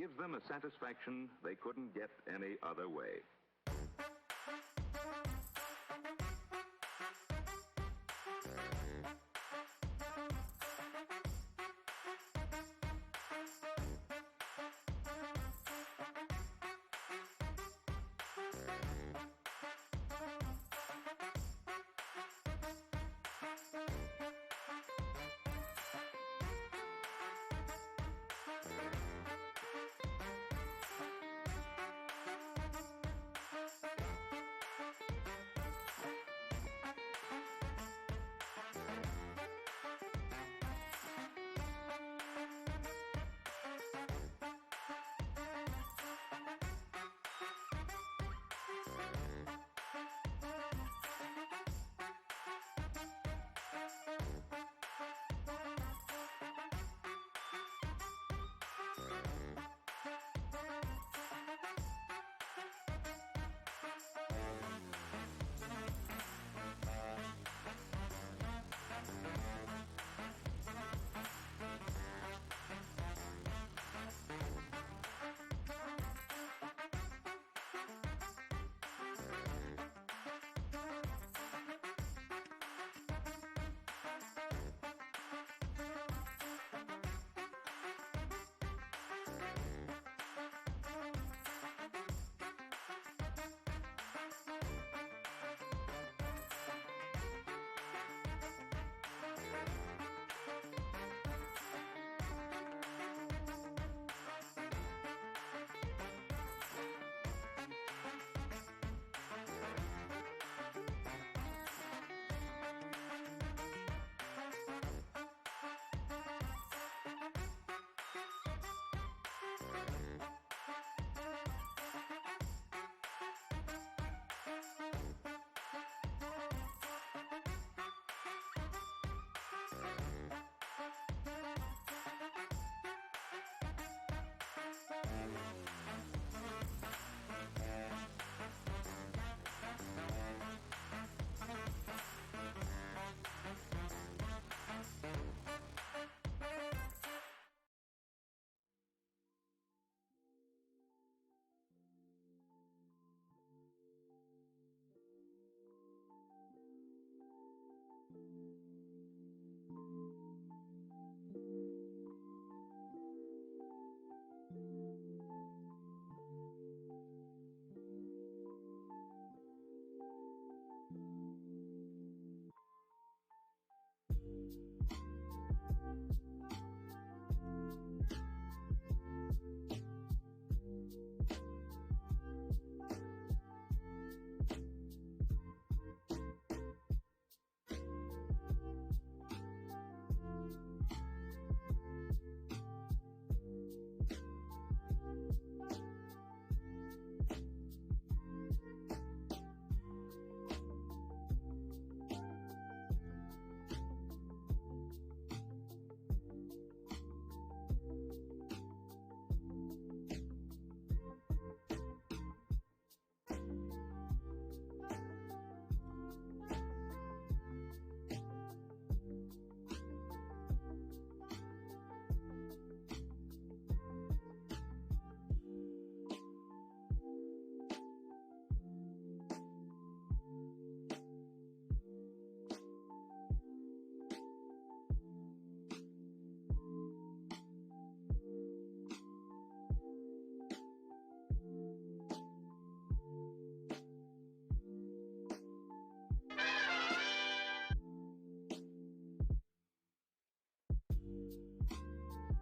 gives them a satisfaction they couldn't get any other way.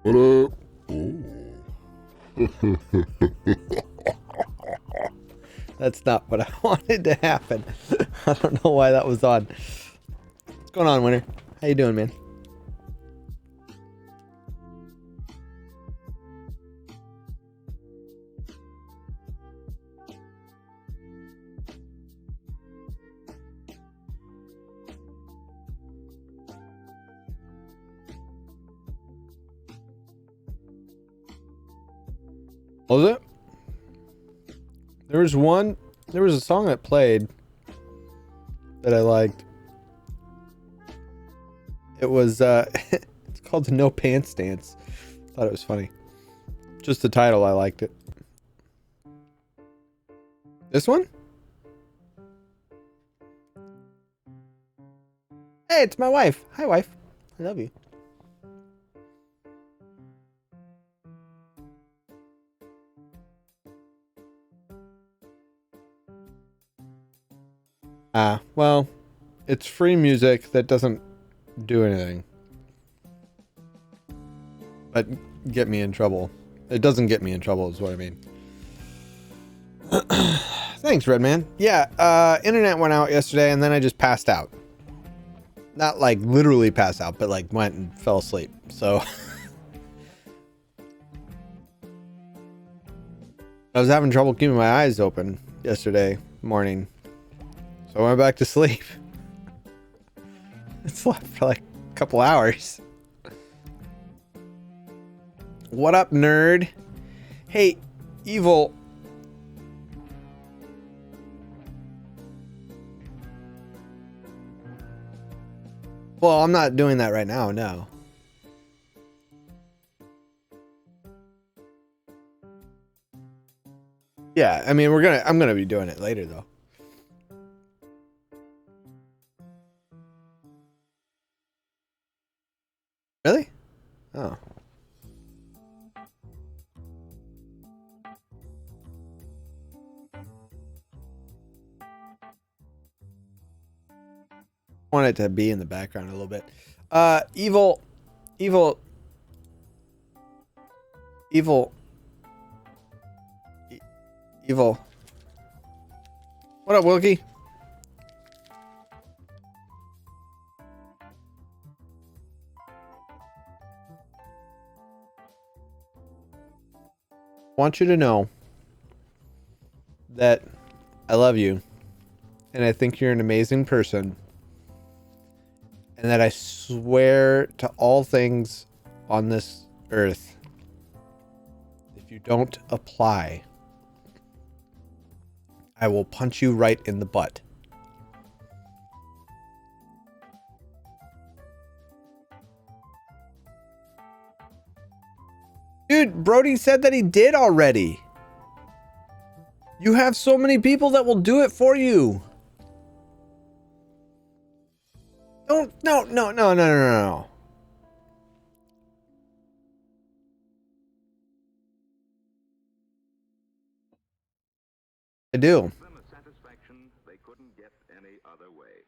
What up? That's not what I wanted to happen. I don't know why that was on. What's going on, Winter? How you doing, man? Was it? There was a song that played that I liked. It was it's called the No Pants Dance. Thought it was funny. Just the title, I liked it. This one? Hey, it's my wife. Hi, wife. I love you. Well, it's free music that doesn't do anything. But get me in trouble. It doesn't get me in trouble is what I mean. Thanks, Redman. Yeah, internet went out yesterday and then I just passed out. Not like literally passed out, but like went and fell asleep. So I was having trouble keeping my eyes open yesterday morning. So I went back to sleep. I slept for like a couple hours. What up, nerd? Hey, Evil. Well, I'm not doing that right now, no. Yeah, I mean, I'm gonna be doing it later though. Really? Oh. Want it to be in the background a little bit. Evil. What up, Wilkie? Want you to know that I love you and I think you're an amazing person. And that I swear to all things on this earth, if you don't apply, I will punch you right in the butt. Dude, Brody said that he did already. You have so many people that will do it for you. No. I do. Them a satisfaction they couldn't get any other way.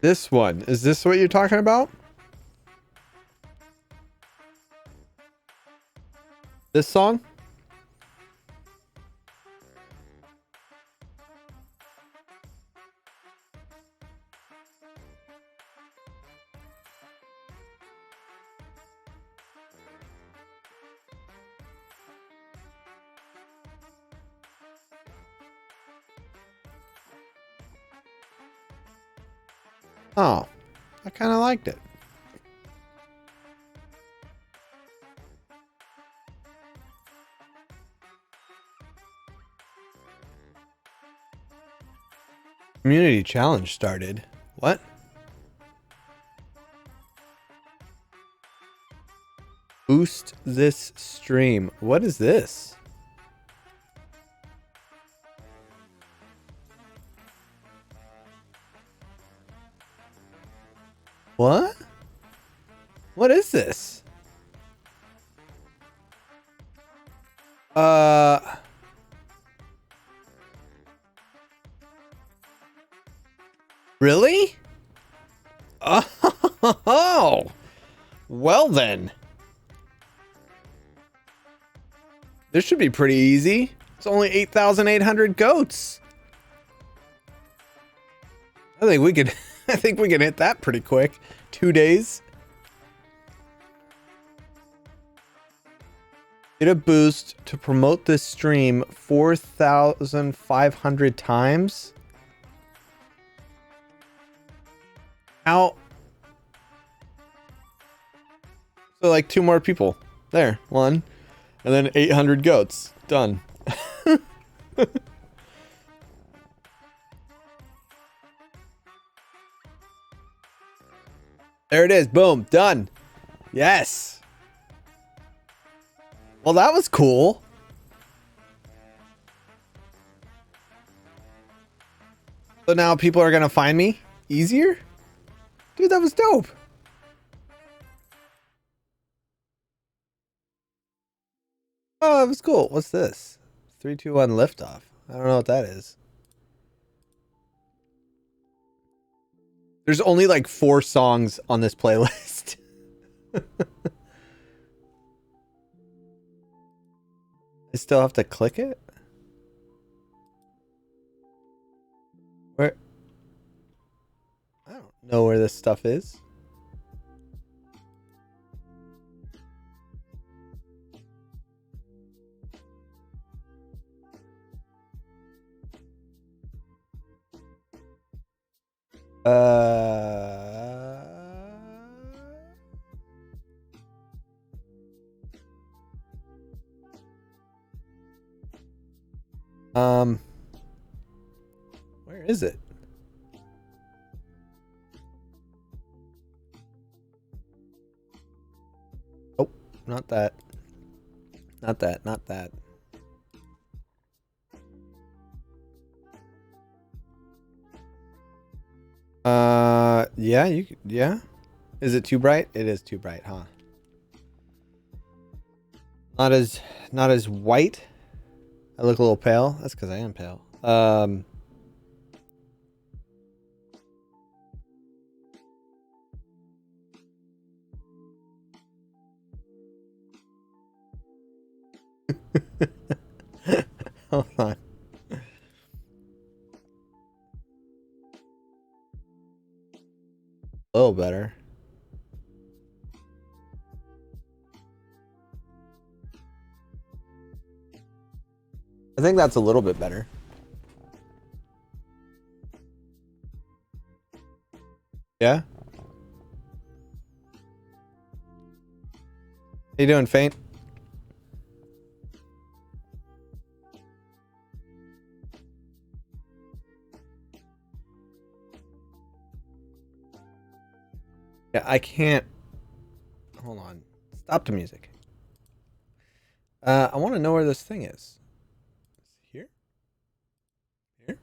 This one. Is this what you're talking about? This song? Oh, I kind of liked it. Community challenge started. What? Boost this stream. What is this? What? What is this? Really? Oh, well then. This should be pretty easy. It's only 8,800 goats. I think we could hit that pretty quick. 2 days. Get a boost to promote this stream 4,500 times. How? So like 2 more people. There, 1. And then 800 goats. Done. There it is. Boom. Done. Yes. Well, that was cool. So now people are going to find me easier? Dude, that was dope. Oh, that was cool. What's this? 3, 2, 1 liftoff. I don't know what that is. There's only like 4 songs on this playlist. I still have to click it? Where? I don't know where this stuff is. Where is it? Oh, not that. Not that, not that. Yeah, yeah. Is it too bright? It is too bright, huh? Not as white. I look a little pale. That's because I am pale. Hold on. A little better. I think that's a little bit better. Yeah? How you doing, Faint? Yeah, I can't. Hold on. Stop the music. I want to know where this thing is. Here? Here?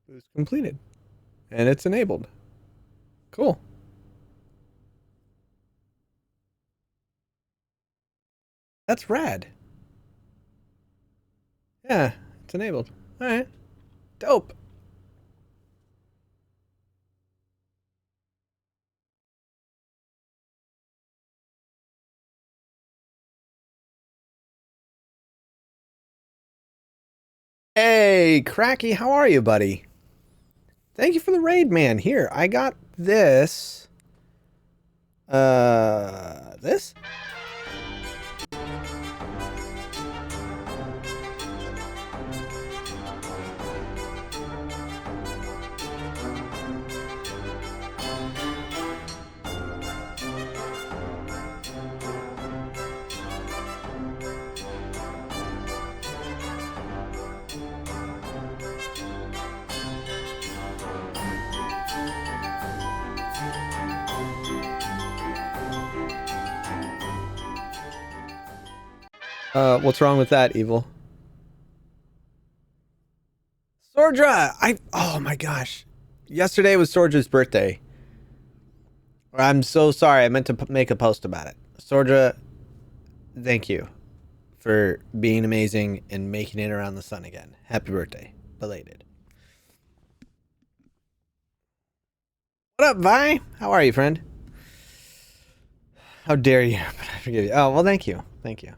Boost completed. And it's enabled. Cool. That's rad. Yeah, it's enabled. Alright. Dope. Hey, Cracky, how are you, buddy? Thank you for the raid, man. Here, I got this. This? What's wrong with that, Evil? Sordra! Oh my gosh. Yesterday was Sordra's birthday. I'm so sorry. I meant to make a post about it. Sordra, thank you for being amazing and making it around the sun again. Happy birthday. Belated. What up, Vi? How are you, friend? How dare you? But I forgive you. Oh, well, thank you. Thank you.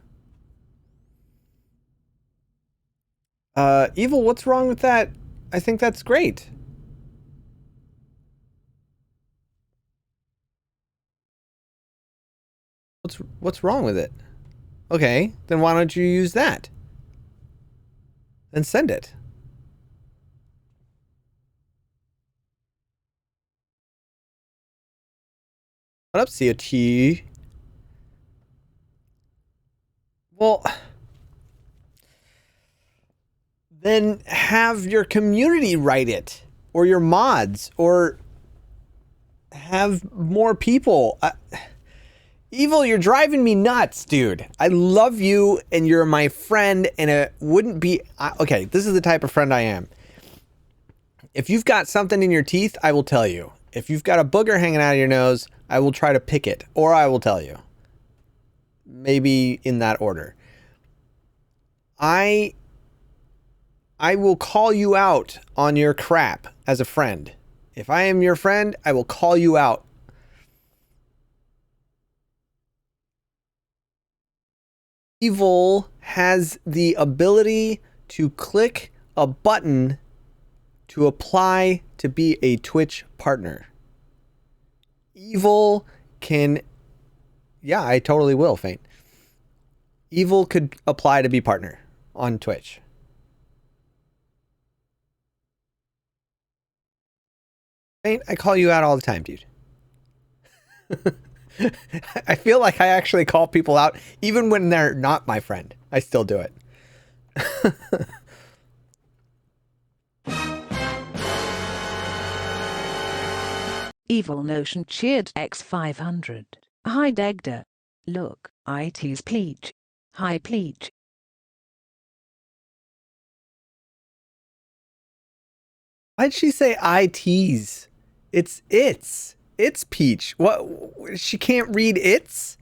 Evil, what's wrong with that? I think that's great. What's wrong with it? Okay, then why don't you use that? Then send it. What up, COT? Well, then have your community write it, or your mods, or have more people. Evil, you're driving me nuts, dude. I love you, and you're my friend, and it wouldn't be... okay, this is the type of friend I am. If you've got something in your teeth, I will tell you. If you've got a booger hanging out of your nose, I will try to pick it, or I will tell you. Maybe in that order. I will call you out on your crap as a friend. If I am your friend, I will call you out. Evil has the ability to click a button to apply to be a Twitch partner. Evil can... yeah, I totally will, Faint. Evil could apply to be partner on Twitch. Faint, I call you out all the time, dude. I feel like I actually call people out even when they're not my friend. I still do it. Evil Notion cheered X500. Hi Degda. Look, IT's Pleach. Hi Pleach. Why'd she say I tease? It's Peach. What? She can't read it's?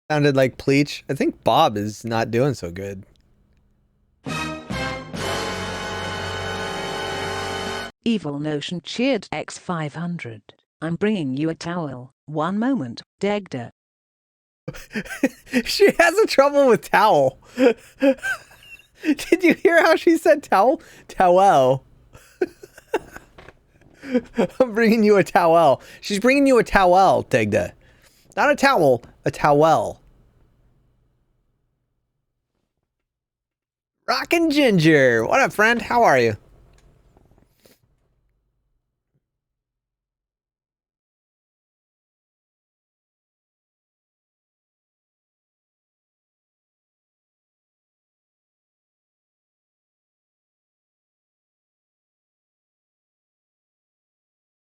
Sounded like Pleach. I think Bob is not doing so good. Evil Notion cheered X500. I'm bringing you a towel. One moment, Degda. She has a trouble with towel. Did you hear how she said towel? Towel. I'm bringing you a towel. She's bringing you a towel, Degda. Not a towel, a towel. Rockin' Ginger. What up, friend? How are you?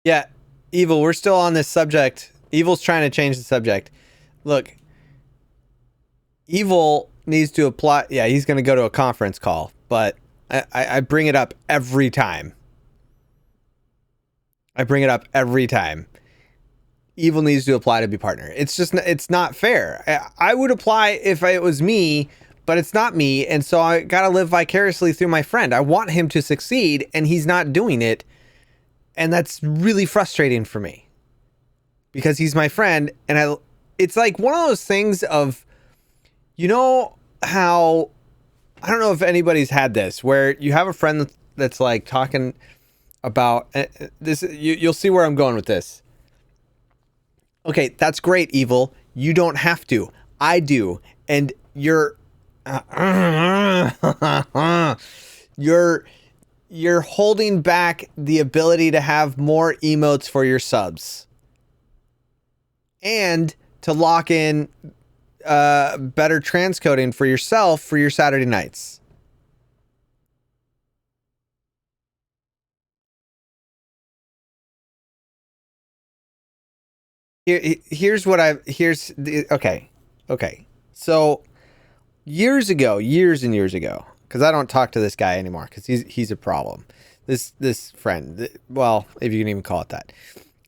Yeah, Evil, we're still on this subject. Evil's trying to change the subject. Look, Evil needs to apply. Yeah, he's going to go to a conference call, but I bring it up every time. I bring it up every time. Evil needs to apply to be partner. It's just, it's not fair. I would apply if it was me, but it's not me. And so I got to live vicariously through my friend. I want him to succeed and he's not doing it. And that's really frustrating for me because he's my friend. And it's like one of those things of, you know how, I don't know if anybody's had this, where you have a friend that's like talking about this. You'll see where I'm going with this. Okay, that's great, Evil. You don't have to. I do. And you're holding back the ability to have more emotes for your subs. And to lock in better transcoding for yourself for your Saturday nights. Here's okay. So years and years ago, because I don't talk to this guy anymore because he's a problem. This friend, well, if you can even call it that.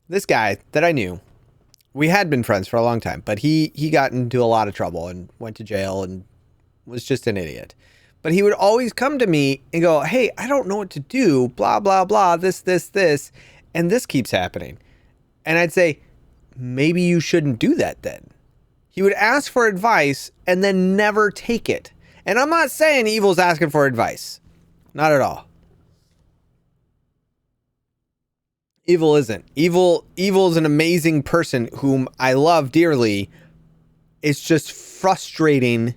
This guy that I knew, we had been friends for a long time, but he got into a lot of trouble and went to jail and was just an idiot. But he would always come to me and go, "Hey, I don't know what to do, blah, blah, blah, this, and this keeps happening." And I'd say, maybe you shouldn't do that then. He would ask for advice and then never take it. And I'm not saying Evil's asking for advice. Not at all. Evil isn't. Evil's an amazing person whom I love dearly. It's just frustrating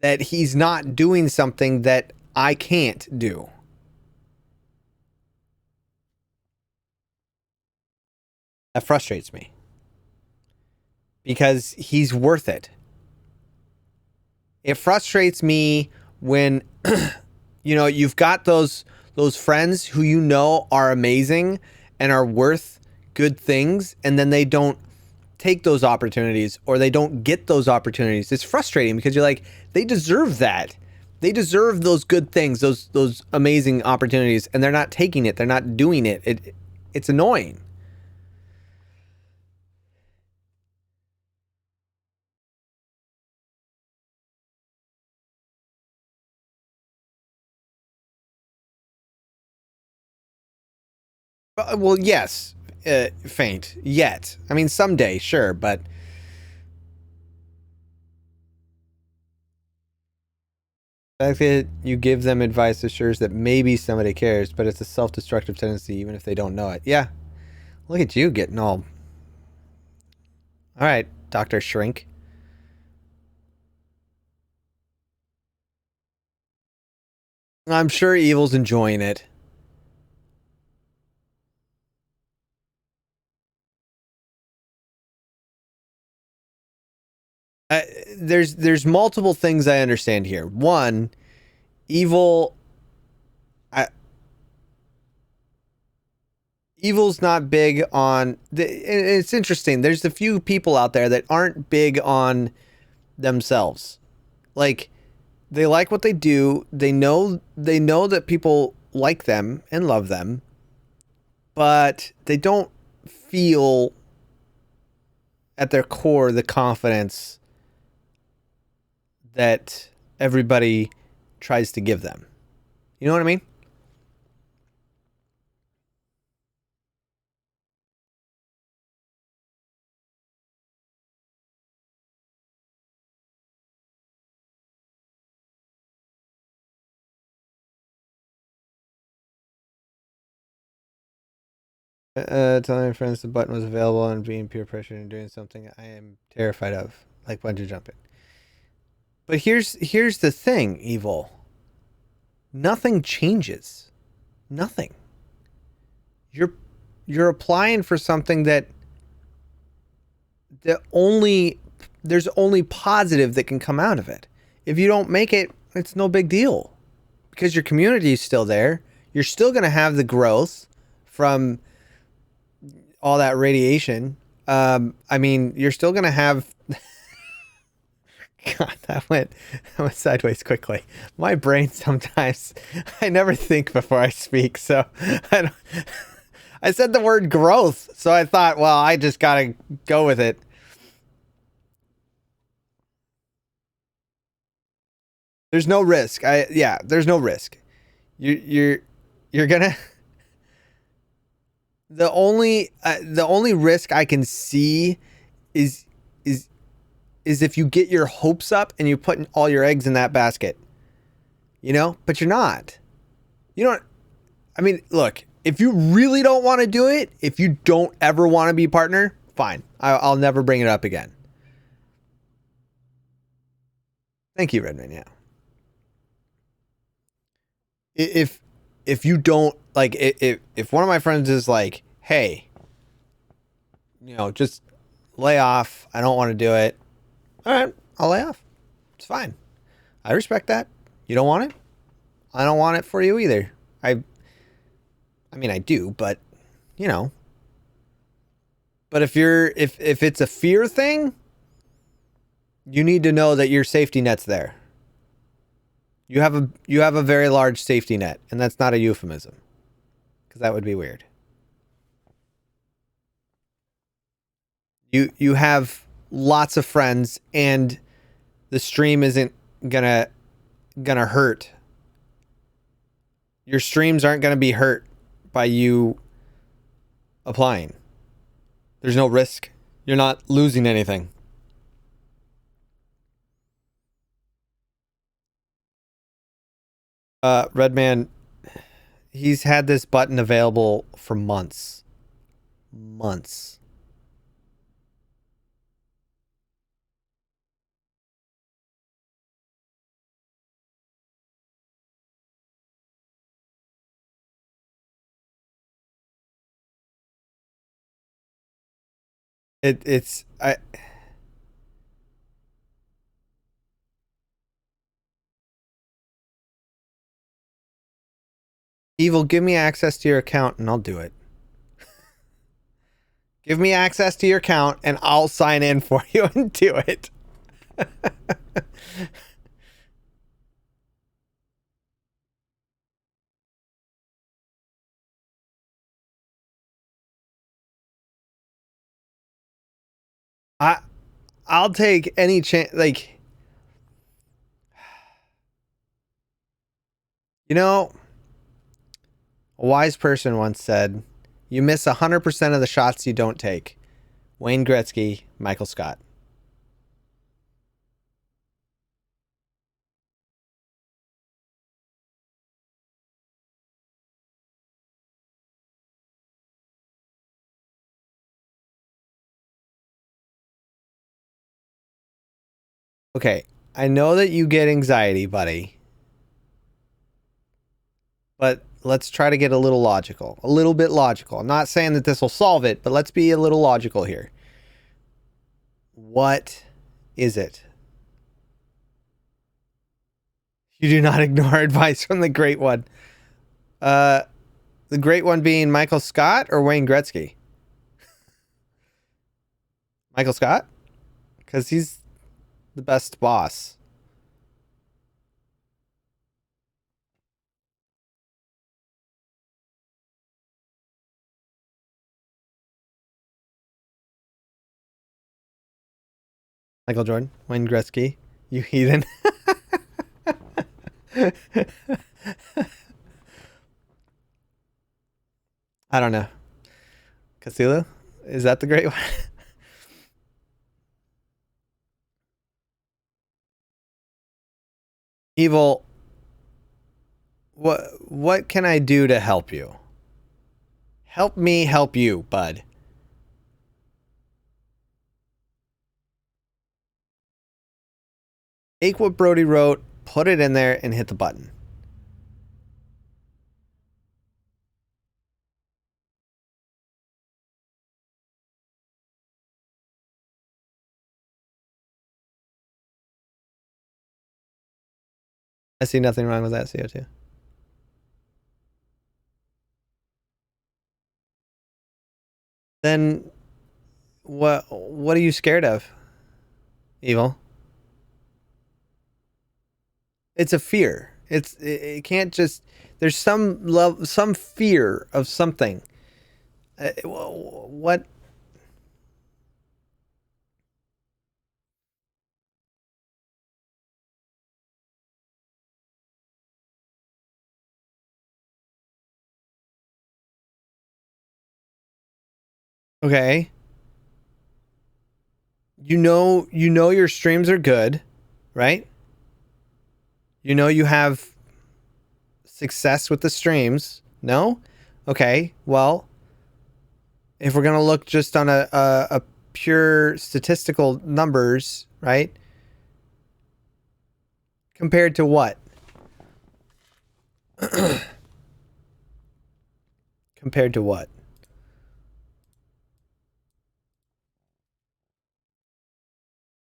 that he's not doing something that I can't do. That frustrates me. Because he's worth it. It frustrates me when you've got those friends who you know are amazing and are worth good things, and then they don't take those opportunities, or they don't get those opportunities. It's frustrating because you're like, they deserve that. They deserve those good things, those amazing opportunities, and they're not taking it. They're not doing it. It's annoying. Well, yes, faint yet. I mean, someday, sure, but the fact that you give them advice assures that maybe somebody cares, but it's a self-destructive tendency, even if they don't know it. Yeah, look at you getting all right, Dr. Shrink. I'm sure Evil's enjoying it. There's multiple things I understand here. One, Evil's not big on it's interesting. There's a few people out there that aren't big on themselves. Like, they like what they do. They know that people like them and love them, but they don't feel at their core the confidence that everybody tries to give them. You know what I mean? Telling my friends the button was available and being peer pressured and doing something I am terrified of, like bungee jumping. But here's the thing, Evil. Nothing changes. Nothing. You're applying for something that there's only positive that can come out of it. If you don't make it, it's no big deal, because your community is still there. You're still going to have the growth from all that radiation. I mean, you're still going to have... God, that went sideways quickly. My brain sometimes, I never think before I speak, so I said the word growth, so I thought, well, I just gotta go with it. There's no risk. There's no risk. You're gonna... The only risk I can see is if you get your hopes up and you put all your eggs in that basket, but you're not. You don't. I mean, look, if you really don't want to do it, if you don't ever want to be a partner, fine. I'll never bring it up again. Thank you, Redman. Yeah. If you don't like, if one of my friends is like, hey, just lay off. I don't want to do it. All right, I'll lay off. It's fine. I respect that. You don't want it? I don't want it for you either. I mean, I do, but But if it's a fear thing, you need to know that your safety net's there. You have a very large safety net, and that's not a euphemism, because that would be weird. You have lots of friends, and the stream isn't gonna hurt. Your streams aren't gonna be hurt by you applying. There's no risk. You're not losing anything. Redman, he's had this button available for months. Months. It's I. Evil, give me access to your account and I'll do it. Give me access to your account and I'll sign in for you and do it. I'll take any chance. Like, you know, a wise person once said, "You miss 100% of the shots you don't take." Wayne Gretzky, Michael Scott. Okay, I know that you get anxiety, buddy. But let's try to get a little logical. A little bit logical. I'm not saying that this will solve it, but let's be a little logical here. What is it? You do not ignore advice from the great one. The great one being Michael Scott or Wayne Gretzky? Michael Scott? Because he's the best boss. Michael Jordan, Wayne Gretzky, you heathen. I don't know. Cthulhu? Is that the great one? Evil, what can I do to help you? Help me help you, bud. Take what Brody wrote, put it in there, and hit the button. I see nothing wrong with that, CO2. Then what are you scared of? Evil. It's a fear. It can't just, there's some love, some fear of something. What? Okay. You know your streams are good, right? You know you have success with the streams. No? Okay. Well, if we're going to look just on a pure statistical numbers, right? Compared to what? Compared to what?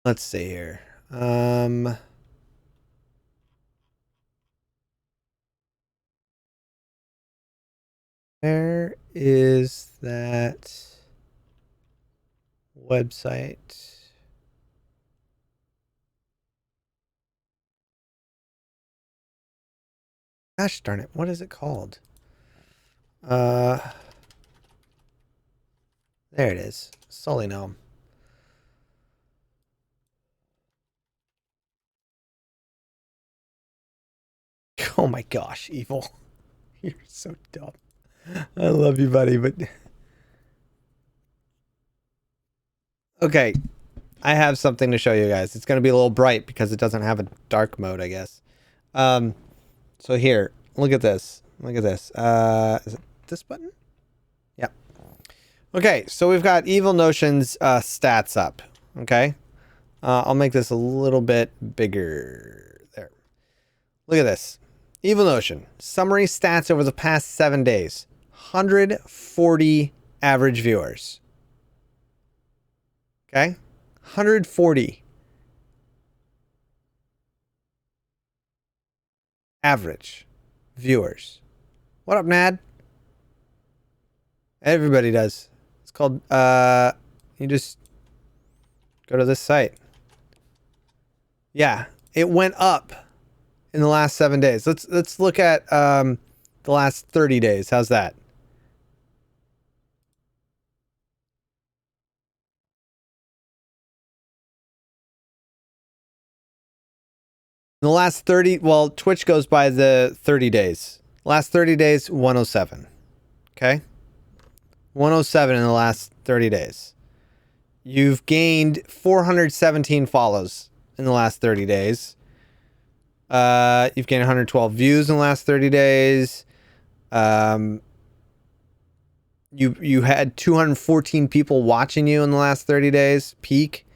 Let's see here. Where is that website? Gosh darn it, what is it called? There it is. Sully Gnome. Oh my gosh, Evil. You're so dumb. I love you, buddy, but okay. I have something to show you guys. It's gonna be a little bright because it doesn't have a dark mode, I guess. So here, look at this. Look at this. Is it this button? Yeah. Okay, so we've got Evil Notion's stats up. Okay. I'll make this a little bit bigger. There. Look at this. Evil Notion. Summary stats over the past 7 days. 140 average viewers. Okay? 140. Average viewers. What up, Nad? Everybody does. It's called, you just go to this site. Yeah, it went up in the last 7 days. Let's look at the last 30 days. How's that? In the last 30, well, Twitch goes by the 30 days. Last 30 days, 107. Okay? 107 in the last 30 days. You've gained 417 follows in the last 30 days. You've gained 112 views in the last 30 days. You had 214 people watching you in the last 30 days, peak.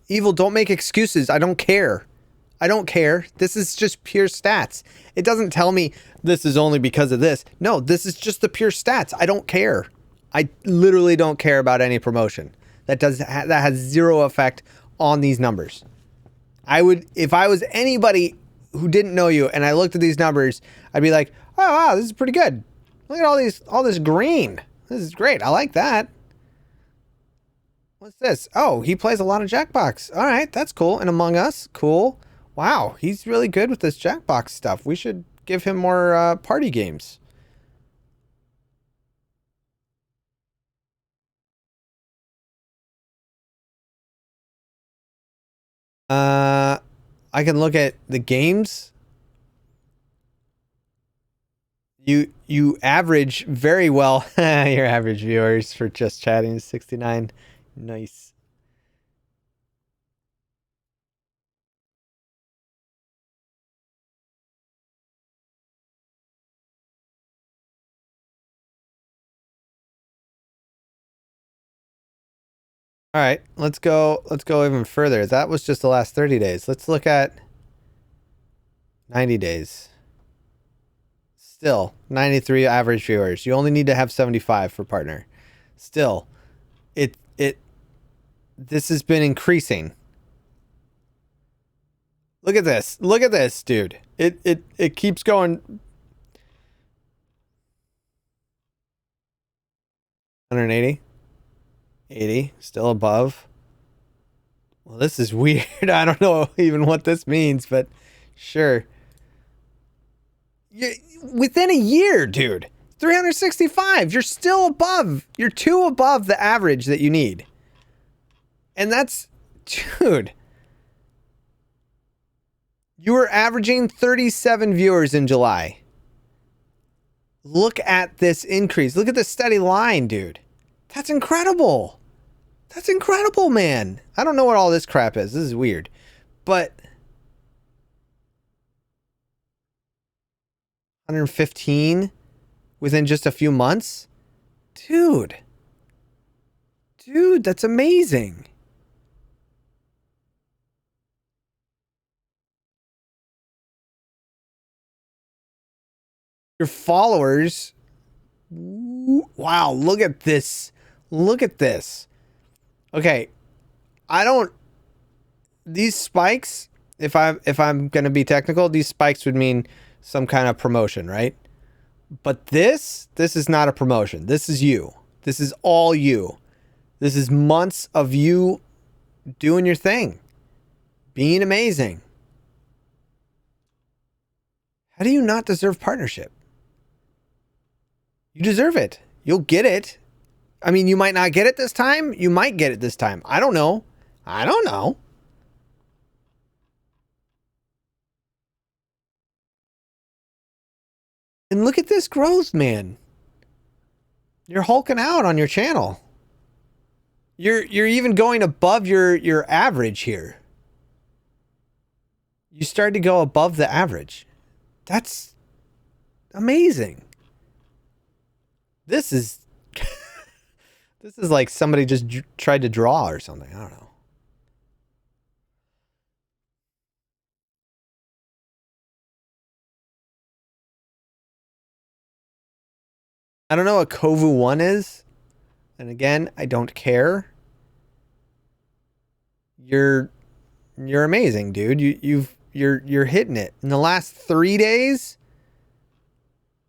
Evil, don't make excuses. I don't care. I don't care. This is just pure stats. It doesn't tell me this is only because of this. No, this is just the pure stats. I don't care. I literally don't care about any promotion. That has zero effect on these numbers. I would, if I was anybody who didn't know you and I looked at these numbers, I'd be like, oh wow, this is pretty good. Look at all this green. This is great. I like that. What's this? Oh, he plays a lot of Jackbox. All right, that's cool. And Among Us, cool. Wow, he's really good with this Jackbox stuff. We should give him more party games. I can look at the games. You average very well. Your average viewers for just chatting is 69. Nice. All right, let's go even further. That was just the last 30 days. Let's look at 90 days. Still, 93 average viewers. You only need to have 75 for partner. Still, this has been increasing. Look at this. Look at this, dude. It keeps going. 180. 80, still above. Well, this is weird. I don't know even what this means, but sure. Within a year, dude. 365. You're still above. You're 2 above the average that you need. And that's, dude. You were averaging 37 viewers in July. Look at this increase. Look at the steady line, dude. That's incredible. That's incredible, man. I don't know what all this crap is. This is weird. But 115 within just a few months? Dude. Dude, that's amazing. Your followers. Wow, look at this. Look at this. Okay. These spikes, if I'm going to be technical, these spikes would mean some kind of promotion, right? But this is not a promotion. This is you. This is all you. This is months of you doing your thing. Being amazing. How do you not deserve partnership? You deserve it. You'll get it. I mean, you might not get it this time. You might get it this time. I don't know. I don't know. And look at this growth, man. You're hulking out on your channel. You're even going above your average here. You started to go above the average. That's amazing. This is this is like somebody just tried to draw or something. I don't know. I don't know what Kovu 1 is. And again, I don't care. You're amazing, dude. You're hitting it. In the last 3 days,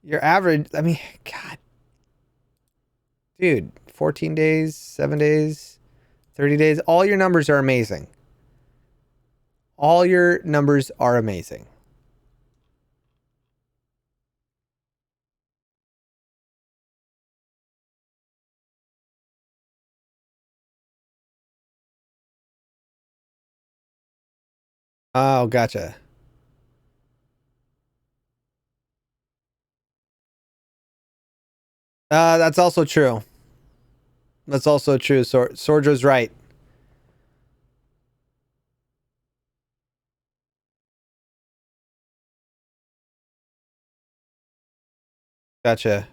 your average, I mean, God. Dude, 14 days, 7 days, 30 days, all your numbers are amazing. All your numbers are amazing. Oh, gotcha. That's also true. That's also true. Sordra's right. Gotcha.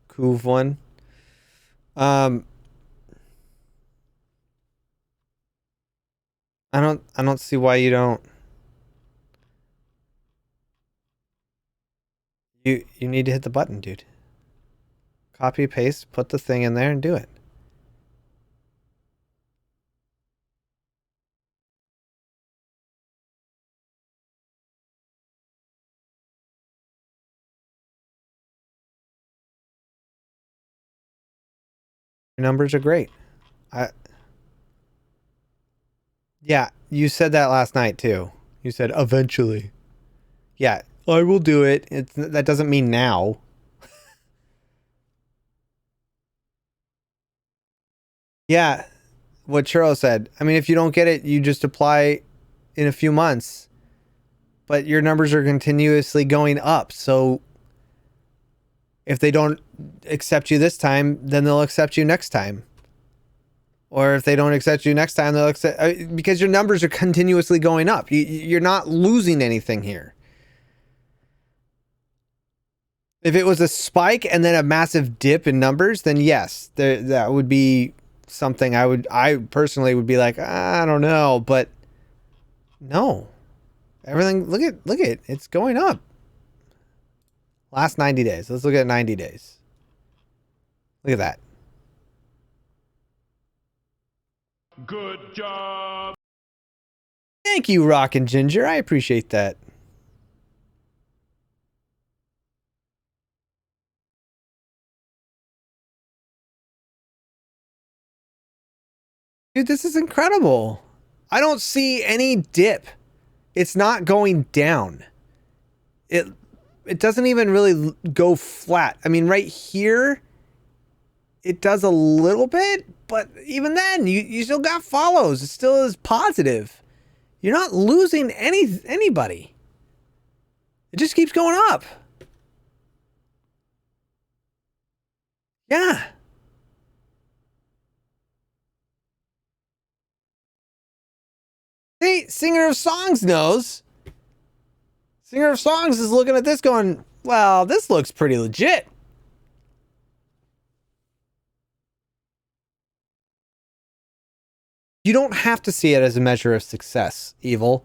Kuv 1. Um, I don't see why you don't. You need to hit the button, dude. Copy, paste, put the thing in there and do it. Your numbers are great. Yeah, you said that last night too. You said eventually. Yeah, I will do it. That doesn't mean now. Yeah, what Churro said. I mean, if you don't get it, you just apply in a few months. But your numbers are continuously going up. So if they don't accept you this time, then they'll accept you next time. Or if they don't accept you next time, they'll accept, because your numbers are continuously going up. You're not losing anything here. If it was a spike and then a massive dip in numbers, then yes, that would be something I personally would be like, I don't know, but no. Everything, look at it's going up. Last 90 days. Let's look at 90 days. Look at that. Good job. Thank you, Rockin' Ginger. I appreciate that. Dude, this is incredible. I don't see any dip. It's not going down. It doesn't even really go flat. I mean, right here, it does a little bit, but even then, you still got follows. It still is positive. You're not losing anybody. It just keeps going up. Yeah. Hey, Singer of Songs knows. Singer of Songs is looking at this going, well, this looks pretty legit. You don't have to see it as a measure of success, Evil.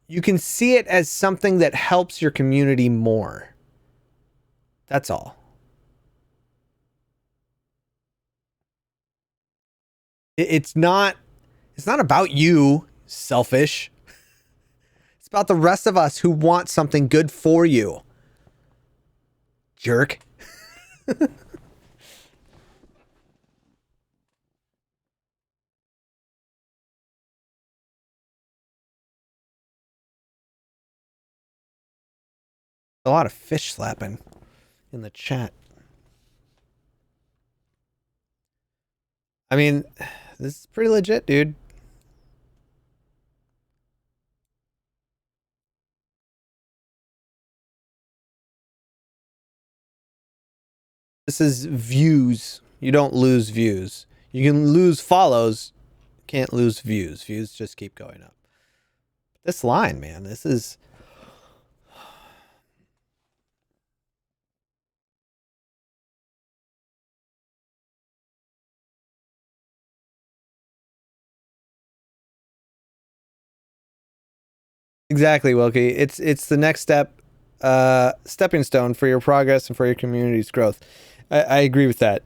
You can see it as something that helps your community more. That's all. It's not about you, selfish. It's about the rest of us who want something good for you. Jerk. A lot of fish slapping in the chat. I mean, this is pretty legit, dude. This is views. You don't lose views. You can lose follows. Can't lose views. Views just keep going up. This line, man, this is... Exactly, Wilkie. It's the next step stepping stone for your progress and for your community's growth. I agree with that.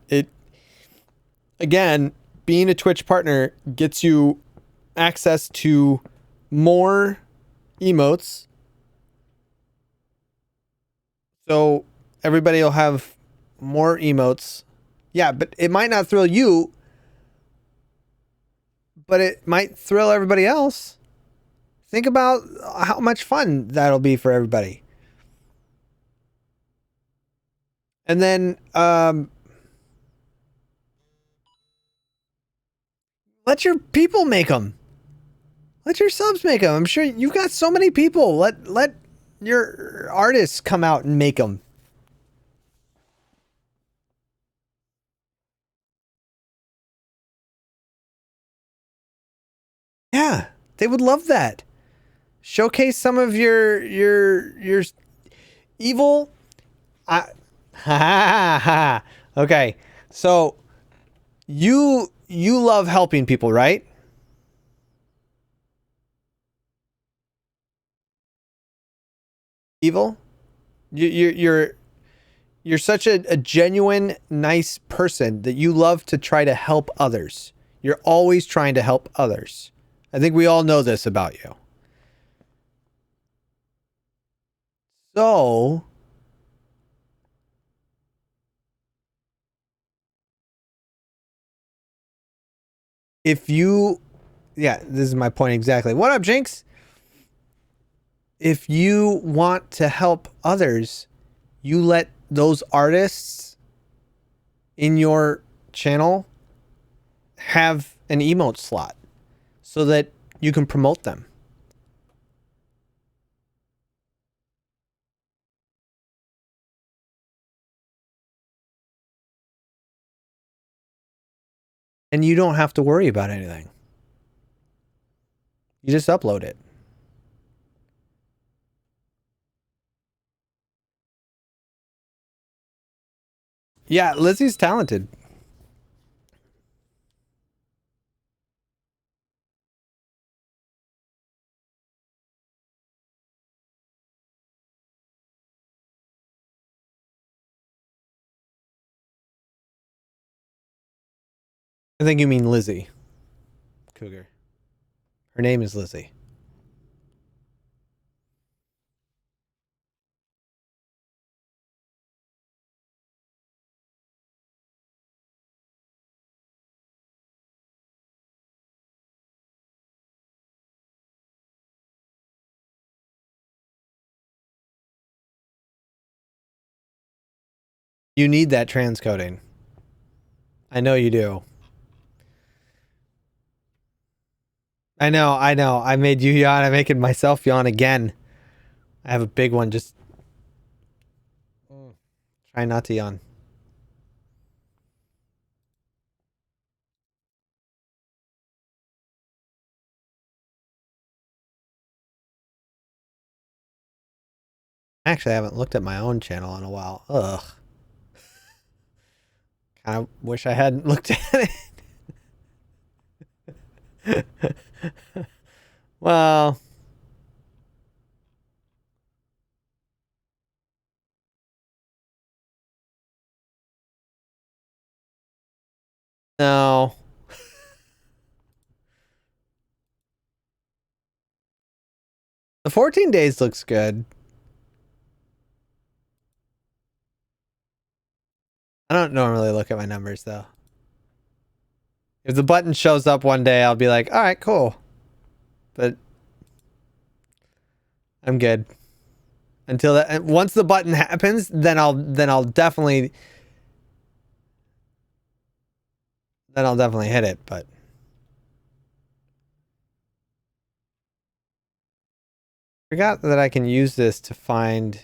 Again, being a Twitch partner gets you access to more emotes. So everybody will have more emotes. Yeah, but it might not thrill you, but it might thrill everybody else. Think about how much fun that'll be for everybody. And then let your people make them. Let your subs make them. I'm sure you've got so many people. Let your artists come out and make them. Yeah, they would love that. Showcase some of your evil. Okay, so you love helping people, right? Evil, you're such a genuine, nice person that you love to try to help others. You're always trying to help others. I think we all know this about you. So, if you, yeah, this is my point exactly. What up, Jinx? If you want to help others, you let those artists in your channel have an emote slot so that you can promote them. And you don't have to worry about anything. You just upload it. Yeah, Lizzie's talented. I think you mean Lizzie Cougar. Her name is Lizzie. You need that transcoding. I know you do. I know. I made you yawn. I'm making myself yawn again. I have a big one. Just try not to yawn. Actually, I haven't looked at my own channel in a while. Ugh. Kind of wish I hadn't looked at it. Well, no. The 14 days looks good. I don't normally look at my numbers though. If the button shows up one day, I'll be like, all right, cool. But I'm good. Until that, once the button happens, then I'll definitely hit it, but forgot that I can use this to find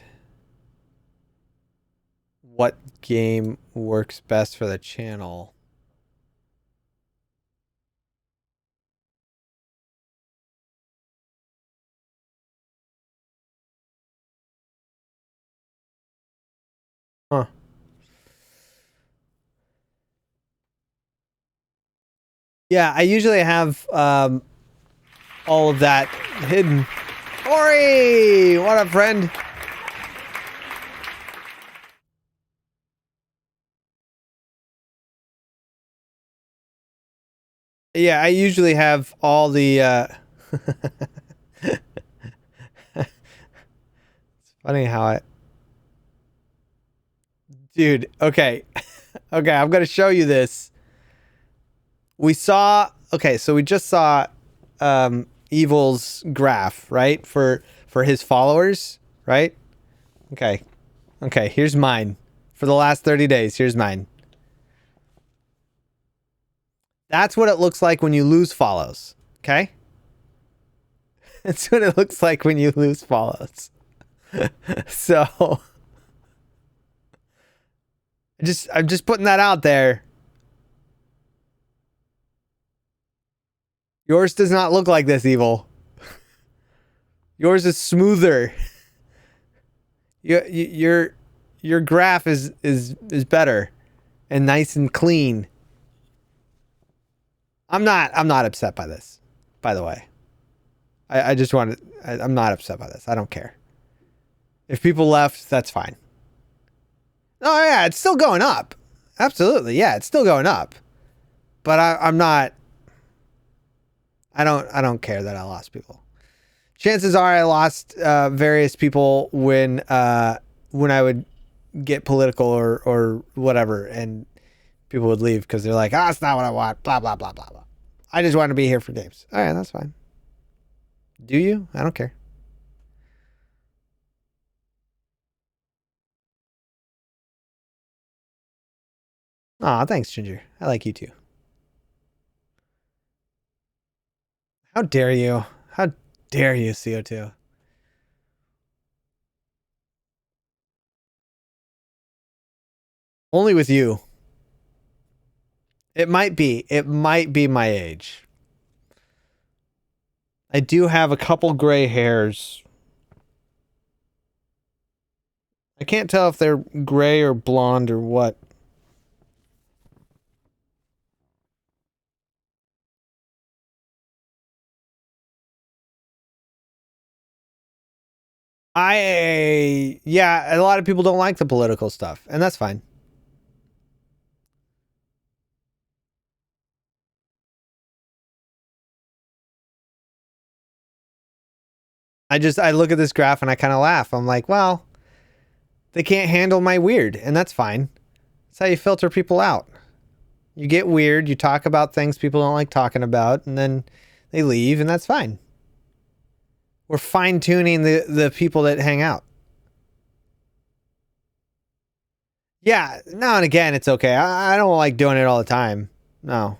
what game works best for the channel. Huh. Yeah, I usually have all of that hidden. Ori! What up, friend? Yeah, I usually have all the it's funny how I Dude, okay. Okay, I'm going to show you this. We just saw Evil's graph, right? For his followers, right? Okay. Okay, here's mine. For the last 30 days, here's mine. That's what it looks like when you lose follows, okay? That's what it looks like when you lose follows. So I'm just putting that out there. Yours does not look like this, Evil. Yours is smoother. Your graph is better and nice and clean. I'm not upset by this, by the way. I just want to, I'm not upset by this. I don't care. If people left, that's fine. Oh yeah, it's still going up. Absolutely. Yeah, it's still going up. But I'm not, I don't care that I lost people. Chances are I lost various people when I would get political or whatever, and people would leave because they're like, that's not what I want, blah, blah, blah, blah, blah. I just want to be here for games. All right, that's fine. Do you? I don't care. Aw, thanks, Ginger. I like you too. How dare you? How dare you, CO2? Only with you. It might be. It might be my age. I do have a couple gray hairs. I can't tell if they're gray or blonde or what. Yeah, a lot of people don't like the political stuff, and that's fine. I look at this graph and I kind of laugh. I'm like, well, they can't handle my weird, and that's fine. That's how you filter people out. You get weird, you talk about things people don't like talking about, and then they leave, and that's fine. We're fine-tuning the people that hang out. Yeah, now and again, it's okay. I don't like doing it all the time. No.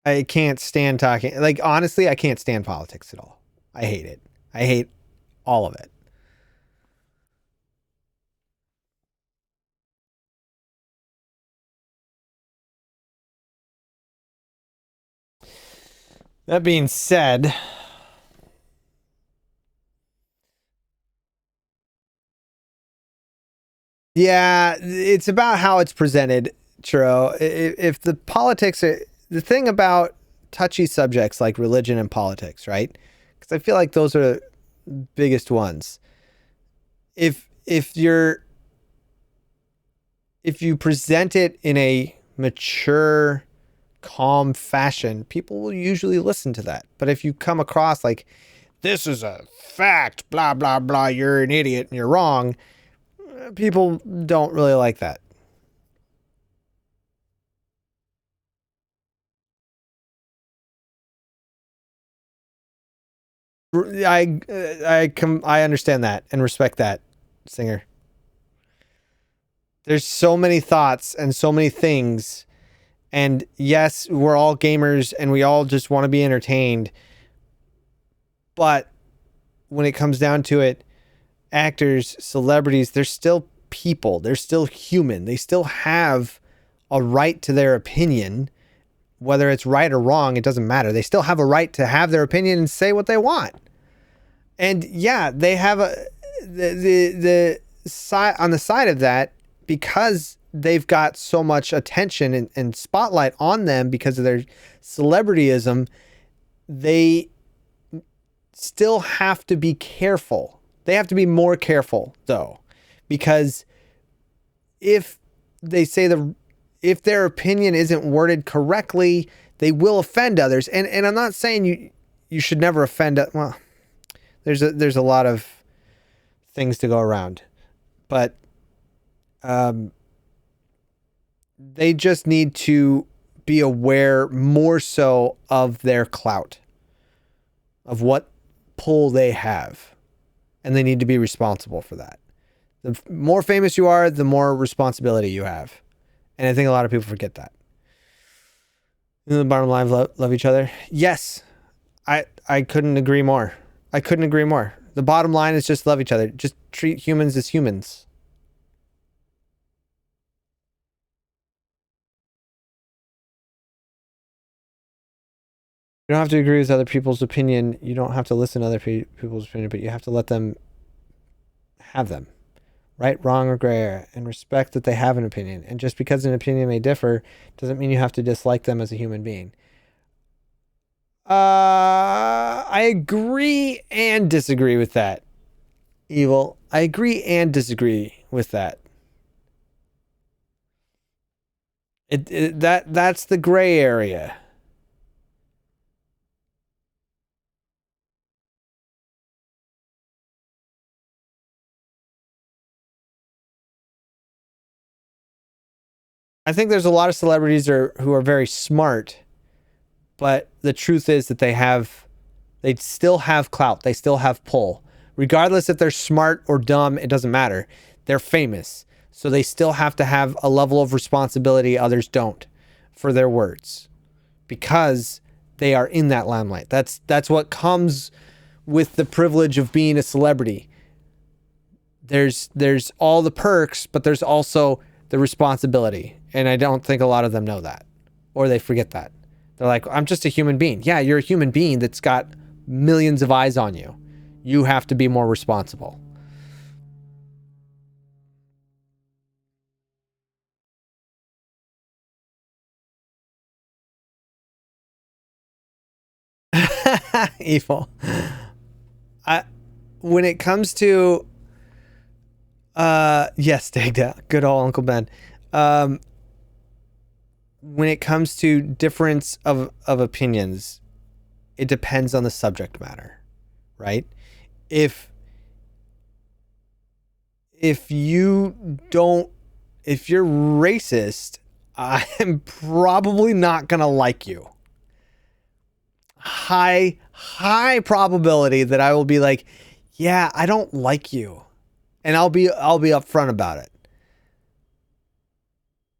I can't stand talking. Like, honestly, I can't stand politics at all. I hate it. I hate all of it. That being said, yeah, it's about how it's presented, Churro. If the politics are the thing about touchy subjects like religion and politics, right? Because I feel like those are the biggest ones. If you present it in a mature, calm fashion, people will usually listen to that. But if you come across like, this is a fact, blah, blah, blah, you're an idiot and you're wrong, people don't really like that. I understand that and respect that, Singer. There's so many thoughts and so many things. And yes, we're all gamers and we all just want to be entertained. But when it comes down to it, actors, celebrities, they're still people. They're still human. They still have a right to their opinion. Whether it's right or wrong, it doesn't matter. They still have a right to have their opinion and say what they want. And yeah, they have the side on the side of that, because they've got so much attention and spotlight on them because of their celebrityism, they still have to be careful. They have to be more careful, though, because if they say if their opinion isn't worded correctly, they will offend others. And I'm not saying you should never offend. Well, there's a lot of things to go around, but they just need to be aware more so of their clout, of what pull they have, and they need to be responsible for that. The more famous you are, the more responsibility you have. And I think a lot of people forget that. And the bottom line, love each other. Yes, I couldn't agree more. I couldn't agree more. The bottom line is just love each other. Just treat humans as humans. You don't have to agree with other people's opinion. You don't have to listen to other people's opinion, but you have to let them have them. Right, wrong, or gray area, and respect that they have an opinion. And just because an opinion may differ doesn't mean you have to dislike them as a human being. I agree and disagree with that. Evil. I agree and disagree with that. That's the gray area. I think there's a lot of celebrities who are very smart, but the truth is that they still have clout. They still have pull. Regardless if they're smart or dumb, it doesn't matter. They're famous. So they still have to have a level of responsibility others don't for their words, because they are in that limelight. That's what comes with the privilege of being a celebrity. There's all the perks, but there's also the responsibility. And I don't think a lot of them know that, or they forget that. They're like, I'm just a human being. Yeah, you're a human being that's got millions of eyes on you. You have to be more responsible. Evil. When it comes to yes, Dagda, good old Uncle Ben. When it comes to difference of opinions, it depends on the subject matter, right? If you're racist, I'm probably not gonna like you. High probability that I will be like, yeah, I don't like you. And I'll be upfront about it.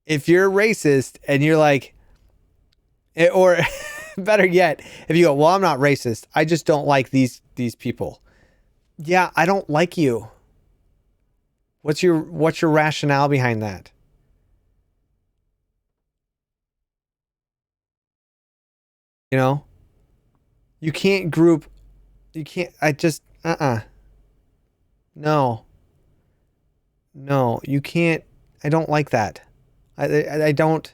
If you're racist and you're like, or better yet, if you go, well, I'm not racist, I just don't like these people. Yeah, I don't like you. What's your rationale behind that? You know? You can't group, I just, No, you can't, I don't like that. I don't.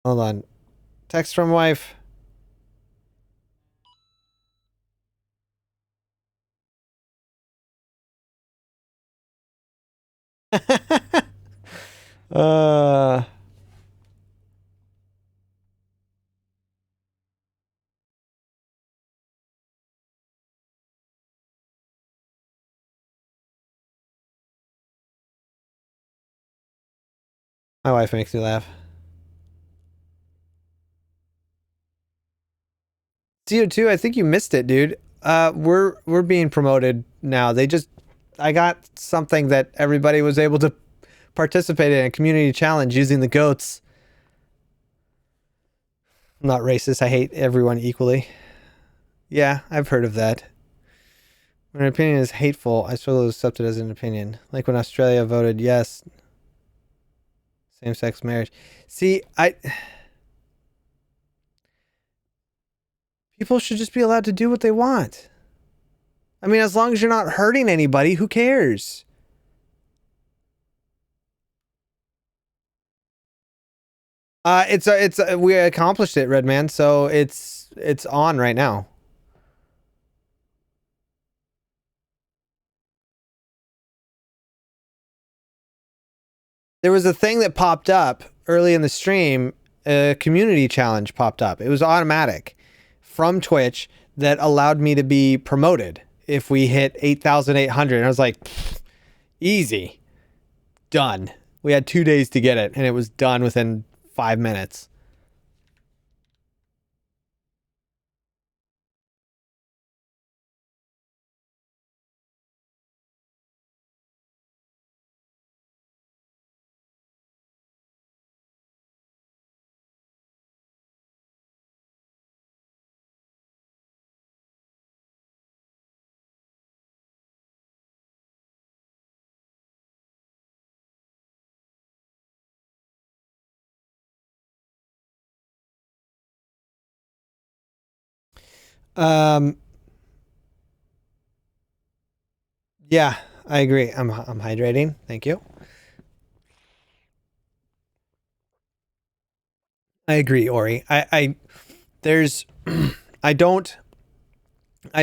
Hold on. Text from wife. uh My wife makes me laugh. CO2, I think you missed it, dude. We're being promoted now. I got something that everybody was able to participate in, a community challenge using the goats. I'm not racist. I hate everyone equally. Yeah, I've heard of that. When an opinion is hateful, I struggle to accept it as an opinion. Like when Australia voted yes, same-sex marriage. See, people should just be allowed to do what they want. I mean, as long as you're not hurting anybody, who cares? We accomplished it, Redman. So it's on right now. There was a thing that popped up early in the stream. A community challenge popped up. It was automatic from Twitch that allowed me to be promoted if we hit 8,800. And I was like, easy. Done. We had 2 days to get it, and it was done within 5 minutes. Yeah, I agree. I'm hydrating. Thank you. I agree, Ori. There's, I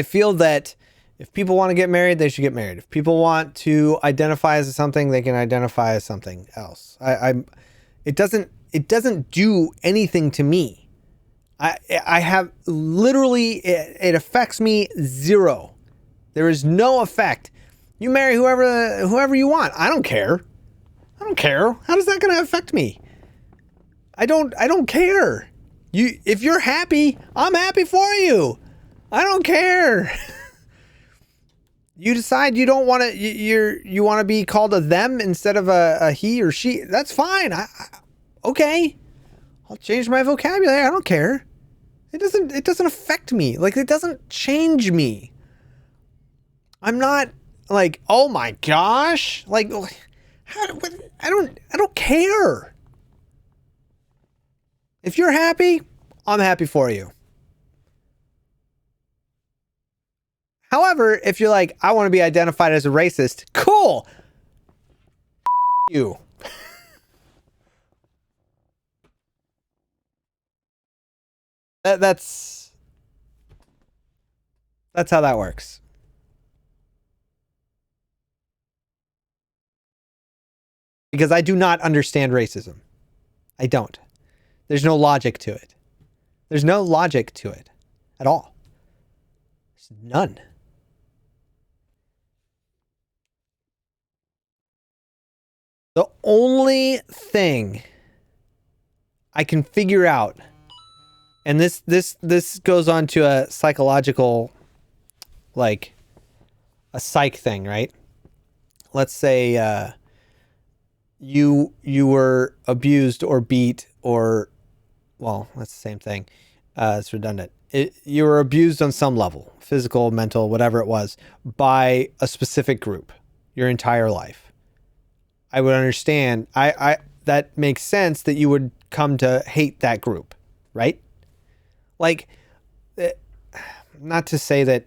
feel that if people want to get married, they should get married. If people want to identify as something, they can identify as something else. It doesn't do anything to me. I have literally, it affects me zero. There is no effect. You marry whoever you want. I don't care. I don't care. How is that going to affect me? I don't care. If you're happy, I'm happy for you. I don't care. You decide you don't want to, you want to be called a them instead of a he or she. That's fine. Okay. I'll change my vocabulary. I don't care. It doesn't affect me. Like, it doesn't change me. I'm not like, oh my gosh. Like, I don't care. If you're happy, I'm happy for you. However, if you're like, I want to be identified as a racist, cool. You. That's how that works. Because I do not understand racism. I don't. There's no logic to it. There's no logic to it at all. There's none. The only thing I can figure out, and this goes on to a psychological, like a psych thing, right? Let's say you were abused or beat or, well, that's the same thing. It's redundant. You were abused on some level, physical, mental, whatever it was, by a specific group your entire life. I would understand. That makes sense that you would come to hate that group, right? Like, not to say that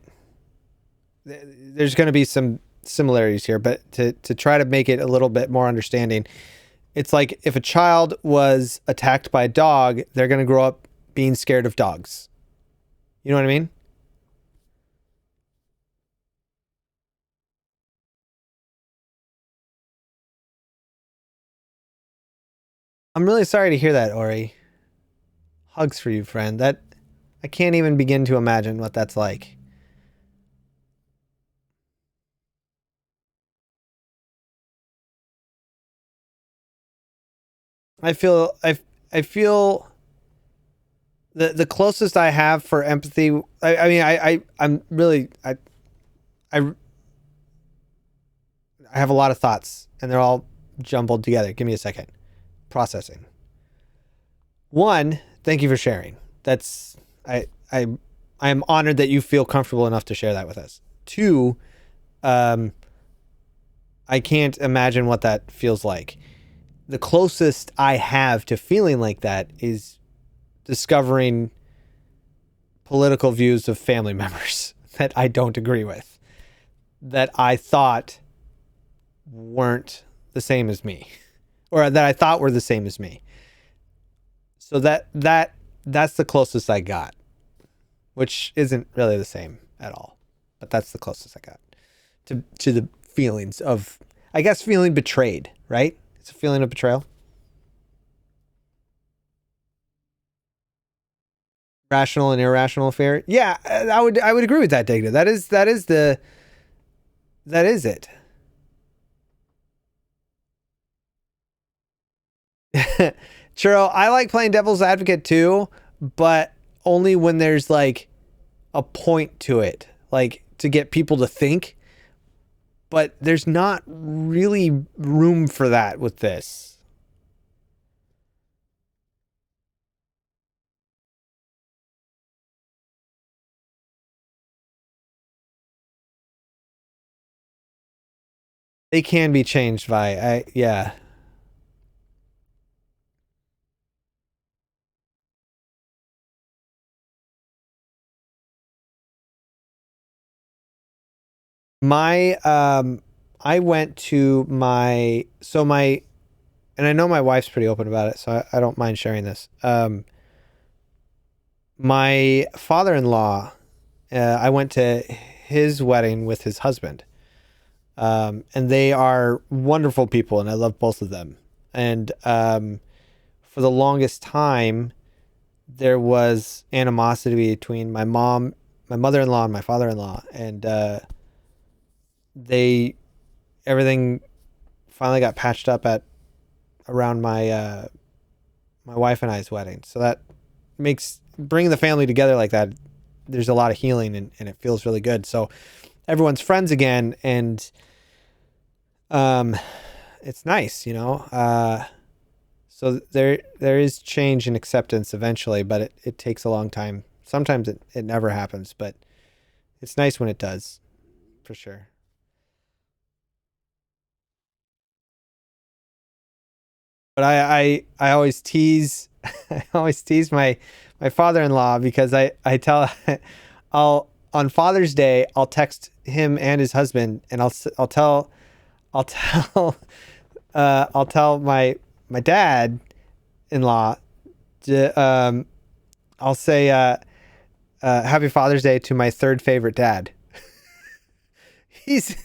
there's going to be some similarities here, but to try to make it a little bit more understanding, it's like if a child was attacked by a dog, they're going to grow up being scared of dogs. You know what I mean? I'm really sorry to hear that, Ori. Hugs for you, friend. I can't even begin to imagine what that's like. I feel the closest I have for empathy. I'm really I have a lot of thoughts and they're all jumbled together. Give me a second. Processing. One, thank you for sharing. I am honored that you feel comfortable enough to share that with us. Two, I can't imagine what that feels like. The closest I have to feeling like that is discovering political views of family members that I don't agree with, that I thought weren't the same as me, or that I thought were the same as me. So that's the closest I got, which isn't really the same at all, but that's the closest I got to the feelings of, I guess, feeling betrayed, right? It's a feeling of betrayal. Rational and irrational fear. Yeah, I would agree with that, Digna. That is it. Churro, I like playing devil's advocate too, but only when there's like a point to it, like to get people to think. But there's not really room for that with this. They can be changed by, yeah. I went to and I know my wife's pretty open about it, so I don't mind sharing this. My father-in-law, I went to his wedding with his husband. And they are wonderful people, and I love both of them. And for the longest time, there was animosity between my mother-in-law, and my father-in-law, and everything finally got patched up around my wife and I's wedding. So that makes bringing the family together like that. There's a lot of healing, and it feels really good. So everyone's friends again, and it's nice, you know. So there is change and acceptance eventually, but it takes a long time. Sometimes it never happens, but it's nice when it does, for sure. But I always tease my father-in-law, because I tell on Father's Day I'll text him and his husband, and I'll tell my dad-in-law I'll say Happy Father's Day to my third favorite dad. He's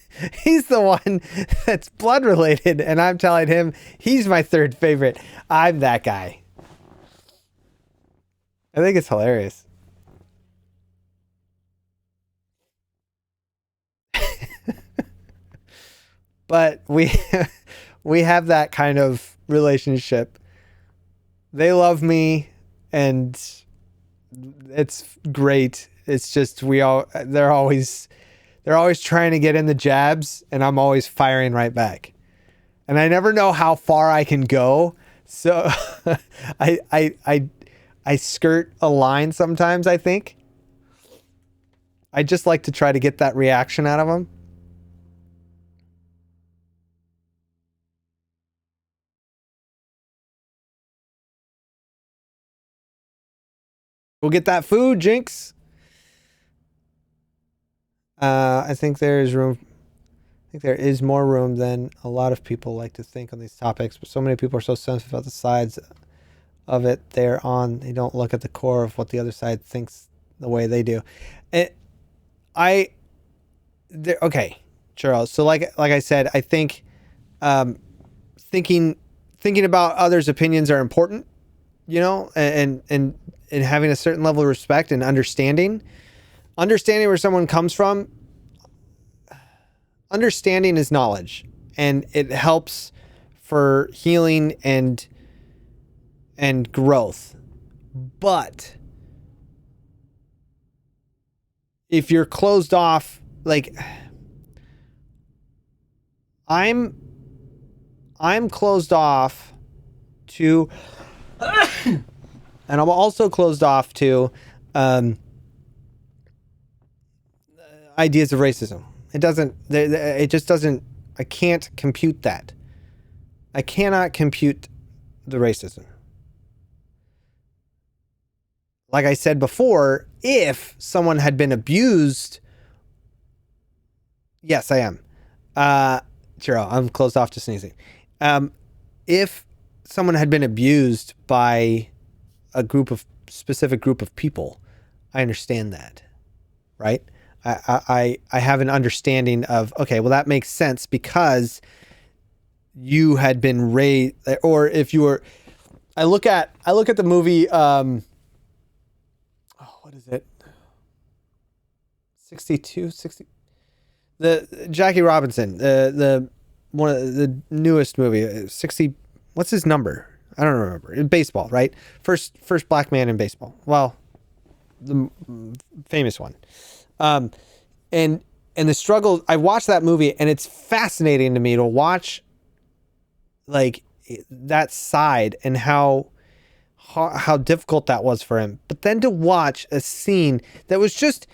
the one that's blood related, and I'm telling him he's my third favorite. I'm that guy. I think it's hilarious. But we have that kind of relationship. They love me, and it's great. It's just they're always trying to get in the jabs, and I'm always firing right back. And I never know how far I can go. So I skirt a line sometimes, I think. I just like to try to get that reaction out of them. We'll get that food, Jinx. I think there is more room than a lot of people like to think on these topics, but so many people are so sensitive about the sides of it they're on. They don't look at the core of what the other side thinks the way they do. Okay, Charles. So like I said, I think thinking about others' opinions are important, you know, and having a certain level of respect and understanding where someone comes from. Understanding is knowledge, and it helps for healing and growth. But if you're closed off, like I'm closed off to and I'm also closed off to ideas of racism. It just doesn't, I can't compute that. I cannot compute the racism. Like I said before, if someone had been abused, yes, I am. Chiro, I'm closed off to sneezing. If someone had been abused by a specific group of people, I understand that, right? I have an understanding of, okay, well, that makes sense because you had been raised, or if you were, I look at the movie, what is it? 62, 60, the Jackie Robinson, the one of the newest movie, 60, what's his number? I don't remember. In baseball, right? First black man in baseball. Well, the famous one. And the struggle, I watched that movie and it's fascinating to me to watch like that side and how difficult that was for him. But then to watch a scene that was just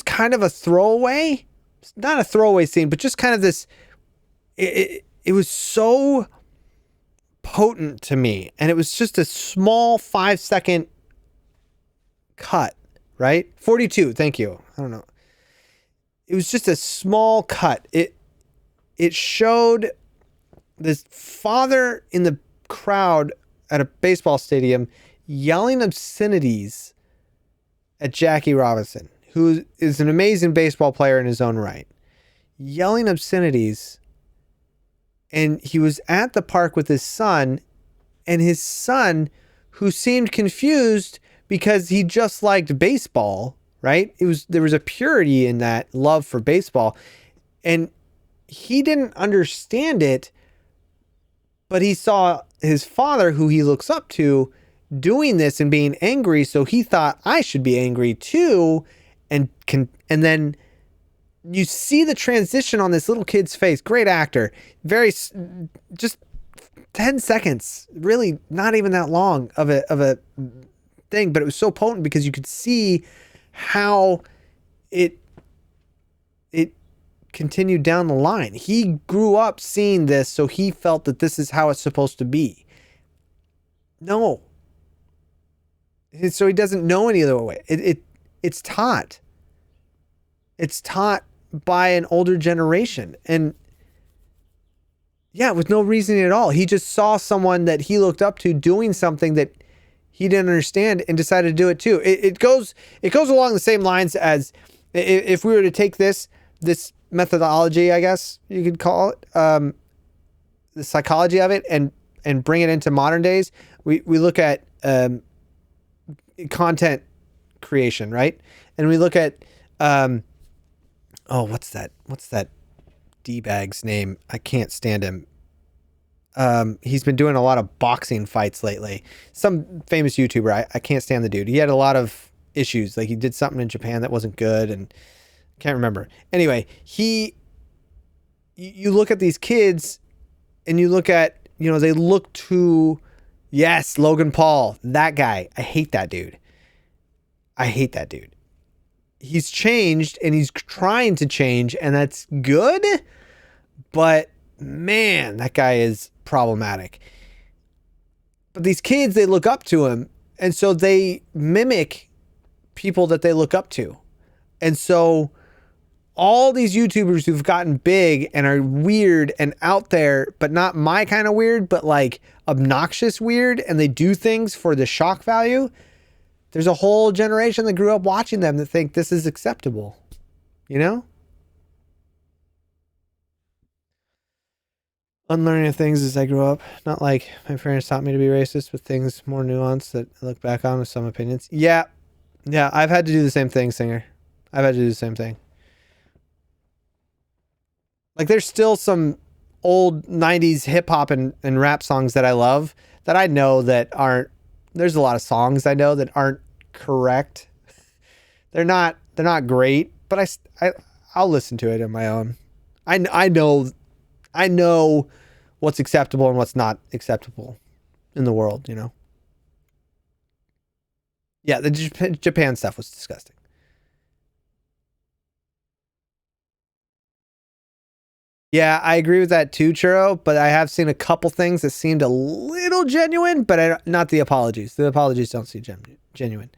kind of a throwaway, not a throwaway scene, but just kind of this, it was so potent to me. And it was just a small 5-second cut, right? 42. Thank you. I don't know. It was just a small cut. It showed this father in the crowd at a baseball stadium yelling obscenities at Jackie Robinson, who is an amazing baseball player in his own right, yelling obscenities. And he was at the park with his son, and his son, who seemed confused because he just liked baseball, right? There was a purity in that love for baseball, and he didn't understand it, but he saw his father, who he looks up to, doing this and being angry. So he thought, I should be angry too. And then you see the transition on this little kid's face. Great actor. Just 10 seconds, really not even that long of a thing, but it was so potent because you could see how it continued down the line. He grew up seeing this, so he felt that this is how it's supposed to be. No. So he doesn't know any other way. It's taught. It's taught by an older generation. And yeah, with no reasoning at all. He just saw someone that he looked up to doing something that he didn't understand and decided to do it too. It goes along the same lines as if we were to take this methodology, I guess you could call it, the psychology of it, and bring it into modern days. We look at content creation, right? And we look at what's that D-bag's name? I can't stand him. He's been doing a lot of boxing fights lately. Some famous YouTuber. I can't stand the dude. He had a lot of issues. Like he did something in Japan that wasn't good, and can't remember. Anyway, you look at these kids and you look at, they look to, yes, Logan Paul, that guy. I hate that dude. He's changed and he's trying to change, and that's good. But man, that guy is problematic. But these kids, they look up to him, and so they mimic people that they look up to. And so all these YouTubers who've gotten big and are weird and out there, but not my kind of weird, but like obnoxious weird, and they do things for the shock value. There's a whole generation that grew up watching them that think this is acceptable, Unlearning of things as I grew up. Not like my parents taught me to be racist, but things more nuanced that I look back on with some opinions. Yeah, I've had to do the same thing, Singer. I've had to do the same thing. Like there's still some old 90s hip hop and rap songs that I love that I know that aren't, there's a lot of songs I know that aren't correct. They're not great, but I'll listen to it on my own. I know what's acceptable and what's not acceptable in the world, Yeah, the Japan stuff was disgusting. Yeah, I agree with that too, Churro, but I have seen a couple things that seemed a little genuine, but not the apologies. The apologies don't seem genuine.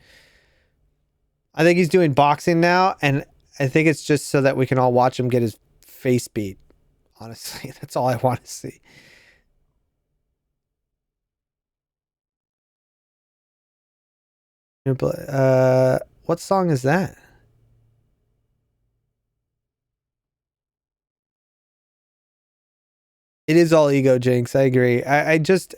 I think he's doing boxing now, and I think it's just so that we can all watch him get his face beat. Honestly, that's all I want to see. What song is that? It is all ego, Jinx. I agree. I just,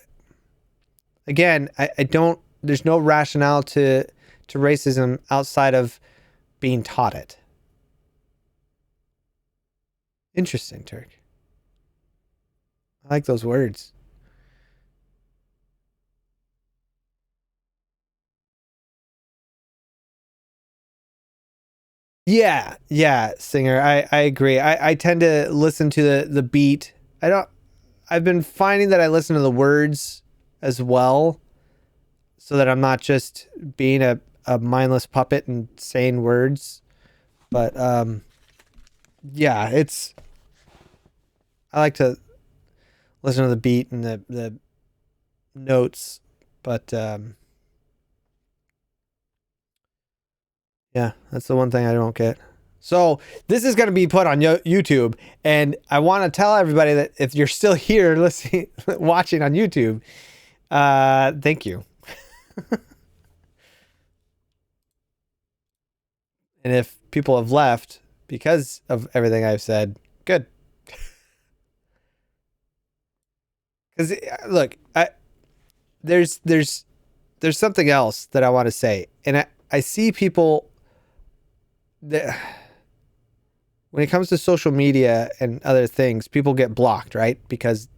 again, I don't, there's no rationale to racism outside of being taught it. Interesting, Turk. I like those words. Yeah, Singer. I agree. I tend to listen to the beat. I've been finding that I listen to the words as well, so that I'm not just being a mindless puppet and saying words. But yeah, I like to listen to the beat and the notes, but yeah, that's the one thing I don't get. So this is going to be put on YouTube, and I want to tell everybody that if you're still here listening, watching on YouTube, thank you. And if people have left because of everything I've said, good. Because look, there's something else that I want to say, and I see people that when it comes to social media and other things, people get blocked, right? Because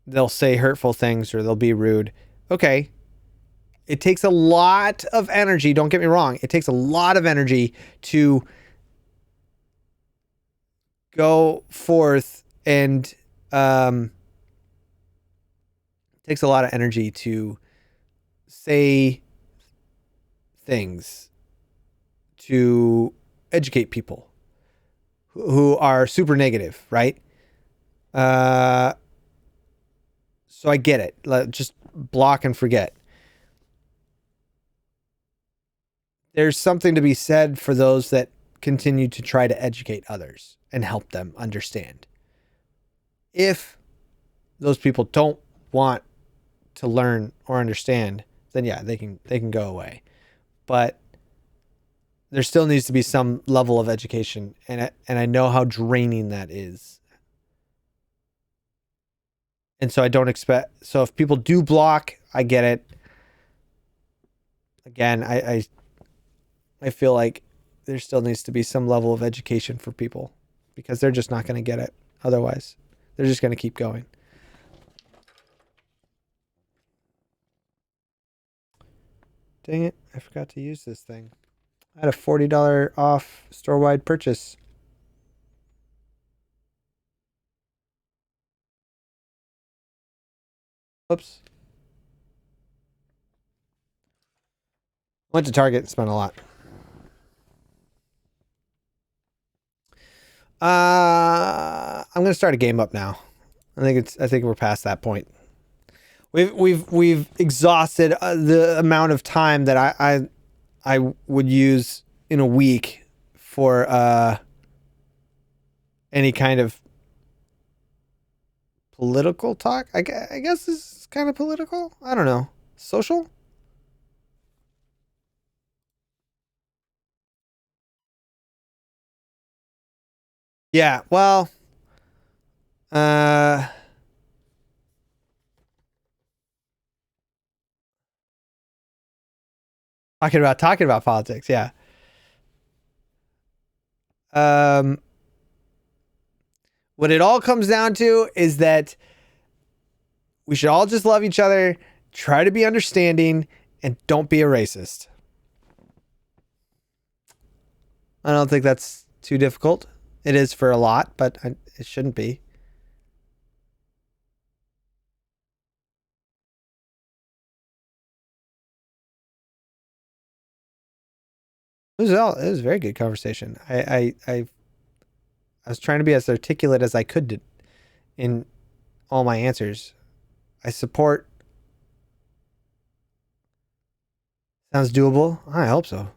they'll say hurtful things or they'll be rude. Okay. It takes a lot of energy. Don't get me wrong. It takes a lot of energy to go forth and takes a lot of energy to say things to educate people who are super negative, right? So I get it. Just block and forget. There's something to be said for those that continue to try to educate others and help them understand. If those people don't want to learn or understand, then yeah, they can go away. But there still needs to be some level of education, and I know how draining that is. And so I don't expect. So if people do block, I get it. Again, I feel like there still needs to be some level of education for people, because they're just not going to get it otherwise. They're just going to keep going. Dang it, I forgot to use this thing. I had a $40 off store-wide purchase. Whoops. Went to Target and spent a lot. I'm gonna start a game up now. I think we're past that point. We've exhausted the amount of time that I would use in a week for any kind of political talk. I guess this is kind of political. I don't know. Social? Yeah, well, uh, talking about politics, yeah. Um, what it all comes down to is that we should all just love each other, try to be understanding, and don't be a racist. I don't think that's too difficult. It is for a lot, but it shouldn't be. It was a very good conversation. I was trying to be as articulate as I could in all my answers. I support. Sounds doable. I hope so.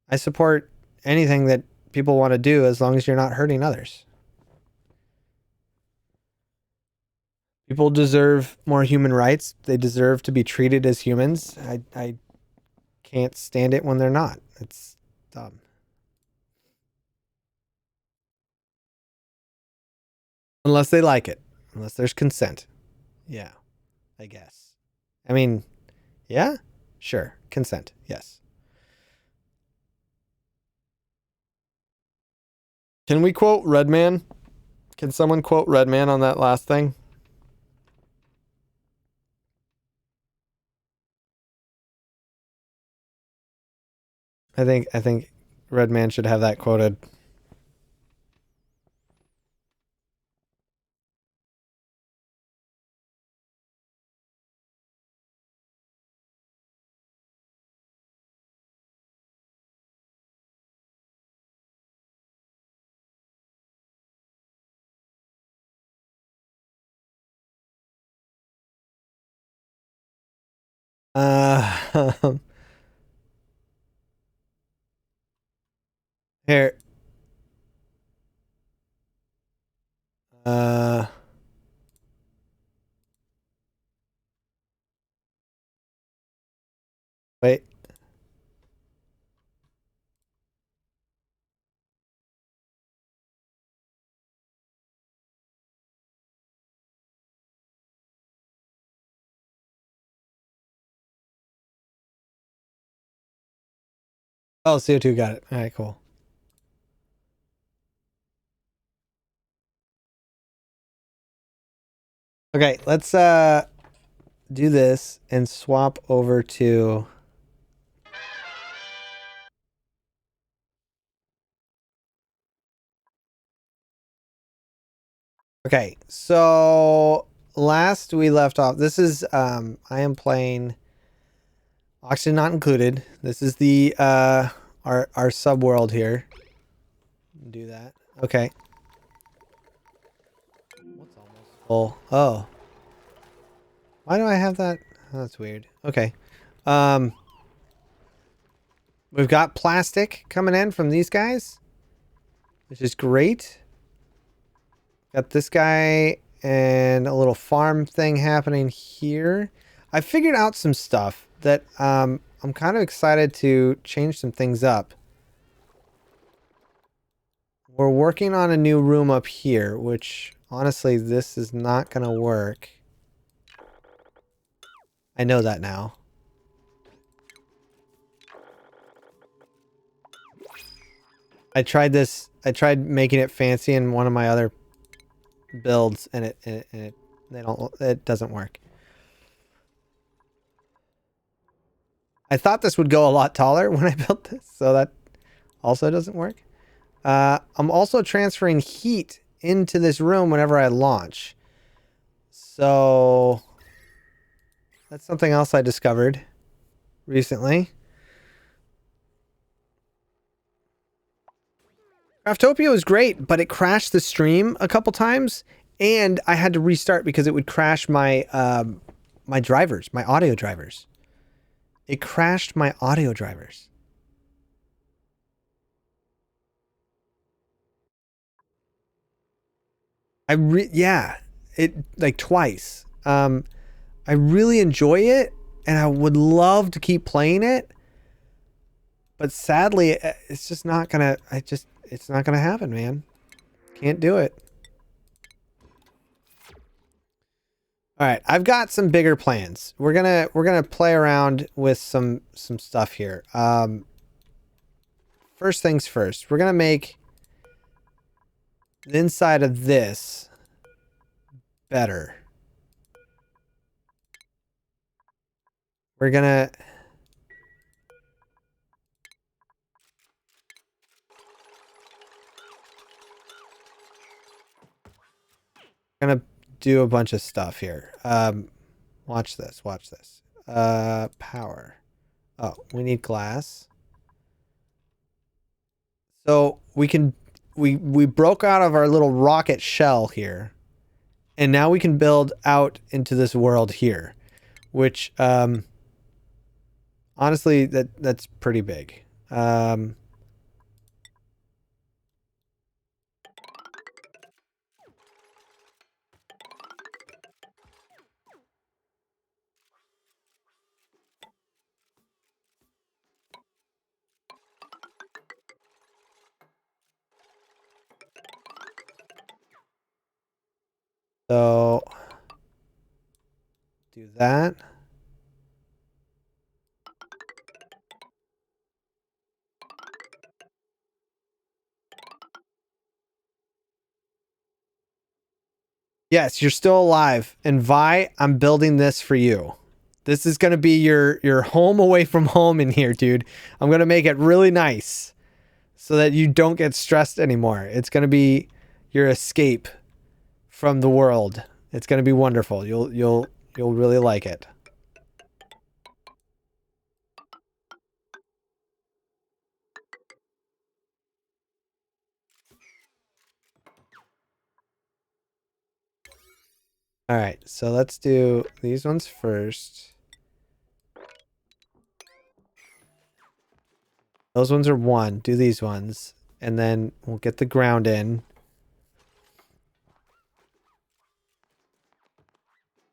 I support anything that people want to do as long as you're not hurting others. People deserve more human rights. They deserve to be treated as humans. I can't stand it when they're not. It's dumb. Unless they like it. Unless there's consent. Yeah, I guess. I mean, yeah, sure. Consent. Yes. Can we quote Redman? Can someone quote Redman on that last thing? I think Redman should have that quoted. Uh, here. Uh, wait. Oh, CO2 got it. All right, cool. Okay, let's do this and swap over to Okay, so last we left off, this is I am playing Oxygen Not Included. This is the our subworld here. Do that. Okay. What's almost full? Oh. Why do I have that? Oh, that's weird. Okay. We've got plastic coming in from these guys, which is great. Got this guy and a little farm thing happening here. I figured out some stuff that I'm kind of excited to change some things up. We're working on a new room up here, which honestly, this is not going to work. I know that now. I tried this. I tried making it fancy in one of my other builds, and it doesn't work. I thought this would go a lot taller when I built this, so that also doesn't work. I'm also transferring heat into this room whenever I launch. So that's something else I discovered recently. Craftopia was great, but it crashed the stream a couple times, and I had to restart because it would crash my my drivers, my audio drivers. It crashed my audio drivers. Yeah, it like twice. I really enjoy it, and I would love to keep playing it, but sadly, it's just not gonna. It's not gonna happen, man. Can't do it. All right, I've got some bigger plans. We're gonna play around with some stuff here. First things first, we're gonna make the inside of this better. We're gonna do a bunch of stuff here. Watch this. Watch this. Power. Oh, we need glass. So we broke out of our little rocket shell here, and now we can build out into this world here, which honestly that's pretty big. So do that. Yes, you're still alive. And Vi, I'm building this for you. This is going to be your home away from home in here, dude. I'm going to make it really nice so that you don't get stressed anymore. It's going to be your escape from the world. It's going to be wonderful. You'll really like it. All right, so let's do these ones first. Those ones are 1. Do these ones. And then we'll get the ground in.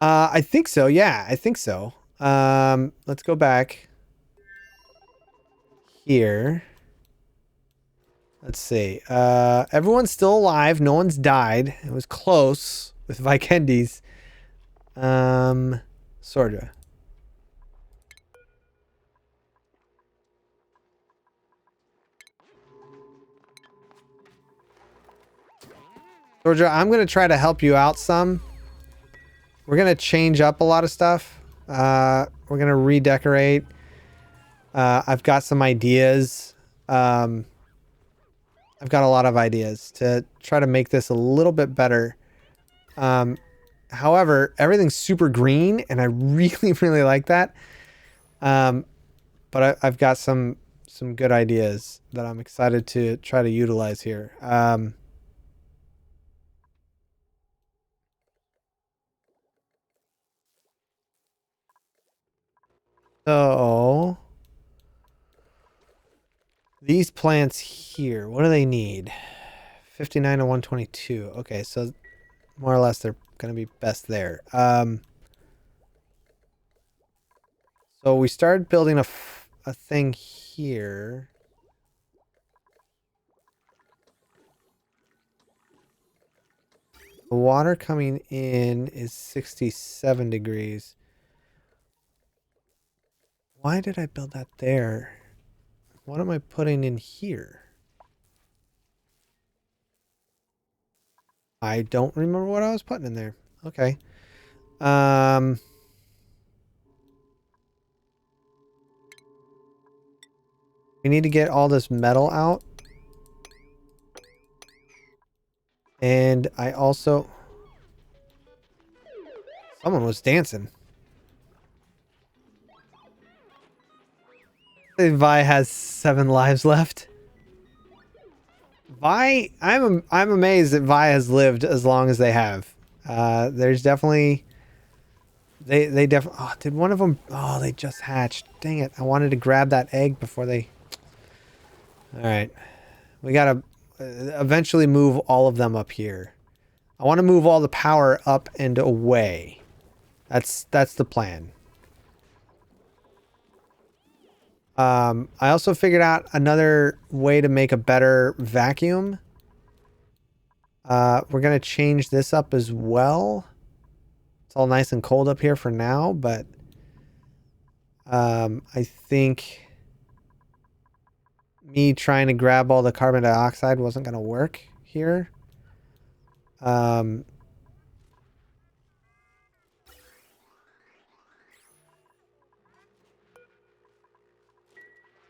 I think so. Yeah, I think so. Let's go back here. Let's see. Everyone's still alive. No one's died. It was close with Vikendis. Sorta. Georgia, I'm going to try to help you out some. We're going to change up a lot of stuff. We're going to redecorate. I've got some ideas. I've got a lot of ideas to try to make this a little bit better. However, everything's super green, and I really, really like that. But I've got some good ideas that I'm excited to try to utilize here. So these plants here, what do they need? 59 to 122. Okay, so more or less they're going to be best there. So we started building a thing here. The water coming in is 67 degrees. Why did I build that there? What am I putting in here? I don't remember what I was putting in there. Okay. We need to get all this metal out. And I also... Someone was dancing. Vi has 7 lives left. Vi, I'm amazed that Vi has lived as long as they have. There's definitely... They definitely... Oh, did one of them... Oh, they just hatched. Dang it. I wanted to grab that egg before they... Alright. We gotta eventually move all of them up here. I want to move all the power up and away. That's the plan. I also figured out another way to make a better vacuum. We're going to change this up as well. It's all nice and cold up here for now, but I think me trying to grab all the carbon dioxide wasn't going to work here.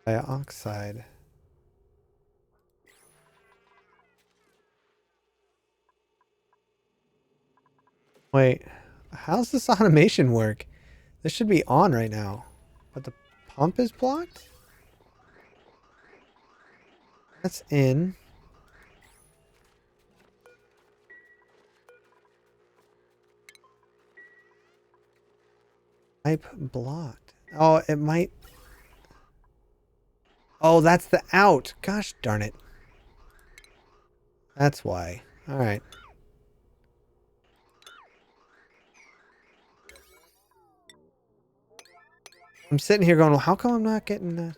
Dioxide. Wait, how's this automation work? This should be on right now, but the pump is blocked? That's in. Pipe blocked. Oh, it might... Oh, that's the out. Gosh darn it. That's why. All right. I'm sitting here going, well, how come I'm not getting the...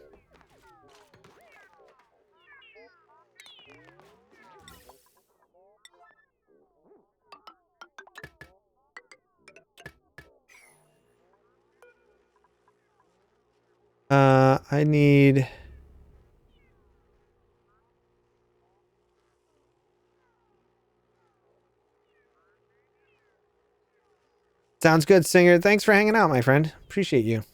I need... Sounds good, Singer. Thanks for hanging out, my friend. Appreciate you.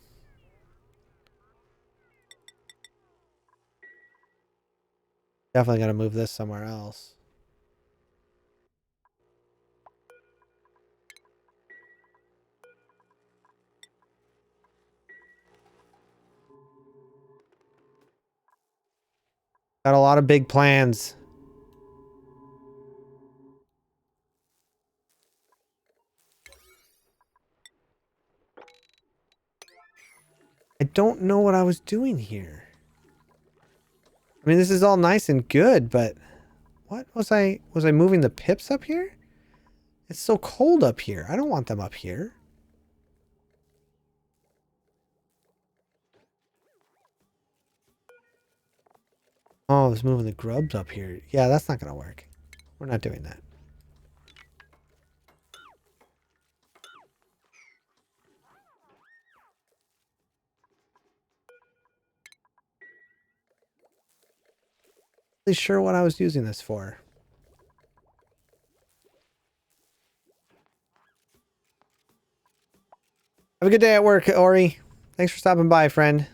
Definitely got to move this somewhere else. Got a lot of big plans. I don't know what I was doing here. I mean, this is all nice and good, but what was I moving the pips up here? It's so cold up here. I don't want them up here. Oh, I was moving the grubs up here. Yeah, that's not going to work. We're not doing that. Really sure what I was using this for. Have a good day at work, Ori. Thanks for stopping by, friend.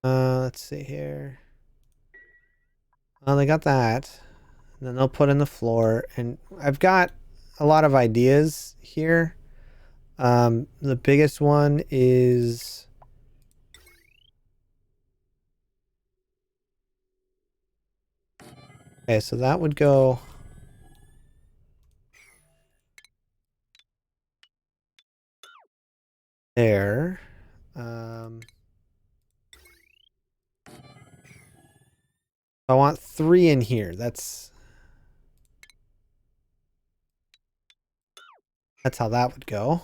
Let's see here. Well, they got that. And then they'll put in the floor. And I've got a lot of ideas here. The biggest one is... Okay, so that would go... there. I want 3 in here. That's how that would go.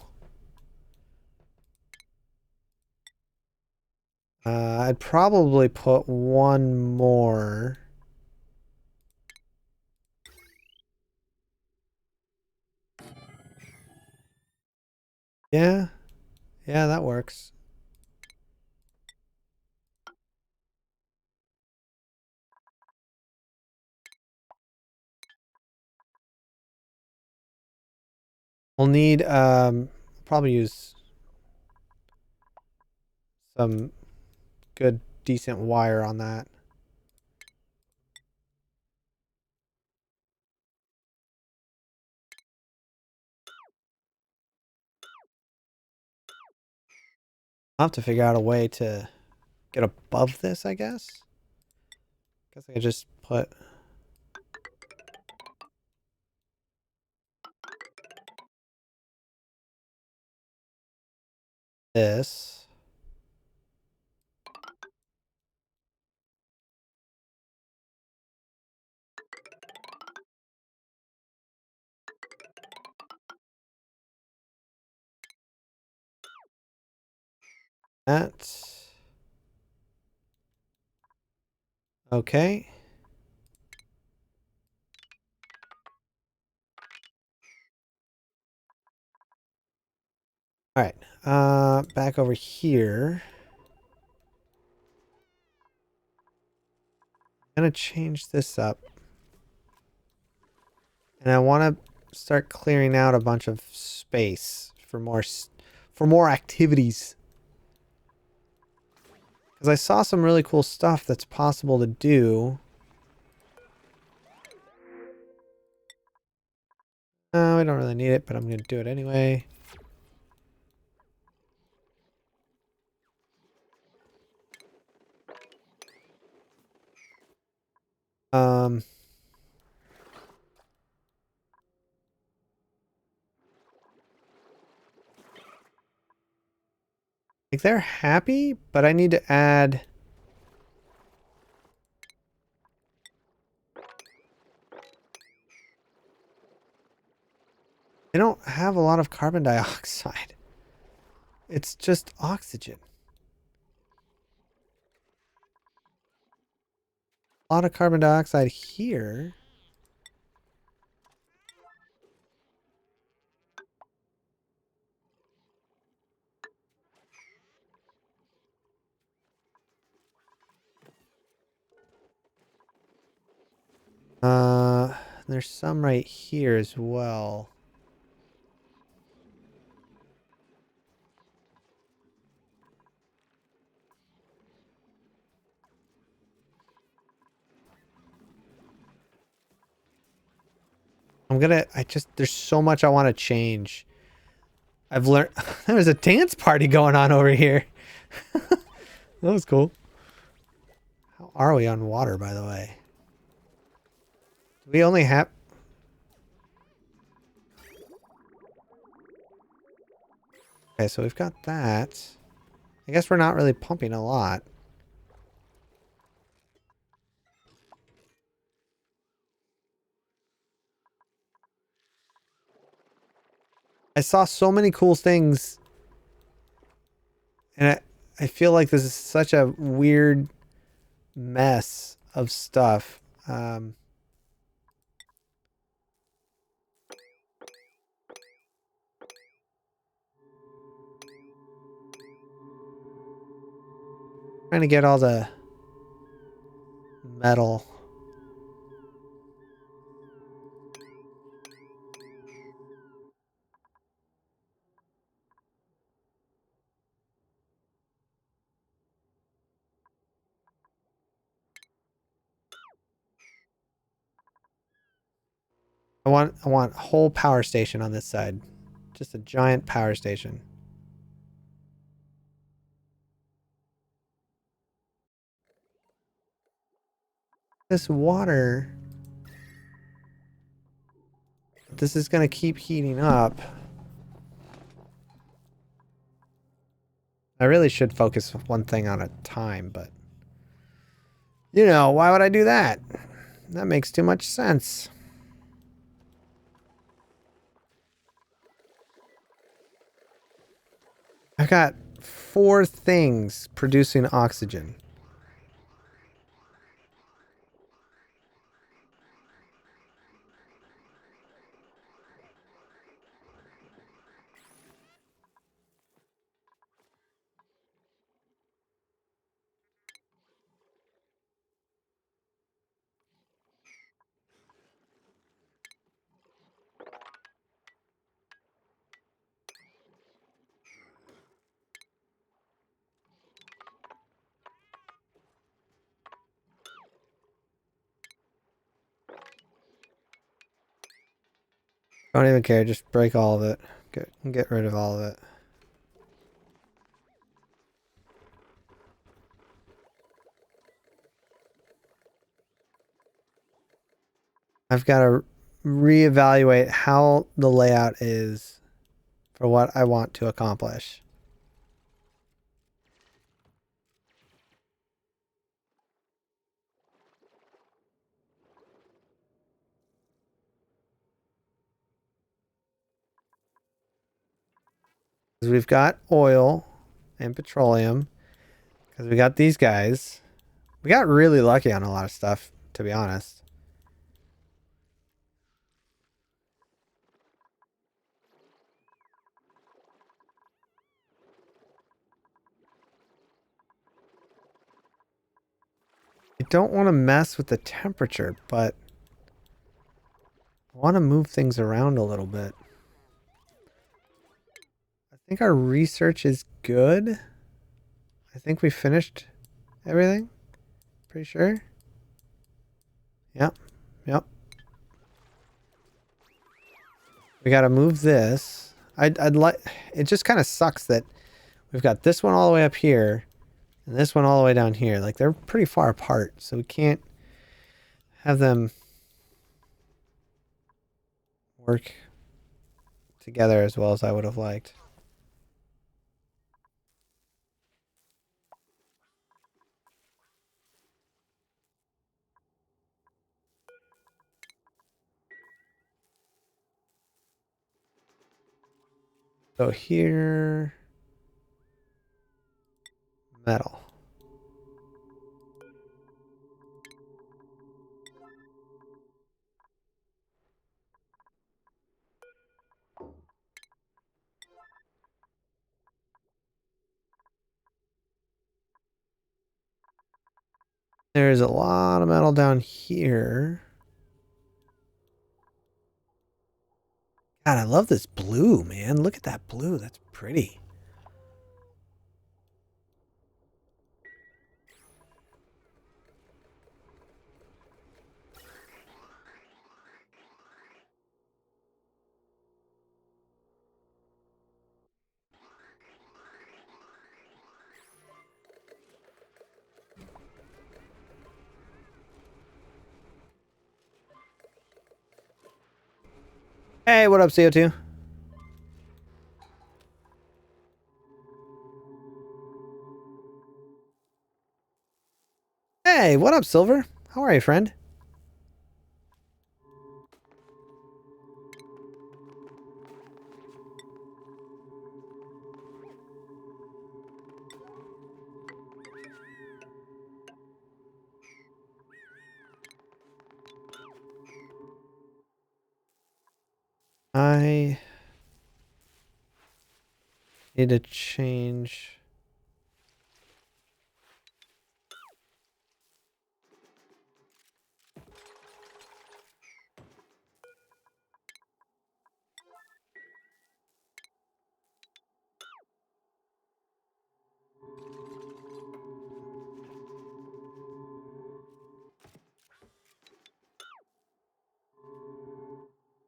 I'd probably put 1 more. Yeah. Yeah, that works. We'll need probably use some good decent wire on that. I'll have to figure out a way to get above this, I guess. Guess I could just put this. That. Okay. All right. Back over here. I'm gonna change this up. And I want to start clearing out a bunch of space for more activities. Because I saw some really cool stuff that's possible to do. No, I don't really need it, but I'm going to do it anyway. Um, Like they're happy, but I need to add. They don't have a lot of carbon dioxide. It's just oxygen. A lot of carbon dioxide here. There's some right here as well. There's so much I want to change. I've learned, there's a dance party going on over here. That was cool. How are we on water, by the way? We only have... Okay, so we've got that. I guess we're not really pumping a lot. I saw so many cool things. And I feel like this is such a weird mess of stuff. Trying to get all the metal. I want a whole power station on this side. Just a giant power station. This water, this is going to keep heating up. I really should focus one thing on a time, but you know, why would I do that? That makes too much sense. I've got 4 things producing oxygen. Don't even care. Just break all of it. Get rid of all of it. I've got to reevaluate how the layout is for what I want to accomplish. Because we've got oil and petroleum. Because we got these guys. We got really lucky on a lot of stuff, to be honest. I don't want to mess with the temperature, but I want to move things around a little bit. I think our research is good. I think we finished everything. Pretty sure. Yep. Yep. We got to move this. I'd like... It just kind of sucks that we've got this one all the way up here and this one all the way down here. Like, they're pretty far apart, so we can't have them work together as well as I would have liked. So here, metal. There's a lot of metal down here. God, I love this blue, man. Look at that blue. That's pretty. Hey, what up, CO2? Hey, what up, Silver? How are you, friend? I need to change.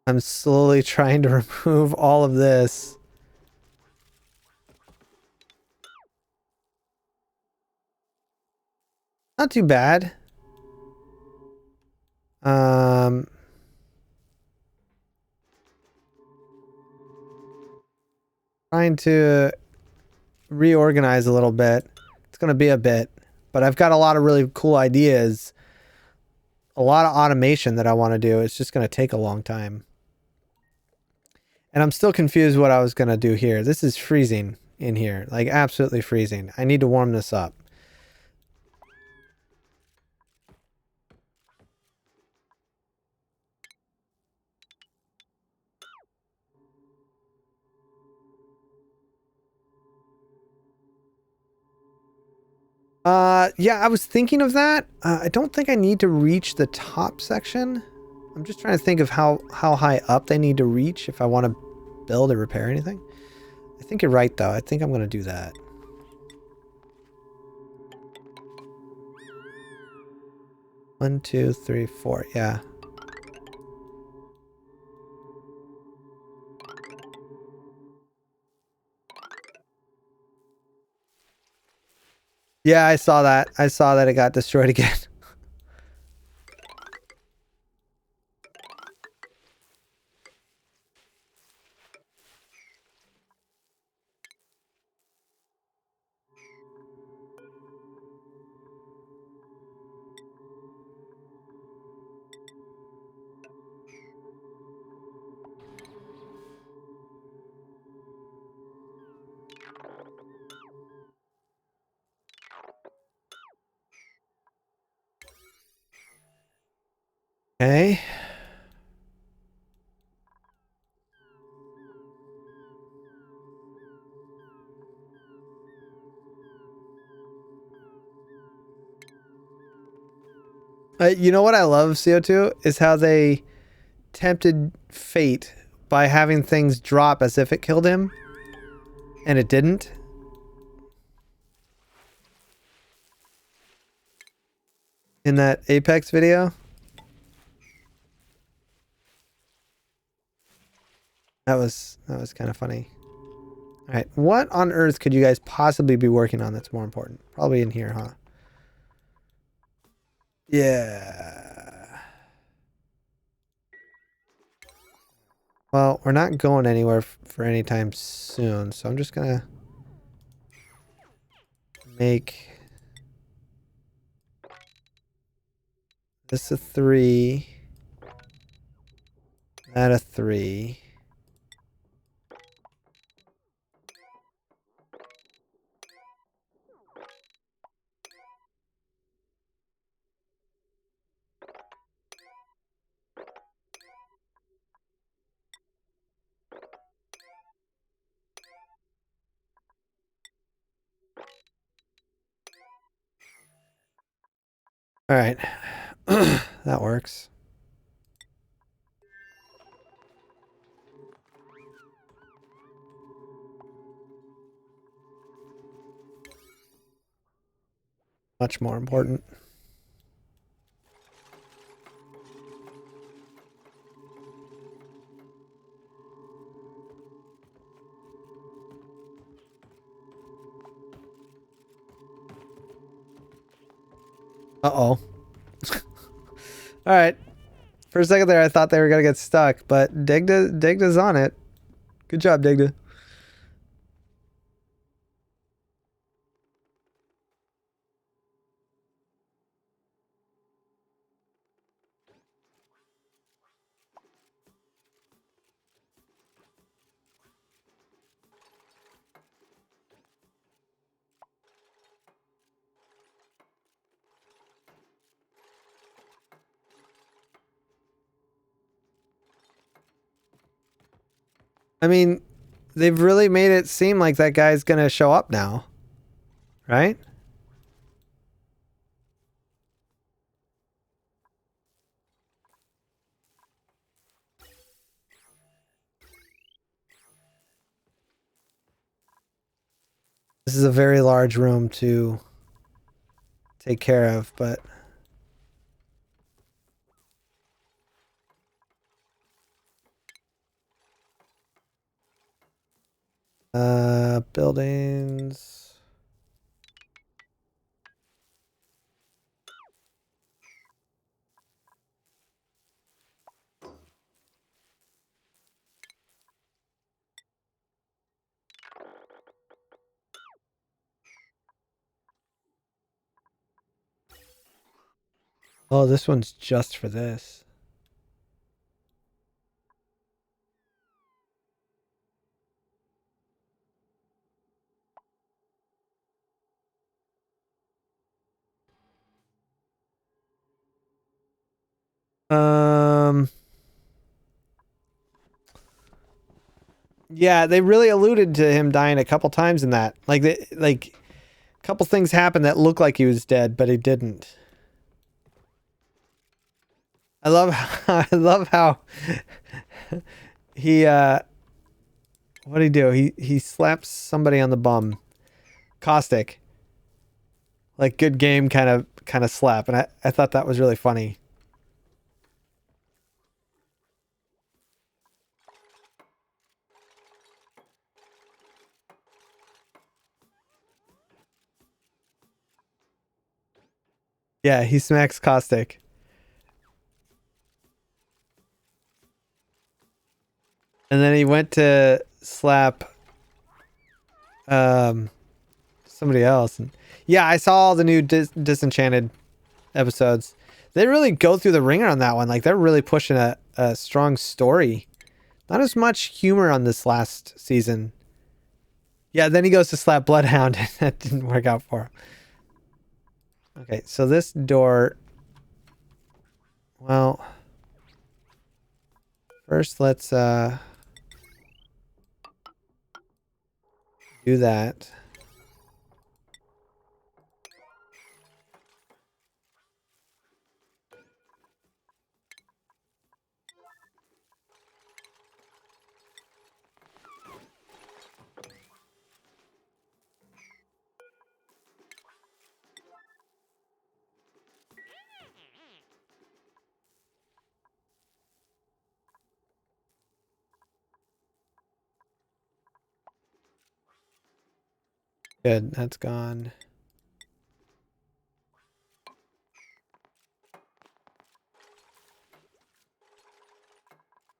I'm slowly trying to remove all of this. Not too bad. Trying to reorganize a little bit. It's going to be a bit, but I've got a lot of really cool ideas. A lot of automation that I want to do. It's just going to take a long time. And I'm still confused what I was going to do here. This is freezing in here. Like absolutely freezing. I need to warm this up. Yeah, I was thinking of that. I don't think I need to reach the top section. I'm just trying to think of how high up they need to reach if I want to build or repair anything. I think you're right, though. I think I'm going to do that. One, two, three, four. Yeah. Yeah, I saw that. I saw that it got destroyed again. Okay. You know what I love, CO2, is how they tempted fate by having things drop as if it killed him, and it didn't. In that Apex video. That was kind of funny. All right, what on earth could you guys possibly be working on that's more important? Probably in here, huh? Yeah. Well, we're not going anywhere for any time soon, so I'm just gonna make this a 3, that a 3. All right. That works. Much more important. Uh-oh. All right. For a second there, I thought they were going to get stuck, but Digda's on it. Good job, Digda. I mean, they've really made it seem like that guy's going to show up now. Right? This is a very large room to take care of, but buildings. Oh, this one's just for this. Yeah, they really alluded to him dying a couple times in that. Like a couple things happened that looked like he was dead, but he didn't. I love I love how he what did he do? He slaps somebody on the bum. Caustic. Like good game kind of slap, and I thought that was really funny. Yeah, he smacks Caustic. And then he went to slap somebody else. And yeah, I saw all the new Disenchanted episodes. They really go through the ringer on that one. Like they're really pushing a strong story. Not as much humor on this last season. Yeah, then he goes to slap Bloodhound and that didn't work out for him. Okay, so this door, well, first let's do that. Good, that's gone.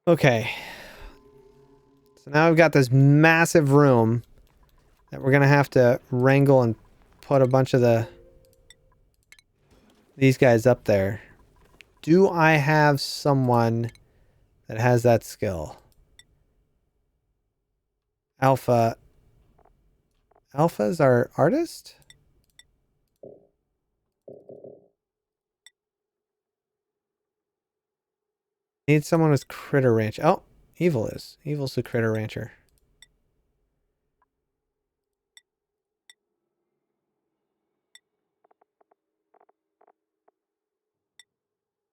Okay. So now we've got this massive room that we're gonna have to wrangle and put a bunch of these guys up there. Do I have someone that has that skill? Alpha. Alpha's our artist? Need someone with Critter Ranch. Oh, Evil is. Evil's the Critter Rancher.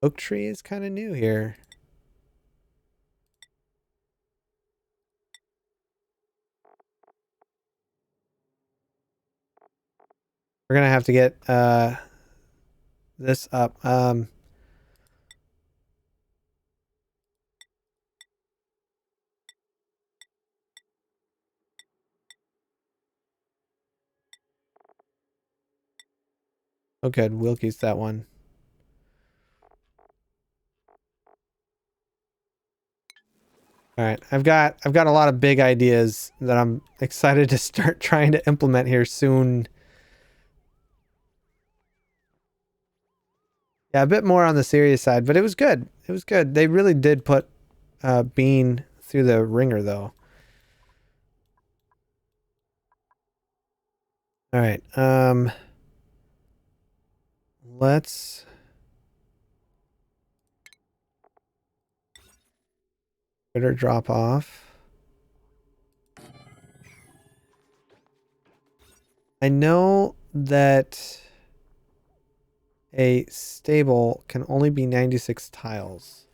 Oak tree is kind of new here. We're gonna have to get this up. Oh good, Wilkie's that one. All right, I've got a lot of big ideas that I'm excited to start trying to implement here soon. Yeah, a bit more on the serious side, but it was good. It was good. They really did put Bean through the ringer, though. All right. Let's critter drop off. I know that a stable can only be 96 tiles.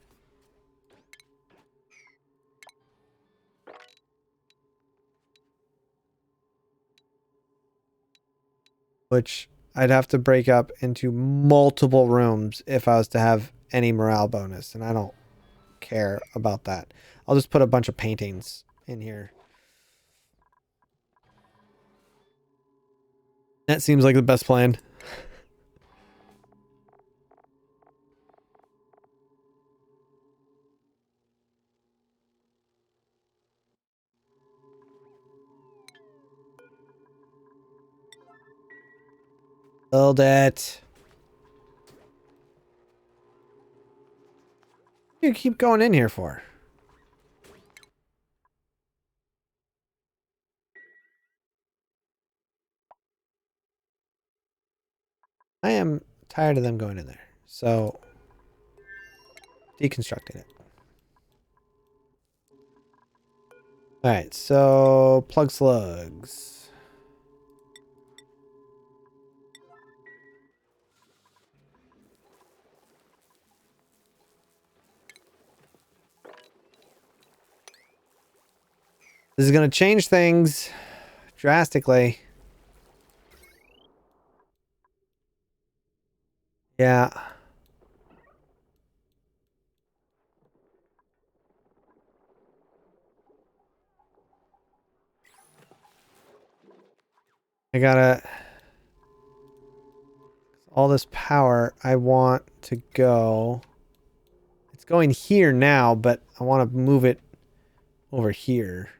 Which I'd have to break up into multiple rooms if I was to have any morale bonus, and I don't care about that. I'll just put a bunch of paintings in here. That seems like the best plan. Build it. What do you keep going in here for? I am tired of them going in there. So, deconstructing it. Alright, so plug slugs. This is going to change things drastically. Yeah. I gotta... all this power I want to go... It's going here now, but I want to move it over here.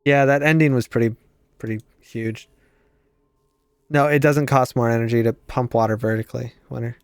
Yeah, that ending was pretty huge. No, it doesn't cost more energy to pump water vertically, Winter.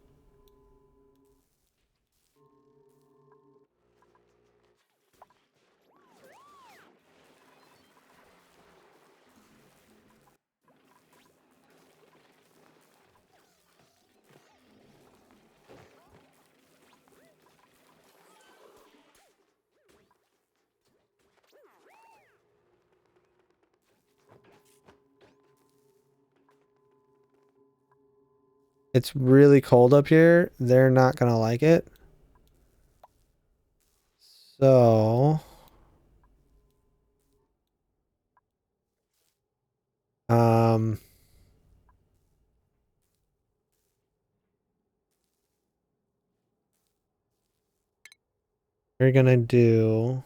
It's really cold up here. They're not gonna like it. So... we're gonna do...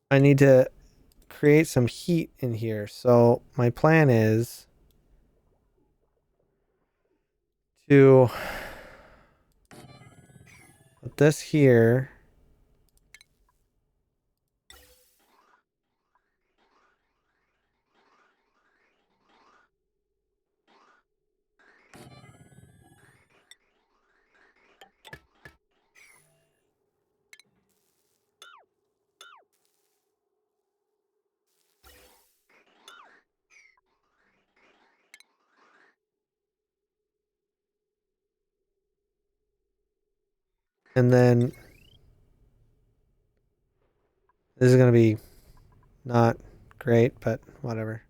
I need to create some heat in here. So my plan is to put this here. And then this is going to be not great, but whatever.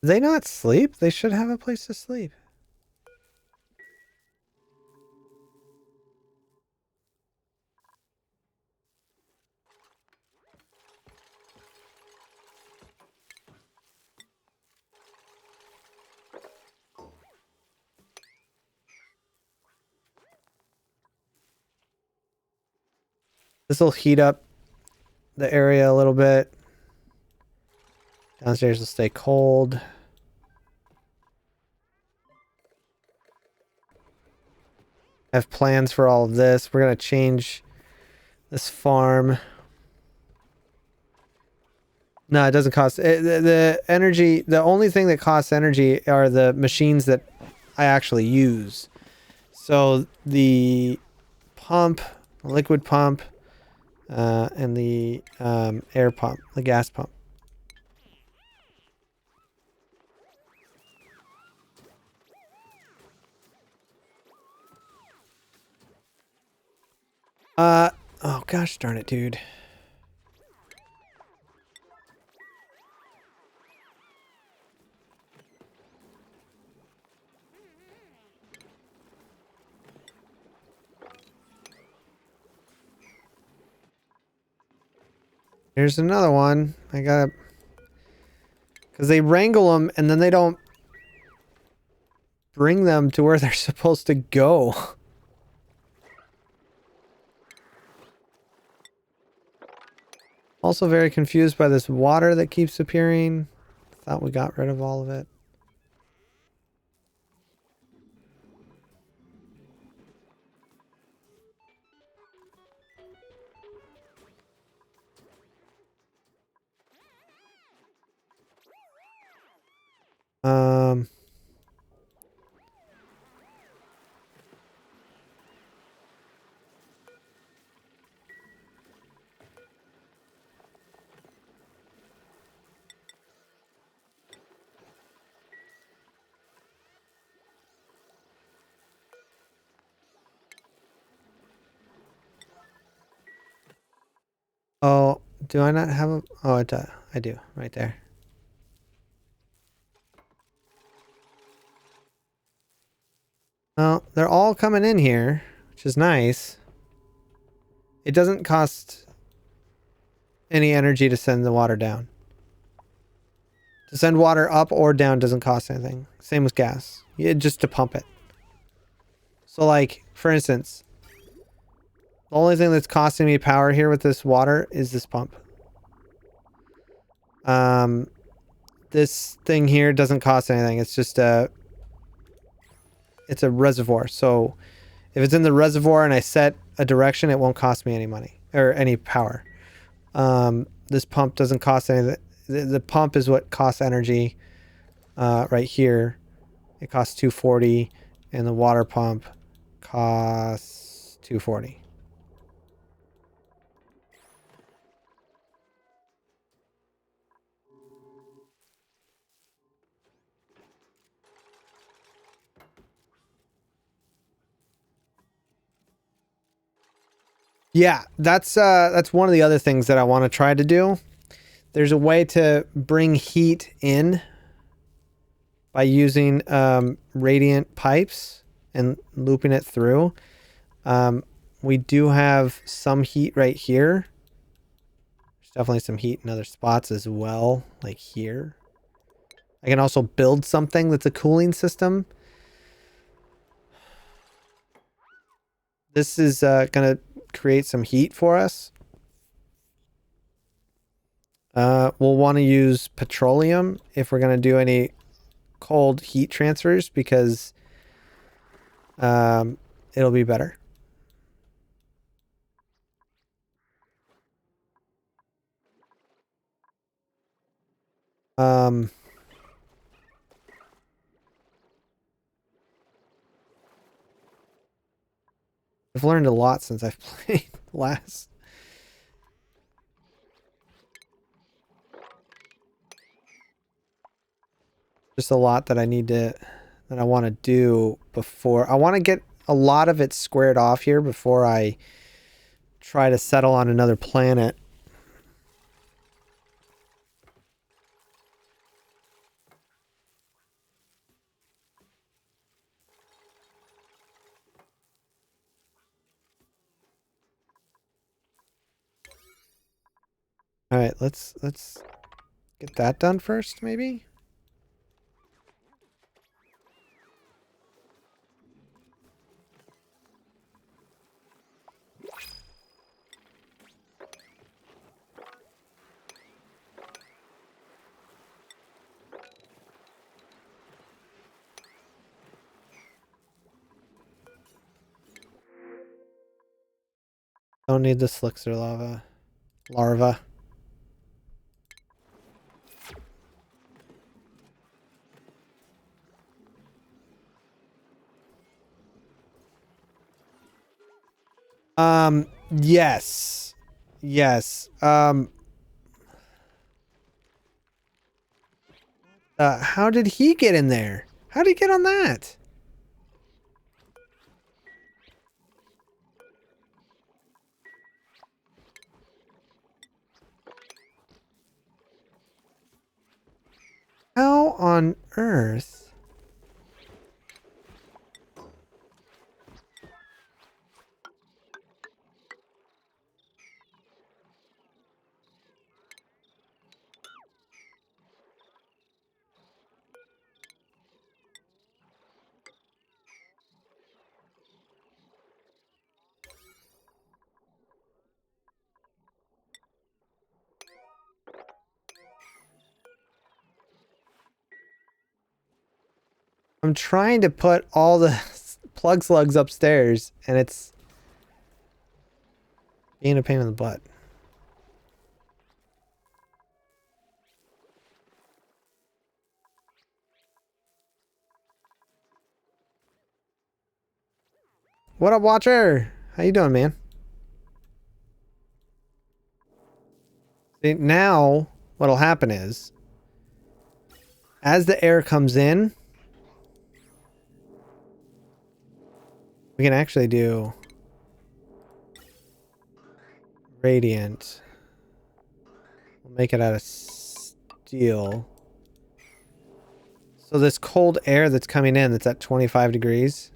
Do they not sleep? They should have a place to sleep. This will heat up the area a little bit. Downstairs will stay cold. I have plans for all of this. We're going to change this farm. No, it doesn't cost. The energy, the only thing that costs energy are the machines that I actually use. So the pump, the liquid pump, and the air pump, the gas pump. Oh gosh darn it, dude. Here's another one. I gotta... Because they wrangle them and then they don't bring them to where they're supposed to go. Also very confused by this water that keeps appearing. Thought we got rid of all of it. Oh, do I not have a... Oh, I do, right there. Well, they're all coming in here, which is nice. It doesn't cost any energy to send the water down. To send water up or down doesn't cost anything. Same with gas. Just to pump it. So like, for instance, the only thing that's costing me power here with this water is this pump. This thing here doesn't cost anything. It's just it's a reservoir. So if it's in the reservoir and I set a direction, it won't cost me any money or any power. This pump doesn't cost anything. The pump is what costs energy right here. It costs 240 and the water pump costs 240. Yeah, that's one of the other things that I want to try to do. There's a way to bring heat in by using radiant pipes and looping it through. We do have some heat right here. There's definitely some heat in other spots as well, like here. I can also build something that's a cooling system. This is going to create some heat for us. We'll want to use petroleum if we're going to do any cold heat transfers because it'll be better. I've learned a lot since I've played last. Just a lot that I want to do before. I want to get a lot of it squared off here before I try to settle on another planet. All right, let's get that done first, maybe. Don't need the Slixer larva. Yes. Yes. How did he get in there? How did he get on that? How on earth? I'm trying to put all the plug slugs upstairs, and it's being a pain in the butt. What up, Watcher? How you doing, man? See, now, what'll happen is, as the air comes in, we can actually do radiant. We'll make it out of steel. So this cold air that's coming in, that's at 25 degrees.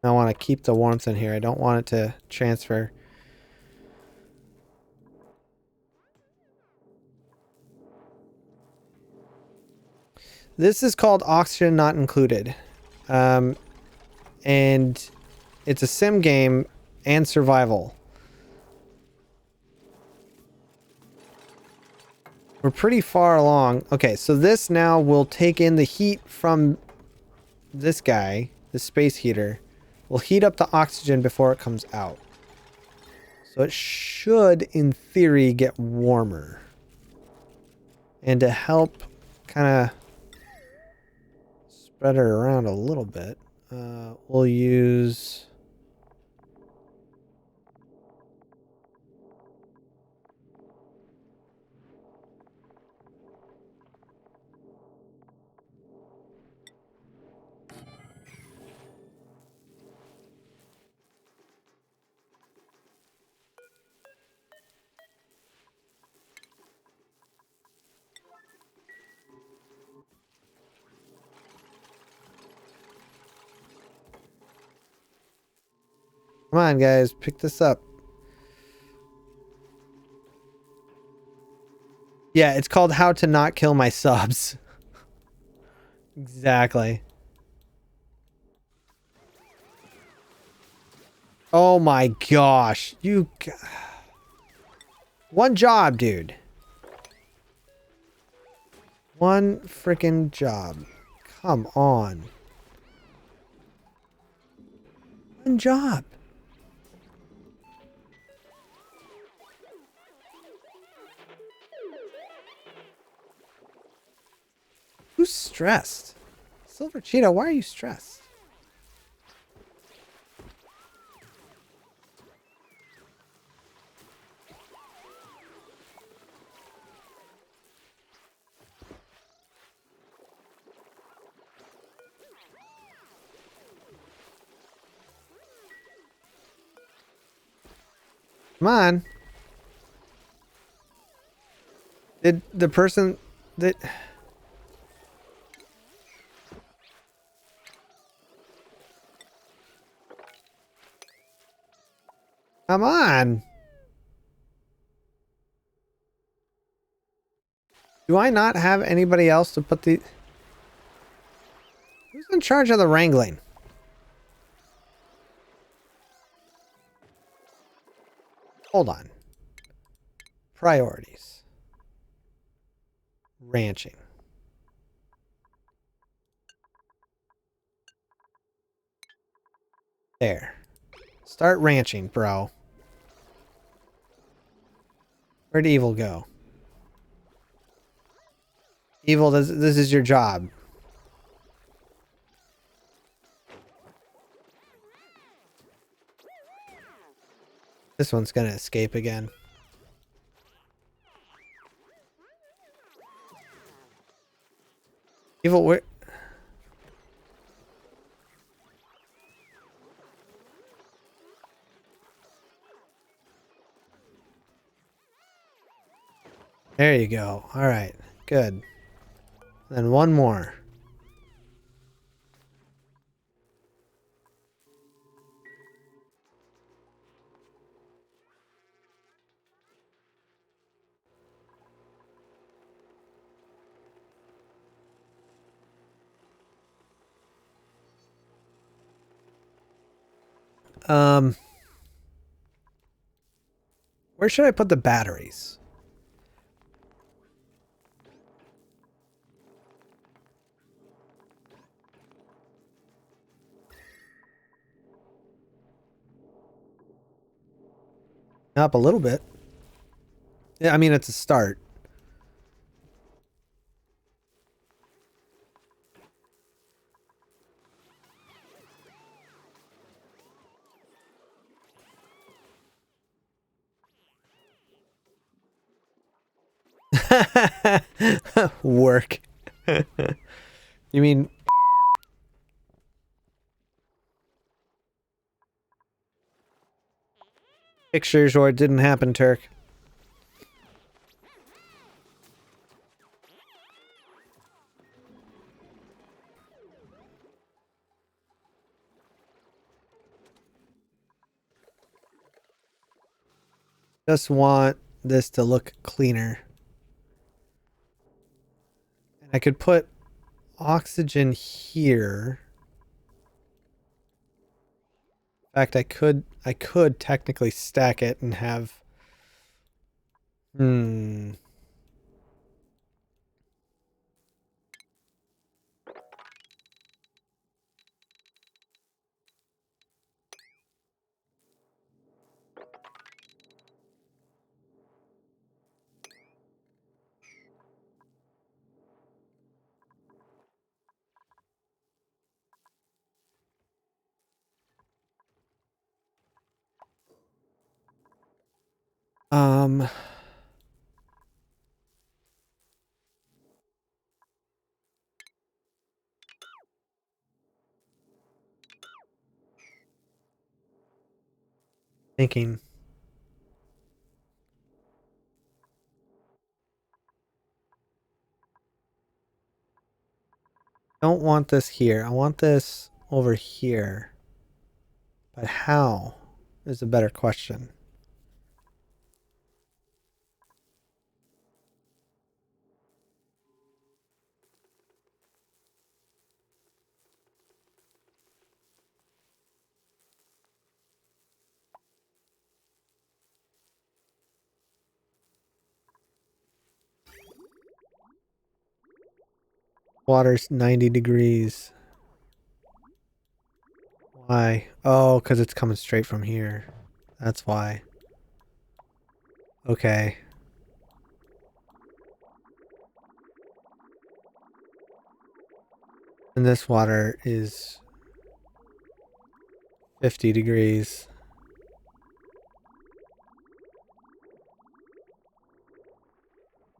I want to keep the warmth in here. I don't want it to transfer. This is called Oxygen Not Included. And it's a sim game and survival. We're pretty far along. Okay, so this now will take in the heat from this guy, the space heater. We'll heat up the oxygen before it comes out. So it should, in theory, get warmer. And to help kind of spread it around a little bit, we'll use... Come on, guys, pick this up. Yeah, it's called How to Not Kill My Subs. Exactly. Oh my gosh. One job, dude. One freaking job. Come on. One job. Who's stressed? Silver Cheetah, why are you stressed? Come on. Did the person that... Come on. Do I not have anybody else to put the... Who's in charge of the wrangling? Hold on. Priorities. Ranching. There. Start ranching, bro. Where'd Evil go? Evil, this is your job. This one's gonna escape again. Evil, where... There you go. All right, good. Then one more. Where should I put the batteries? Up a little bit. Yeah, I mean, it's a start. Work. You mean... Pictures or it didn't happen, Turk. Just want this to look cleaner. And I could put oxygen here. In fact, I could technically stack it and have... Thinking. Don't want this here. I want this over here. But how is a better question. Water's 90 degrees. Why? Oh, because it's coming straight from here. That's why. Okay. And this water is 50 degrees.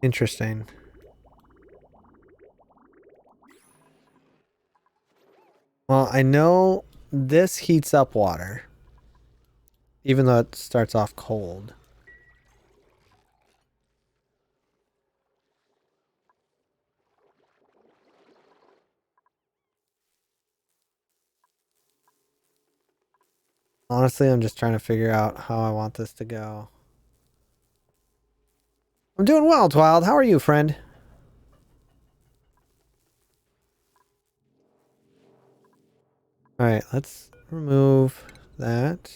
Interesting. Well, I know this heats up water. Even though it starts off cold. Honestly, I'm just trying to figure out how I want this to go. I'm doing well, Twild. How are you, friend? Alright, let's remove that.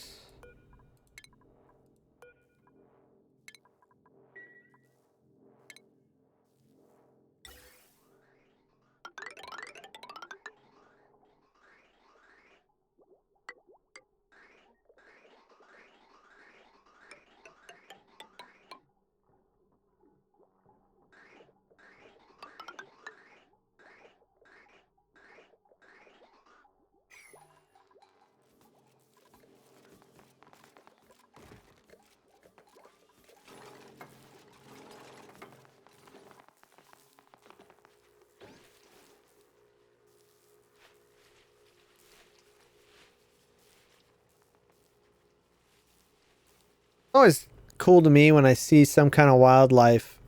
Always cool to me when I see some kind of wildlife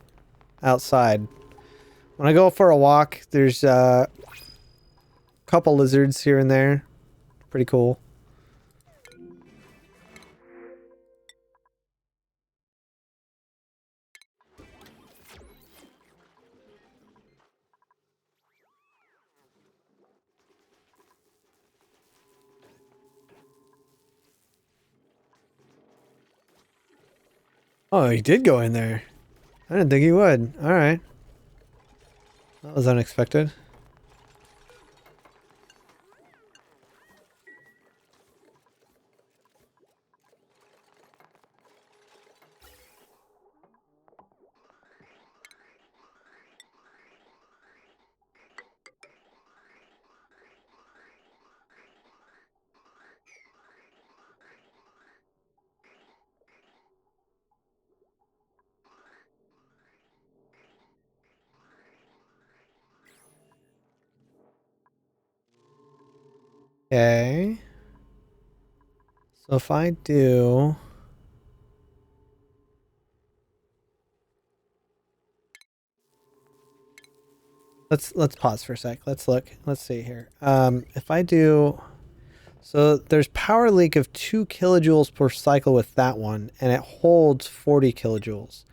outside. When I go for a walk, there's a couple lizards here and there. Pretty cool. Oh, he did go in there. I didn't think he would. Alright. That was unexpected. Okay. So if I do... Let's pause for a sec. Let's look. Let's see here. If I do... So there's power leak of 2 kilojoules per cycle with that one, and it holds 40 kilojoules.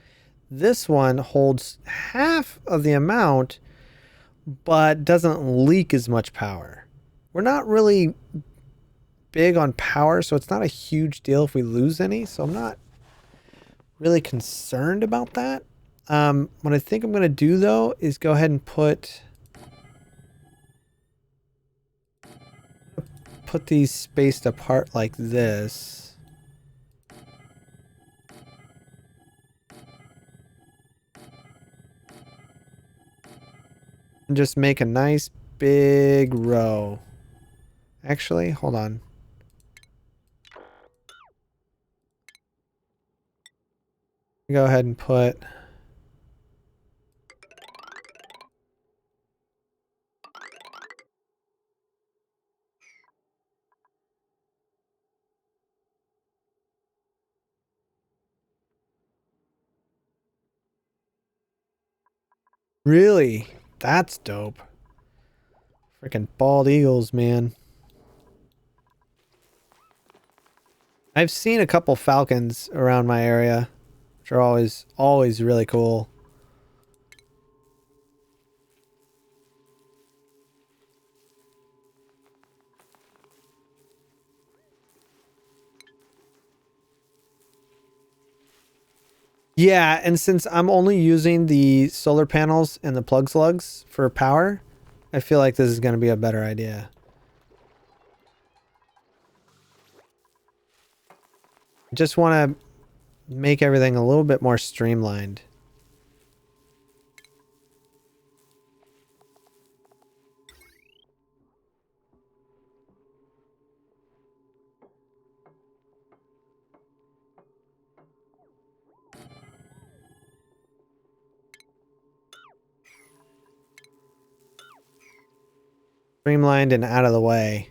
This one holds half of the amount, but doesn't leak as much power. We're not really big on power, so it's not a huge deal if we lose any, so I'm not really concerned about that. What I think I'm going to do, though, is go ahead and put these spaced apart like this. And just make a nice big row. Actually, hold on. Go ahead and put... Really? That's dope. Freaking bald eagles, man. I've seen a couple falcons around my area, which are always really cool. Yeah, and since I'm only using the solar panels and the plug slugs for power, I feel like this is going to be a better idea. Just want to make everything a little bit more streamlined. Streamlined and out of the way.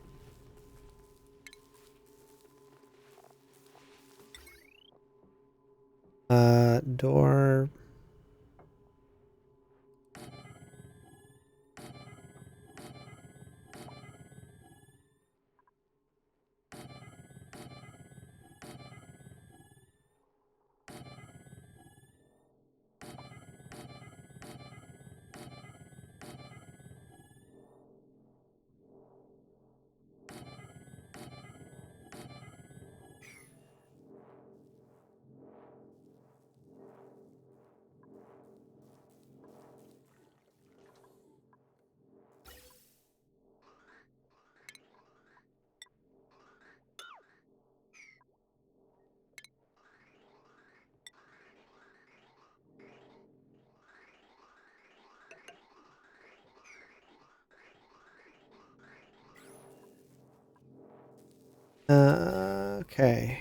Door. Okay.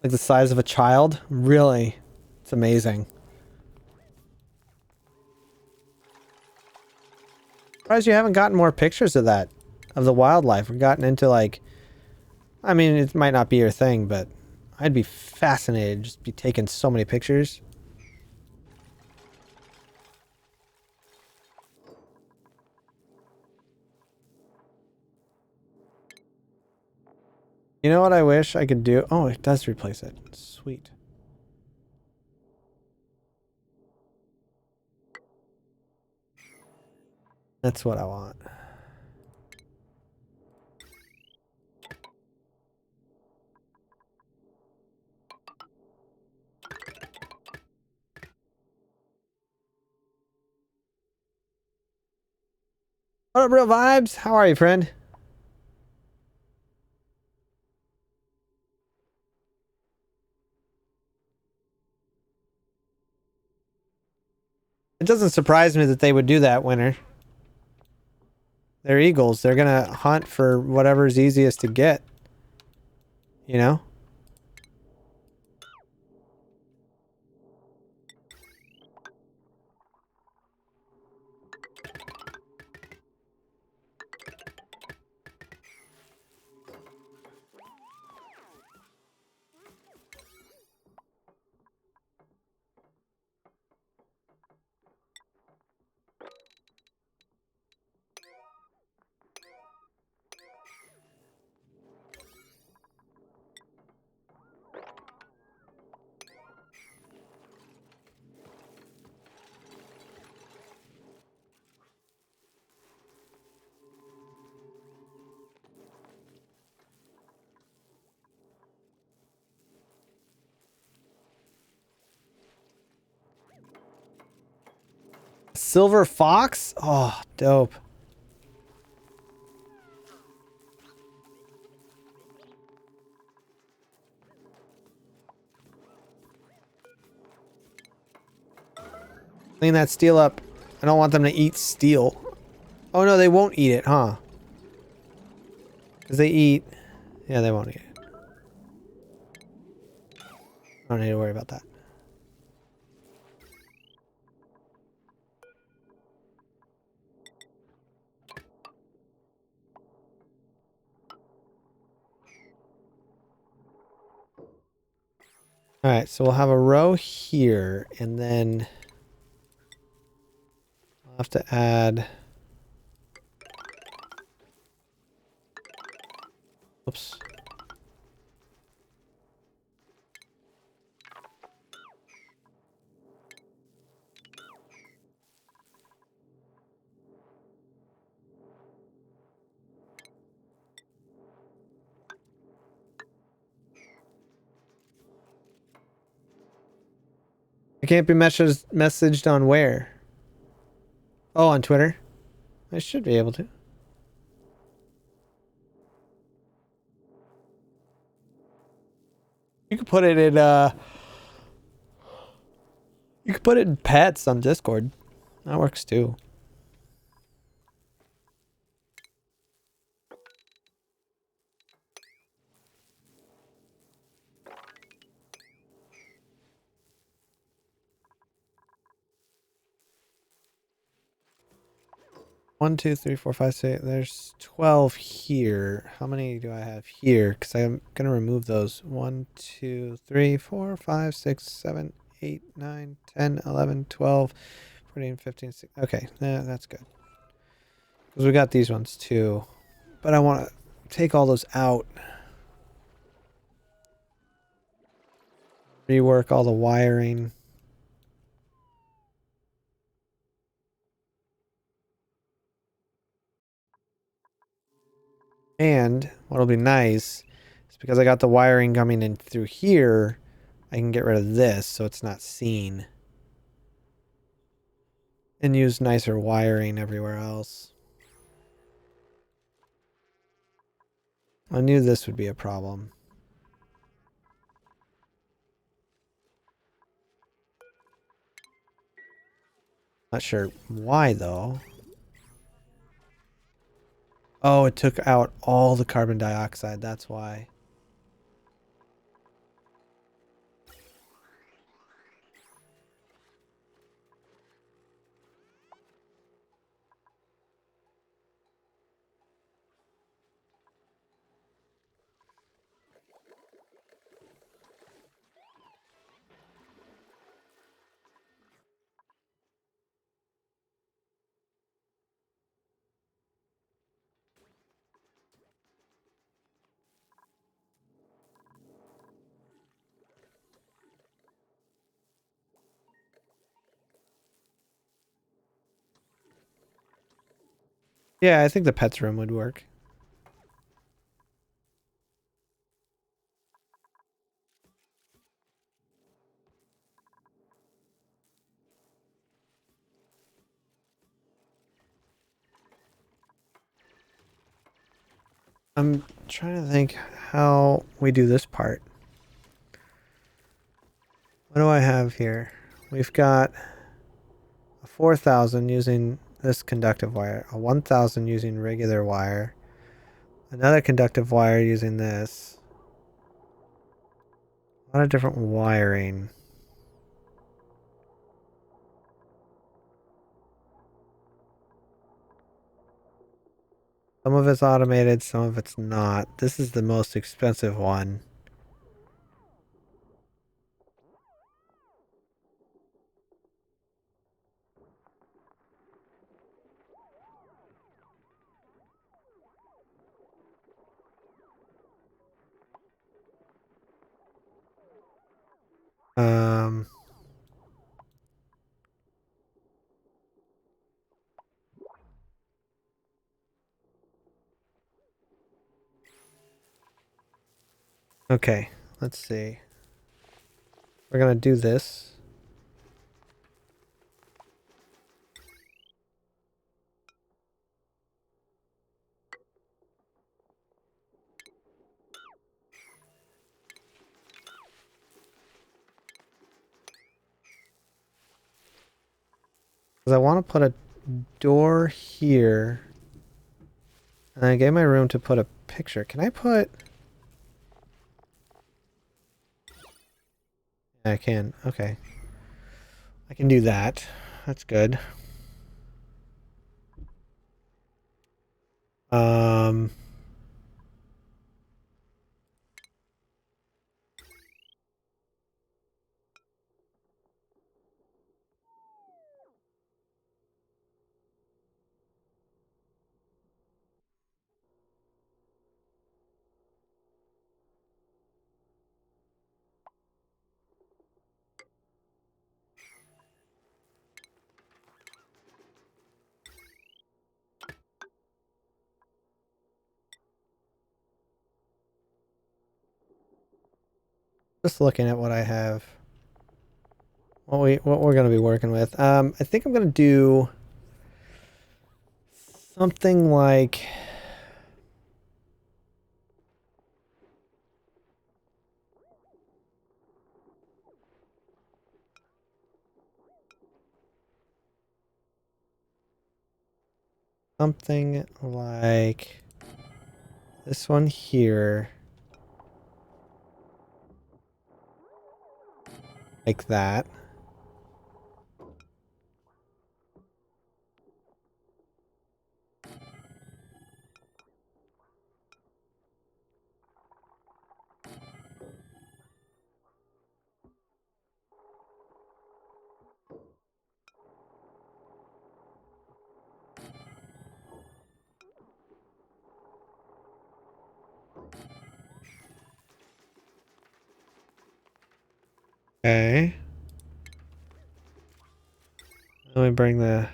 Like the size of a child? Really? It's amazing. Surprised you haven't gotten more pictures of that, of the wildlife. We've gotten into like, I mean, it might not be your thing, but I'd be fascinated just be taking so many pictures. You know what I wish I could do? Oh, it does replace it. Sweet. That's what I want. What up, Real Vibes? How are you, friend? It doesn't surprise me that they would do that, Winter. They're eagles. They're gonna hunt for whatever's easiest to get. You know? Silver fox? Oh, dope. Clean that steel up. I don't want them to eat steel. Oh no, they won't eat it, huh? Because they eat... Yeah, they won't eat it. I don't need to worry about that. Alright, so we'll have a row here, and then... I'll have to add... Oops. I can't be messaged on where? Oh, on Twitter? I should be able to. You could put it in, you could put it in pets on Discord. That works too. One, two, three, four, five, six. There's 12 here. How many do I have here? Because I'm going to remove those. 1, 2, 3, 4, 5, 6, 7, 8, 9, 10, 11, 12, 14, 15, 16. Okay, that's good. Because we got these ones too. But I want to take all those out. Rework all the wiring. And what'll be nice is because I got the wiring coming in through here, I can get rid of this so it's not seen. And use nicer wiring everywhere else. I knew this would be a problem. Not sure why though. Oh, it took out all the carbon dioxide, that's why. Yeah, I think the pets room would work. I'm trying to think how we do this part. What do I have here? We've got a 4,000 using this conductive wire, a 1,000 using regular wire, another conductive wire using this. A lot of different wiring. Some of it's automated, some of it's not. This is the most expensive one. Um, okay, let's see. We're gonna do this. Because I want to put a door here. And I gave my room to put a picture. Can I put... I can. Okay. I can do that. That's good. Um... Just looking at what I have. What we're gonna be working with. I think I'm gonna do something like... something like this one here. Like that. Okay. Let me bring the...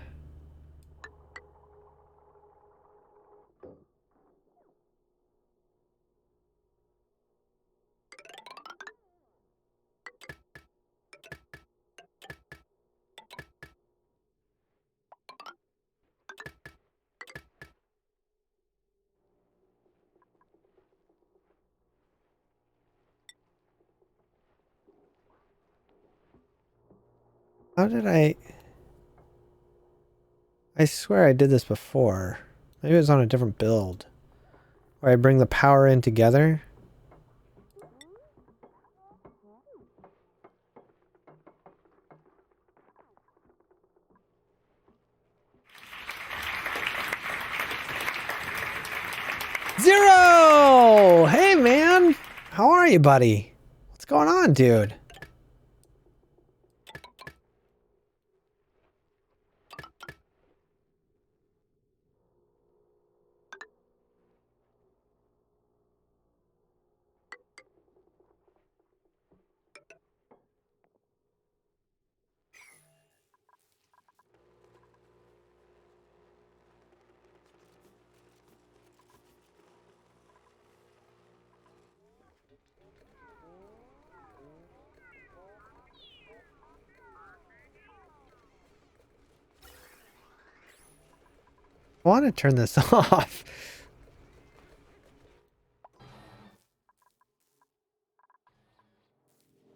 How did I swear I did this before. Maybe it was on a different build. Where I bring the power in together. Zero! Hey, man! How are you, buddy? What's going on, dude? I want to turn this off.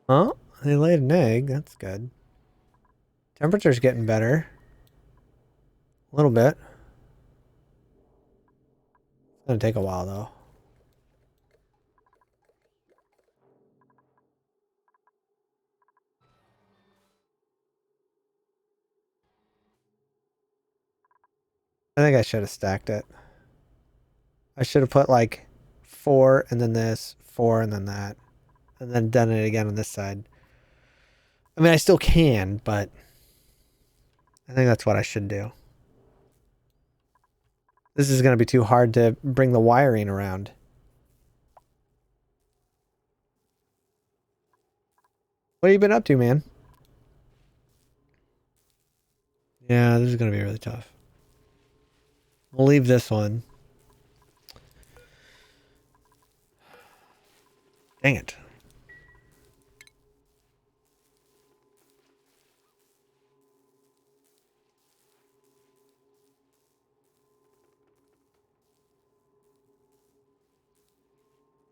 Oh, they laid an egg. That's good. Temperature's getting better. A little bit. It's gonna take a while, though. I think I should have stacked it. I should have put like 4 and then this, 4 and then that. And then done it again on this side. I mean, I still can, but I think that's what I should do. This is going to be too hard to bring the wiring around. What have you been up to, man? Yeah, this is going to be really tough. We'll leave this one. Dang it.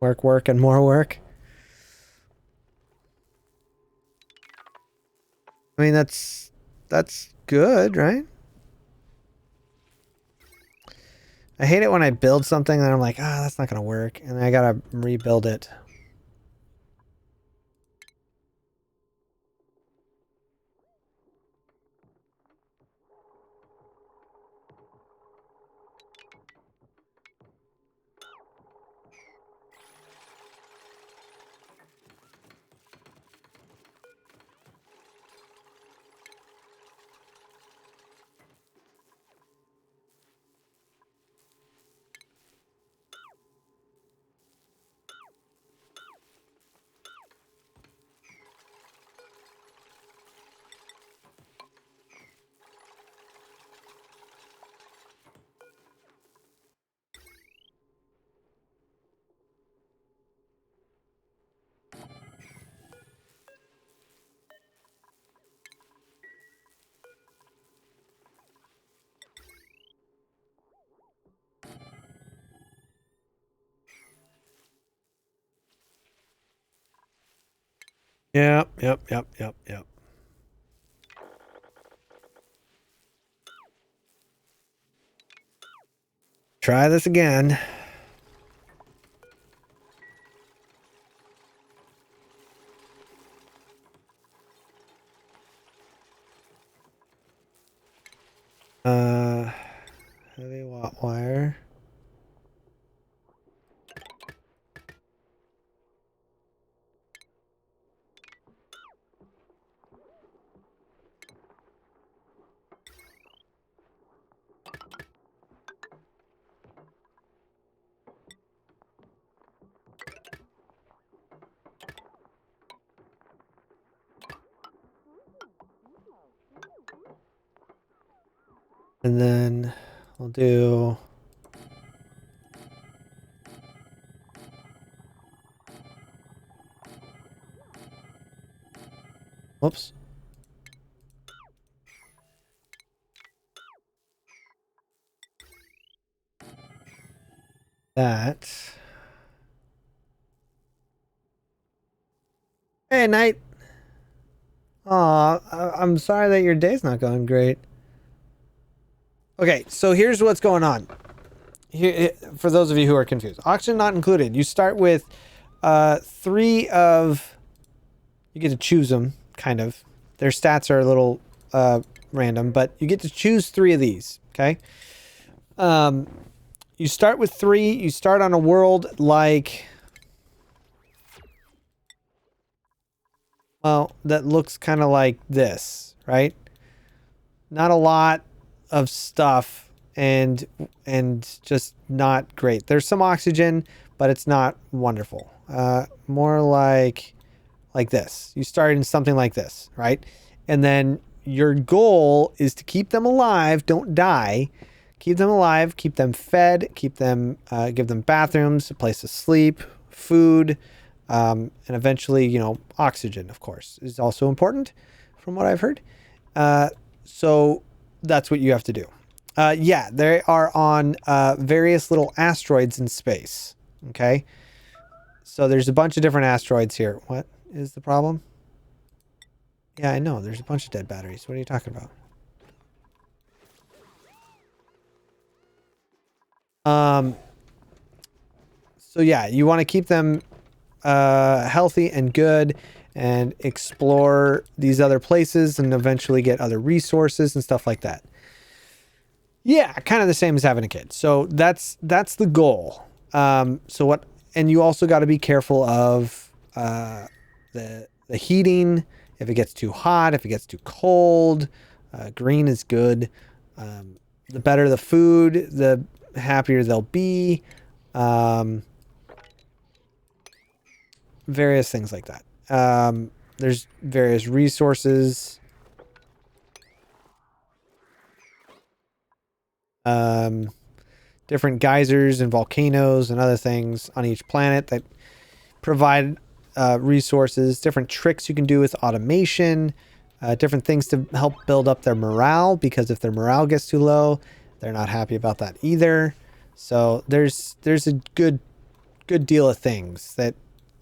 Work, work, and more work. I mean, that's good, right? I hate it when I build something and I'm like, ah, that's not going to work. And I got to rebuild it. Yep. Try this again. Heavy watt wire. And then we'll do whoops. That. Hey, Knight. Aw, I'm sorry that your day's not going great. Okay, so here's what's going on. Here, for those of you who are confused, oxygen not included. You start with 3 of. You get to choose them, kind of. Their stats are a little random, but you get to choose 3 of these. Okay. You start with 3. You start on a world like. Well, that looks kind of like this, right? Not a lot of stuff and just not great. There's some oxygen, but it's not wonderful. More like this. You start in something like this, right? And then your goal is to keep them alive, don't die. Keep them alive, keep them fed, keep them give them bathrooms, a place to sleep, food, and eventually, you know, oxygen, of course, is also important from what I've heard. So that's what you have to do. Yeah, they are on various little asteroids in space. Okay. So there's a bunch of different asteroids here. What is the problem? Yeah, I know. There's a bunch of dead batteries. What are you talking about? So yeah, you want to keep them healthy and good and explore these other places and eventually get other resources and stuff like that. Yeah, kind of the same as having a kid. So that's the goal. So what, and you also got to be careful of the heating. If it gets too hot, if it gets too cold, green is good. The better the food, the happier they'll be. Various things like that. There's various resources. Different geysers and volcanoes and other things on each planet that provide resources, different tricks you can do with automation, different things to help build up their morale, because if their morale gets too low, they're not happy about that either. So there's a good deal of things that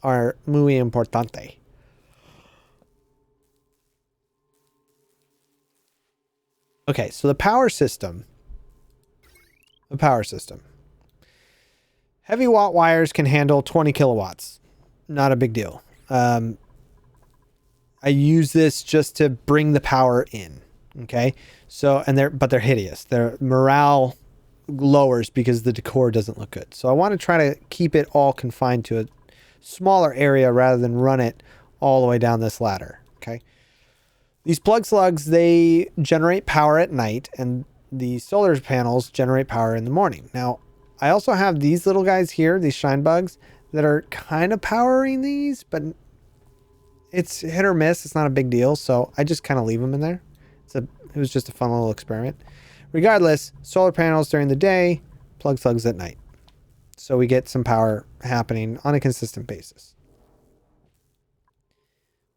are muy importante. Okay, so the power system. Heavy watt wires can handle 20 kilowatts. Not a big deal. I use this just to bring the power in. Okay. So, but they're hideous. Their morale lowers because the decor doesn't look good. So I want to try to keep it all confined to a smaller area rather than run it all the way down this ladder. Okay. These plug slugs, they generate power at night, and the solar panels generate power in the morning. Now, I also have these little guys here, these shine bugs, that are kind of powering these, but it's hit or miss. It's not a big deal, so I just kind of leave them in there. It was just a fun little experiment. Regardless, solar panels during the day, plug slugs at night. So we get some power happening on a consistent basis.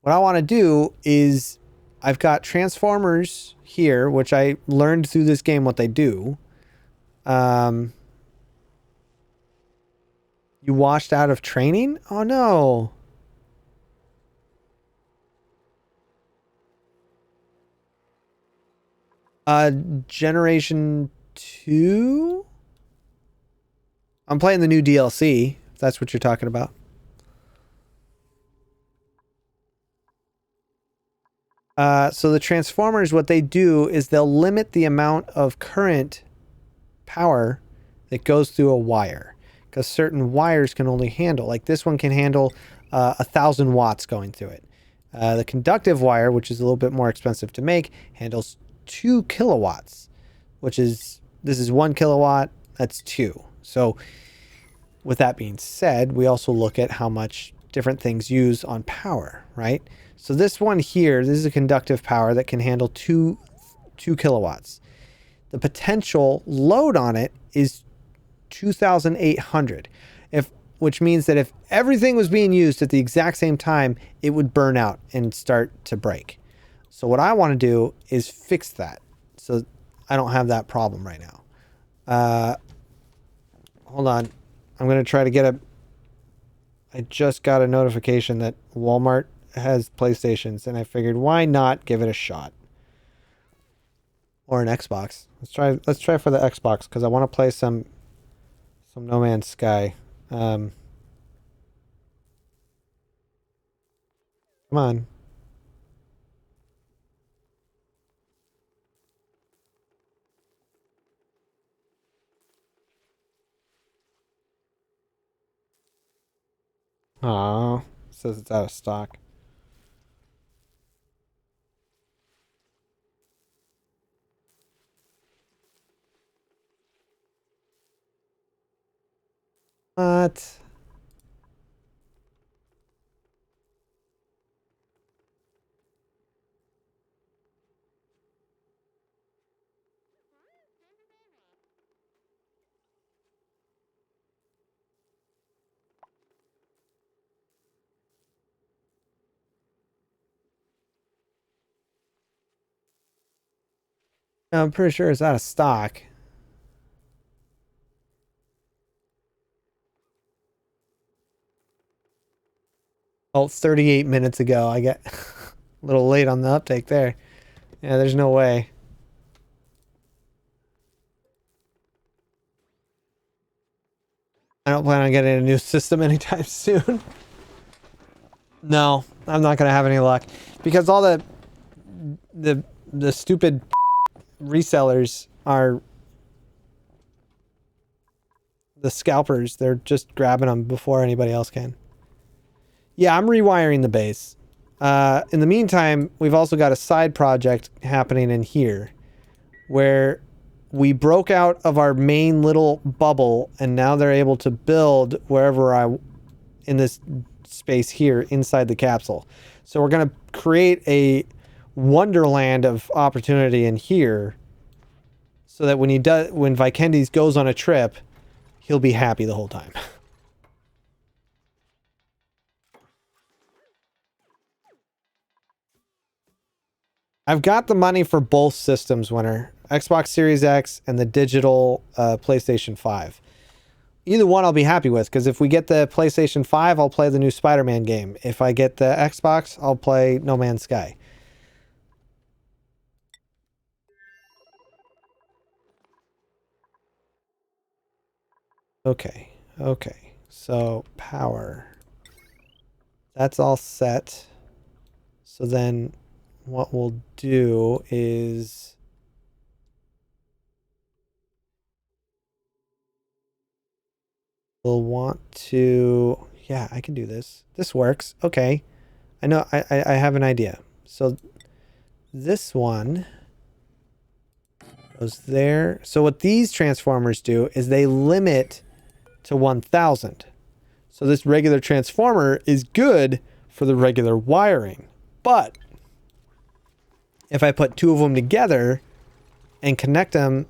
What I want to do is, I've got transformers here, which I learned through this game what they do. You washed out of training? Oh no. Generation 2? I'm playing the new DLC, if that's what you're talking about. So the transformers, what they do is they'll limit the amount of current power that goes through a wire, because certain wires can only handle, like this one can handle 1,000 watts going through it. The conductive wire, which is a little bit more expensive to make, handles 2 kilowatts, which is, this is 1 kilowatt, that's 2. So with that being said, we also look at how much different things use on power, right? So this one here, this is a conductive power that can handle 2 kilowatts. The potential load on it is 2,800, which means that if everything was being used at the exact same time, it would burn out and start to break. So what I want to do is fix that, so I don't have that problem right now. Hold on. I'm going to try to get I just got a notification that Walmart has PlayStations, and I figured why not give it a shot. Or an Xbox. Let's try for the Xbox, because I want to play some No Man's Sky. Come on. Aw, says it's out of stock. What? I'm pretty sure it's out of stock. Oh, 38 minutes ago. I got a little late on the uptake there. Yeah, there's no way. I don't plan on getting a new system anytime soon. No, I'm not gonna have any luck, because all the stupid resellers are the scalpers. They're just grabbing them before anybody else can. Yeah, I'm rewiring the base. In the meantime, we've also got a side project happening in here where we broke out of our main little bubble, and now they're able to build wherever in this space here inside the capsule. So we're going to create a wonderland of opportunity in here, so that when Vikendi goes on a trip, he'll be happy the whole time. I've got the money for both systems, Winner. Xbox Series X and the digital PlayStation 5. Either one I'll be happy with, because if we get the PlayStation 5, I'll play the new Spider-Man game. If I get the Xbox, I'll play No Man's Sky. Okay. So, power. That's all set. So then what we'll do is we'll want to, yeah, I can do this. This works. Okay. I know, I have an idea. So this one goes there. So what these transformers do is they limit to 1,000. So this regular transformer is good for the regular wiring. But if I put 2 of them together and connect them,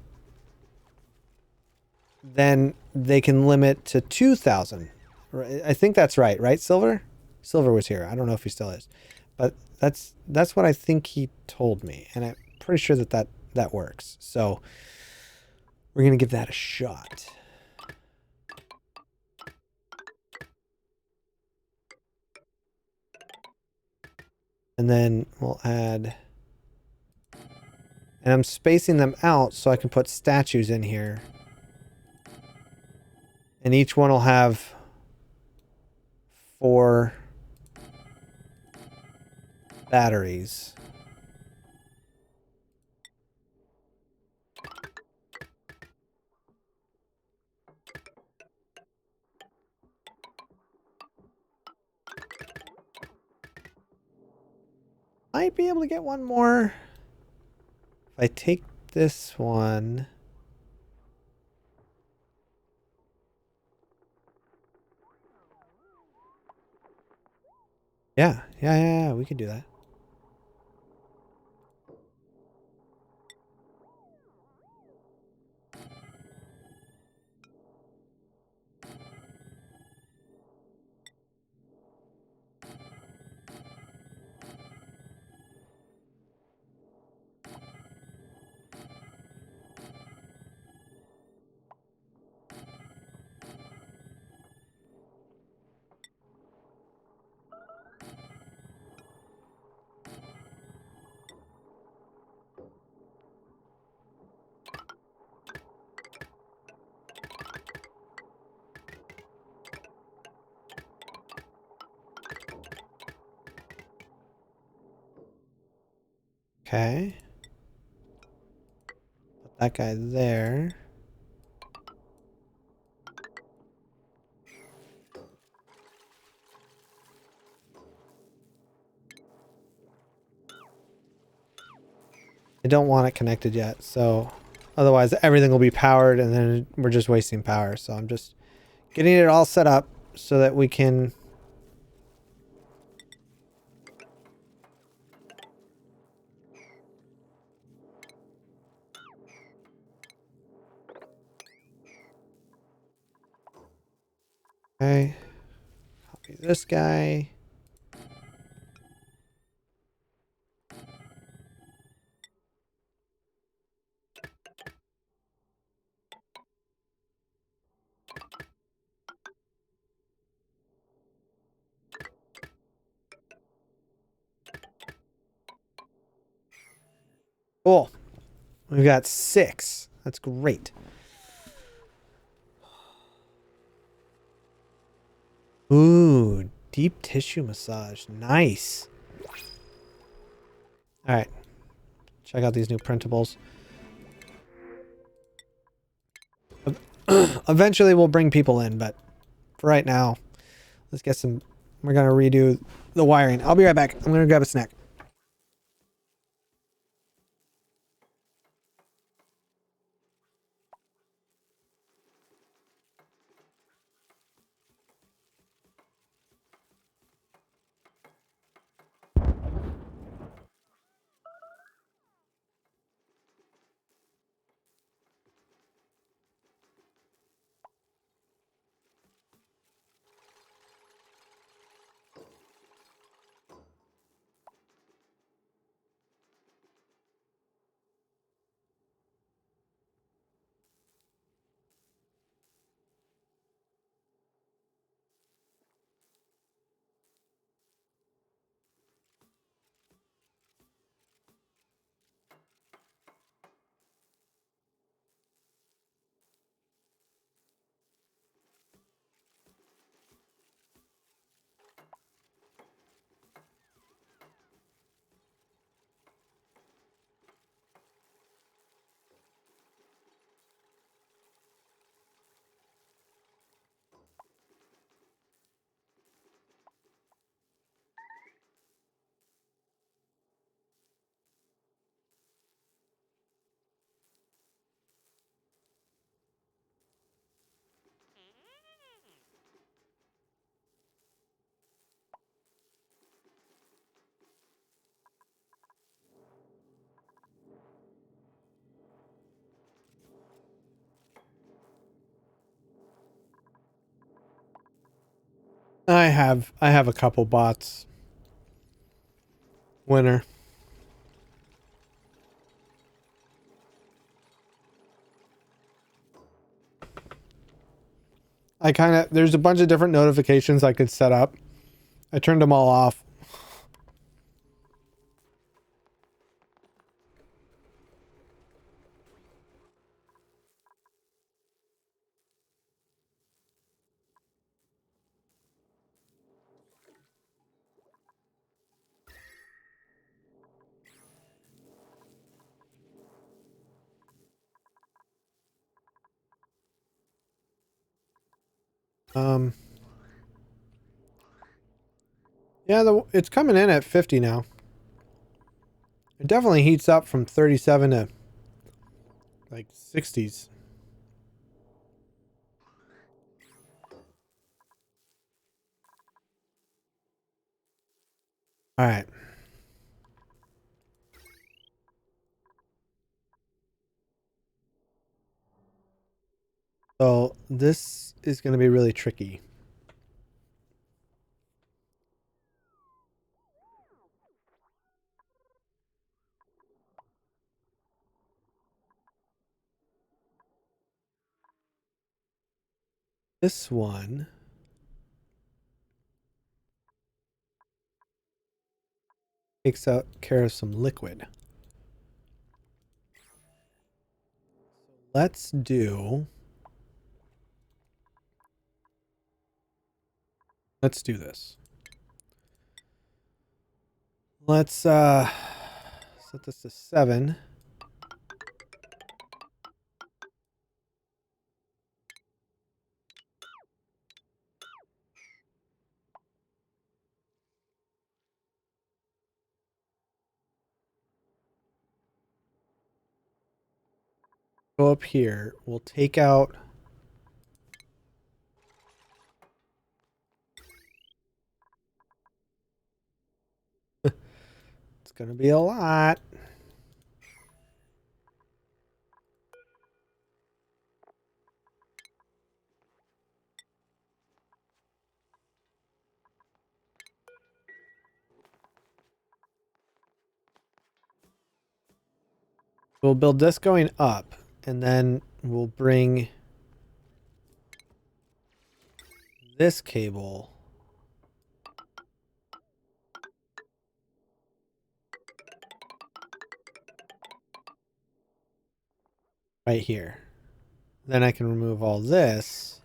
then they can limit to 2,000. I think that's right, Silver? Silver was here. I don't know if he still is. But that's what I think he told me. And I'm pretty sure that works. So we're going to give that a shot. And then we'll add... And I'm spacing them out so I can put statues in here. And each one will have 4 batteries. Might be able to get one more. If I take this one. Yeah, we could do that. Okay. Put that guy there. I don't want it connected yet, so otherwise everything will be powered and then we're just wasting power. So I'm just getting it all set up so that we can okay. Copy this guy. Cool. We've got 6. That's great. Ooh, deep tissue massage. Nice. All right. Check out these new printables. Eventually we'll bring people in, but for right now, let's get some. We're going to redo the wiring. I'll be right back. I'm going to grab a snack. I have a couple bots. Winner. There's a bunch of different notifications I could set up. I turned them all off. Yeah, it's coming in at 50 now. It definitely heats up from 37 to like 60s. All right. So this is going to be really tricky. This one takes out care of some liquid. Let's do this. Let's set this to 7. Go up here. We'll take out it's going to be a lot. We'll build this going up, and then we'll bring this cable right here. Then I can remove all this.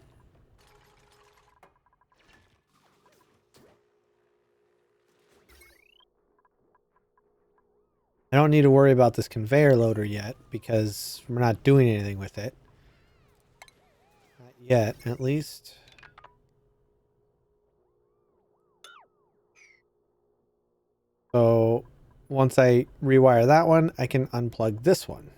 I don't need to worry about this conveyor loader yet because we're not doing anything with it. Not yet, at least. So once I rewire that one, I can unplug this one.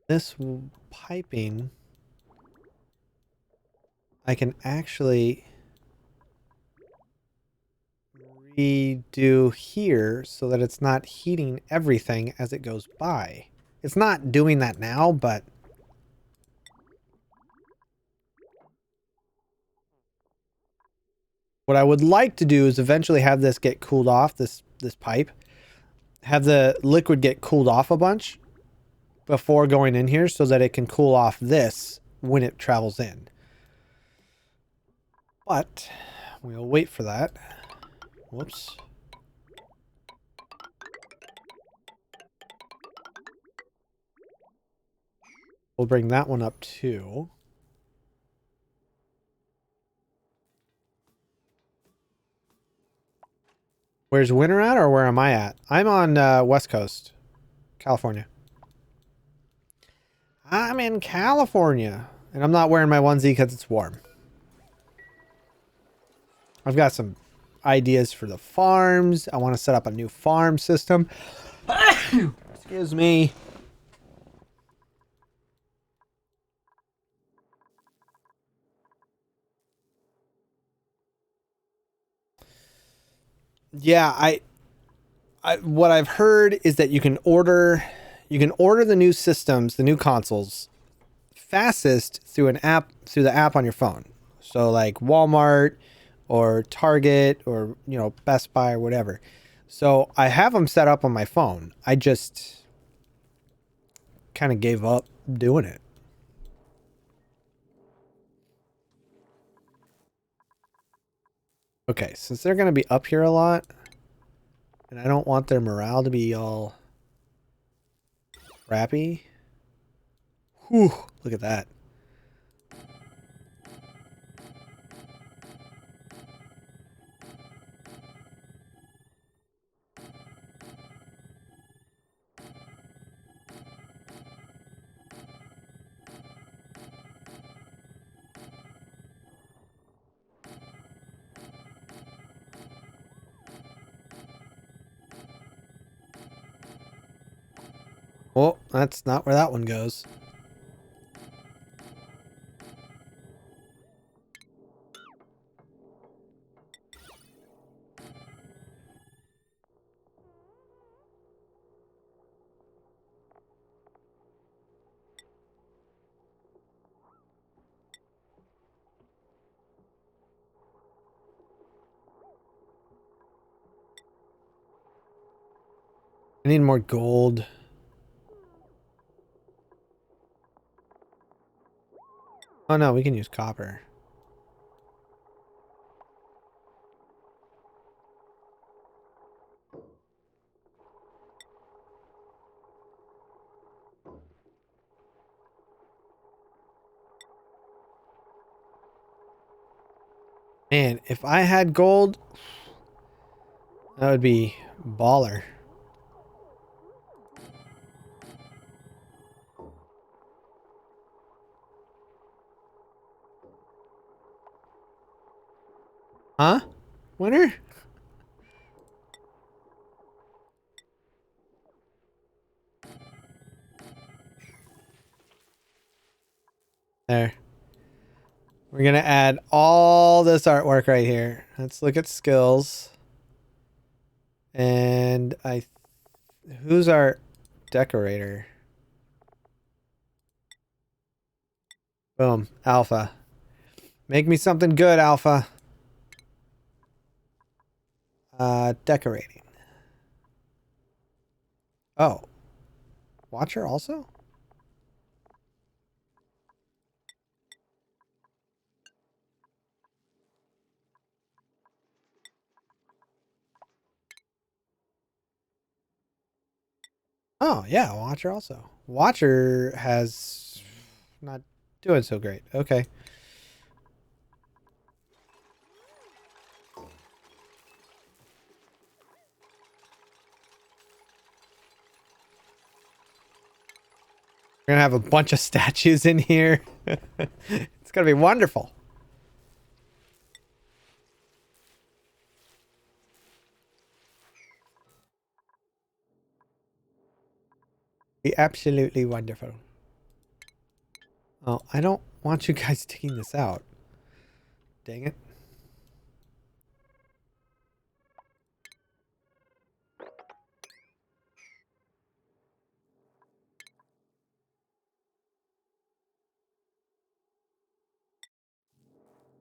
This piping, I can actually redo here so that it's not heating everything as it goes by. It's not doing that now, but what I would like to do is eventually have this get cooled off, this pipe. Have the liquid get cooled off a bunch before going in here so that it can cool off this when it travels in. But we'll wait for that. Whoops. We'll bring that one up too. Where's winter at, or where am I at? I'm on West Coast, California. I'm in California, and I'm not wearing my onesie because it's warm. I've got some ideas for the farms. I want to set up a new farm system. Excuse me. Yeah, what I've heard is that you can order the new systems, the new consoles fastest through an app, through the app on your phone. So like Walmart or Target or, you know, Best Buy or whatever. So I have them set up on my phone. I just kind of gave up doing it. Okay, since they're going to be up here a lot, and I don't want their morale to be all crappy. Whew, look at that. that's not where that one goes. I need more gold. Oh no, we can use copper. Man, if I had gold, that would be baller. Huh? Winner? There. We're gonna add all this artwork right here. Let's look at skills. And who's our decorator? Boom, Alpha. Make me something good, Alpha. Decorating. Oh. Watcher also? Oh, yeah, Watcher also. Watcher has not doing so great. Okay. We're gonna have a bunch of statues in here. It's gonna be wonderful. Be absolutely wonderful. Oh, I don't want you guys taking this out. Dang it.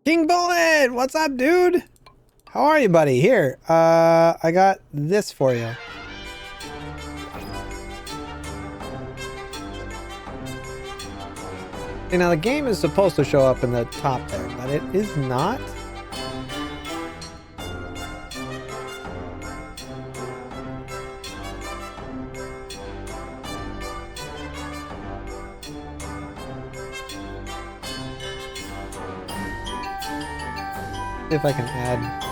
King Bullet! What's up, dude? How are you, buddy? Here, I got this for you. Okay, now the game is supposed to show up in the top there, but it is not. See if I can add.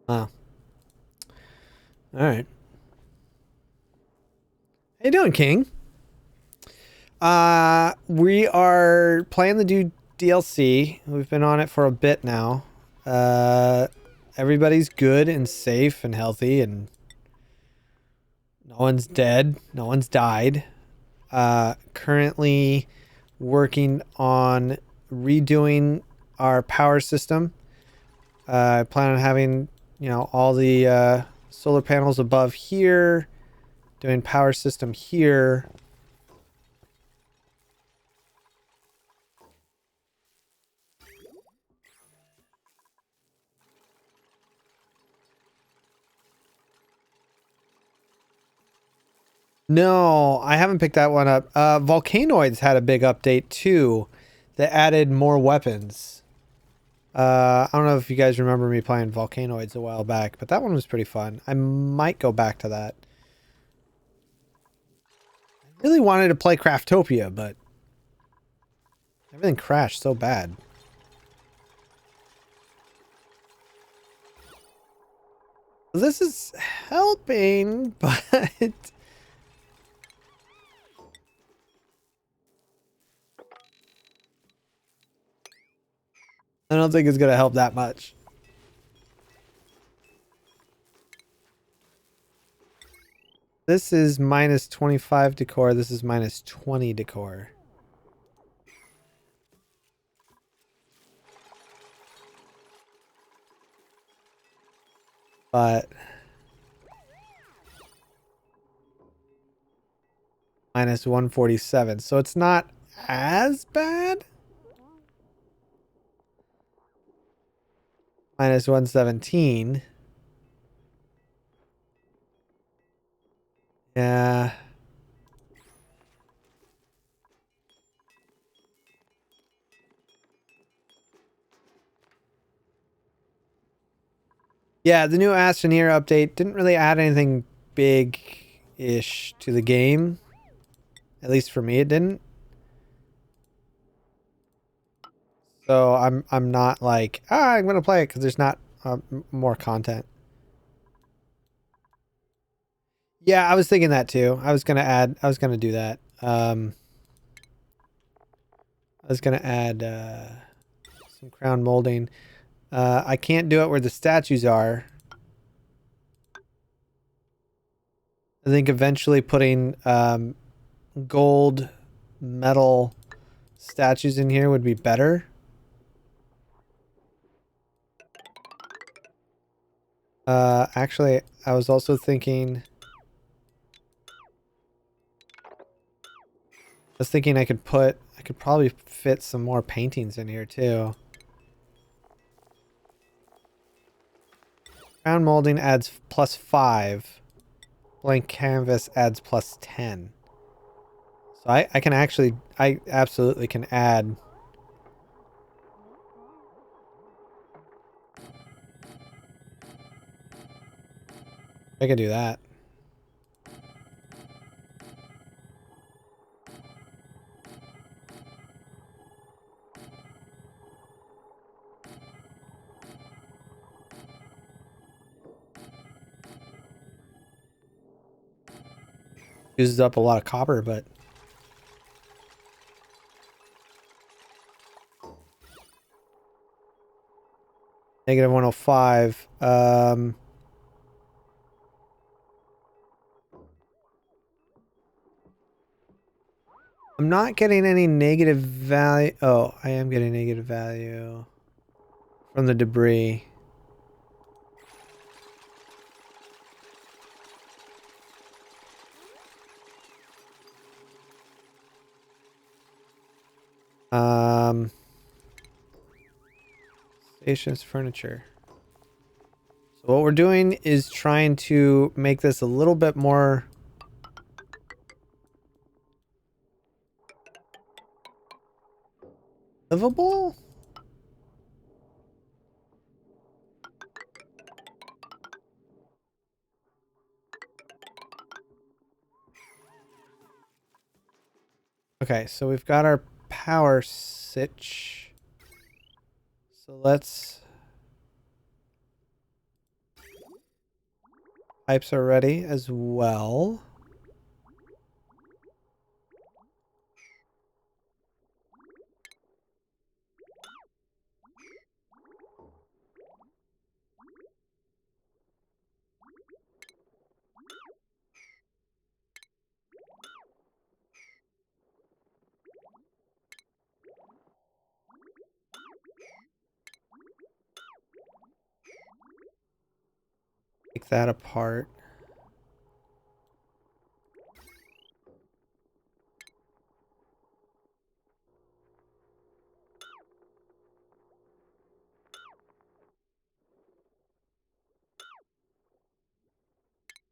Oh. All right. How you doing, King? We are playing the new DLC. We've been on it for a bit now. Everybody's good and safe and healthy, and no one's dead. No one's died. Currently working on redoing our power system. I plan on having, all the solar panels above here, doing power system here. No, I haven't picked that one up. Volcanoids had a big update too that added more weapons. I don't know if you guys remember me playing Volcanoids a while back, but that one was pretty fun. I might go back to that. I really wanted to play Craftopia, but everything crashed so bad. This is helping, but I don't think it's going to help that much. this is minus 25 decor. This is minus 20 decor. But minus 147. So it's not as bad. Minus 117. Yeah. Yeah, the new Astroneer update didn't really add anything big-ish to the game. At least for me, it didn't. So I'm not like, I'm gonna play it because there's not more content. Yeah, I was thinking that too. I was gonna do that. I was gonna add some crown molding. I can't do it where the statues are. I think eventually putting gold metal statues in here would be better. Actually, I was also thinking... I could probably fit some more paintings in here too. Crown molding adds +5. Blank canvas adds +10. So I absolutely can add. I can do that. Uses up a lot of copper, but negative 105. I'm not getting any negative value. Oh, I am getting negative value from the debris. Stations furniture. So what we're doing is trying to make this a little bit more livable. Okay, so we've got our power switch. So let's... Pipes are ready as well. Take that apart.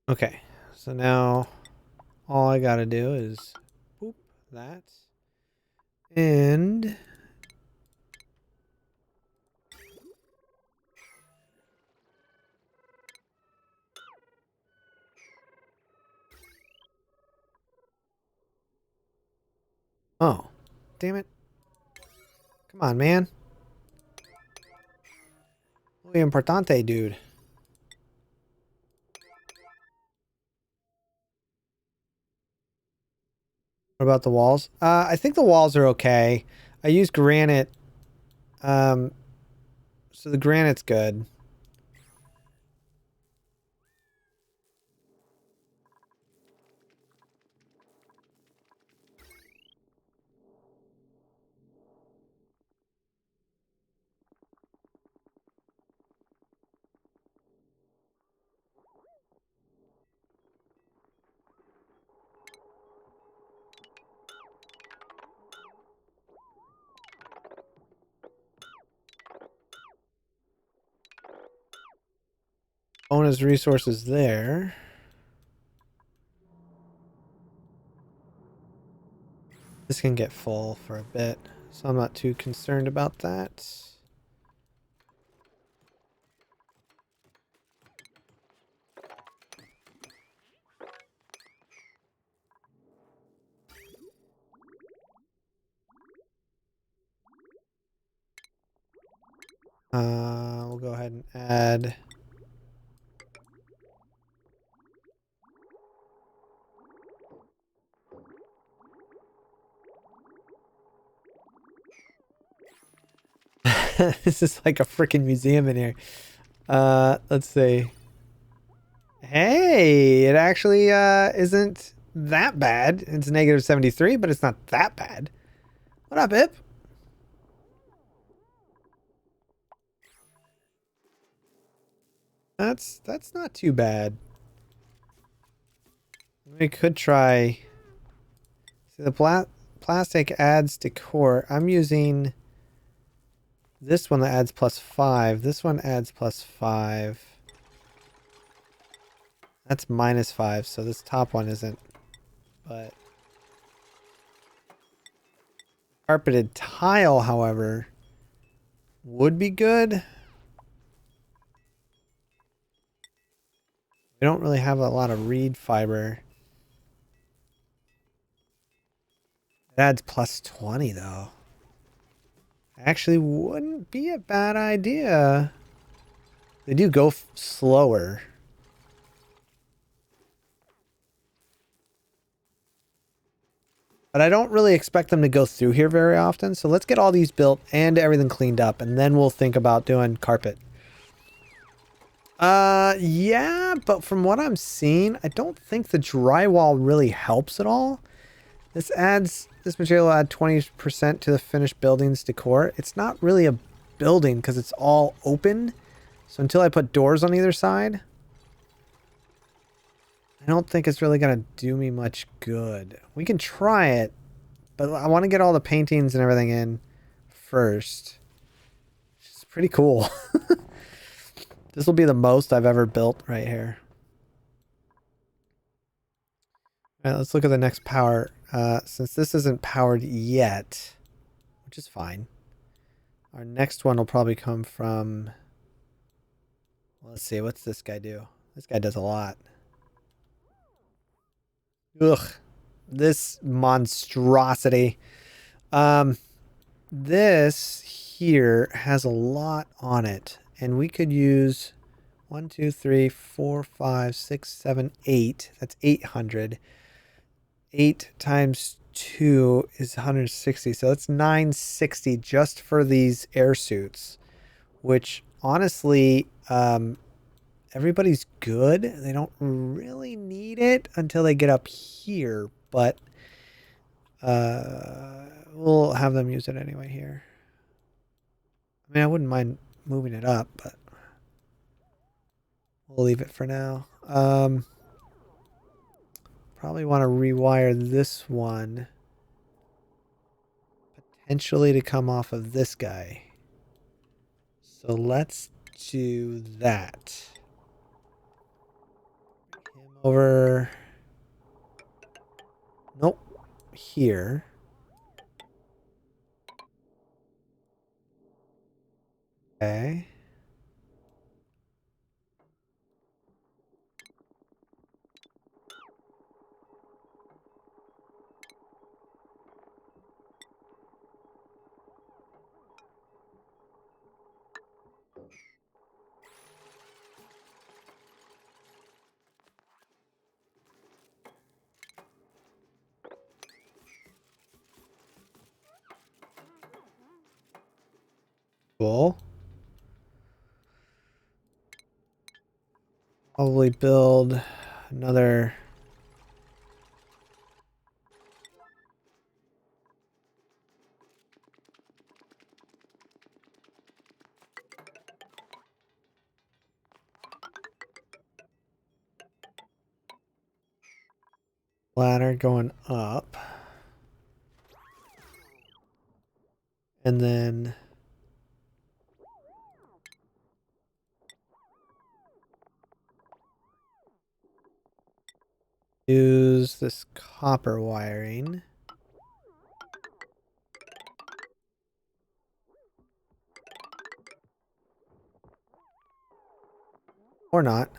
Okay, so now all I gotta do is boop that. And oh, damn it. Come on, man. Muy importante, dude. What about the walls? I think the walls are okay. I use granite. So the granite's good. bonus resources there. This can get full for a bit, so I'm not too concerned about that. We'll go ahead and add this is like a freaking museum in here. Let's see. Hey, it actually isn't that bad. It's negative 73, but it's not that bad. What up, Ip? That's not too bad. We could try. See, the plastic adds decor. I'm using this one that adds +5. This one adds +5. That's -5, so this top one isn't. But carpeted tile, however, would be good. We don't really have a lot of reed fiber. It adds +20 though. Actually wouldn't be a bad idea. They do go slower. But I don't really expect them to go through here very often. So let's get all these built and everything cleaned up. And then we'll think about doing carpet. Yeah, but from what I'm seeing, I don't think the drywall really helps at all. This material will add 20% to the finished building's decor. It's not really a building because it's all open. So until I put doors on either side, I don't think it's really going to do me much good. We can try it, but I want to get all the paintings and everything in first. It's pretty cool. This will be the most I've ever built right here. All right, let's look at the next power. Since this isn't powered yet, which is fine. Our next one will probably come from... Well, let's see, what's this guy do? This guy does a lot. Ugh. This monstrosity. This here has a lot on it. And we could use 1, 2, 3, 4, 5, 6, 7, 8. That's 800. 8 times 2 is 160. So that's 960 just for these air suits. Which, honestly, everybody's good. They don't really need it until they get up here. But we'll have them use it anyway here. I mean, I wouldn't mind moving it up, but we'll leave it for now. Probably want to rewire this one potentially to come off of this guy. So let's do that. Him over. Nope. Here. Okay. Cool. Probably build another. Ladder going up. And then use this copper wiring. Or not.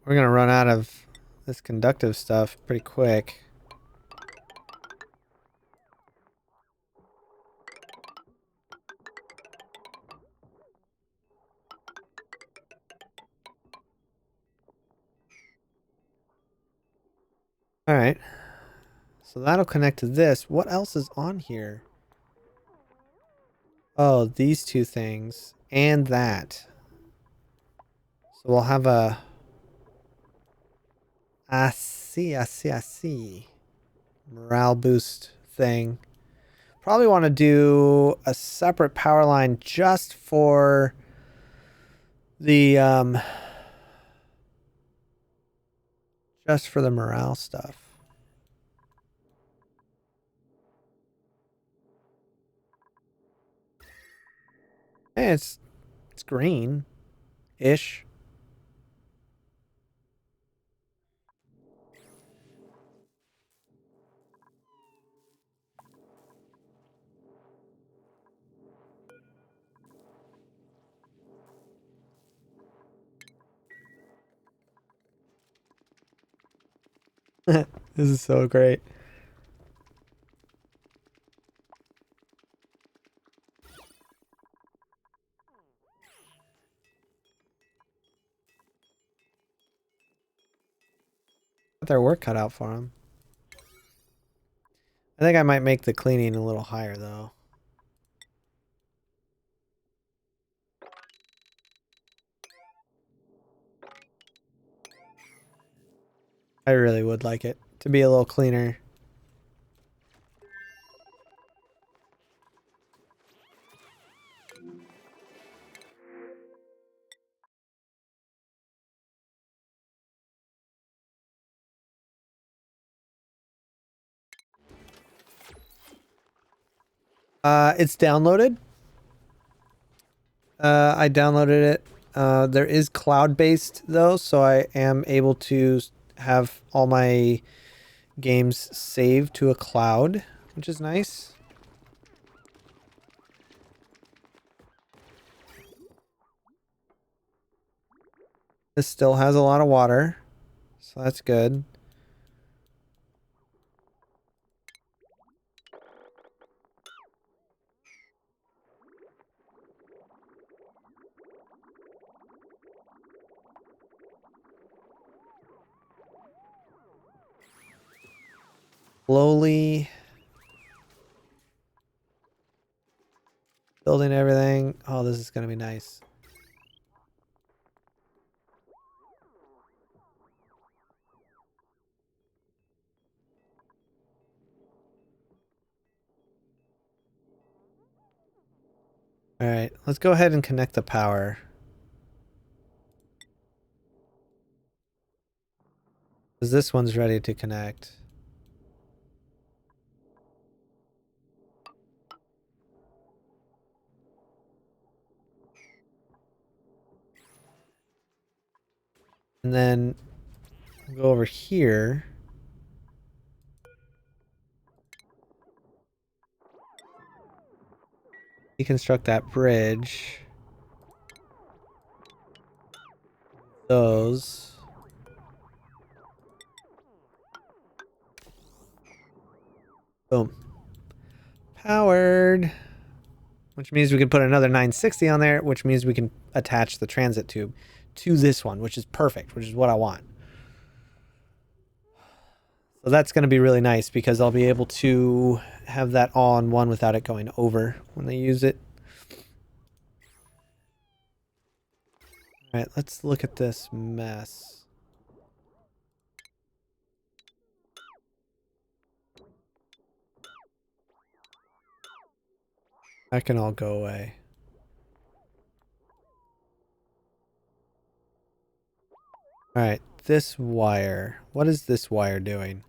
We're gonna run out of this conductive stuff pretty quick. All right. So that'll connect to this. What else is on here? Oh, these two things and that. So we'll have a I see. Morale boost thing. Probably want to do a separate power line just for the morale stuff. Hey, it's green-ish. This is so great. Got their work cut out for them. I think I might make the cleaning a little higher though. I really would like it to be a little cleaner. It's downloaded. I downloaded it. There is cloud-based though, so I am able to have all my games saved to a cloud, which is nice. This still has a lot of water, so that's good. Slowly building everything. Oh, this is gonna be nice. All right, let's go ahead and connect the power. Because this one's ready to connect. And then go over here. Deconstruct that bridge. Those. Boom. Powered. Which means we can put another 960 on there, which means we can attach the transit tube to this one, which is perfect, which is what I want. So that's going to be really nice because I'll be able to have that all in one without it going over when they use it. All right, let's look at this mess. That can all go away. All right, this wire. What is this wire doing?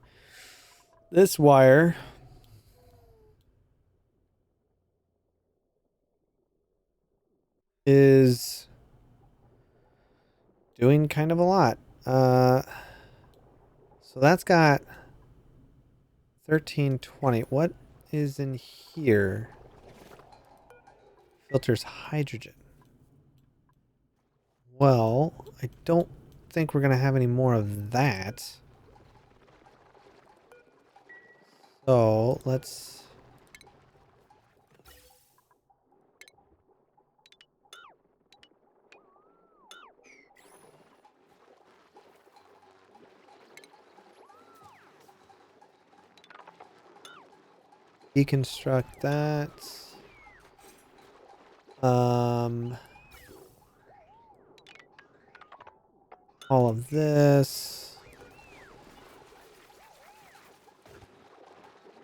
This wire is doing kind of a lot. So that's got 1320. What is in here? Filters hydrogen. Well, I don't think we're going to have any more of that. So let's... deconstruct that. All of this.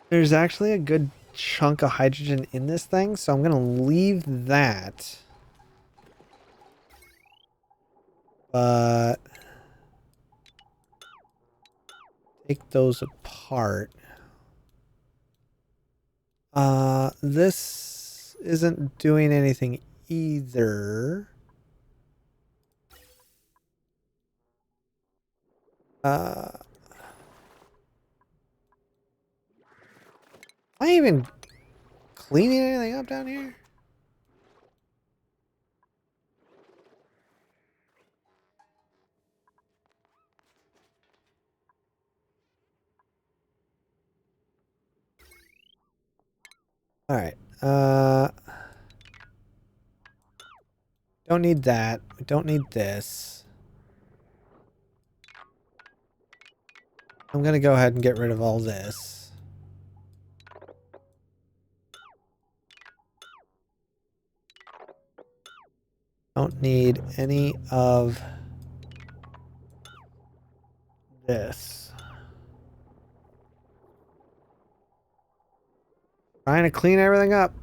There's actually a good chunk of hydrogen in this thing, so I'm going to leave that. But take those apart. This isn't doing anything either. Am I even cleaning anything up down here? All right. Don't need that. We don't need this. I'm going to go ahead and get rid of all this. Don't need any of this. Trying to clean everything up.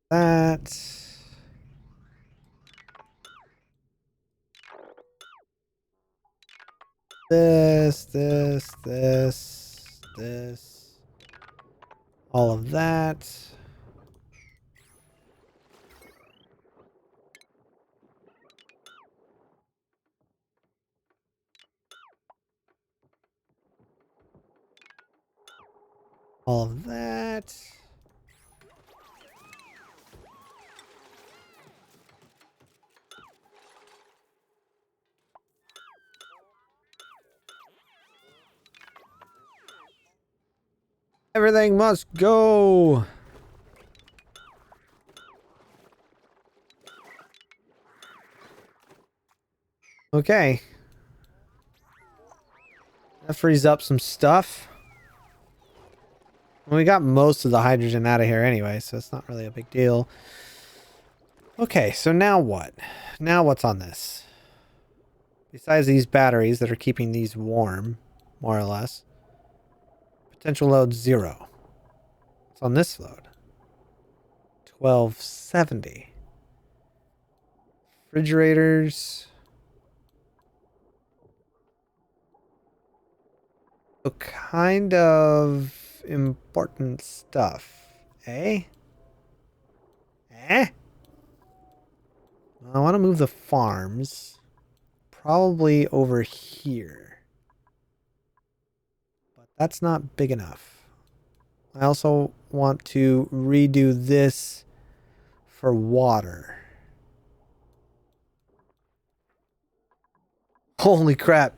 That. This. All of that. All of that. Everything must go. Okay. That frees up some stuff. Well, we got most of the hydrogen out of here anyway, so it's not really a big deal. Okay, so now what? Now what's on this? Besides these batteries that are keeping these warm, more or less. Potential load 0. What's on this load? 1270. Refrigerators. So kind of important stuff. Eh? Eh? I want to move the farms. Probably over here. But that's not big enough. I also want to redo this for water. Holy crap.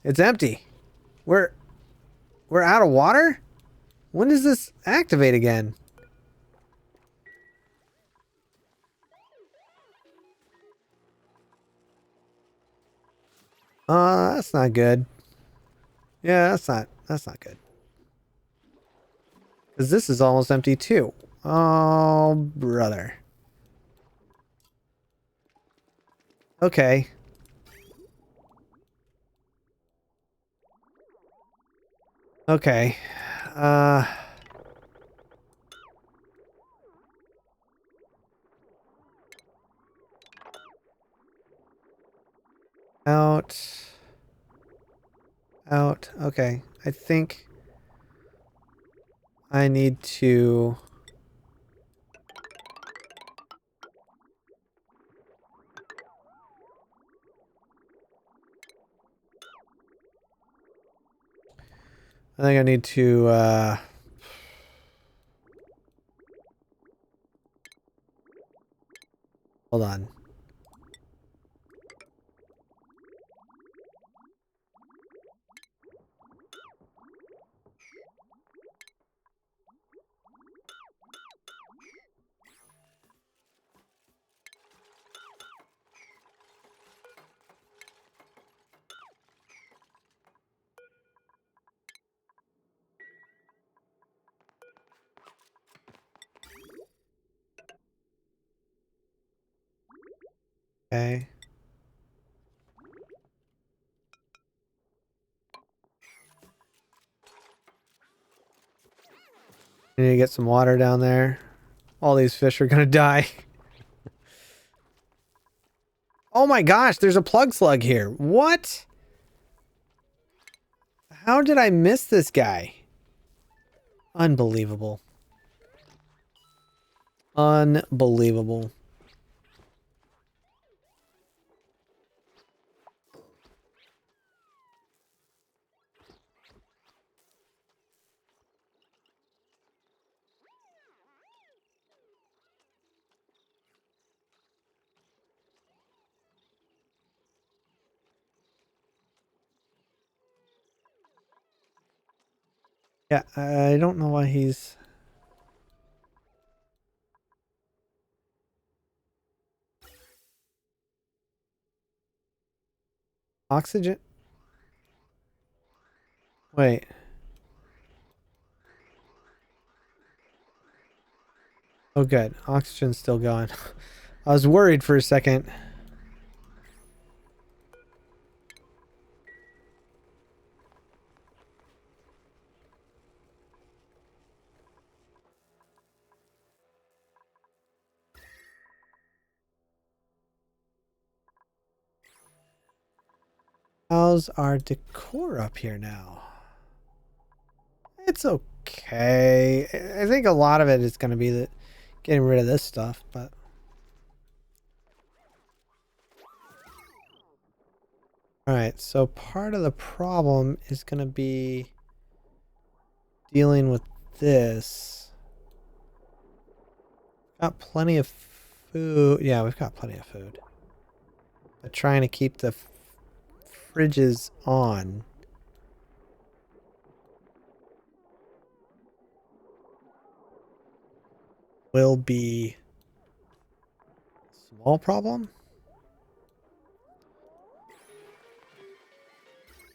It's empty. We're out of water? When does this activate again? That's not good. Yeah, that's not good. Because this is almost empty too. Oh, brother. Okay. Okay. Out. out. Okay. I think I need to... I think I need to, hold on. Okay. I need to get some water down there. All these fish are gonna die. Oh my gosh, there's a plug slug here. What? How did I miss this guy? Unbelievable. Unbelievable. Yeah, I don't know why he's... Oxygen? Wait. Oh good, oxygen's still going. I was worried for a second. How's our decor up here now? It's okay. I think a lot of it is going to be the getting rid of this stuff, but... Alright, so part of the problem is going to be dealing with this. Got plenty of food. Yeah, we've got plenty of food. But trying to keep the fridges on. Will be a small problem.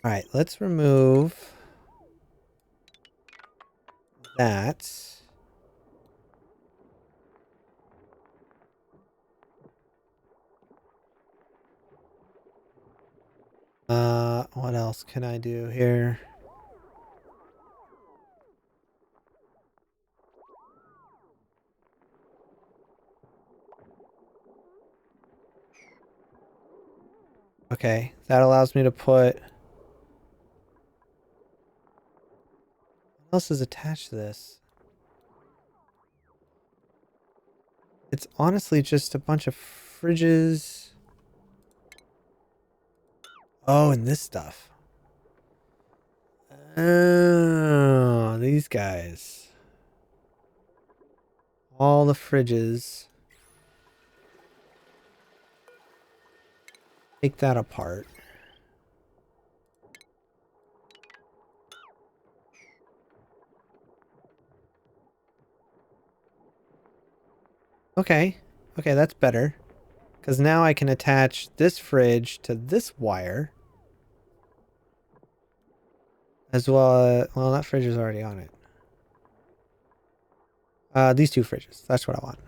Alright, let's remove that. What else can I do here? Okay, that allows me to put... What else is attached to this? It's honestly just a bunch of fridges. Oh, and this stuff. Oh, these guys. All the fridges. Take that apart. Okay. Okay, that's better. Because now I can attach this fridge to this wire. As well, well, that fridge is already on it. These two fridges. That's what I want.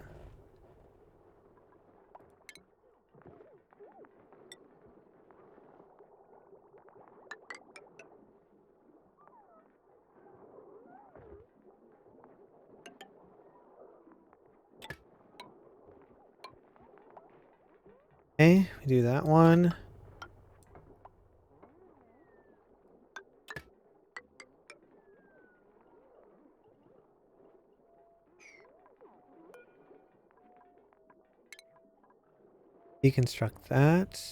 Okay, we do that one. Deconstruct that.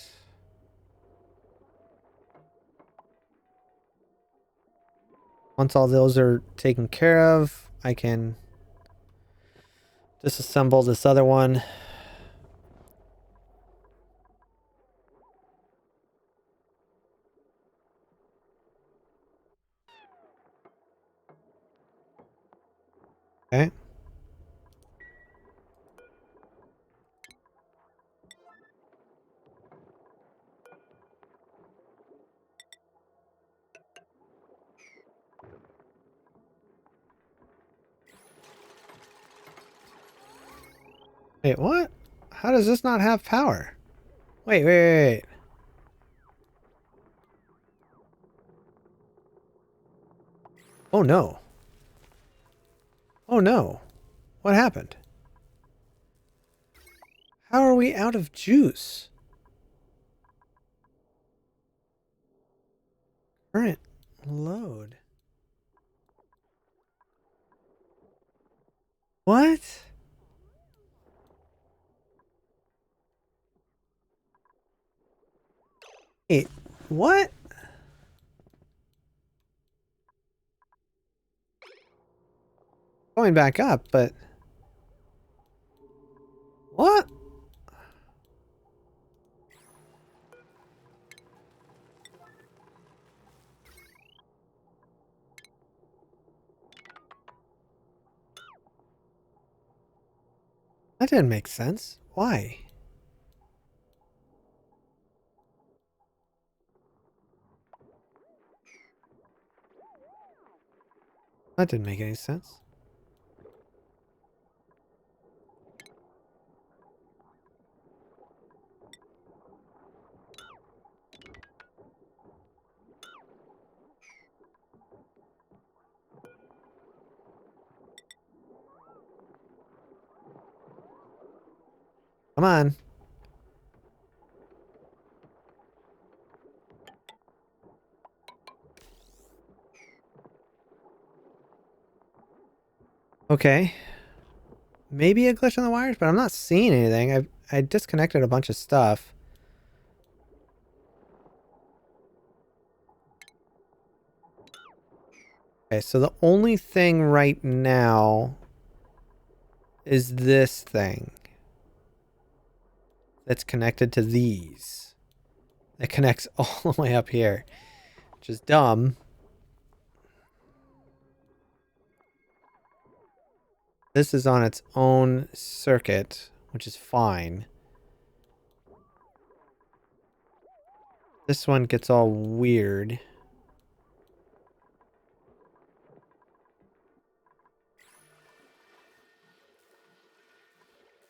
Once all those are taken care of, I can disassemble this other one. Okay. Wait, what? How does this not have power? Wait. Oh no. Oh no. What happened? How are we out of juice? Current load. What? Wait, what? Going back up, but... What? That didn't make sense. Why? That didn't make any sense. Come on. Okay. Maybe a glitch on the wires, but I'm not seeing anything. I disconnected a bunch of stuff. Okay, so the only thing right now is this thing that's connected to these. That connects all the way up here, which is dumb. This is on its own circuit, which is fine. This one gets all weird.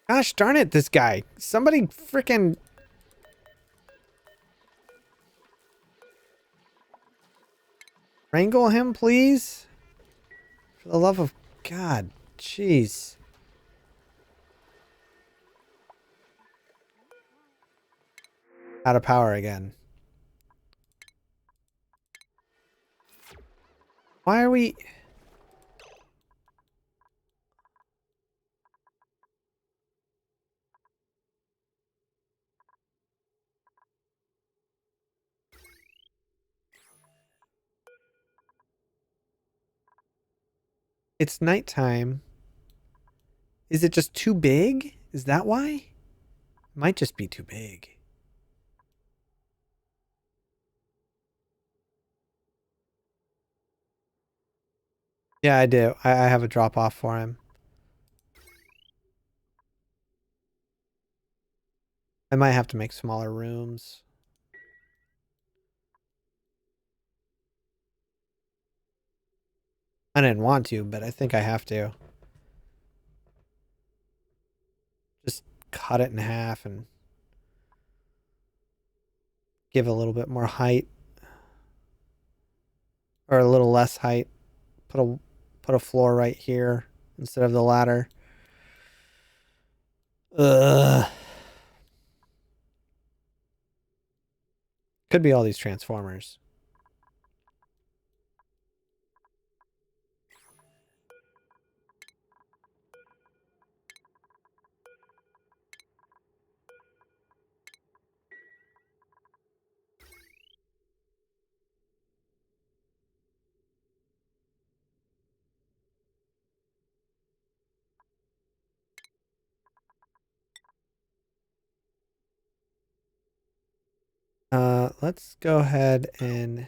Gosh darn it, this guy. Somebody freaking... wrangle him, please? For the love of God. Jeez. Out of power again. Why are we... It's nighttime. Is it just too big? Is that why? It might just be too big. Yeah, I do. I have a drop off for him. I might have to make smaller rooms. I didn't want to, but I think I have to. Just cut it in half and give a little bit more height. Or a little less height. Put a floor right here instead of the ladder. Ugh. Could be all these transformers. Let's go ahead and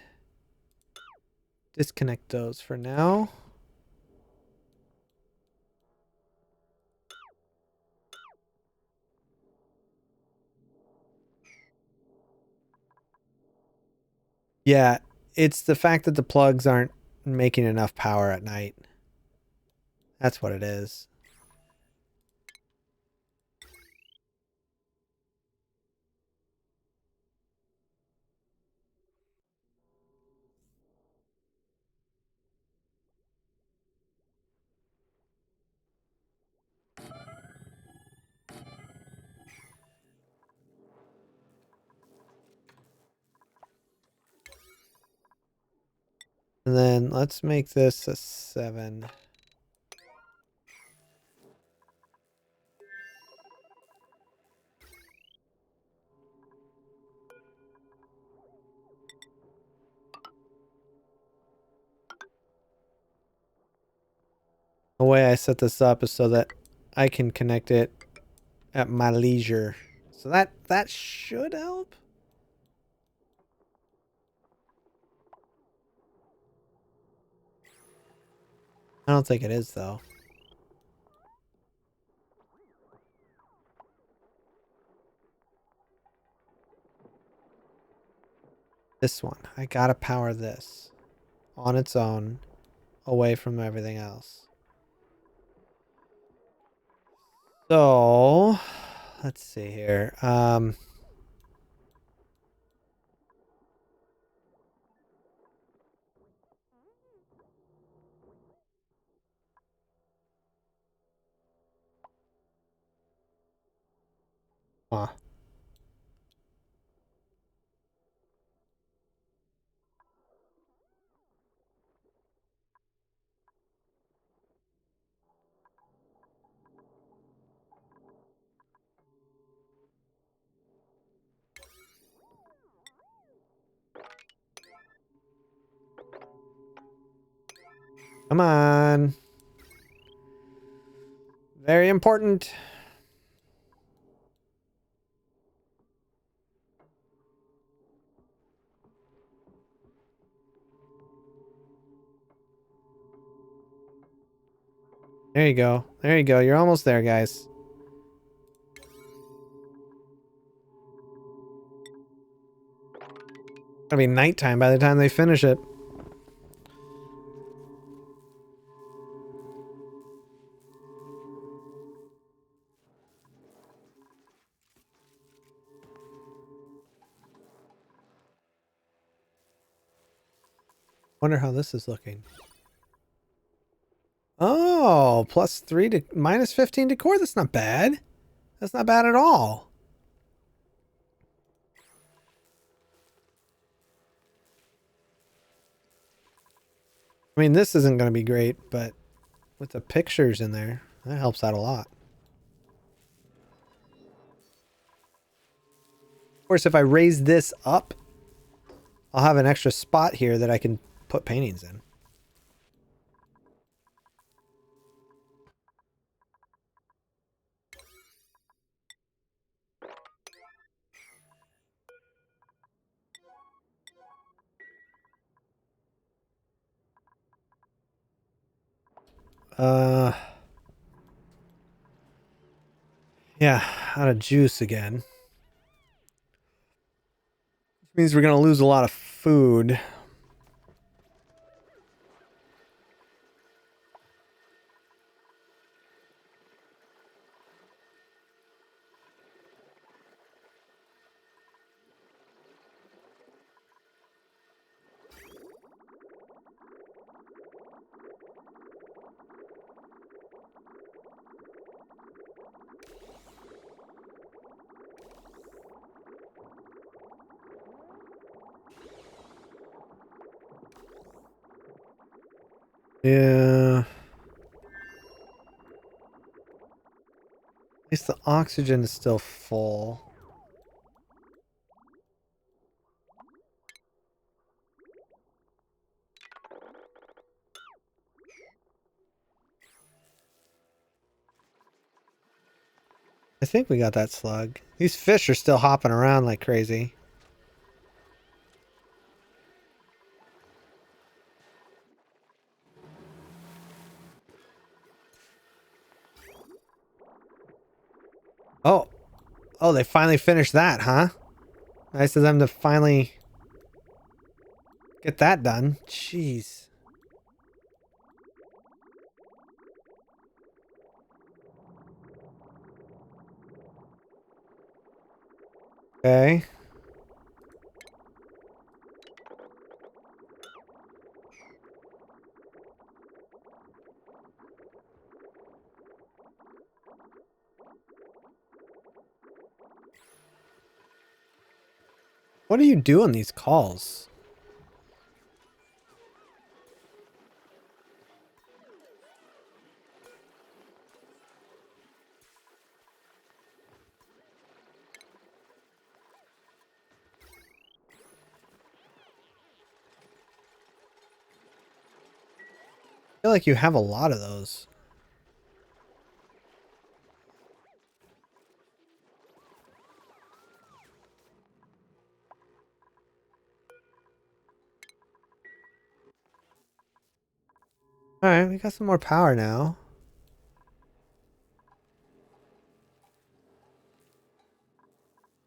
disconnect those for now. Yeah, it's the fact that the plugs aren't making enough power at night. That's what it is. And then let's make this a 7. The way I set this up is so that I can connect it at my leisure. So that should help. I don't think it is though. This one. I gotta power this on its own away from everything else. So let's see here. Huh. Come on. Very important. There you go. There you go. You're almost there, guys. It'll be nighttime by the time they finish it. Wonder how this is looking. Oh, +3 to -15 to core. That's not bad. That's not bad at all. I mean, this isn't going to be great, but with the pictures in there, that helps out a lot. Of course, if I raise this up, I'll have an extra spot here that I can put paintings in. Yeah, out of juice again. Which means we're going to lose a lot of food. Yeah. At least the oxygen is still full. I think we got that slug. These fish are still hopping around like crazy. Oh. Oh, they finally finished that, huh? Nice of them to finally get that done. Jeez. Okay. What do you do on these calls? I feel like you have a lot of those. Alright, we got some more power now.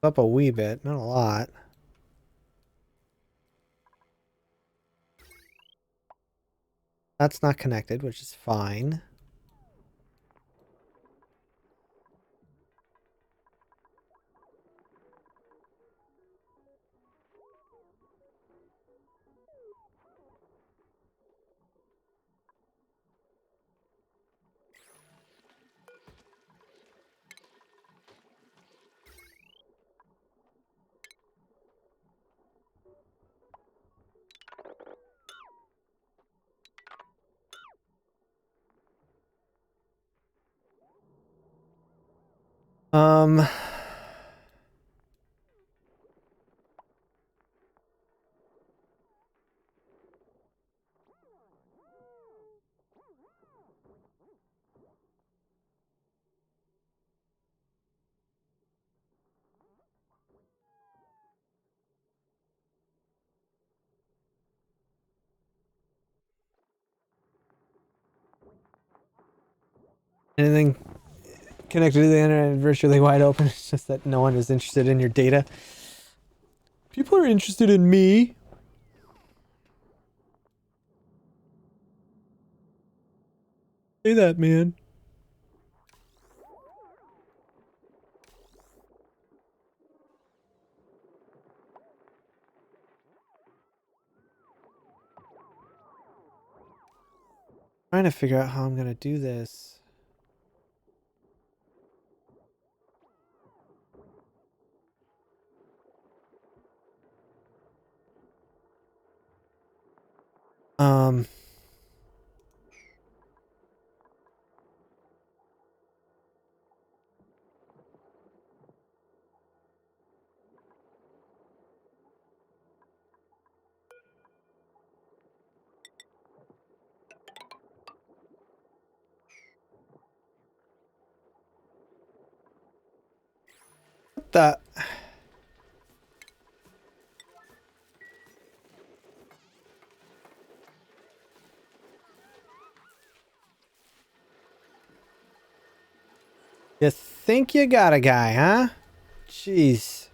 Up a wee bit, not a lot. That's not connected, which is fine. Um, anything connected to the internet virtually wide open. It's just that no one is interested in your data. People are interested in me. Say that, man. Trying to figure out how I'm gonna do this. Um, what the? You think you got a guy, huh? Jeez.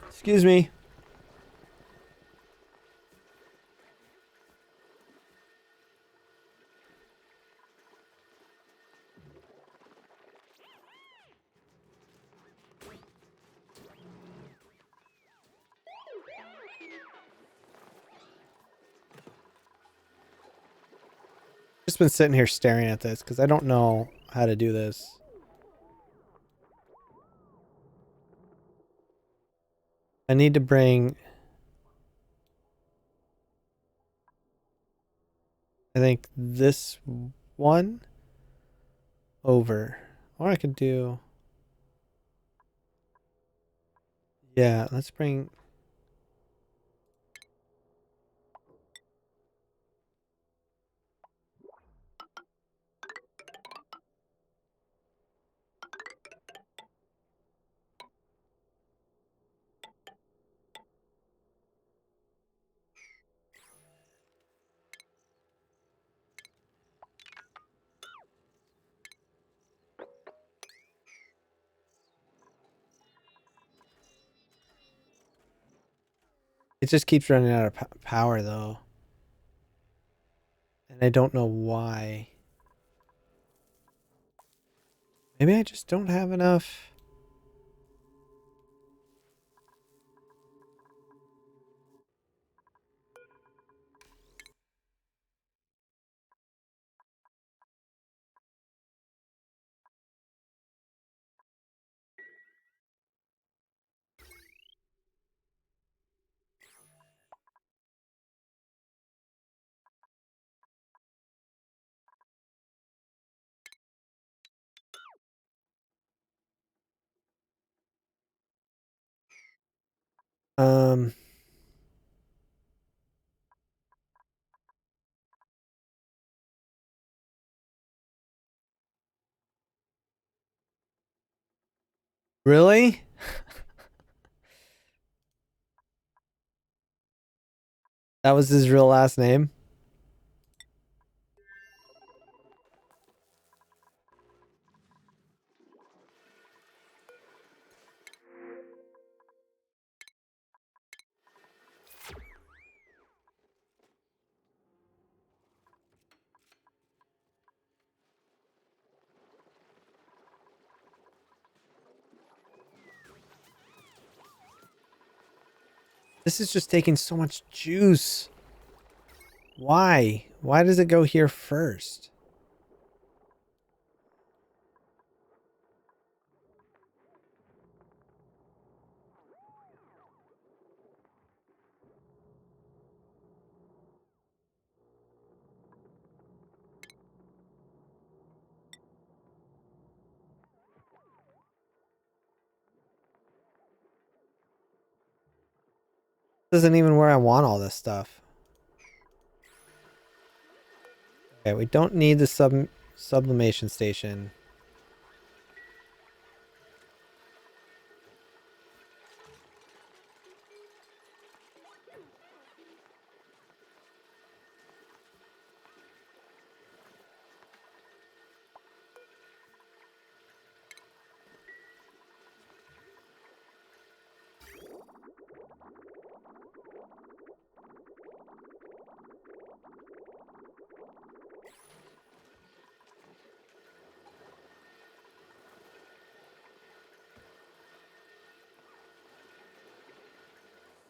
Excuse me. Just been sitting here staring at this because I don't know how to do this. I need to bring, I think, this one over. Or I could do, yeah, let's bring, it just keeps running out of power though. And I don't know why. Maybe I just don't have enough. Um, really? That was his real last name? This is just taking so much juice. Why? Why does it go here first? This isn't even where I want all this stuff. Okay, we don't need the sublimation station.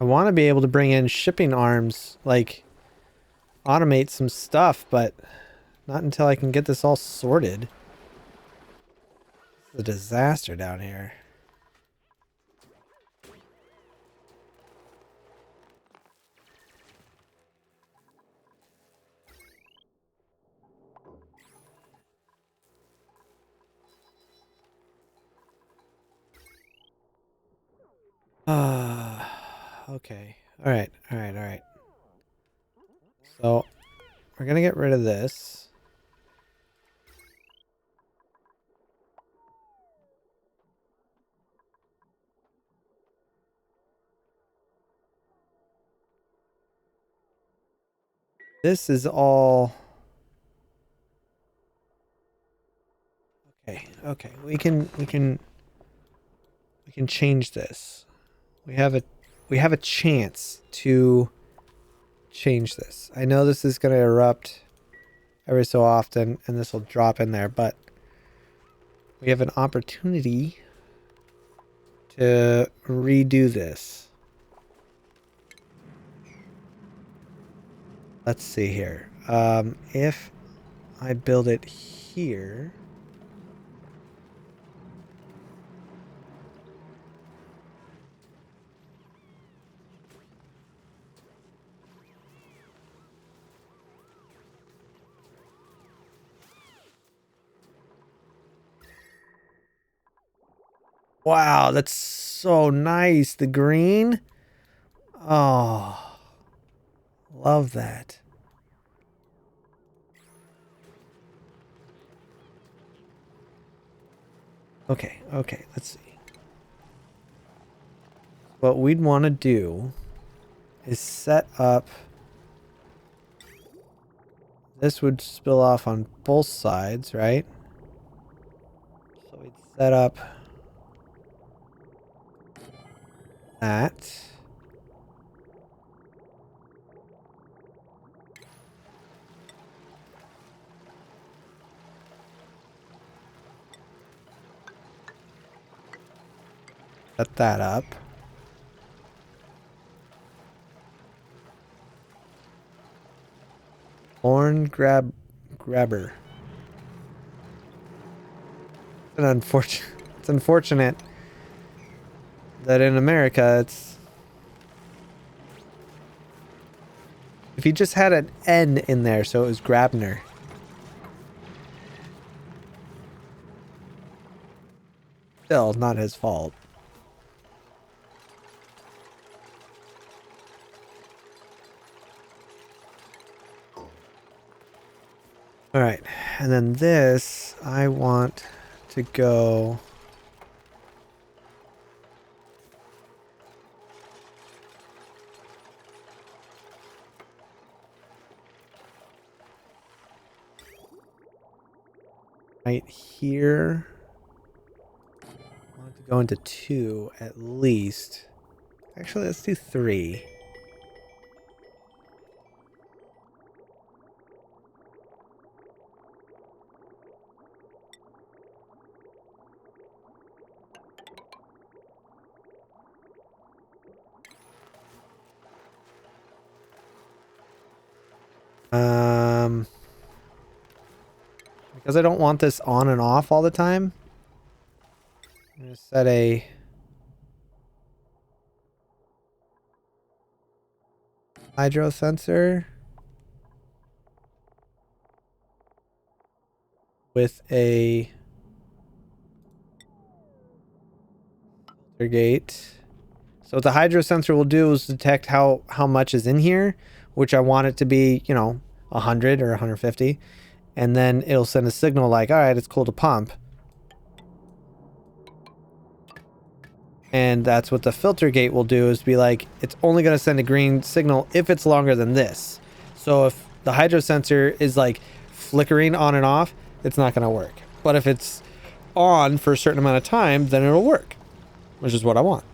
I want to be able to bring in shipping arms, like automate some stuff, but not until I can get this all sorted. It's a disaster down here. Okay. All right. All right. All right. So we're going to get rid of this. This is all. Okay. Okay. We can change this. We have a chance to change this. I know this is going to erupt every so often and this will drop in there, but we have an opportunity to redo this. Let's see here. If I build it here, Wow, that's so nice. The green. Oh, love that. Okay, okay, let's see. What we'd want to do is set up. This would spill off on both sides, right? So we'd set up that. Set that up. Horn grabber. It's unfortunate that in America it's if he just had an N in there so it was Grabner. Still not his fault. All right, and then this, I want to go. Right here. I want to go into 2 at least. Actually, let's do 3. Because I don't want this on and off all the time, I'm going to set a hydro sensor with a filter gate. So what the hydro sensor will do is detect how much is in here, which I want it to be, 100 or 150. And then it'll send a signal like, all right, it's cool to pump. And that's what the filter gate will do is be like, it's only going to send a green signal if it's longer than this. So if the hydro sensor is like flickering on and off, it's not going to work. But if it's on for a certain amount of time, then it'll work, which is what I want.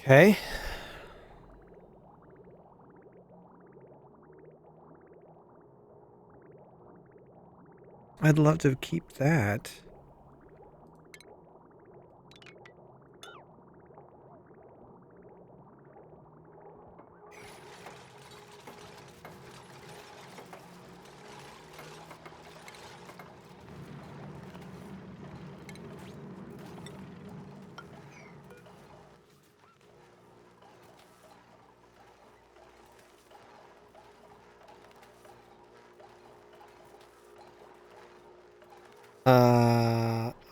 Okay. I'd love to keep that.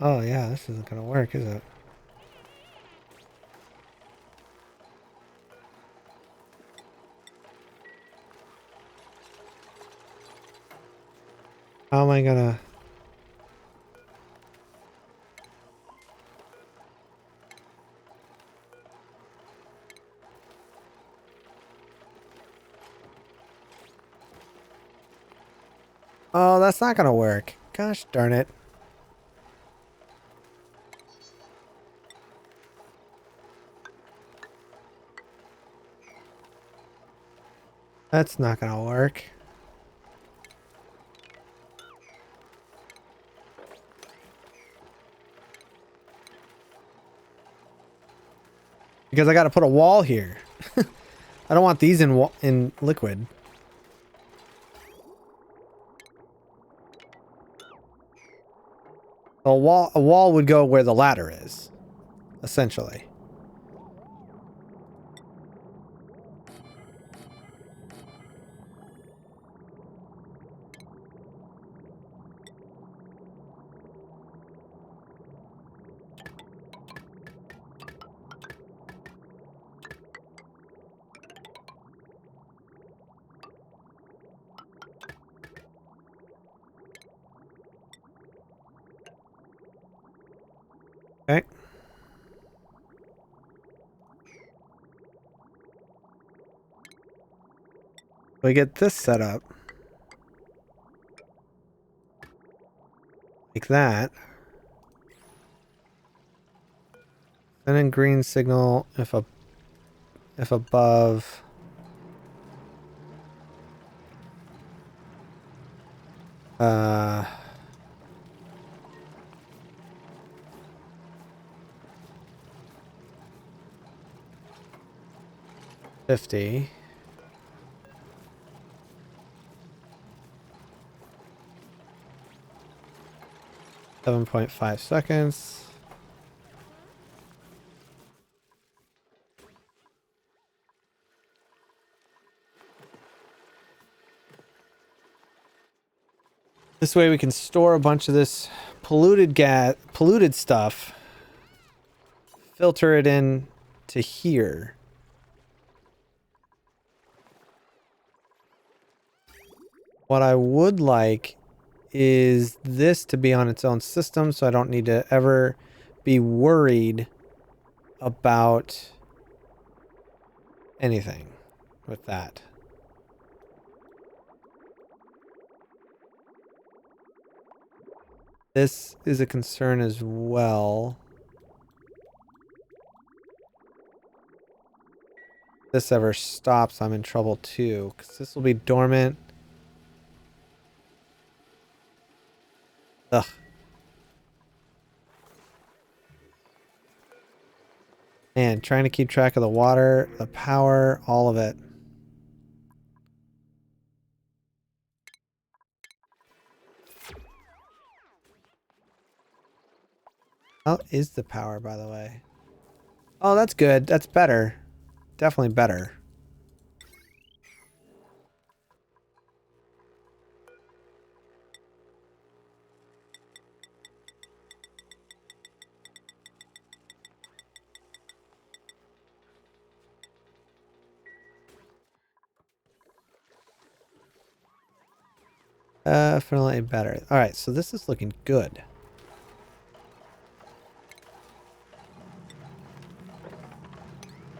Oh yeah, this isn't gonna work, is it? How am I gonna... Oh, that's not gonna work. Gosh darn it. That's not gonna work. Because I gotta put a wall here. I don't want these in liquid. A wall would go where the ladder is, essentially. Okay. We get this set up. Like that. And then green signal if above. Uh 50. $7.5 seconds. This way we can store a bunch of this polluted stuff, filter it in to here. What I would like is this to be on its own system, so I don't need to ever be worried about anything with that. This is a concern as well. If this ever stops, I'm in trouble too, because this will be dormant. Ugh. Man, trying to keep track of the water, the power, all of it. How is the power, by the way? Oh, that's good. That's better. Definitely better. Definitely better. All right, so this is looking good.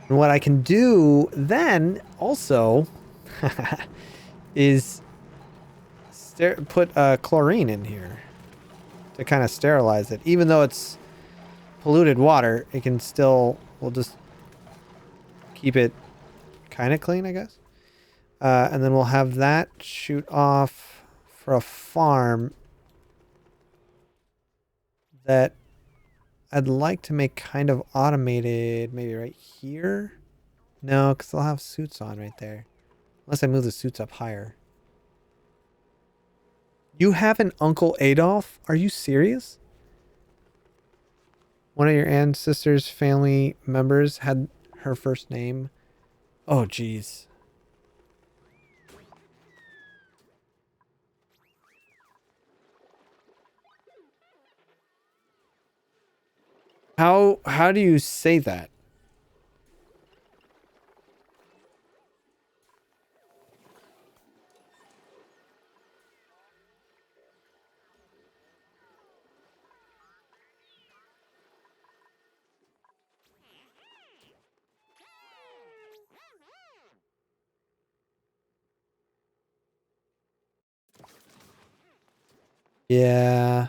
And what I can do then also is put chlorine in here to kind of sterilize it. Even though it's polluted water, it can still, we'll just keep it kind of clean, I guess. And then we'll have that shoot off for a farm that I'd like to make kind of automated, maybe right here. No, because they'll have suits on right there. Unless I move the suits up higher. You have an Uncle Adolf? Are you serious? One of your ancestors' family members had her first name. Oh, geez. How do you say that? Yeah.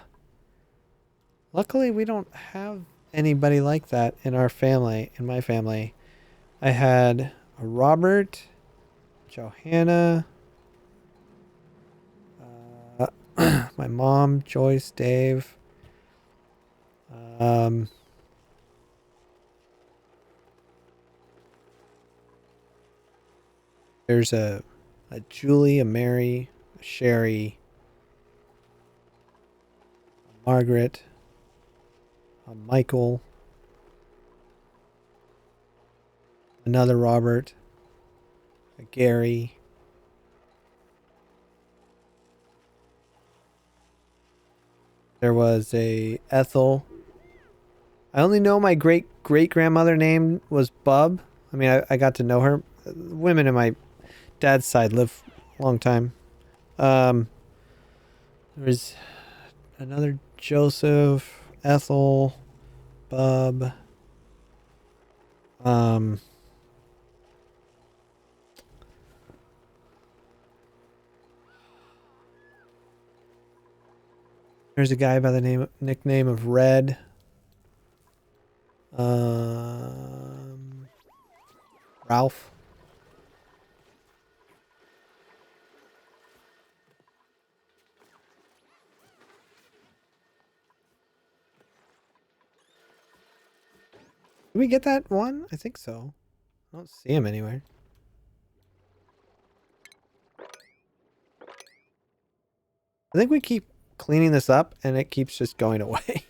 Luckily, we don't have anybody like that in our family, in my family. I had a Robert, Johanna. My mom, Joyce, Dave. There's a Julie, a Mary, a Sherry, a Margaret, a Michael, another Robert, a Gary. There was a Ethel. I only know my great grandmother name was Bub. I mean, I got to know her. Women in my dad's side live a long time. There was another Joseph, Ethel, Bub. There's a guy by the nickname of Red. Ralph. Did we get that one? I think so. I don't see him anywhere. I think we keep cleaning this up and it keeps just going away.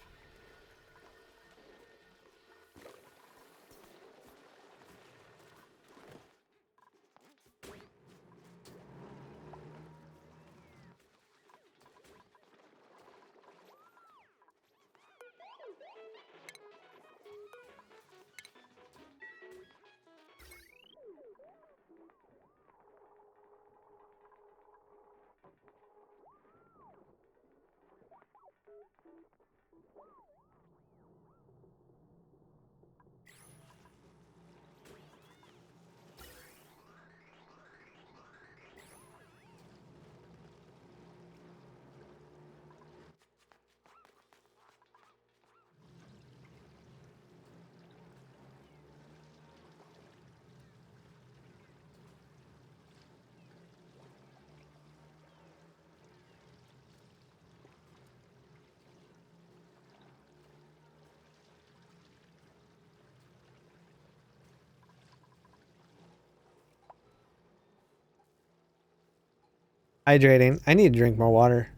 Hydrating. I need to drink more water.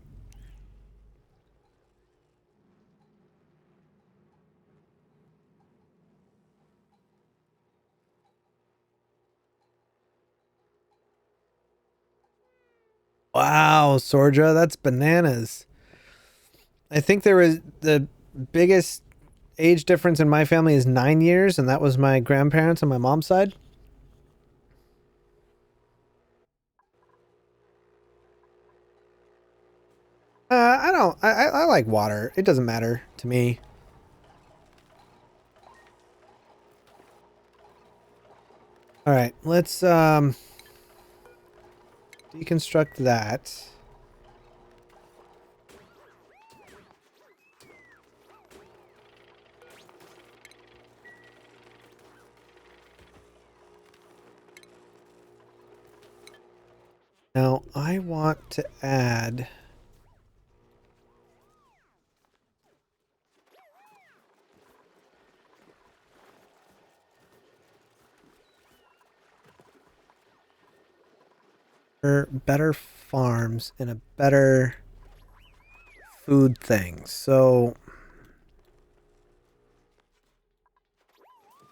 Wow, Sordra, that's bananas. I think there was the biggest age difference in my family is 9 years, and that was my grandparents on my mom's side. I don't. I like water. It doesn't matter to me. All right, let's deconstruct that. Now I want to add better farms and a better food thing. So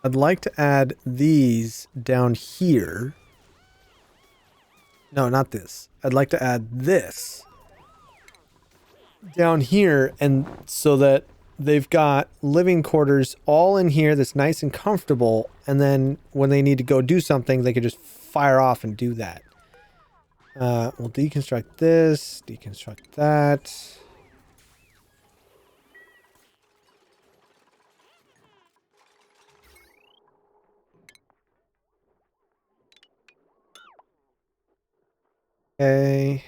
I'd like to add these down here. No, not this. I'd like to add this down here, and so that they've got living quarters all in here that's nice and comfortable, and then when they need to go do something, they could just fire off and do that. We'll deconstruct this, deconstruct that. Okay.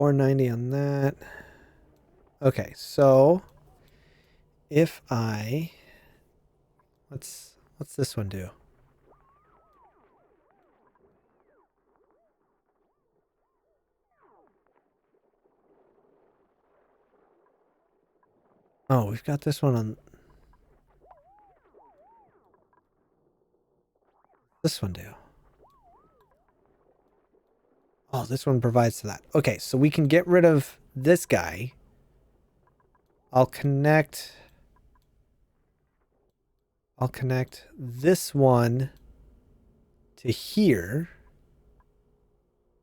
490 on that. Okay, so if I what's this one do? Oh, we've got this one on. This one do. Oh, this one provides to that. Okay, so we can get rid of this guy. I'll connect this one to here.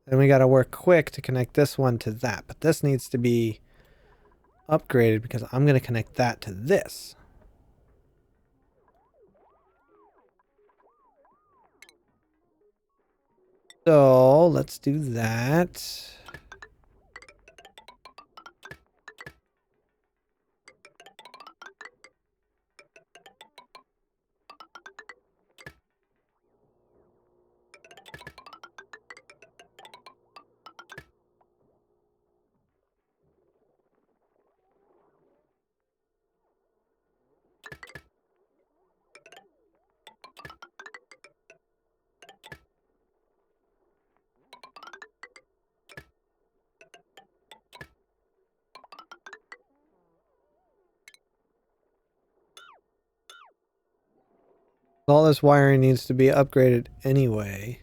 Then we got to work quick to connect this one to that. But this needs to be upgraded because I'm going to connect that to this. So let's do that. All this wiring needs to be upgraded anyway.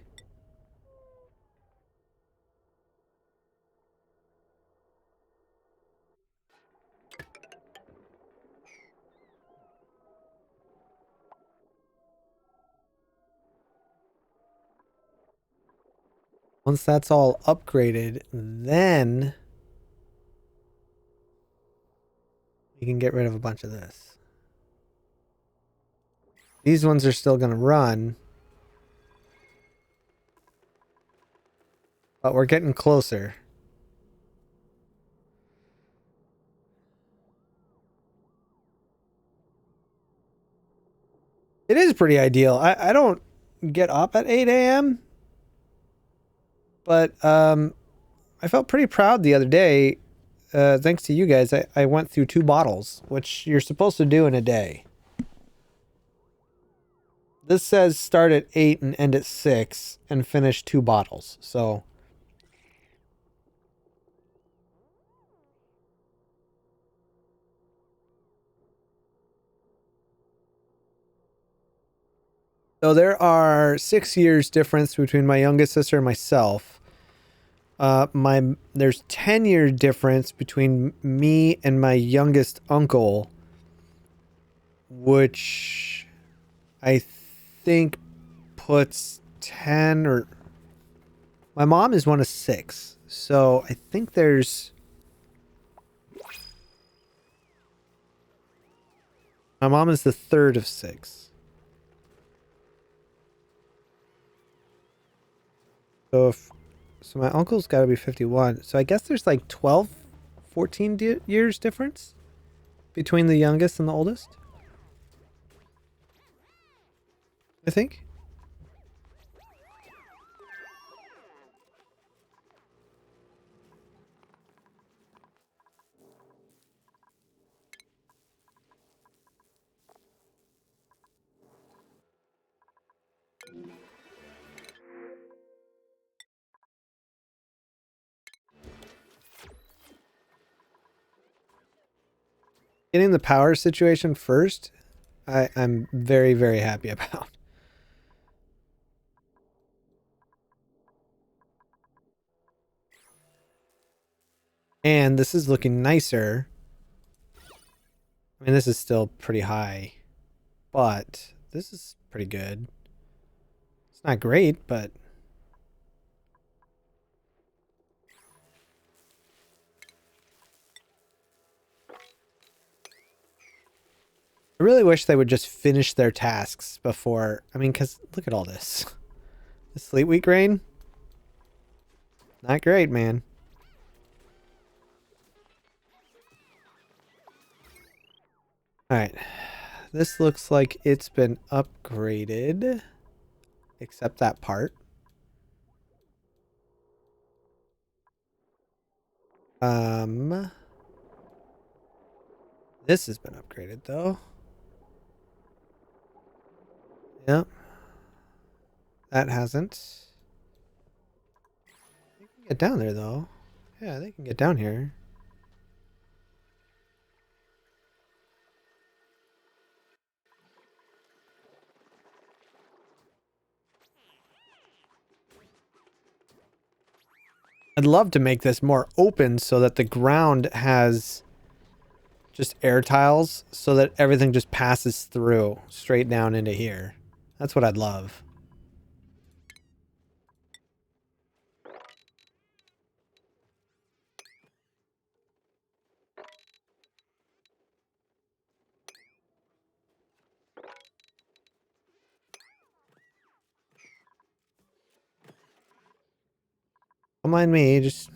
Once that's all upgraded, then we can get rid of a bunch of this. These ones are still going to run. But we're getting closer. It is pretty ideal. I don't get up at 8 a.m. But I felt pretty proud the other day. Thanks to you guys, I went through 2 bottles, which you're supposed to do in a day. This says start at 8 and end at 6 and finish 2 bottles. So there are 6 years difference between my youngest sister and myself. There's 10-year difference between me and my youngest uncle, which I think puts 10 or my mom is one of 6. So I think there's my mom is the third of 6. So my uncle's got to be 51. So I guess there's like 12, 14 years difference between the youngest and the oldest. I think. Getting the power situation first, I'm very, very happy about. And this is looking nicer. I mean, this is still pretty high, but this is pretty good. It's not great, but I really wish they would just finish their tasks before. I mean, because look at all this. The sleep week rain. Not great, man. Alright. This looks like it's been upgraded. Except that part. This has been upgraded though. Yep. That hasn't. They can get down there though. Yeah, they can get down here. I'd love to make this more open so that the ground has just air tiles so that everything just passes through straight down into here. That's what I'd love. Don't mind me, just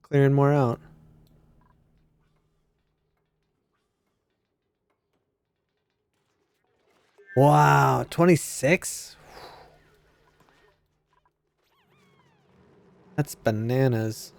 clearing more out. Wow, 26? That's bananas.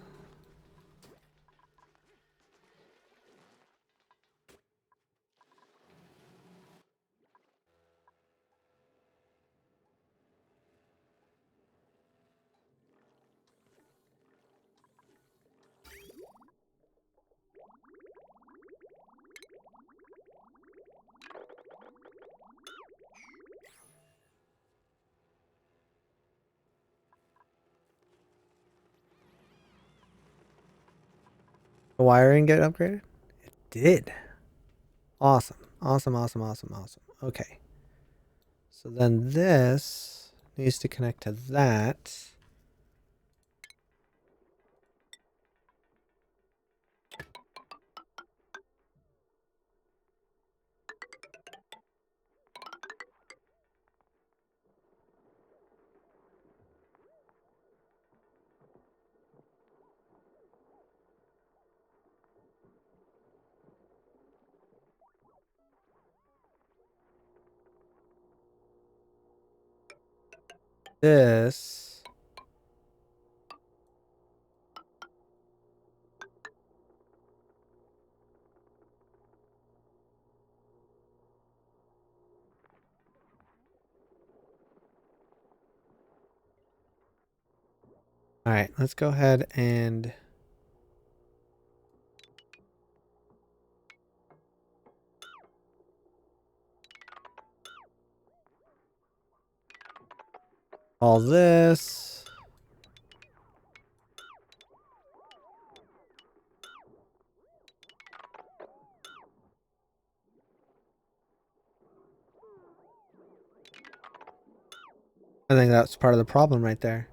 The wiring get upgraded? It did. Awesome. Awesome, awesome, awesome, awesome. Okay. So then this needs to connect to that. This. All right, let's go ahead and all this. I think that's part of the problem right there.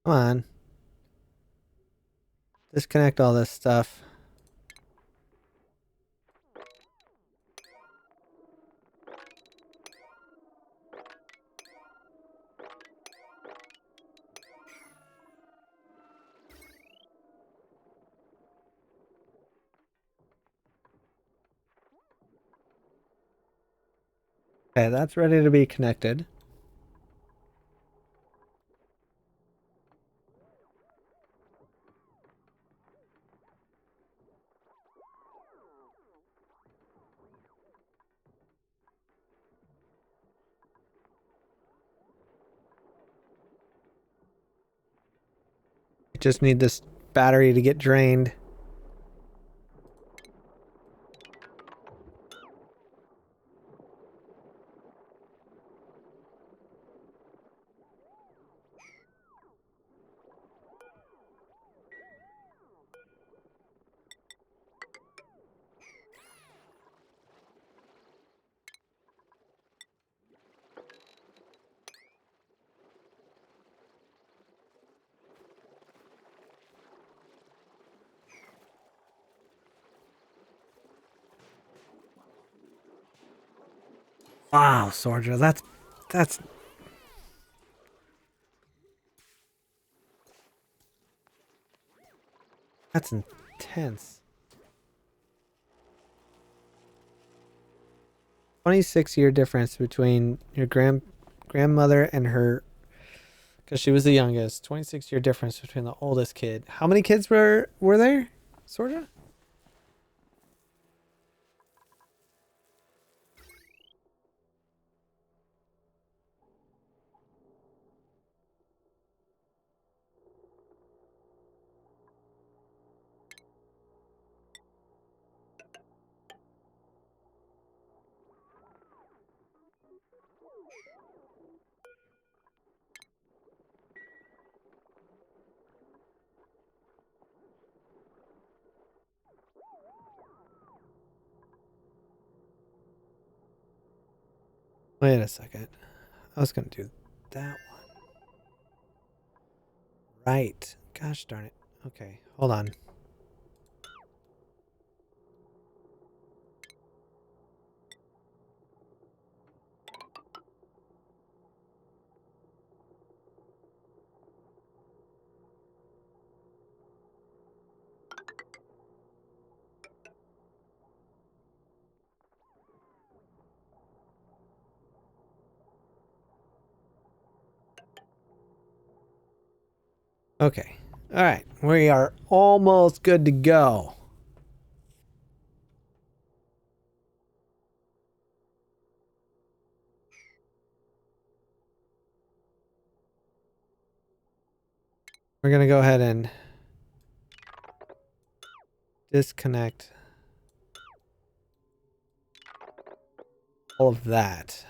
Come on. Disconnect all this stuff. Okay, that's ready to be connected. Just need this battery to get drained. Wow, Sordra, that's that's intense. 26-year difference between your grandmother and her, because she was the youngest. 26-year difference between the oldest kid. How many kids were there, Sordra? Wait a second. I was gonna do that one. Right. Gosh darn it. Okay, hold on. Okay. All right. We are almost good to go. We're going to go ahead and disconnect all of that.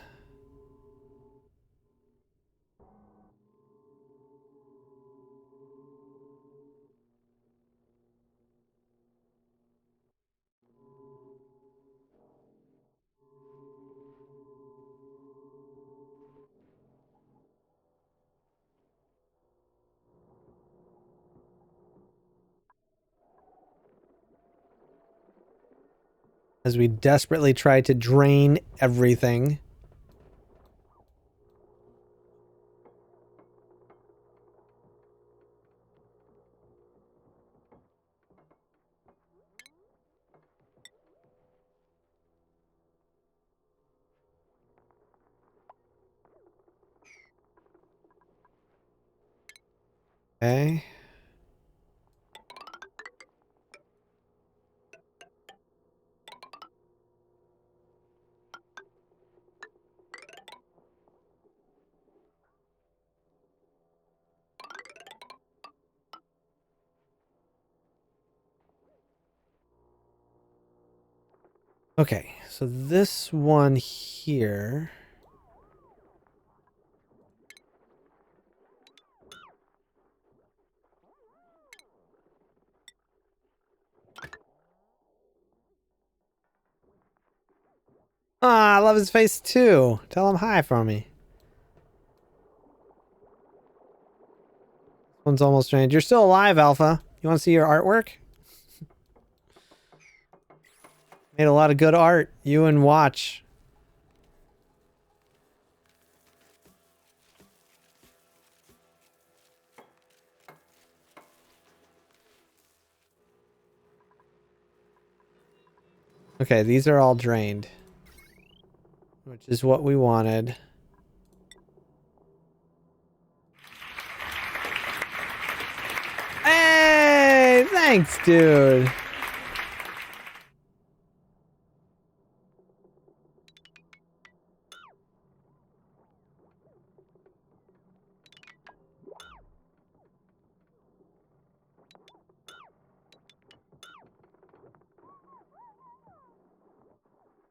As we desperately try to drain everything. Okay. Okay, so this one here. Ah, I love his face too. Tell him hi for me. One's almost drained. You're still alive, Alpha. You want to see your artwork? Made a lot of good art. You and Watch. Okay, these are all drained, which is what we wanted. Hey, thanks, dude.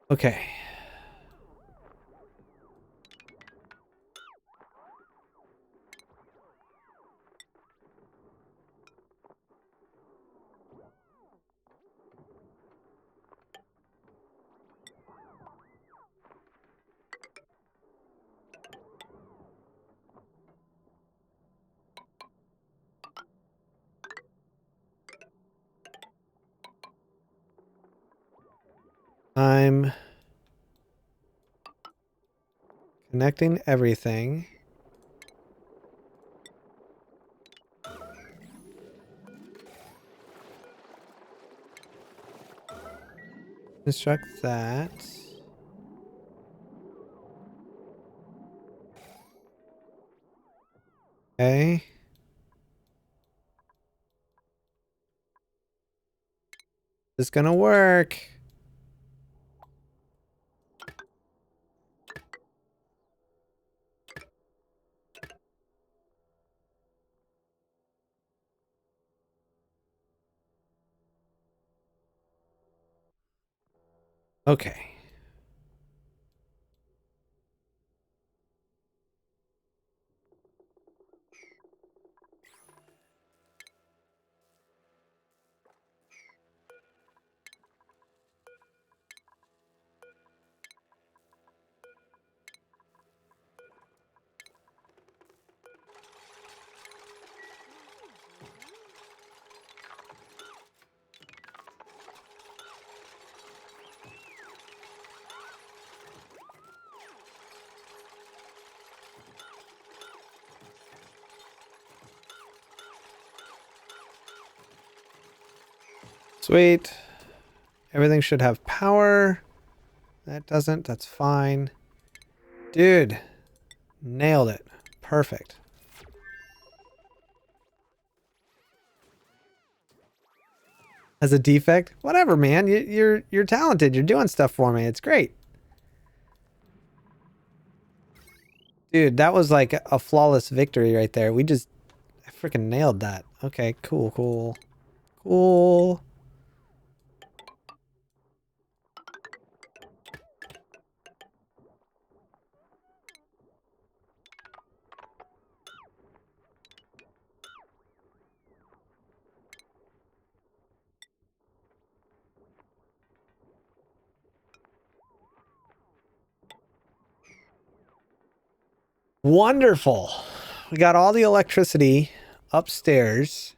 Okay. I'm Connecting everything. Construct that. Okay. This is gonna work. Okay. Sweet. Everything should have power. That doesn't. That's fine. Dude. Nailed it. Perfect. As a defect? Whatever, man. You're talented. You're doing stuff for me. It's great. Dude, that was like a flawless victory right there. We just freaking nailed that. Okay, cool, cool. Cool. Wonderful. We got all the electricity upstairs.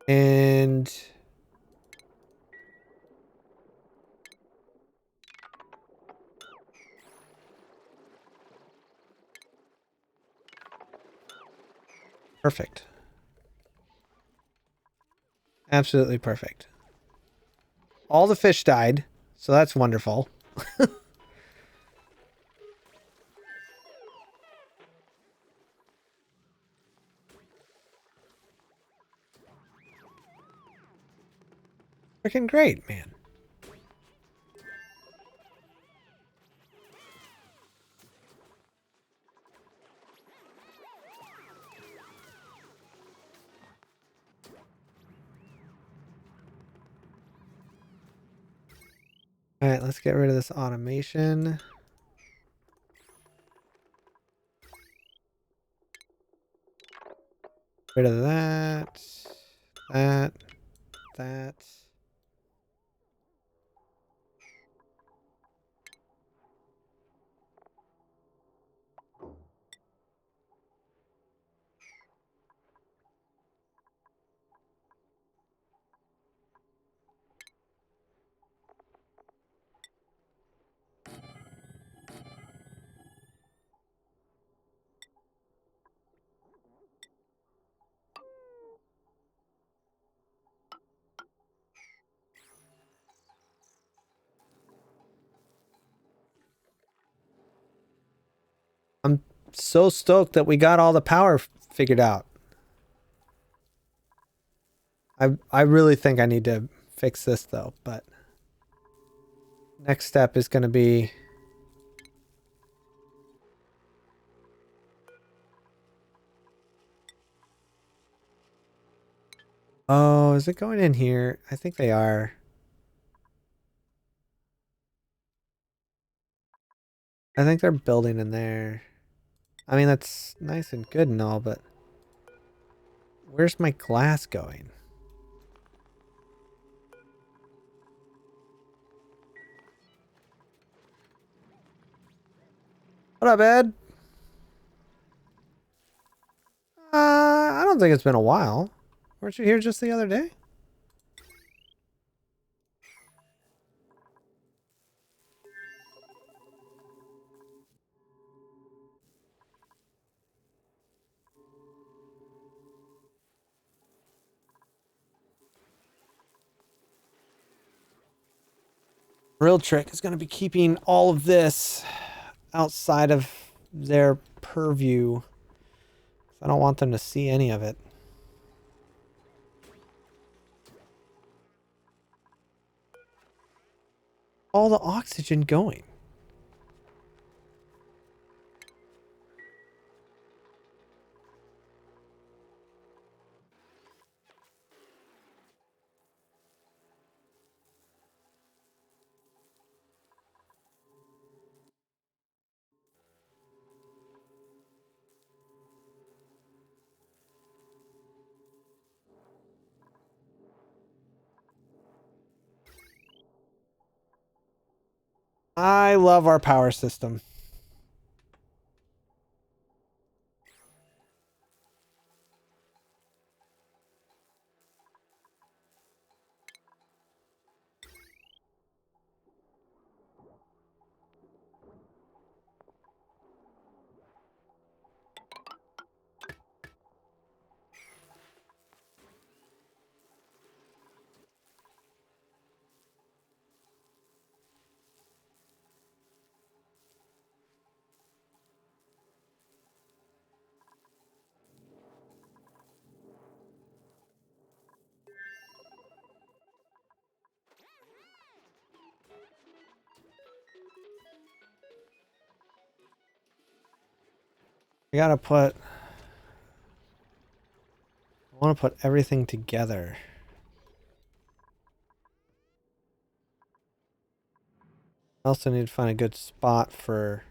And perfect. Absolutely perfect. All the fish died, so that's wonderful. Freaking great, man. All right, let's get rid of this automation. Rid of that, that. I'm so stoked that we got all the power figured out. I really think I need to fix this though, but next step is going to be oh, is it going in here? I think they are. I think they're building in there. I mean, that's nice and good and all, but where's my glass going? What up, Ed? don't think it's been a while. Weren't you here just the other day? Real trick is going to be keeping all of this outside of their purview. I don't want them to see any of it. All the oxygen going. I love our power system. I gotta put... I want to put everything together. I also need to find a good spot for...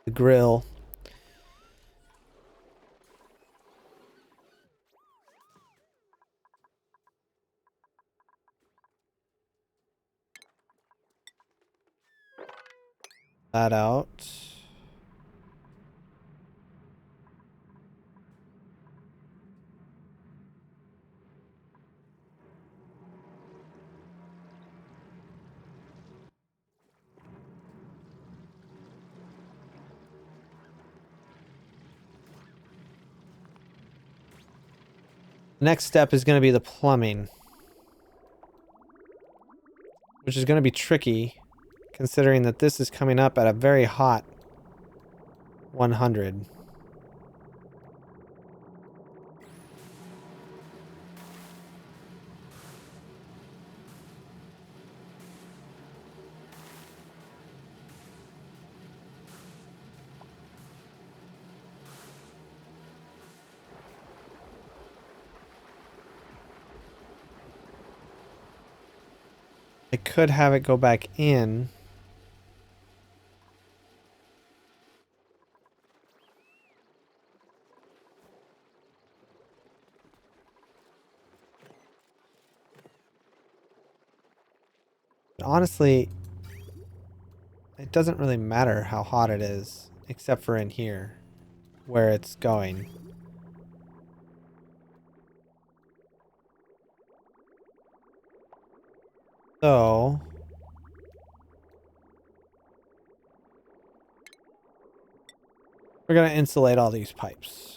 the grill. That out. Next step is going to be the plumbing, which is going to be tricky considering that this is coming up at a very hot 100. I could have it go back in. Honestly, it doesn't really matter how hot it is, except for in here, where it's going. So... we're going to insulate all these pipes.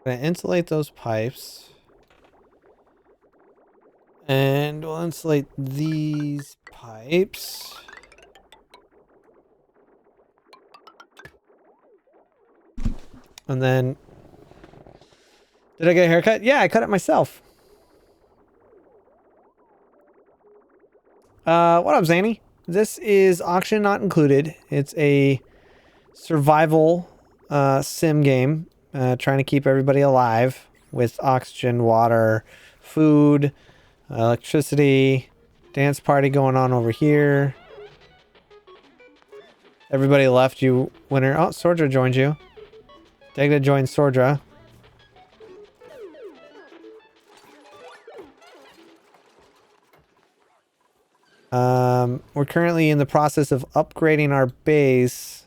Gonna insulate those pipes. And we'll insulate these pipes. And then... did I get a haircut? Yeah, I cut it myself. What up, Zanny? This is auction not included. It's a survival sim game trying to keep everybody alive with oxygen, water, food, electricity, dance party going on over here. Everybody left you, winner. Oh, Sordra joined you. Degna joined Sordra. We're currently in the process of upgrading our base,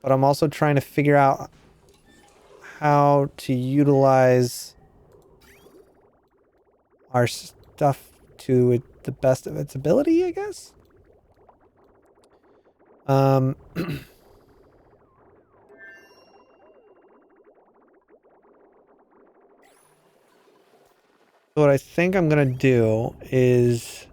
but I'm also trying to figure out how to utilize our stuff to the best of its ability, I guess. So what I think I'm gonna do is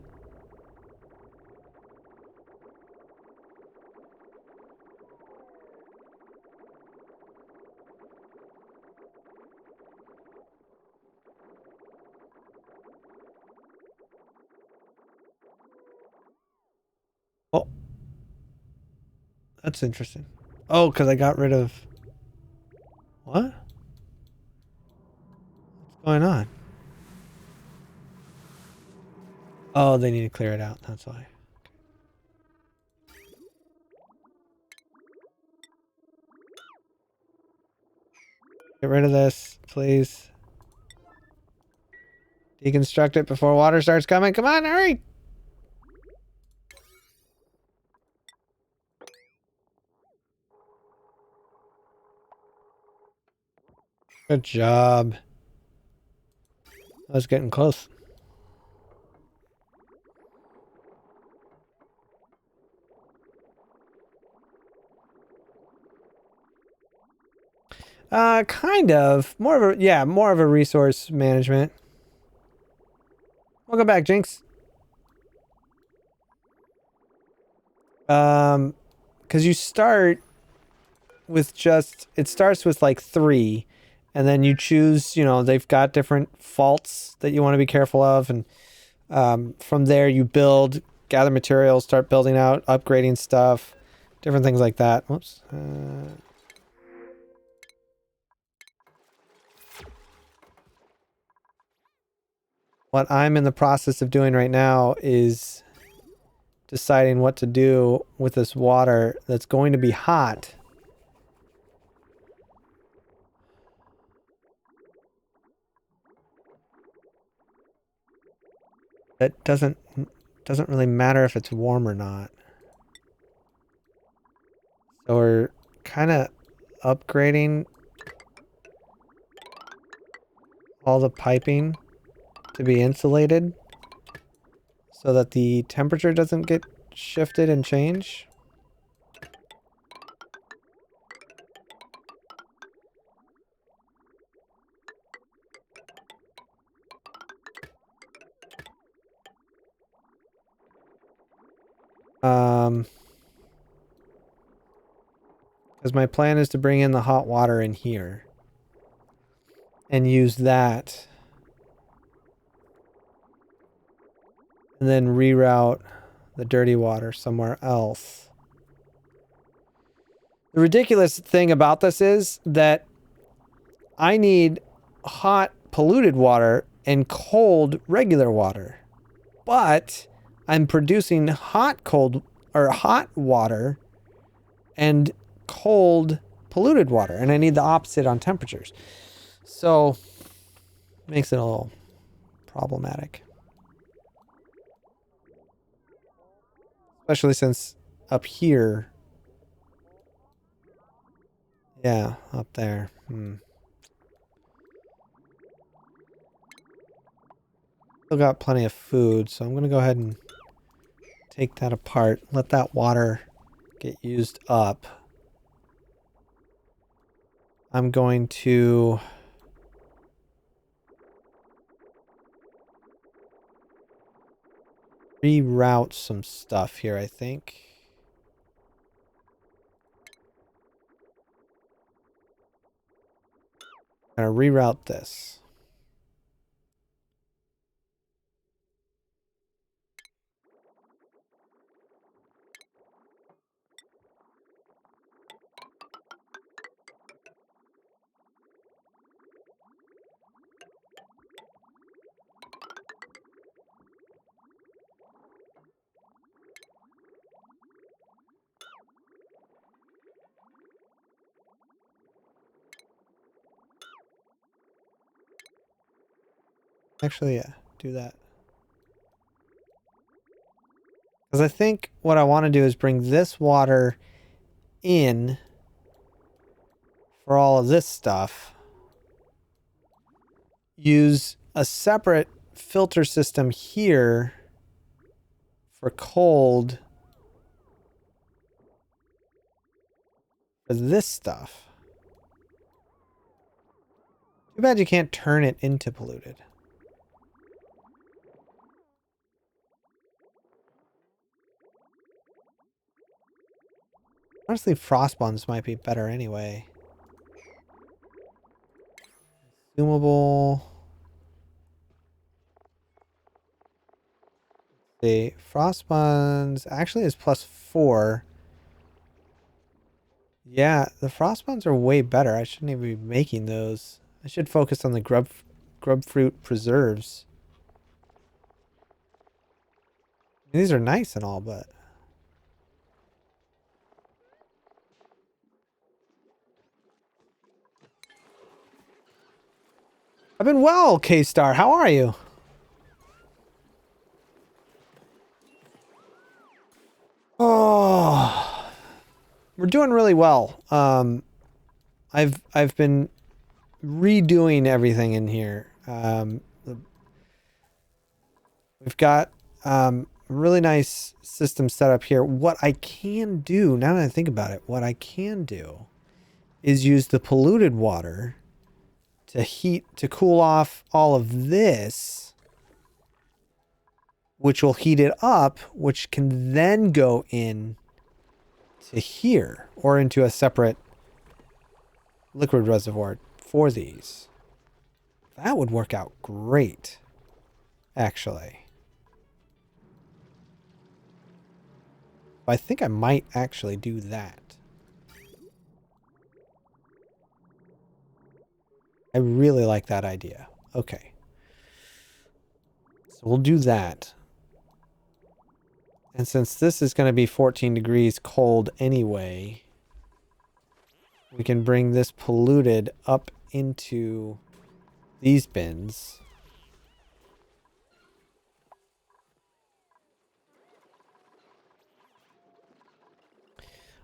oh, that's interesting. Oh, because I got rid of what? What's going on? Oh, they need to clear it out. That's why. Get rid of this, please. Deconstruct it before water starts coming. Come on, hurry! Good job. I was getting close. Kind of. More of a resource management. Welcome back, Jinx. Because you start with it starts with like 3, and then you choose, they've got different faults that you want to be careful of, and from there you build, gather materials, start building out, upgrading stuff, different things like that. Whoops. What I'm in the process of doing right now is deciding what to do with this water that's going to be hot. It doesn't really matter if it's warm or not. So we're kind of upgrading all the piping to be insulated so that the temperature doesn't get shifted and change. Because my plan is to bring in the hot water in here and use that, and then reroute the dirty water somewhere else. The ridiculous thing about this is that I need hot polluted water and cold regular water, but I'm producing hot water and cold polluted water, and I need the opposite on temperatures. So makes it a little problematic. Especially since up here. Yeah, up there. Still got plenty of food, so I'm going to go ahead and take that apart. Let that water get used up. I'm going to reroute some stuff here, I think. I'm going to reroute this. Actually, yeah, do that. Because I think what I want to do is bring this water in for all of this stuff. Use a separate filter system here for cold for this stuff. Too bad you can't turn it into polluted. Honestly, frost buns might be better anyway. Consumable. The frost buns actually is +4. Yeah, the frost buns are way better. I shouldn't even be making those. I should focus on the grub fruit preserves. These are nice and all, but I've been well, K-Star. How are you? Oh, we're doing really well. I've been redoing everything in here. We've got a really nice system set up here. What I can do, now that I think about it, what I can do is use the polluted water to cool off all of this, which will heat it up, which can then go in to here or into a separate liquid reservoir for these. That would work out great, actually. I think I might actually do that. I really like that idea. Okay. So we'll do that. And since this is going to be 14 degrees cold anyway, we can bring this polluted up into these bins.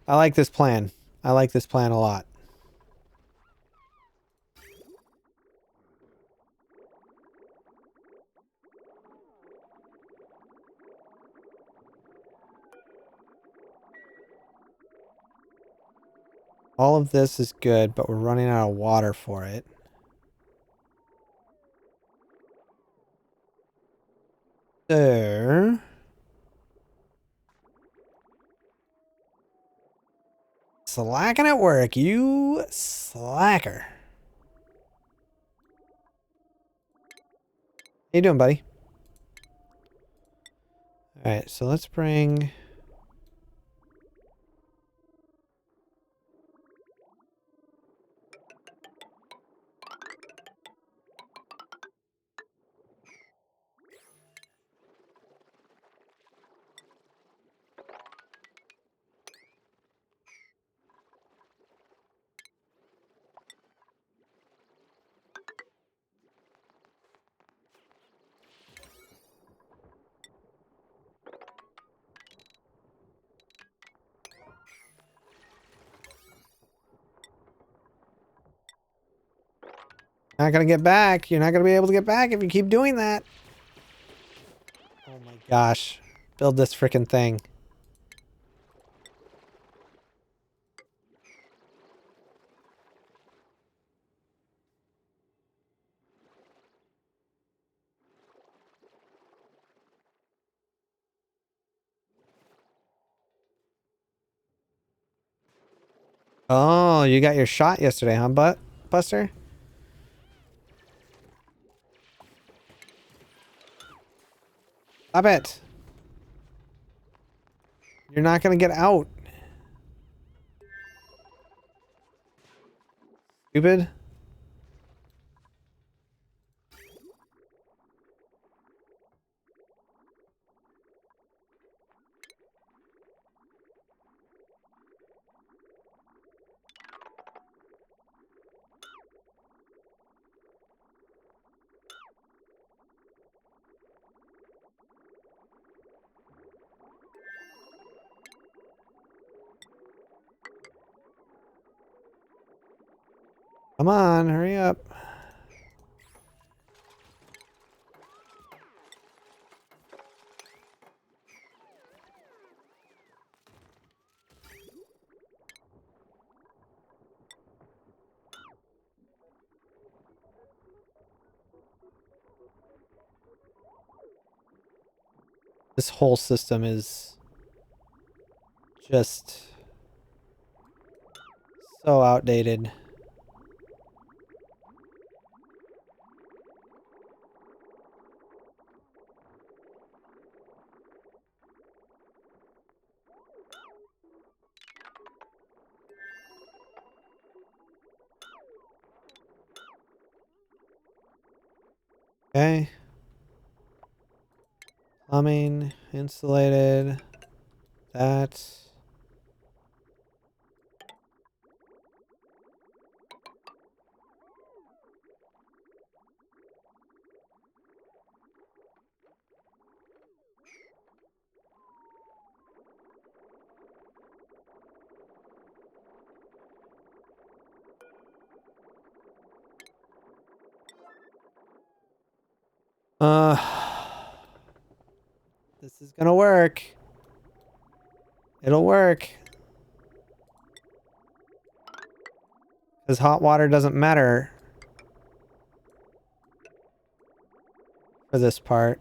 I like this plan. I like this plan a lot. All of this is good, but we're running out of water for it. So slacking at work, you slacker. How you doing, buddy? All right, so let's bring... Not gonna get back. You're not gonna be able to get back if you keep doing that. Oh my gosh. Build this freaking thing. Oh, you got your shot yesterday, huh, Buster? Stop it. You're not gonna get out. Stupid. Come on, hurry up. This whole system is just so outdated. Okay. Plumbing, insulated. That. Uh, this is gonna work. It'll work. Because hot water doesn't matter for this part.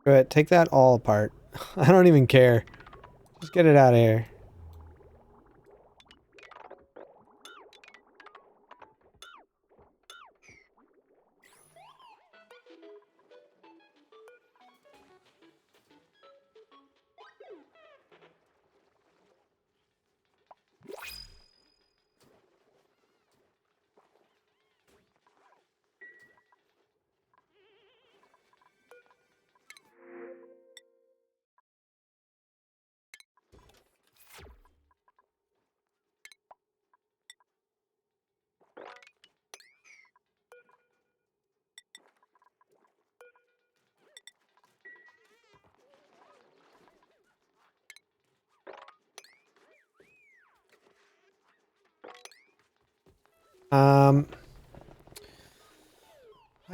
Screw it, take that all apart. I don't even care. Just get it out of here.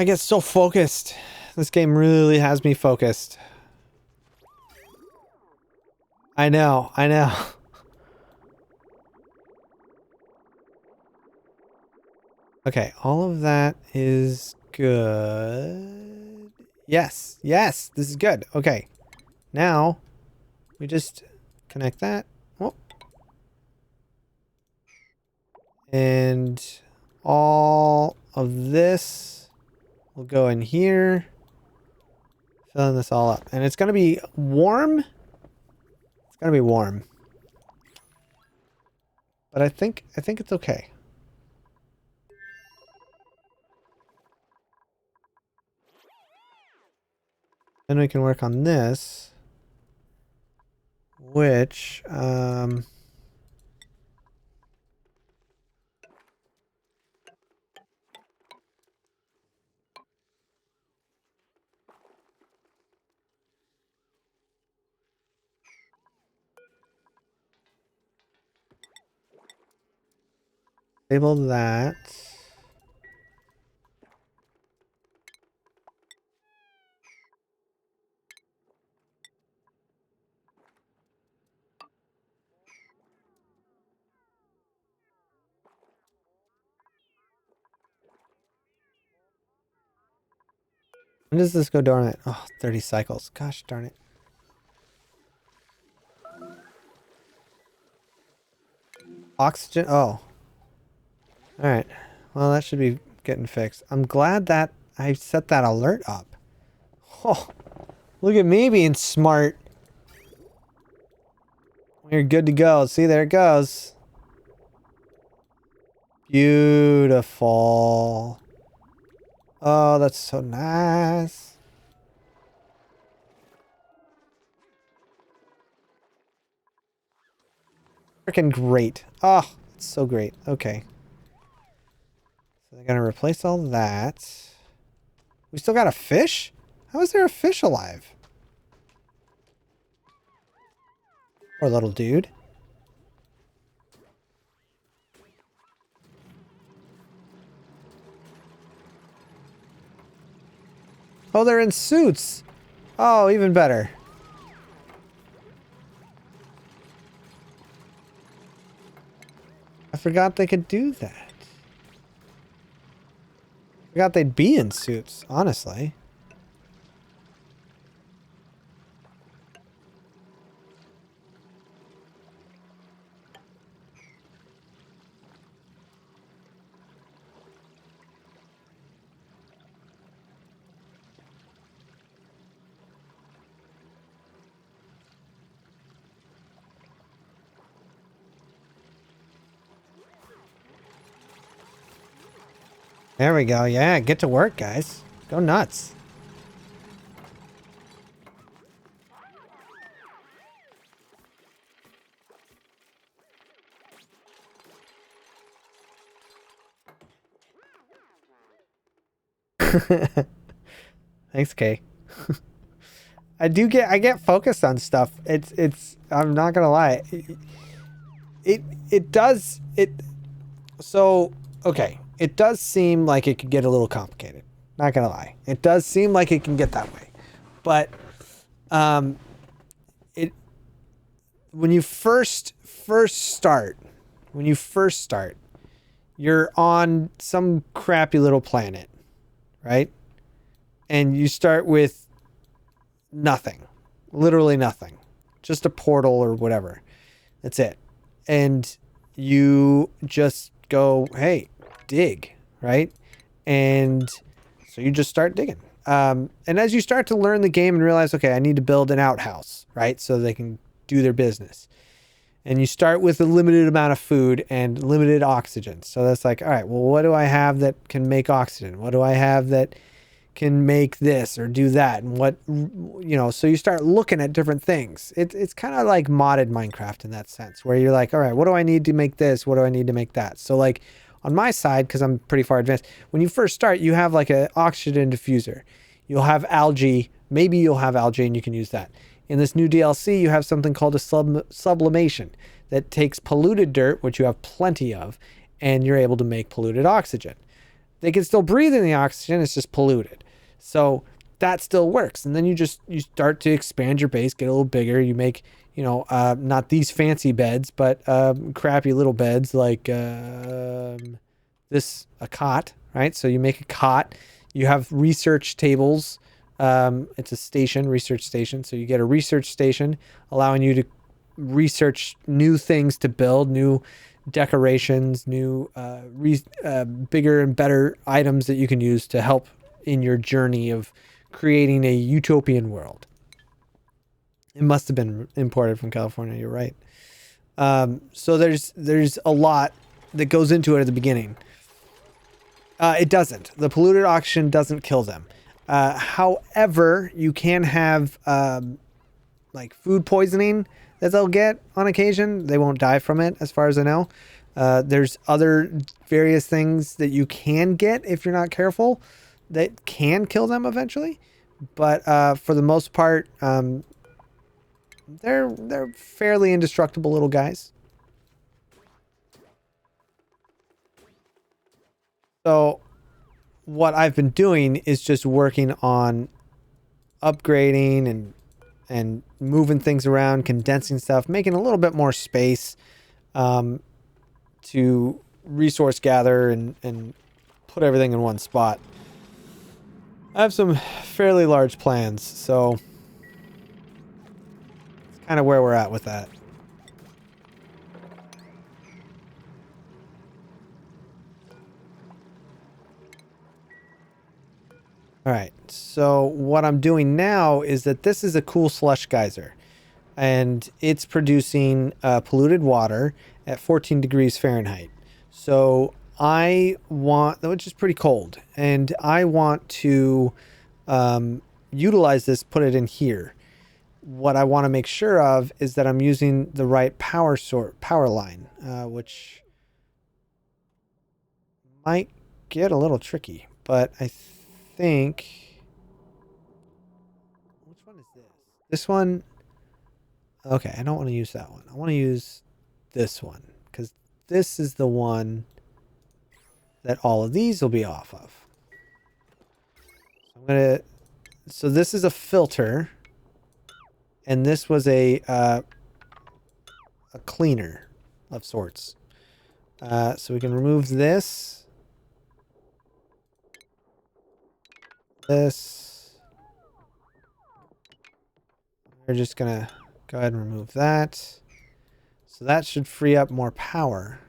I get so focused. This game really has me focused. I know, I know. Okay, all of that is good. Yes, yes, this is good. Okay, now we just connect that. Oh. And all of this will go in here. Filling this all up. And it's going to be warm. It's going to be warm. But I think it's okay. Then we can work on this, which label that. When does this go dormant? Oh, 30 cycles. Gosh darn it. Oxygen. Oh. Alright. Well, that should be getting fixed. I'm glad that I set that alert up. Oh. Look at me being smart. We're good to go. See, there it goes. Beautiful. Oh, that's so nice. Freaking great. Oh, it's so great. Okay. So they're going to replace all that. We still got a fish? How is there a fish alive? Poor little dude. Oh, they're in suits. Oh, even better. I forgot they could do that. Forgot they'd be in suits, honestly. There we go. Yeah, get to work, guys. Go nuts. Thanks, Kay. I get focused on stuff. I'm not gonna lie. It does so okay. It does seem like it could get a little complicated. Not gonna lie. It does seem like it can get that way. But when you first start, you're on some crappy little planet, right? And you start with nothing. Literally nothing. Just a portal or whatever. That's it. And you just go, hey, dig, right? And so you just start digging. And as you start to learn the game and realize, okay, I need to build an outhouse, right? So they can do their business. And you start with a limited amount of food and limited oxygen. So that's like, all right, well, what do I have that can make oxygen? What do I have that can make this or do that? And what, so you start looking at different things. It's kind of like modded Minecraft in that sense, where you're like, all right, what do I need to make this? What do I need to make that? So like on my side, because I'm pretty far advanced, when you first start, you have like an oxygen diffuser. You'll have algae. Maybe you'll have algae and you can use that. In this new DLC, you have something called a sublimation that takes polluted dirt, which you have plenty of, and you're able to make polluted oxygen. They can still breathe in the oxygen, it's just polluted. So that still works. And then you start to expand your base, get a little bigger. You make, not these fancy beds, but crappy little beds like a cot, right? So you make a cot. You have research tables. It's a research station. So you get a research station allowing you to research new things to build, new decorations, new bigger and better items that you can use to help in your journey of creating a utopian world. It must have been imported from California. You're right. So there's a lot that goes into it at the beginning. It doesn't. The polluted oxygen doesn't kill them. However, you can have like food poisoning that they'll get on occasion. They won't die from it, as far as I know. There's other various things that you can get if you're not careful that can kill them eventually. But for the most part, they're fairly indestructible little guys. So what I've been doing is just working on upgrading and moving things around, condensing stuff, making a little bit more space to resource gather and put everything in one spot. I have some fairly large plans, so it's kind of where we're at with that. All right, so what I'm doing now is that this is a cool slush geyser. and it's producing polluted water at 14 degrees Fahrenheit. So I want, which is pretty cold, and I want to utilize this, put it in here. What I want to make sure of is that I'm using the right power line, which might get a little tricky, but I think, which one is this? This one. Okay, I don't want to use that one. I want to use this one because this is the one that all of these will be off of. So this is a filter, and this was a cleaner of sorts. So we can remove this. We're just gonna go ahead and remove that. So that should free up more power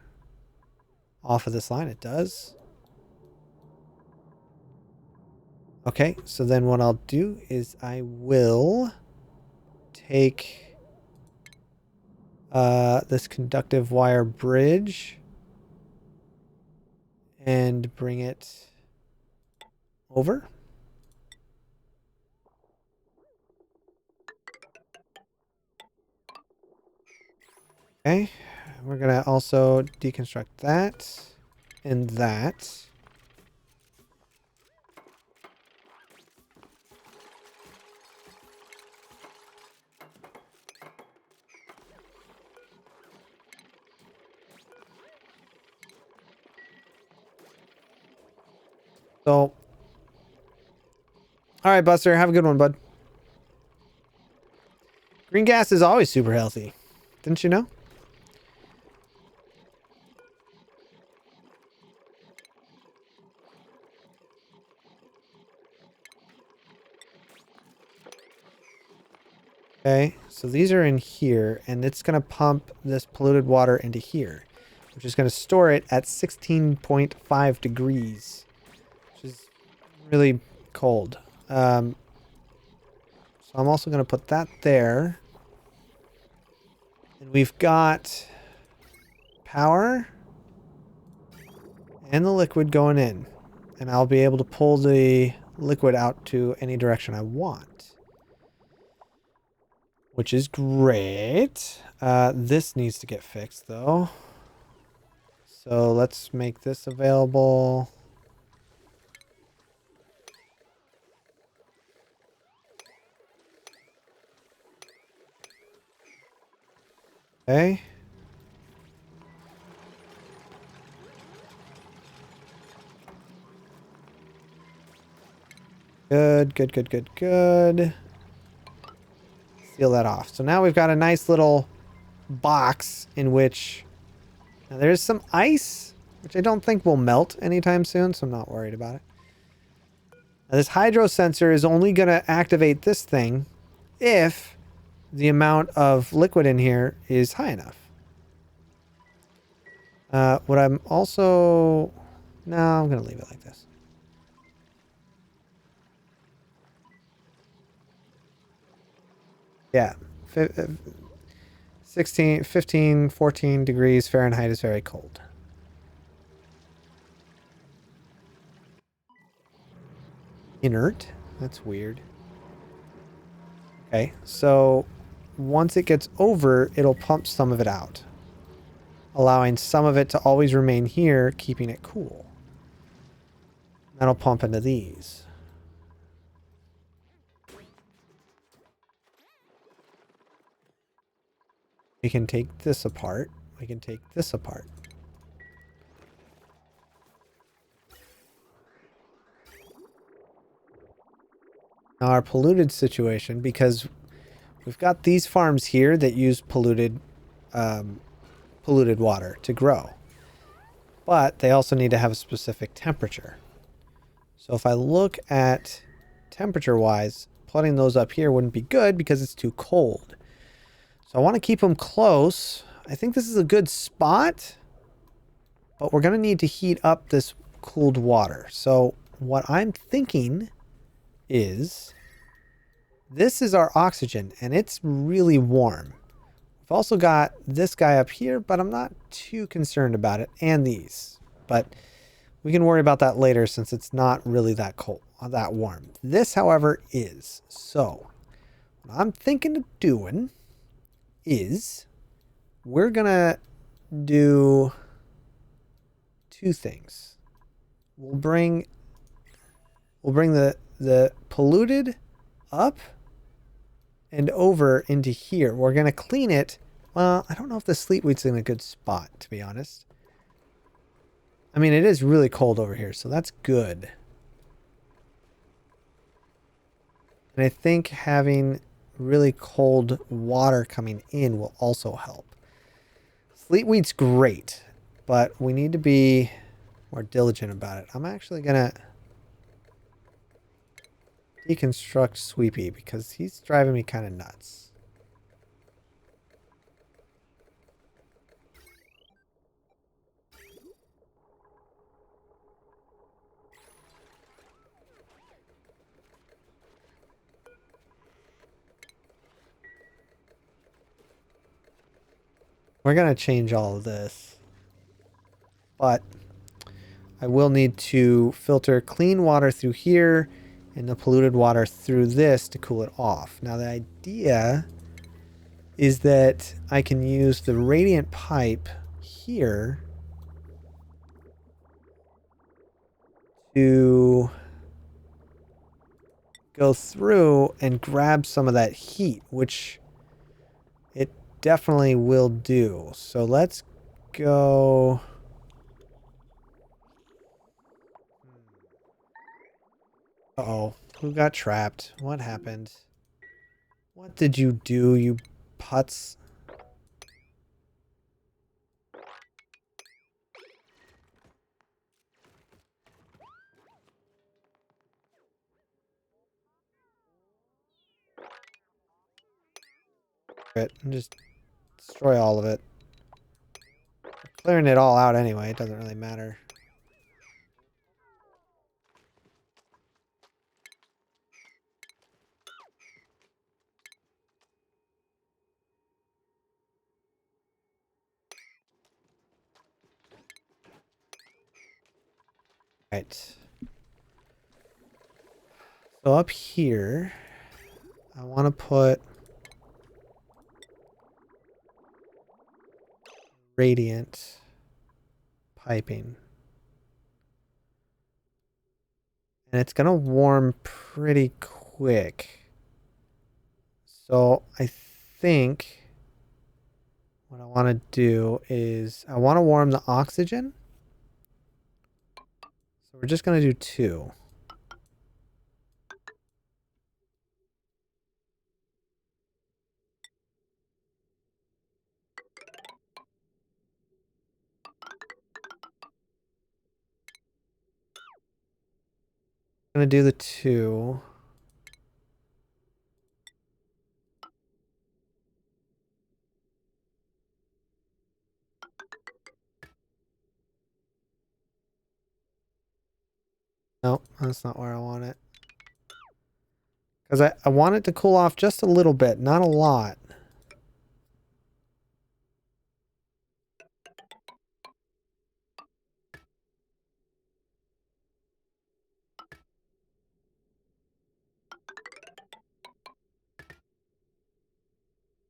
off of this line. It does. Okay, so then what I'll do is I will take this conductive wire bridge and bring it over. Okay, we're gonna also deconstruct that and that. So, all right, Buster, have a good one, bud. Green gas is always super healthy. Didn't you know? Okay, so these are in here, and it's going to pump this polluted water into here, which is going to store it at 16.5 degrees, which is really cold. So I'm also going to put that there. And we've got power and the liquid going in, and I'll be able to pull the liquid out to any direction I want. Which is great. This needs to get fixed, though. So let's make this available. Okay. Good, good, good, good, good. Seal that off. So now we've got a nice little box in which now there's some ice, which I don't think will melt anytime soon, so I'm not worried about it. Now this hydro sensor is only going to activate this thing if the amount of liquid in here is high enough. What I'm also... No, I'm going to leave it like this. Yeah. 15, 14 degrees Fahrenheit is very cold. Inert? That's weird. Okay, so once it gets over, it'll pump some of it out, allowing some of it to always remain here, keeping it cool. That'll pump into these. We can take this apart. We can take this apart. Now our polluted situation, because we've got these farms here that use polluted water to grow. But they also need to have a specific temperature. So if I look at temperature-wise, putting those up here wouldn't be good because it's too cold. So I want to keep them close. I think this is a good spot, but we're going to need to heat up this cooled water. So what I'm thinking is This is our oxygen, and it's really warm. We've also got this guy up here, but I'm not too concerned about it, and these. But we can worry about that later since it's not really that cold, that warm. This, however, is. So, what I'm thinking of doing is we're going to do two things. We'll bring the polluted up and over into here. We're going to clean it. Well, I don't know if the Sleetweed's in a good spot, to be honest. I mean, it is really cold over here, so that's good. And I think having really cold water coming in will also help. Sleetweed's great, but we need to be more diligent about it. I'm actually going to deconstruct Sweepy because he's driving me kind of nuts. We're going to change all of this, but I will need to filter clean water through here and the polluted water through this to cool it off. Now the idea is that I can use the radiant pipe here to go through and grab some of that heat, which it definitely will do. So let's go. Uh-oh, who got trapped? What happened? What did you do, you putz? And just destroy all of it. We're clearing it all out anyway, it doesn't really matter. Right. So up here, I want to put radiant piping. And it's going to warm pretty quick. So I think what I want to do is I want to warm the oxygen. So we're just going to do 2. I'm going to do the 2. No, that's not where I want it. Because I want it to cool off just a little bit, not a lot.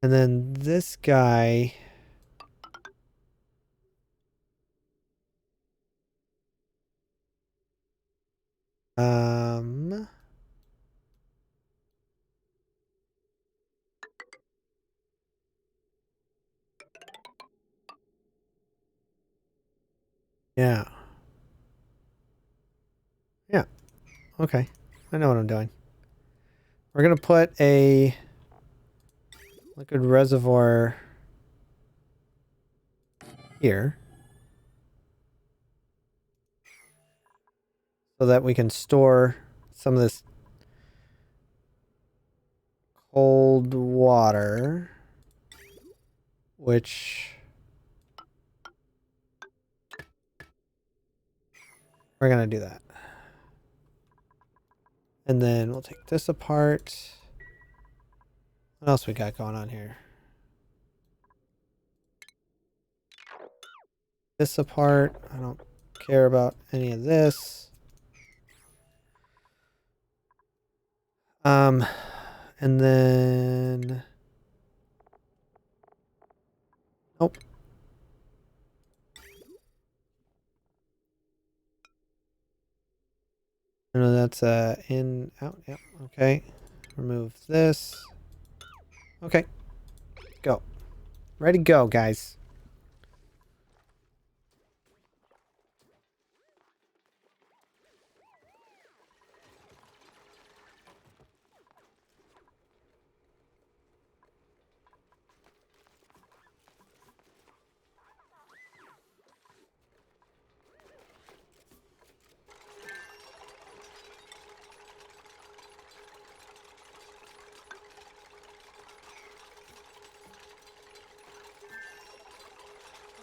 And then this guy. Yeah. Yeah. Okay. I know what I'm doing. We're going to put a liquid reservoir here so that we can store some of this cold water, which we're going to do that. And then we'll take this apart. What else we got going on here? This apart. I don't care about any of this. And then... Nope. No, that's in, out, yep, okay. Remove this. Okay. Go. Ready, go, guys.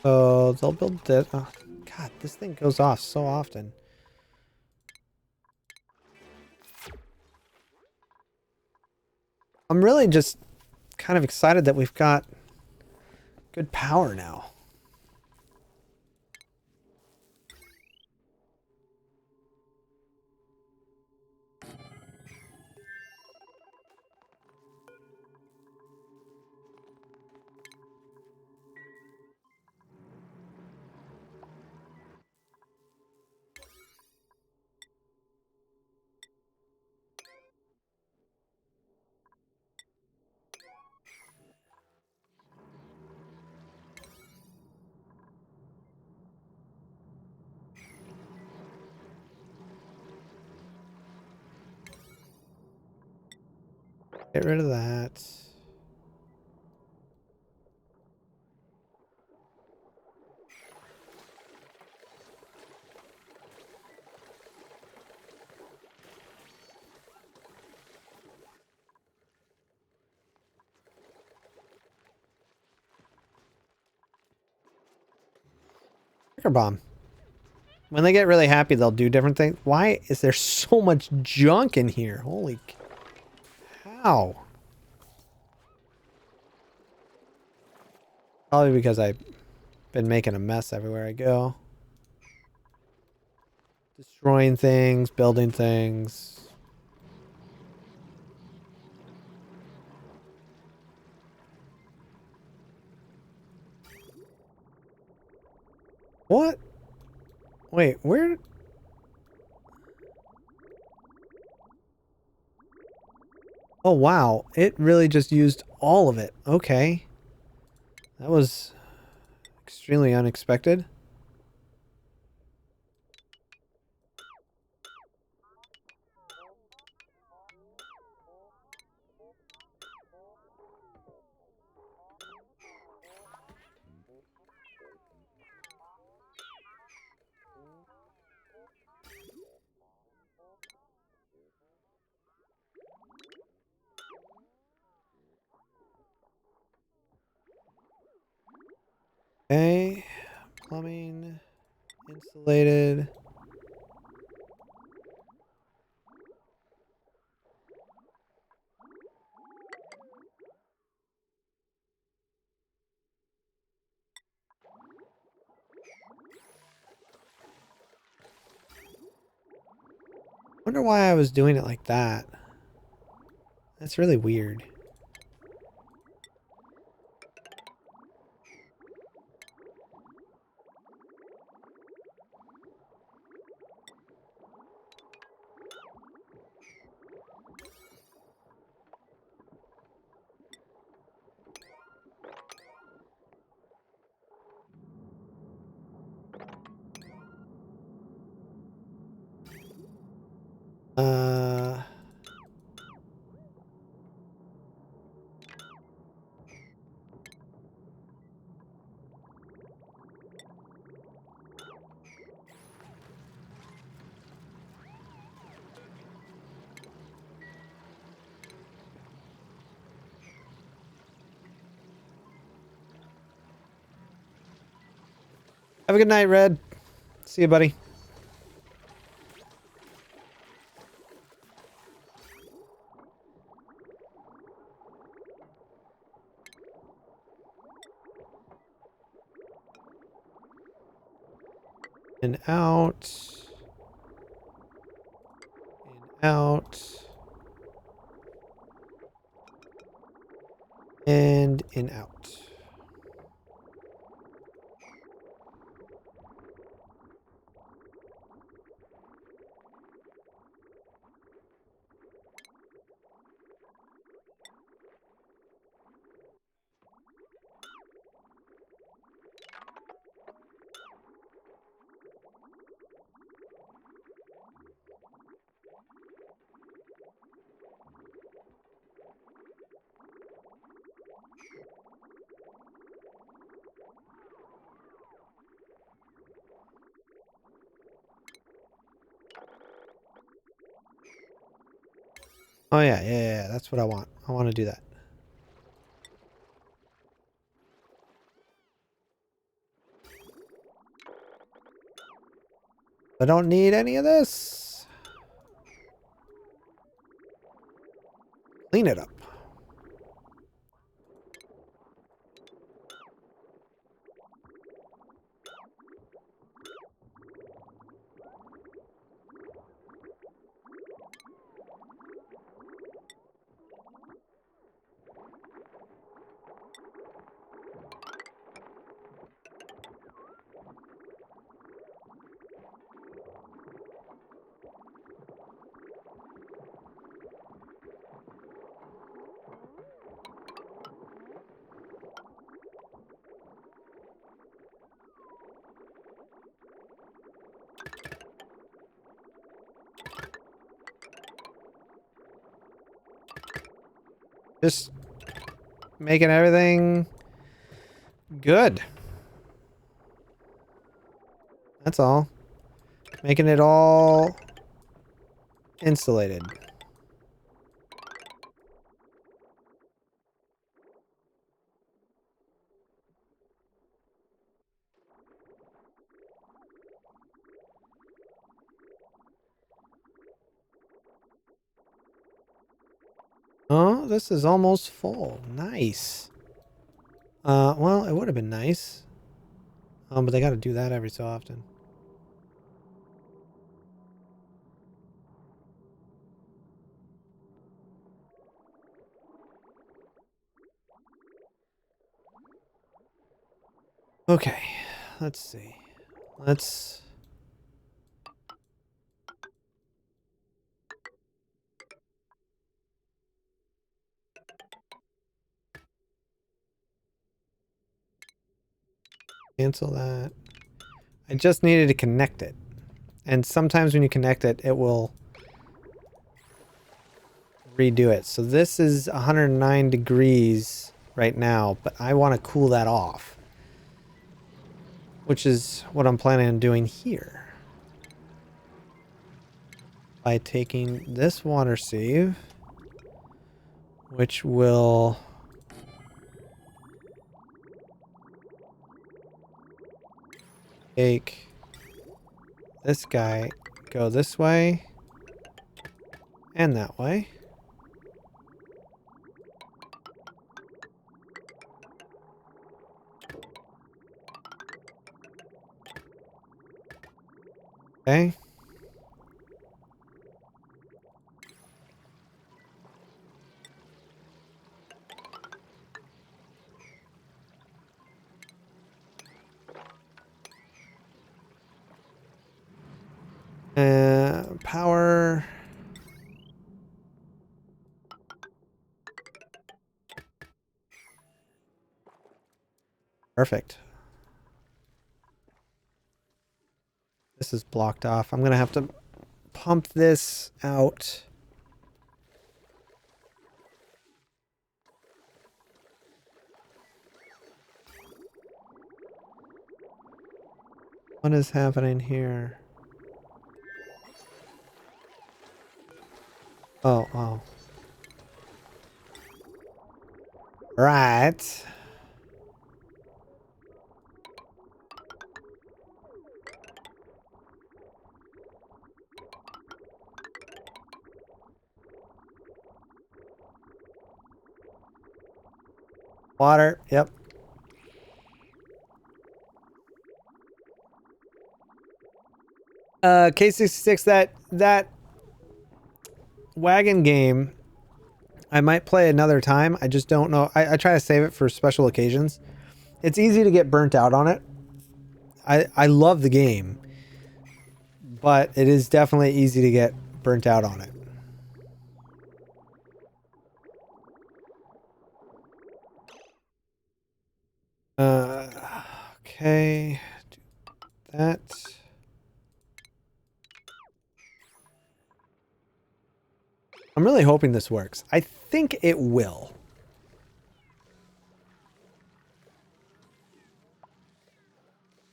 So they'll build this. Oh, God, this thing goes off so often. I'm really just kind of excited that we've got good power now. Get rid of that. Trigger bomb. When they get really happy, they'll do different things. Why is there so much junk in here? Holy cow. Probably because I've been making a mess everywhere I go. Destroying things, building things. What? Wait, where? Oh, wow. It really just used all of it. Okay. That was extremely unexpected. Okay. Plumbing. Insulated. Wonder why I was doing it like that. That's really weird. Uh... Have a good night, Red. See you, buddy. In, out. In, out. And in, out. Oh yeah, that's what I want. I want to do that. I don't need any of this. Clean it up. Just making everything good. That's all. Making it all insulated. Oh, this is almost full. Nice. Well, it would have been nice. But they got to do that every so often. Okay, let's see. Let's... cancel that. I just needed to connect it. And sometimes when you connect it, it will redo it. So this is 109 degrees right now, but I want to cool that off. Which is what I'm planning on doing here. By taking this water sieve, which will take this guy, go this way and that way. Okay. Power. Perfect. This is blocked off. I'm going to have to pump this out. What is happening here? Oh, oh. Right. Water. Yep. K66, that wagon game, I might play another time. I just don't know. I try to save it for special occasions. It's easy to get burnt out on it. I love the game, but it is definitely easy to get burnt out on it. Okay, do that. I'm really hoping this works. I think it will.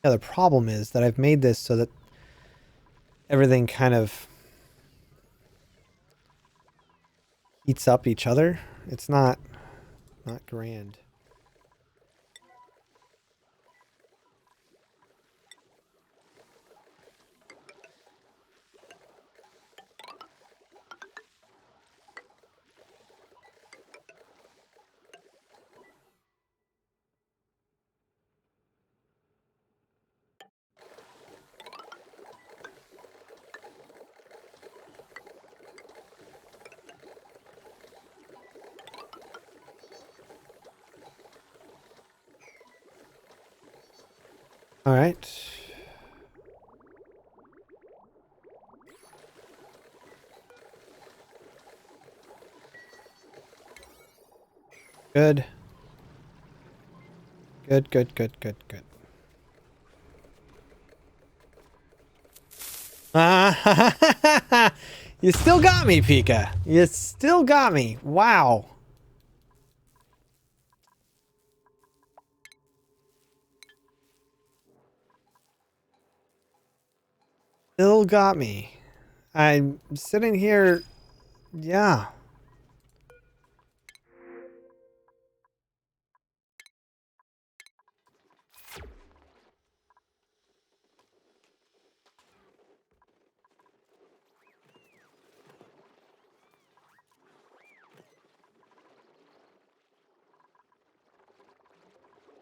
Yeah, the problem is that I've made this so that everything kind of heats up each other. It's not grand. All right. Good. Good, good, good, good, good. Ah, you still got me, Pika. You still got me. Wow. Still got me. I'm sitting here. Yeah.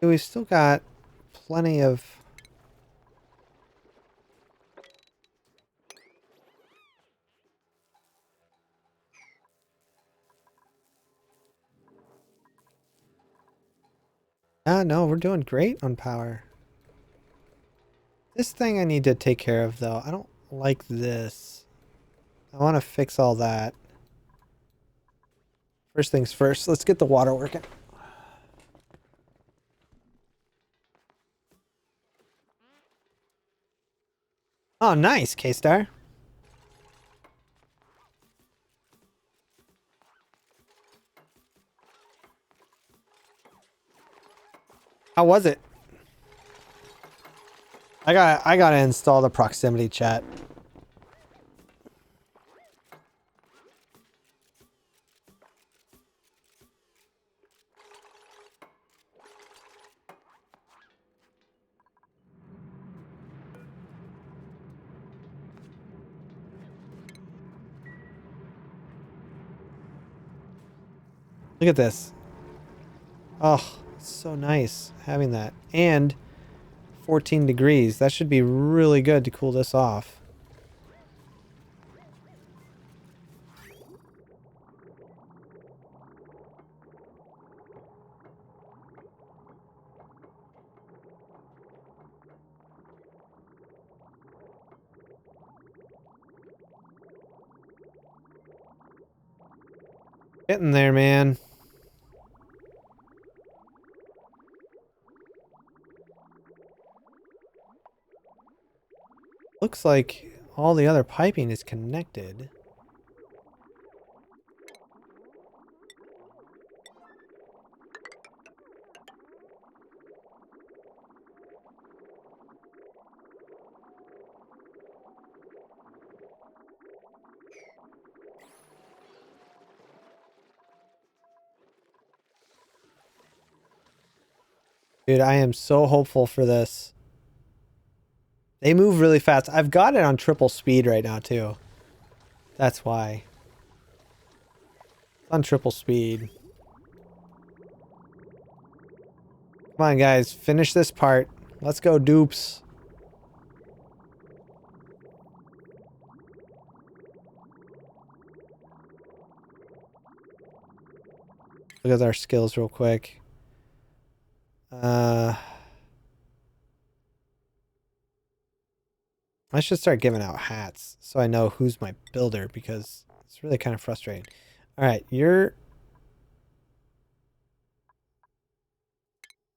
We've still got plenty of... Ah, no, we're doing great on power. This thing I need to take care of, though. I don't like this. I want to fix all that. First things first, let's get the water working. Oh, nice, K-Star. How was it? I gotta install the proximity chat. Look at this. Oh, it's so nice having that. And 14 degrees. That should be really good to cool this off. Getting there, man. Looks like all the other piping is connected. Dude, I am so hopeful for this. They move really fast. I've got it on triple speed right now, too. That's why. It's on triple speed. Come on, guys. Finish this part. Let's go, dupes. look at our skills real quick. I should start giving out hats so I know who's my builder because it's really kind of frustrating. All right, you're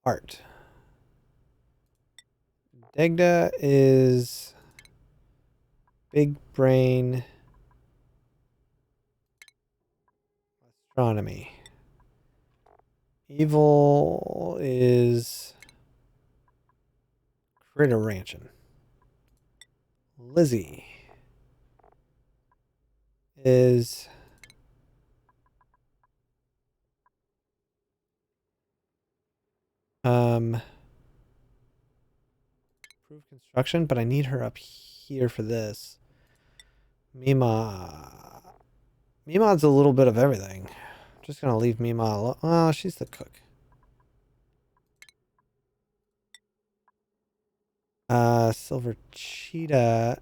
art. Degda is big brain astronomy. Evil is critter ranching. Lizzie is improved construction, but I need her up here for this. Mima's a little bit of everything. I'm just gonna leave Mima alone. Oh, she's the cook. Silver Cheetah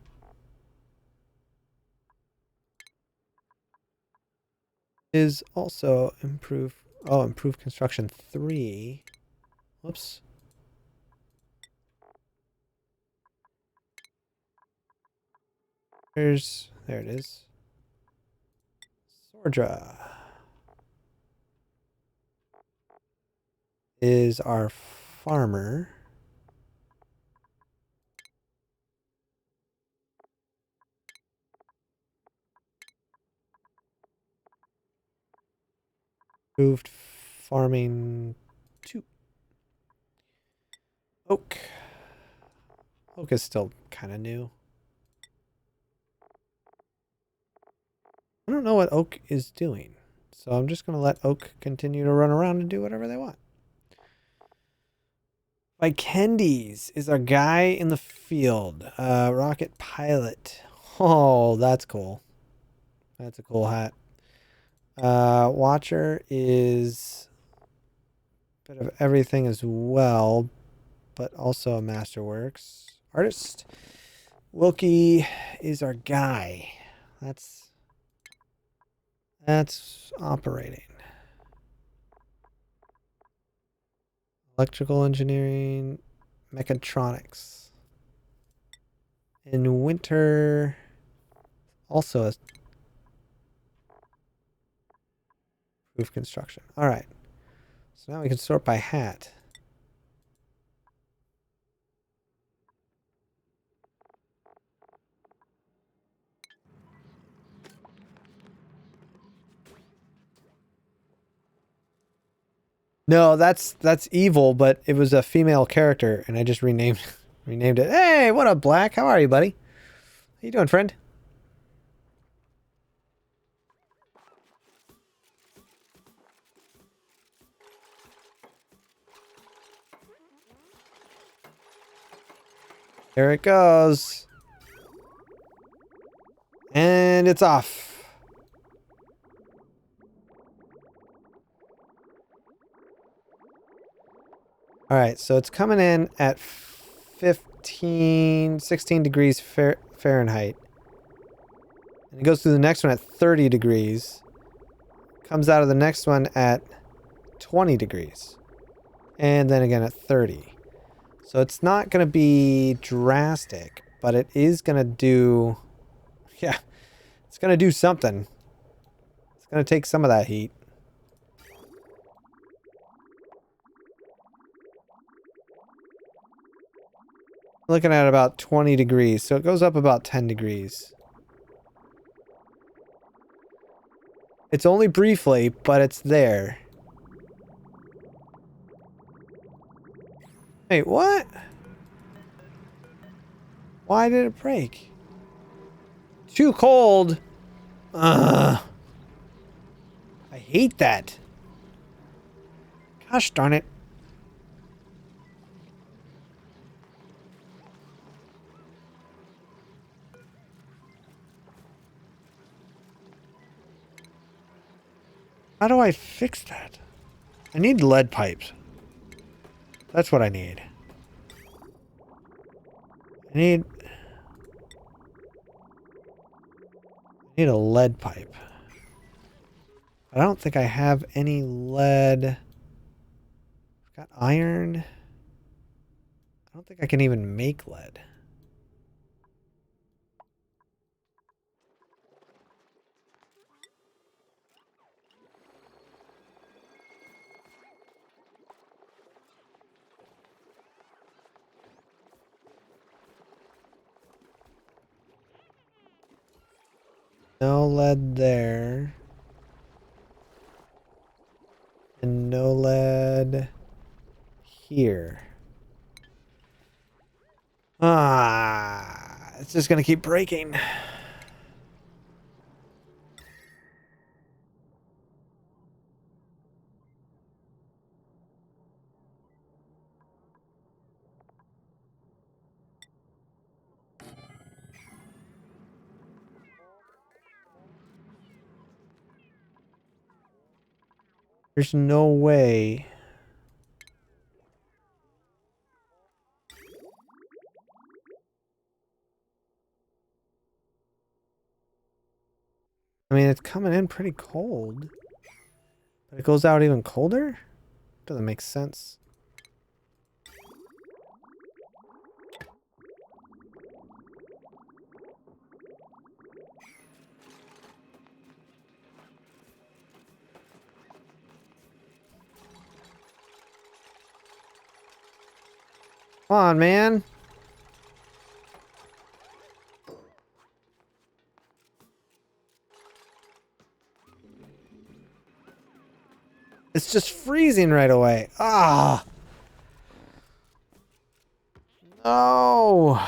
is also improved. Oh, improved construction 3. Whoops. There it is. Sordra is our farmer. Improved farming 2. Oak. Oak is still kind of new. I don't know what Oak is doing. So I'm just going to let Oak continue to run around and do whatever they want. Vikendes is our guy in the field. Rocket pilot. Oh, that's cool. That's a cool hat. Watcher is a bit of everything as well, but also a masterworks. Artist. Wilkie is our guy. That's operating. Electrical engineering, mechatronics. In winter, also a roof construction. All right. So now we can sort by hat. No, that's evil, but it was a female character, and I just renamed it. Hey, what up, Black? How are you, buddy? How you doing, friend? There it goes. And it's off. All right, so it's coming in at 16 degrees Fahrenheit. And it goes through the next one at 30 degrees. Comes out of the next one at 20 degrees. And then again at 30. So it's not going to be drastic, but it is going to do... Yeah, it's going to do something. It's going to take some of that heat. Looking at about 20 degrees, so it goes up about 10 degrees. It's only briefly, but it's there. Wait, what? Why did it break? Too cold. I hate that. Gosh darn it. How do I fix that? I need lead pipes. That's what I need. I need a lead pipe. I don't think I have any lead. I've got iron. I don't think I can even make lead. No lead there. And no lead here. Ah, it's just gonna keep breaking. There's no way. I mean, it's coming in pretty cold. But it goes out even colder? Doesn't make sense. Come on, man. It's just freezing right away. Ah. No.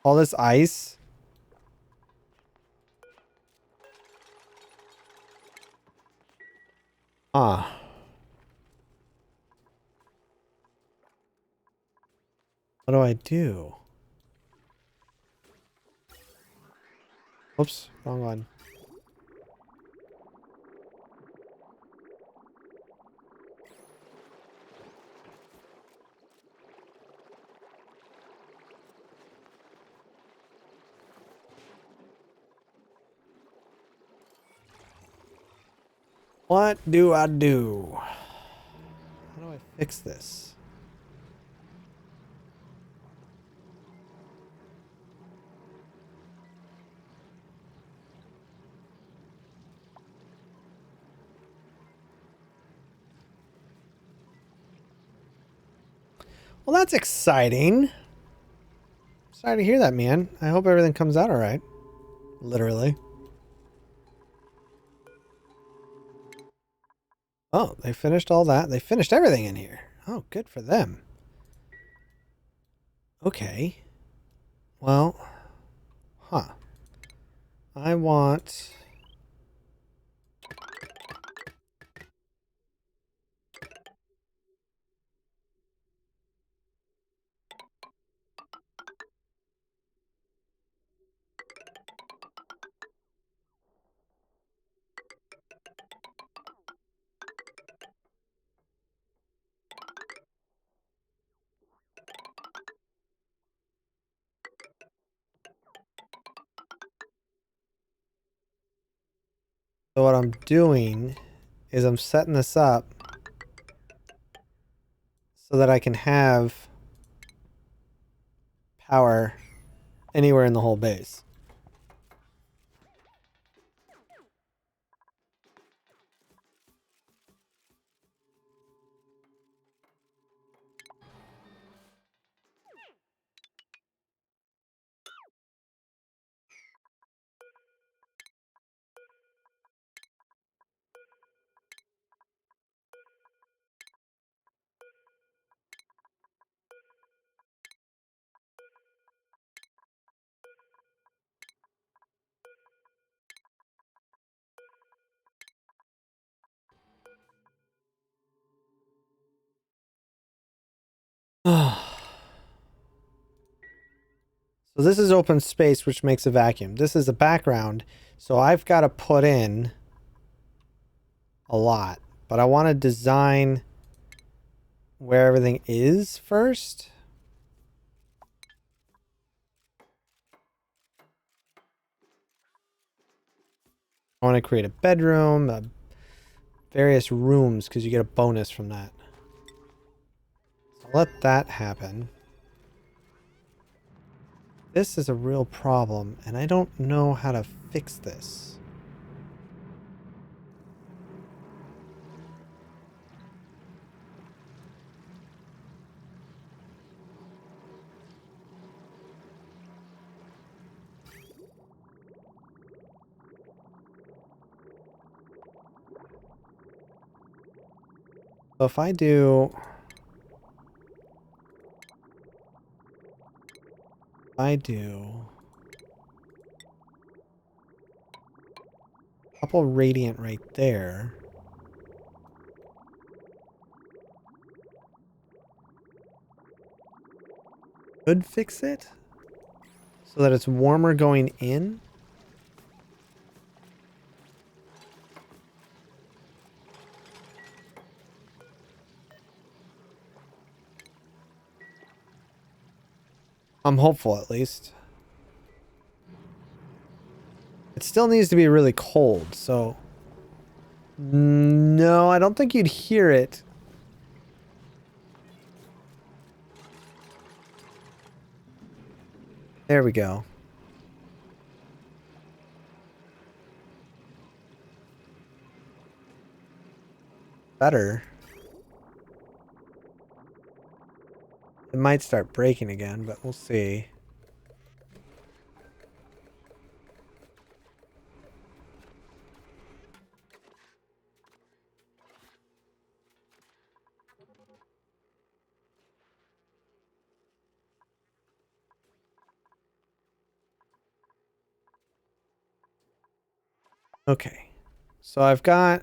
All this ice. Ah. What do I do? Oops, wrong one. What do I do? How do I fix this? Well, that's exciting. Sorry to hear that, man. I hope everything comes out all right. Literally. Oh, they finished all that. They finished everything in here. Oh, good for them. Okay. Well, huh. I want... So what I'm doing is I'm setting this up so that I can have power anywhere in the whole base. So this is open space, which makes a vacuum. This is a background, so I've got to put in a lot. But I want to design where everything is first. I want to create a bedroom, various rooms, because you get a bonus from that. So let that happen. This is a real problem, and I don't know how to fix this. So if I do... a couple radiant right there. Could fix it so that it's warmer going in. I'm hopeful, at least. It still needs to be really cold, so... No, I don't think you'd hear it. There we go. Better. It might start breaking again, but we'll see. Okay. So I've got...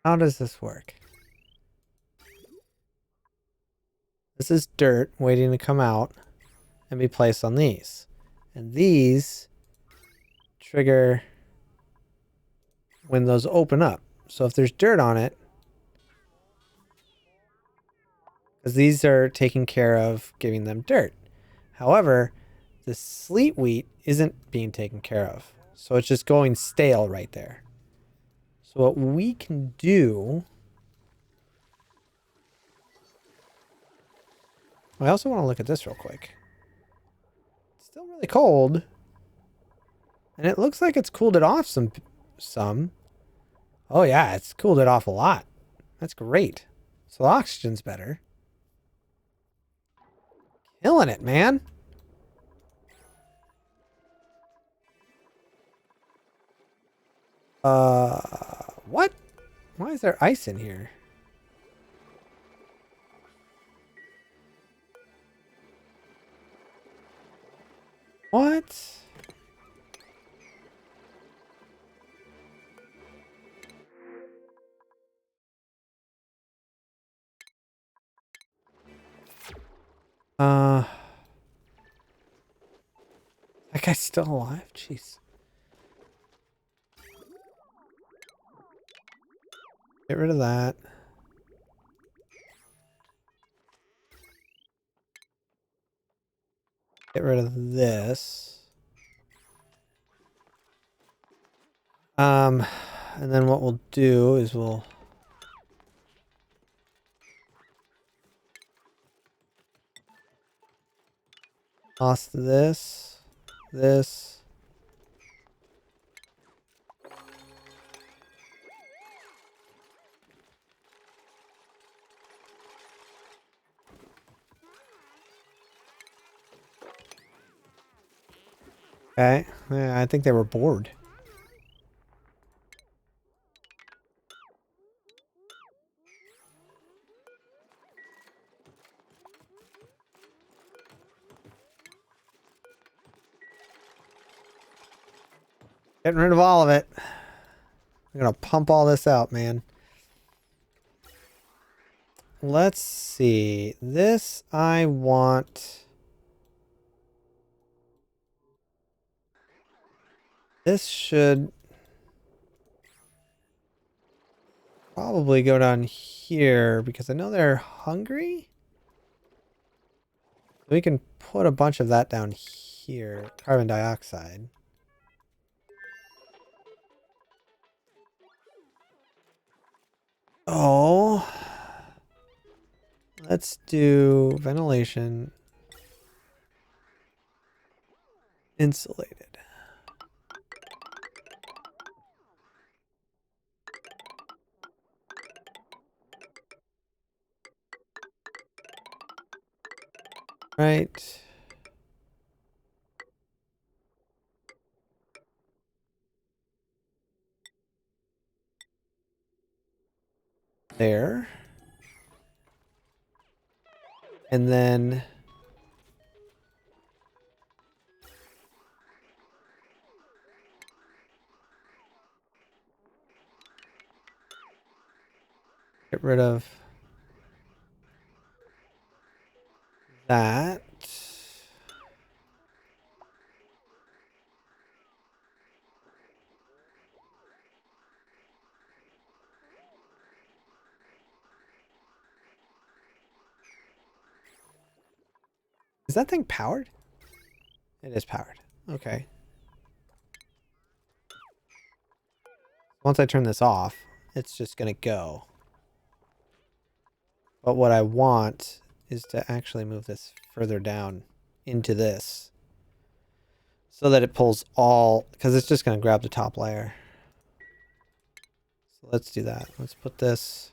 How does this work? This is dirt waiting to come out and be placed on these. And these trigger when those open up. So if there's dirt on it, because these are taking care of giving them dirt. However, the sleet wheat isn't being taken care of. So it's just going stale right there. So what we can do... I also want to look at this real quick. It's still really cold. And it looks like it's cooled it off some. Oh yeah, it's cooled it off a lot. That's great. So the oxygen's better. Killing it, man. What? Why is there ice in here? What? That guy's still alive? Jeez. Get rid of that. Get rid of this. And then what we'll do is we'll toss this. Okay. Yeah, I think they were bored. Getting rid of all of it. I'm gonna pump all this out, man. Let's see. This I want... This should... probably go down here because I know they're hungry. We can put a bunch of that down here. Carbon dioxide. Oh. Let's do ventilation. Insulated. Right. There. And then get rid of that. Is that thing powered? It is powered. Okay. Once I turn this off, it's just going to go. But what I want is to actually move this further down into this so that it pulls all, because it's just going to grab the top layer. So let's do that. Let's put this.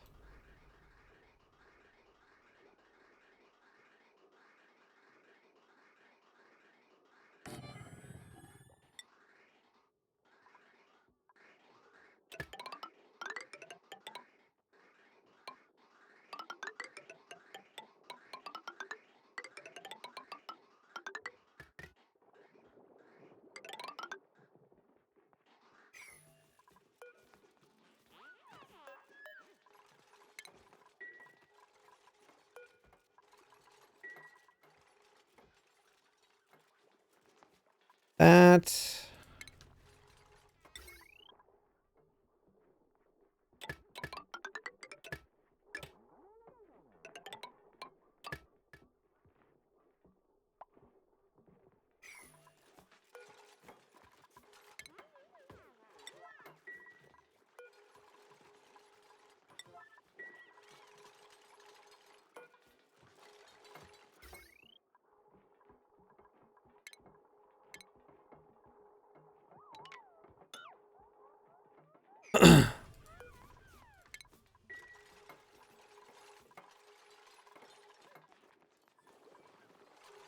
That.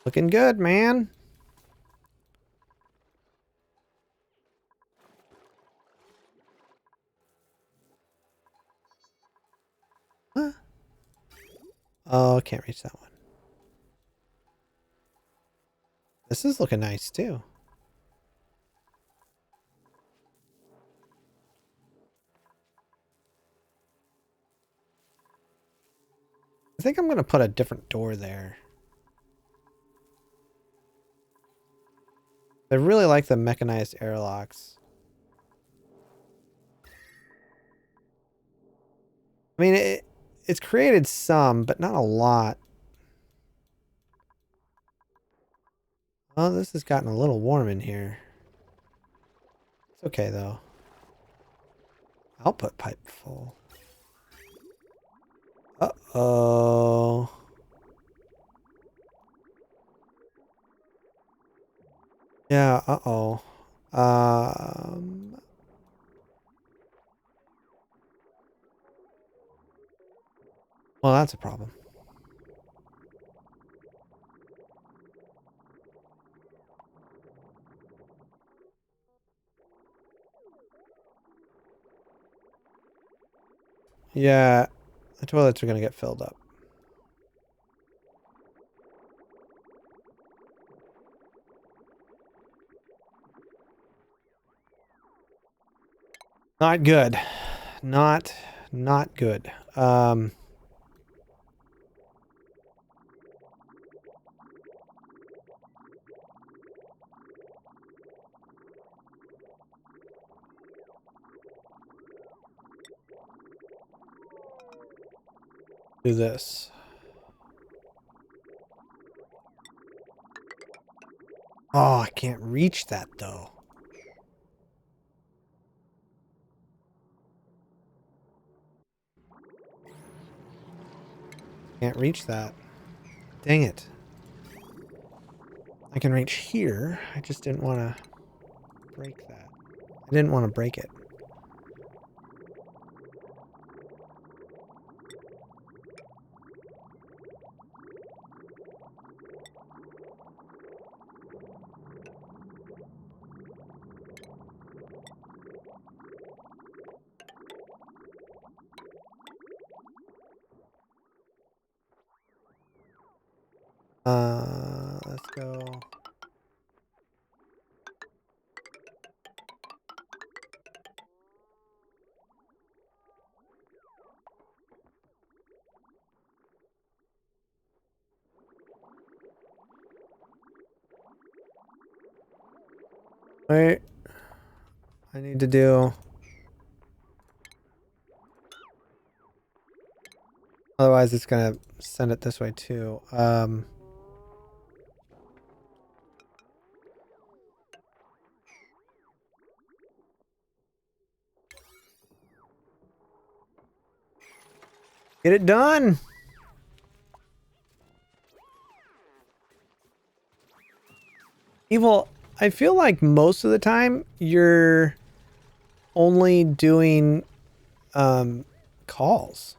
Looking good, man. Huh? Oh, can't reach that one. This is looking nice too. I think I'm going to put a different door there. I really like the mechanized airlocks. I mean, it's created some, but not a lot. Oh, this has gotten a little warm in here. It's okay, though. Output pipe full. Uh-oh. Yeah, uh-oh. Well, that's a problem. Yeah, the toilets are going to get filled up. Not good. Not good. Do this. Oh, I can't reach that though. Can't reach that. Dang it. I can reach here. I just didn't want to break that. I didn't want to break it. Let's go. Wait. I need to do... Otherwise it's gonna send it this way too. Get it done! Evil, I feel like most of the time you're only doing calls.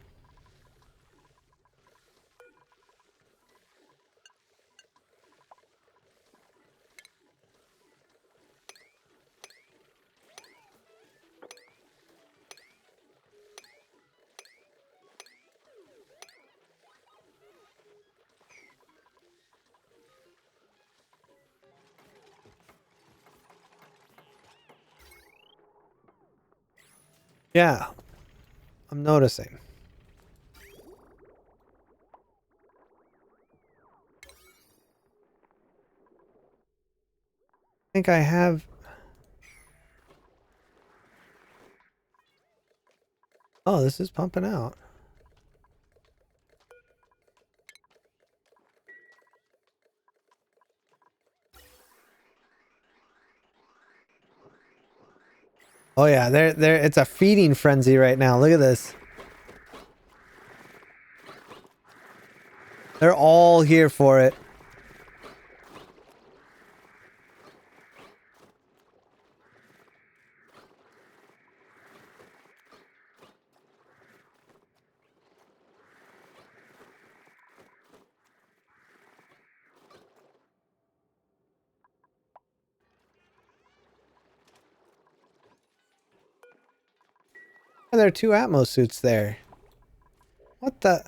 Yeah, I'm noticing. I think I have... Oh, this is pumping out. Oh yeah, it's a feeding frenzy right now. Look at this. They're all here for it. And there are 2 Atmos suits there. What the...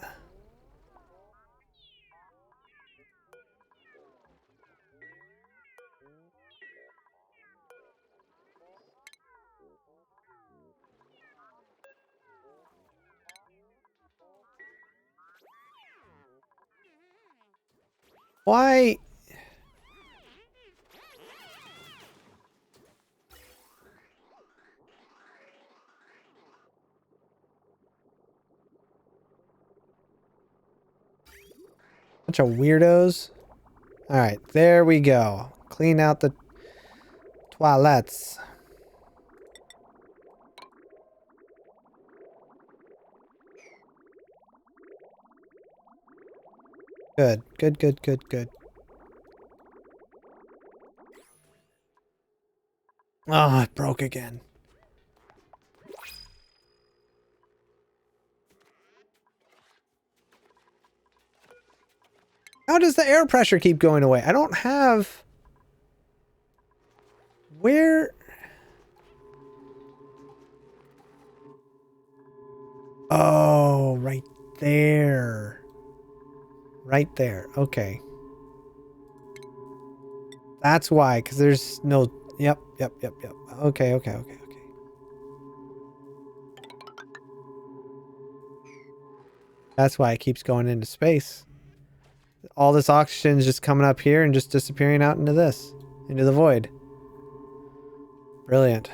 Why? Bunch of weirdos. Alright, there we go. Clean out the toilets. Good, good, good, good, good. Oh, it broke again. How does the air pressure keep going away? I don't have... Where... Oh, right there. Right there. Okay. That's why, because there's no... Yep, yep, yep, yep. Okay, okay, okay, okay. That's why it keeps going into space. All this oxygen is just coming up here and just disappearing out into this. Into the void. Brilliant.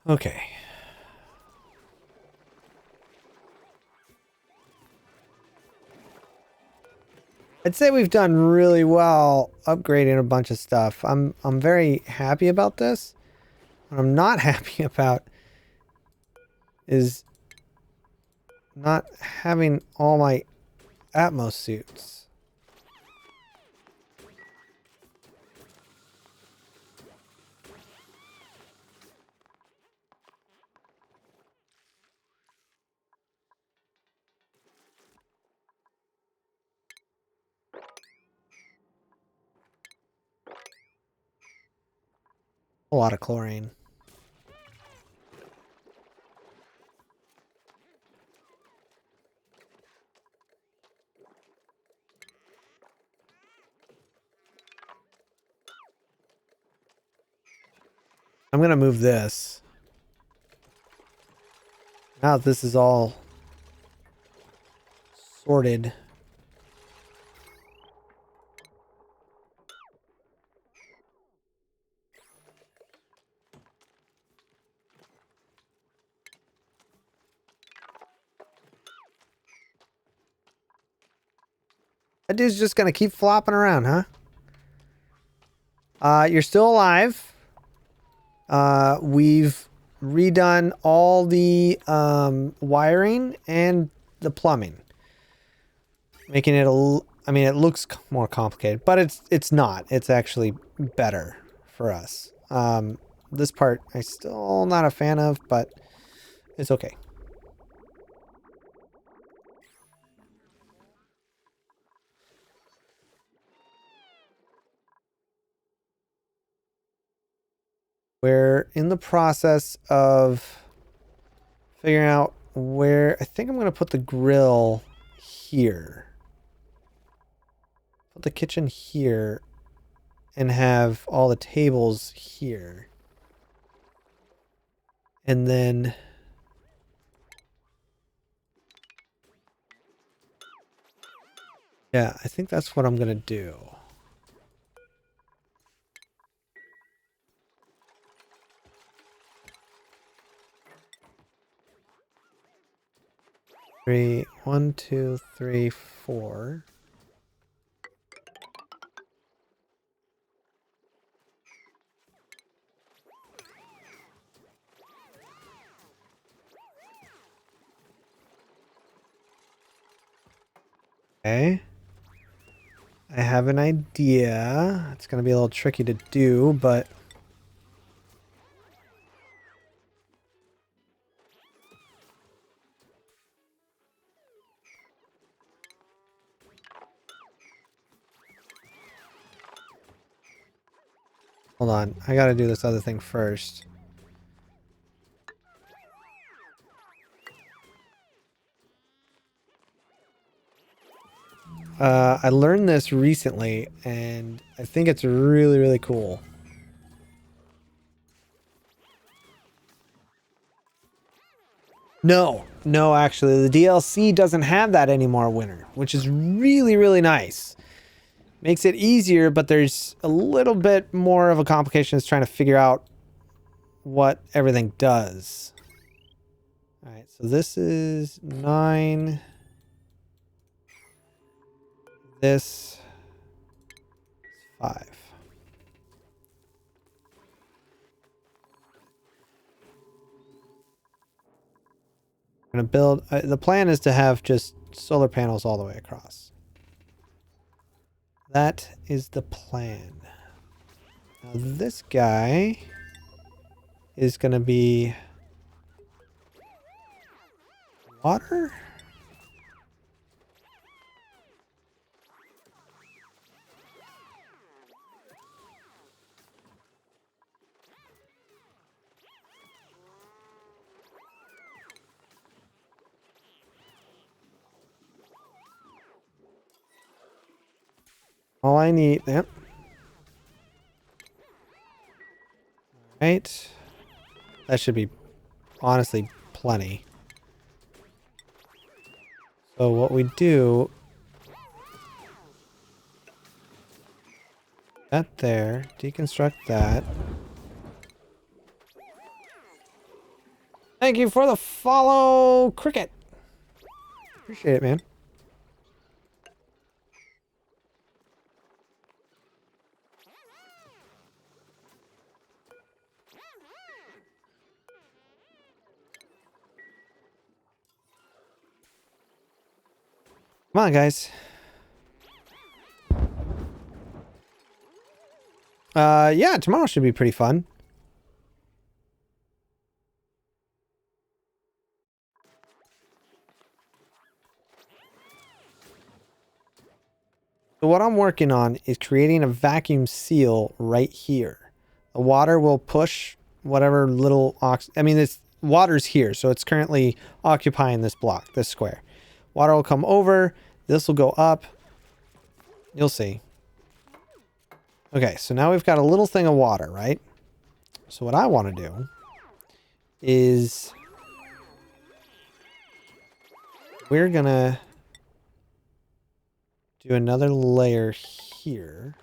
Okay. I'd say we've done really well upgrading a bunch of stuff. I'm very happy about this. What I'm not happy about is not having all my Atmos suits. A lot of chlorine. I'm going to move this. Now that this is all sorted. That dude's just going to keep flopping around, huh? You're still alive. We've redone all the wiring and the plumbing, making it I mean, it looks more complicated, but it's not. It's actually better for us. This part I'm still not a fan of, but it's okay. We're in the process of figuring out where I think I'm going to put the grill here. Put the kitchen here and have all the tables here. And then yeah, I think that's what I'm going to do. One, two, three, four. Okay. I have an idea. It's going to be a little tricky to do, but hold on. I got to do this other thing first. I learned this recently, and I think it's really, really cool. No, actually, the DLC doesn't have that anymore, Winter, which is really, really nice. Makes it easier, but there's a little bit more of a complication is trying to figure out what everything does. All right, so this is 9. This is 5. I'm going to build... the plan is to have just solar panels all the way across. That is the plan. Now this guy is going to be... water? All I need... Yep. Right. That should be honestly plenty. So what we do... that there. Deconstruct that. thank you for the follow, Cricket. Appreciate it, man. Come on, guys. Yeah, tomorrow should be pretty fun. So what I'm working on is creating a vacuum seal right here. The water will push whatever little I mean, this water's here, so it's currently occupying this block, this square. Water will come over. This will go up. You'll see. Okay, so now we've got a little thing of water, right? So what I want to do is we're gonna do another layer here.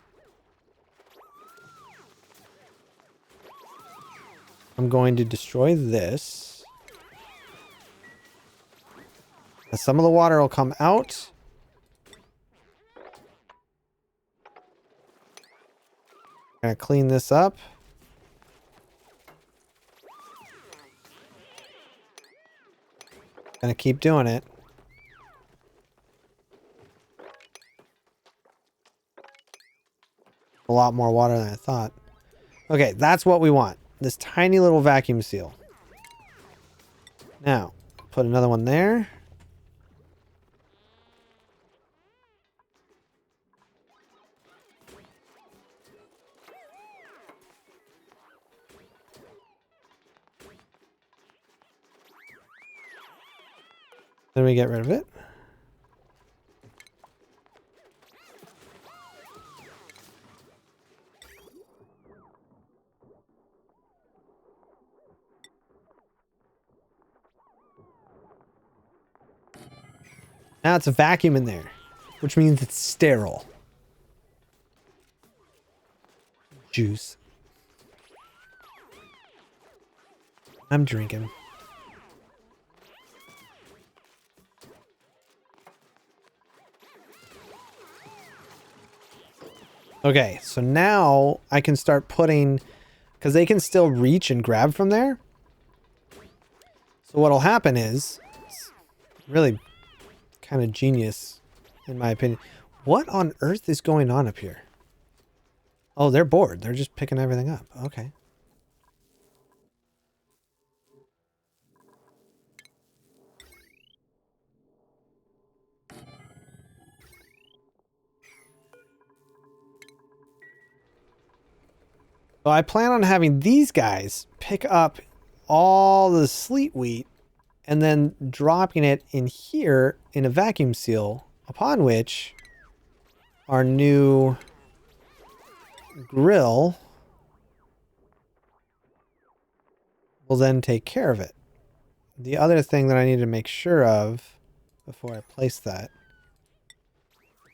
I'm going to destroy this. And some of the water will come out. Gonna clean this up. Gonna keep doing it. A lot more water than I thought. Okay, that's what we want. This tiny little vacuum seal. Now, put another one there. Then we get rid of it. Now it's a vacuum in there, which means it's sterile. Juice. I'm drinking. Okay, so now I can start putting, because they can still reach and grab from there. So what'll happen is, it's really kind of genius, in my opinion. What on earth is going on up here? Oh, they're bored. They're just picking everything up. Okay. So I plan on having these guys pick up all the sleet wheat and then dropping it in here in a vacuum seal, upon which our new grill will then take care of it. The other thing that I need to make sure of before I place that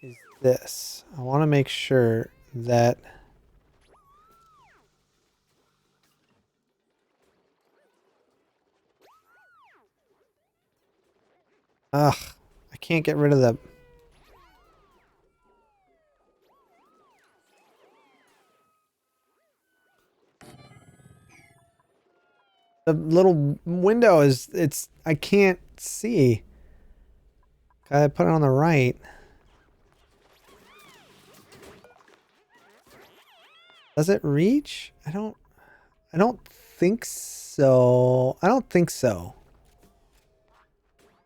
is this. I want to make sure that ugh, I can't get rid of the little window is, it's, I can't see. I put it on the right. Does it reach? I don't think so. I don't think so.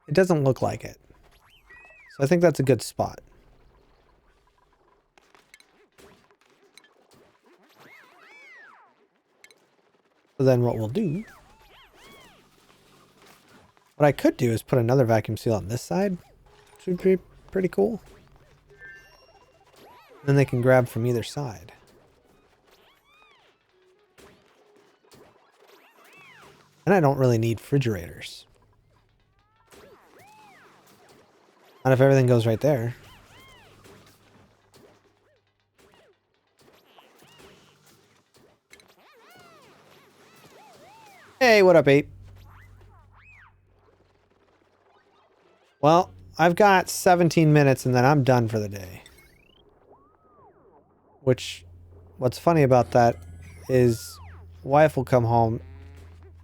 It doesn't look like it. So I think that's a good spot. So then what we'll do, what I could do is put another vacuum seal on this side, which would be pretty cool. Then they can grab from either side. And I don't really need refrigerators. Not if everything goes right there. Hey, what up, 8? Well, I've got 17 minutes and then I'm done for the day. Which, what's funny about that is wife will come home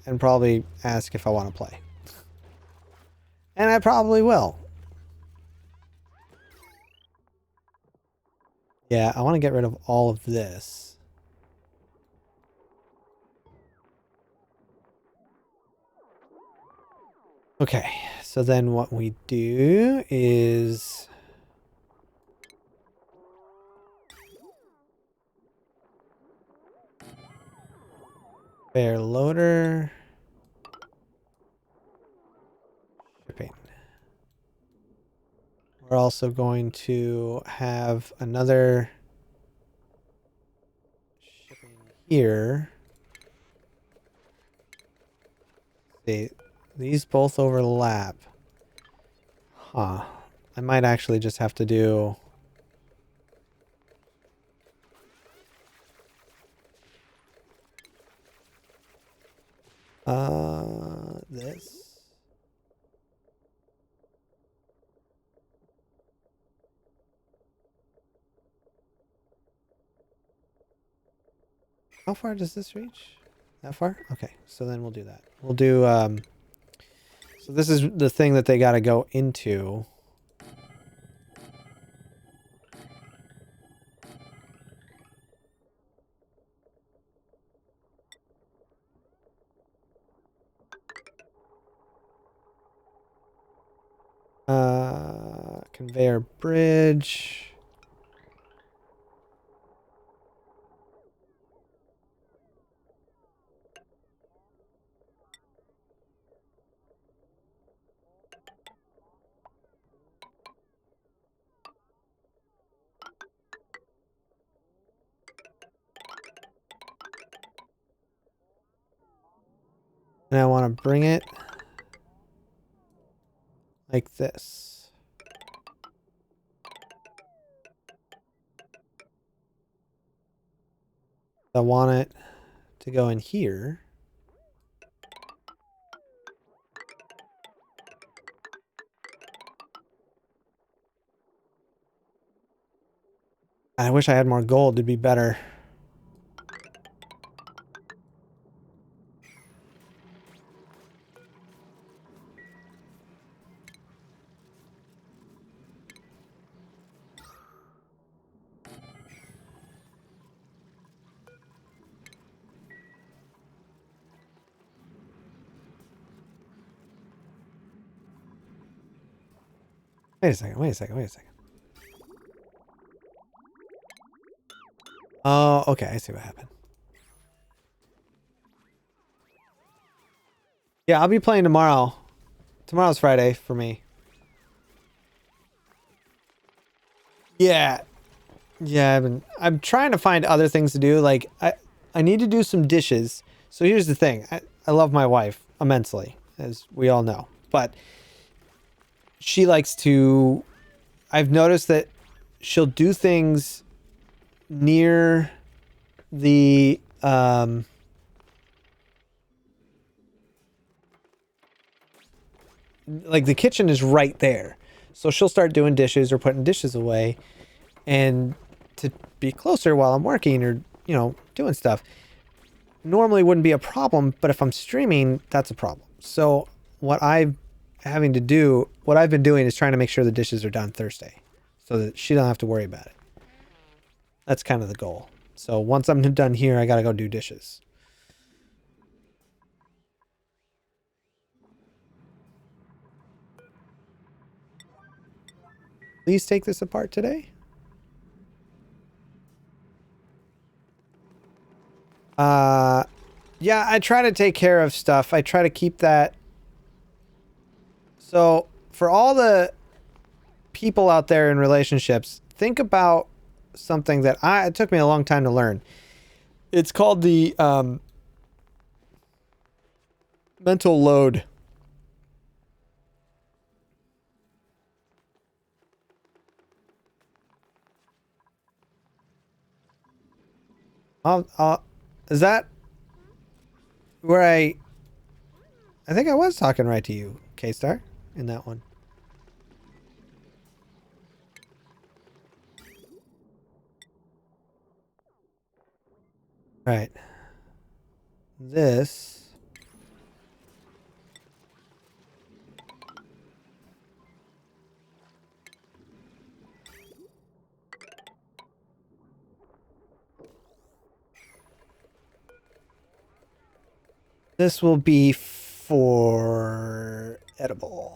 and probably ask if I want to play. And I probably will. Yeah, I want to get rid of all of this. Okay, so then what we do is... Bear loader. Shipping. We're also going to have another shipping here. See, these both overlap. Huh. I might actually just have to do... this. How far does this reach? That far? Okay, so then we'll do that. We'll do, so this is the thing that they gotta go into. Conveyor bridge. And I want to bring it like this. I want it to go in here. I wish I had more gold to be better. Wait a second, wait a second, wait a second. Oh, okay, I see what happened. Yeah, I'll be playing tomorrow. Tomorrow's Friday for me. Yeah. Yeah, I'm trying to find other things to do. Like I need to do some dishes. So here's the thing. I love my wife immensely, as we all know. But she likes to, I've noticed that she'll do things near the like the kitchen is right there. So she'll start doing dishes or putting dishes away, and to be closer while I'm working or, you know, doing stuff normally wouldn't be a problem, but if I'm streaming, that's a problem. So what I've been doing is trying to make sure the dishes are done Thursday so that she don't have to worry about it. That's kind of the goal. So once I'm done here, I got to go do dishes. Please take this apart today. Yeah, I try to take care of stuff. I try to keep that. So for all the people out there in relationships, think about something that it took me a long time to learn. It's called the mental load. Is that where I think I was talking right to you, K-Star, in that one. Right. This. This will be for edible.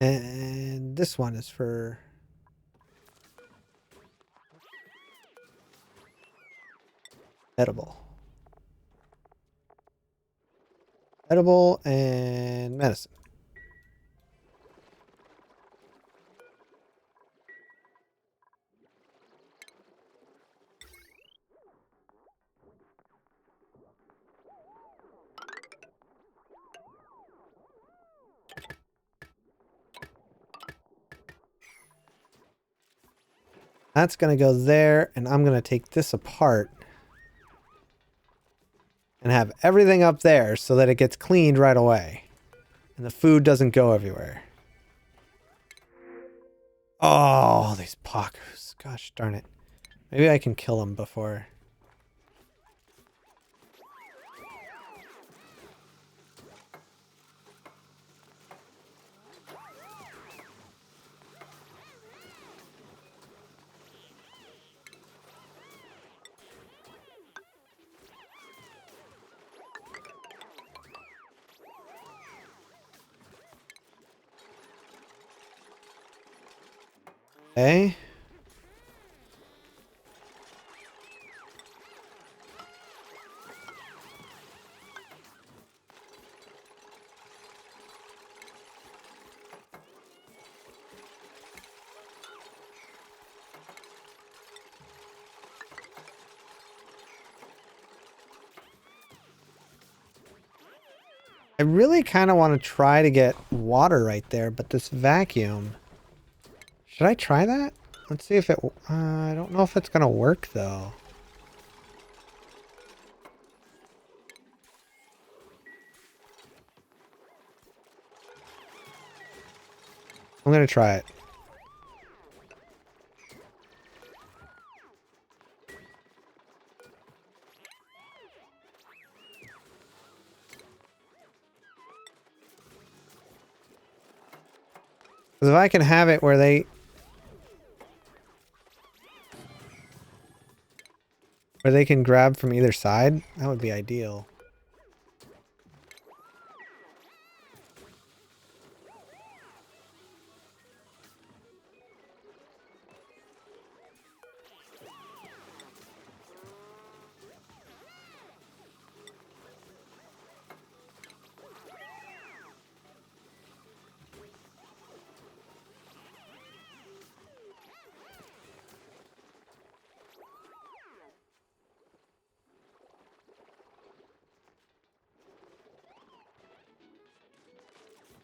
And this one is for edible. Edible and medicine. That's going to go there, and I'm going to take this apart and have everything up there so that it gets cleaned right away. And the food doesn't go everywhere. Oh, these Pakus. Gosh darn it. Maybe I can kill them before. Okay. I really kind of want to try to get water right there, but this vacuum... Should I try that? Let's see if it... I don't know if it's going to work, though. I'm going to try it. Because if I can have it where they can grab from either side, that would be ideal.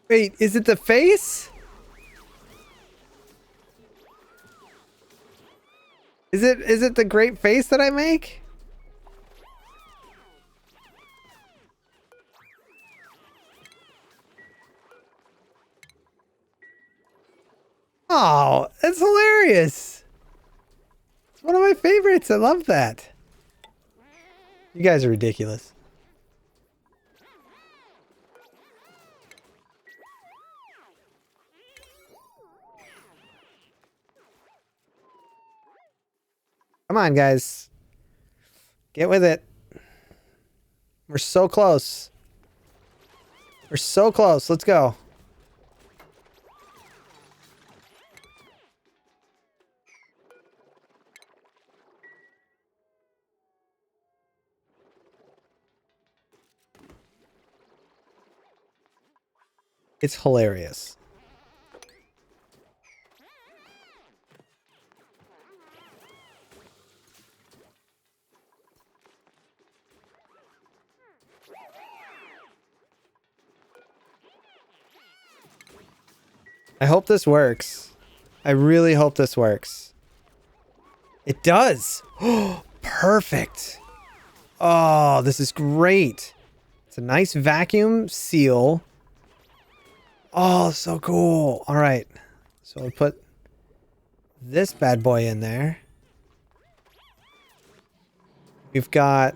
Wait, is it the face? Is it the great face that I make? Oh, that's hilarious. It's one of my favorites. I love that. You guys are ridiculous. Come on, guys. Get with it. We're so close. We're so close. Let's go. It's hilarious. I hope this works. I really hope this works. It does. Oh, perfect. Oh, this is great. It's a nice vacuum seal. Oh, so cool. All right. So we'll put this bad boy in there. We've got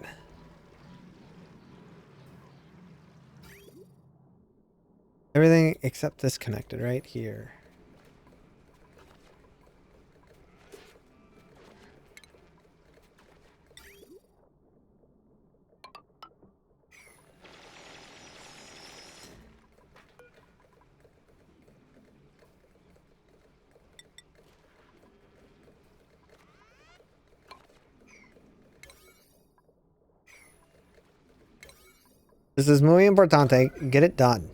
everything except this connected right here. This is muy importante. Get it done.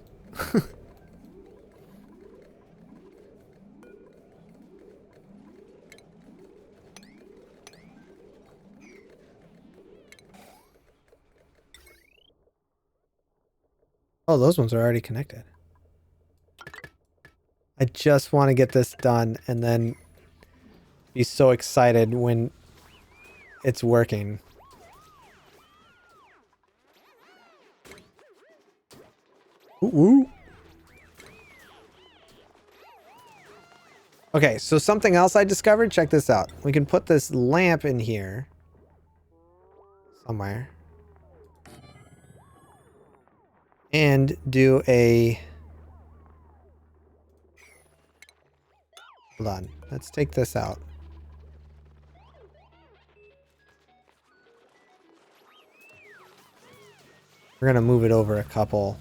Oh, those ones are already connected. I just want to get this done and then be so excited when it's working. Ooh. Okay, so something else I discovered. Check this out. We can put this lamp in here somewhere and do a... Hold on. Let's take this out. We're going to move it over a couple.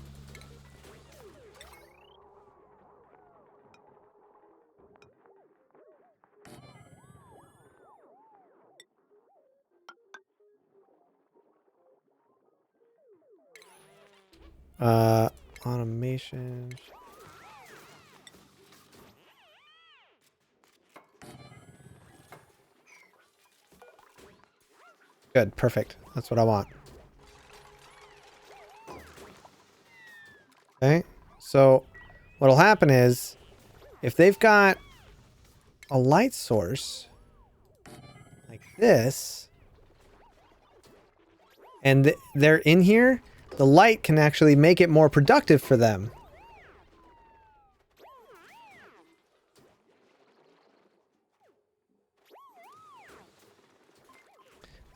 Automation. Good, perfect. That's what I want. Okay, so what'll happen is if they've got a light source like this and they're in here, the light can actually make it more productive for them.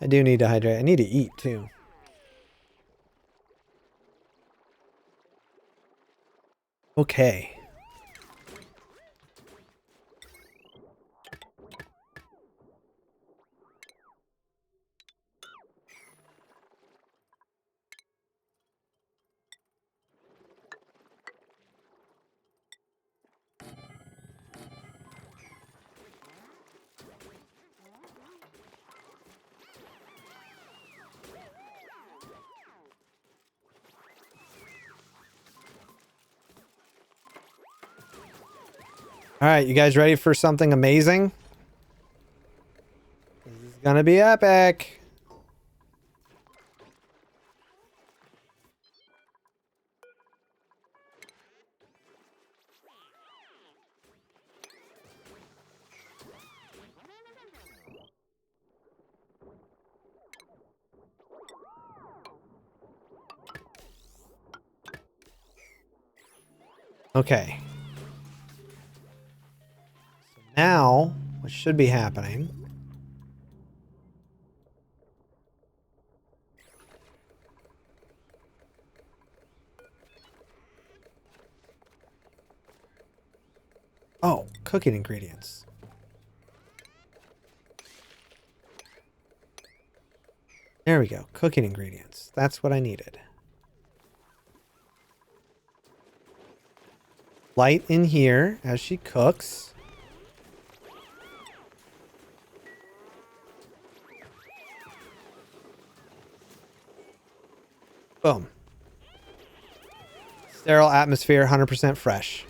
I do need to hydrate. I need to eat too. Okay. All right, you guys ready for something amazing? This is gonna be epic. Okay. So now, what should be happening? Oh, cooking ingredients. There we go. Cooking ingredients. That's what I needed. Light in here as she cooks. Boom. Sterile atmosphere, 100% fresh.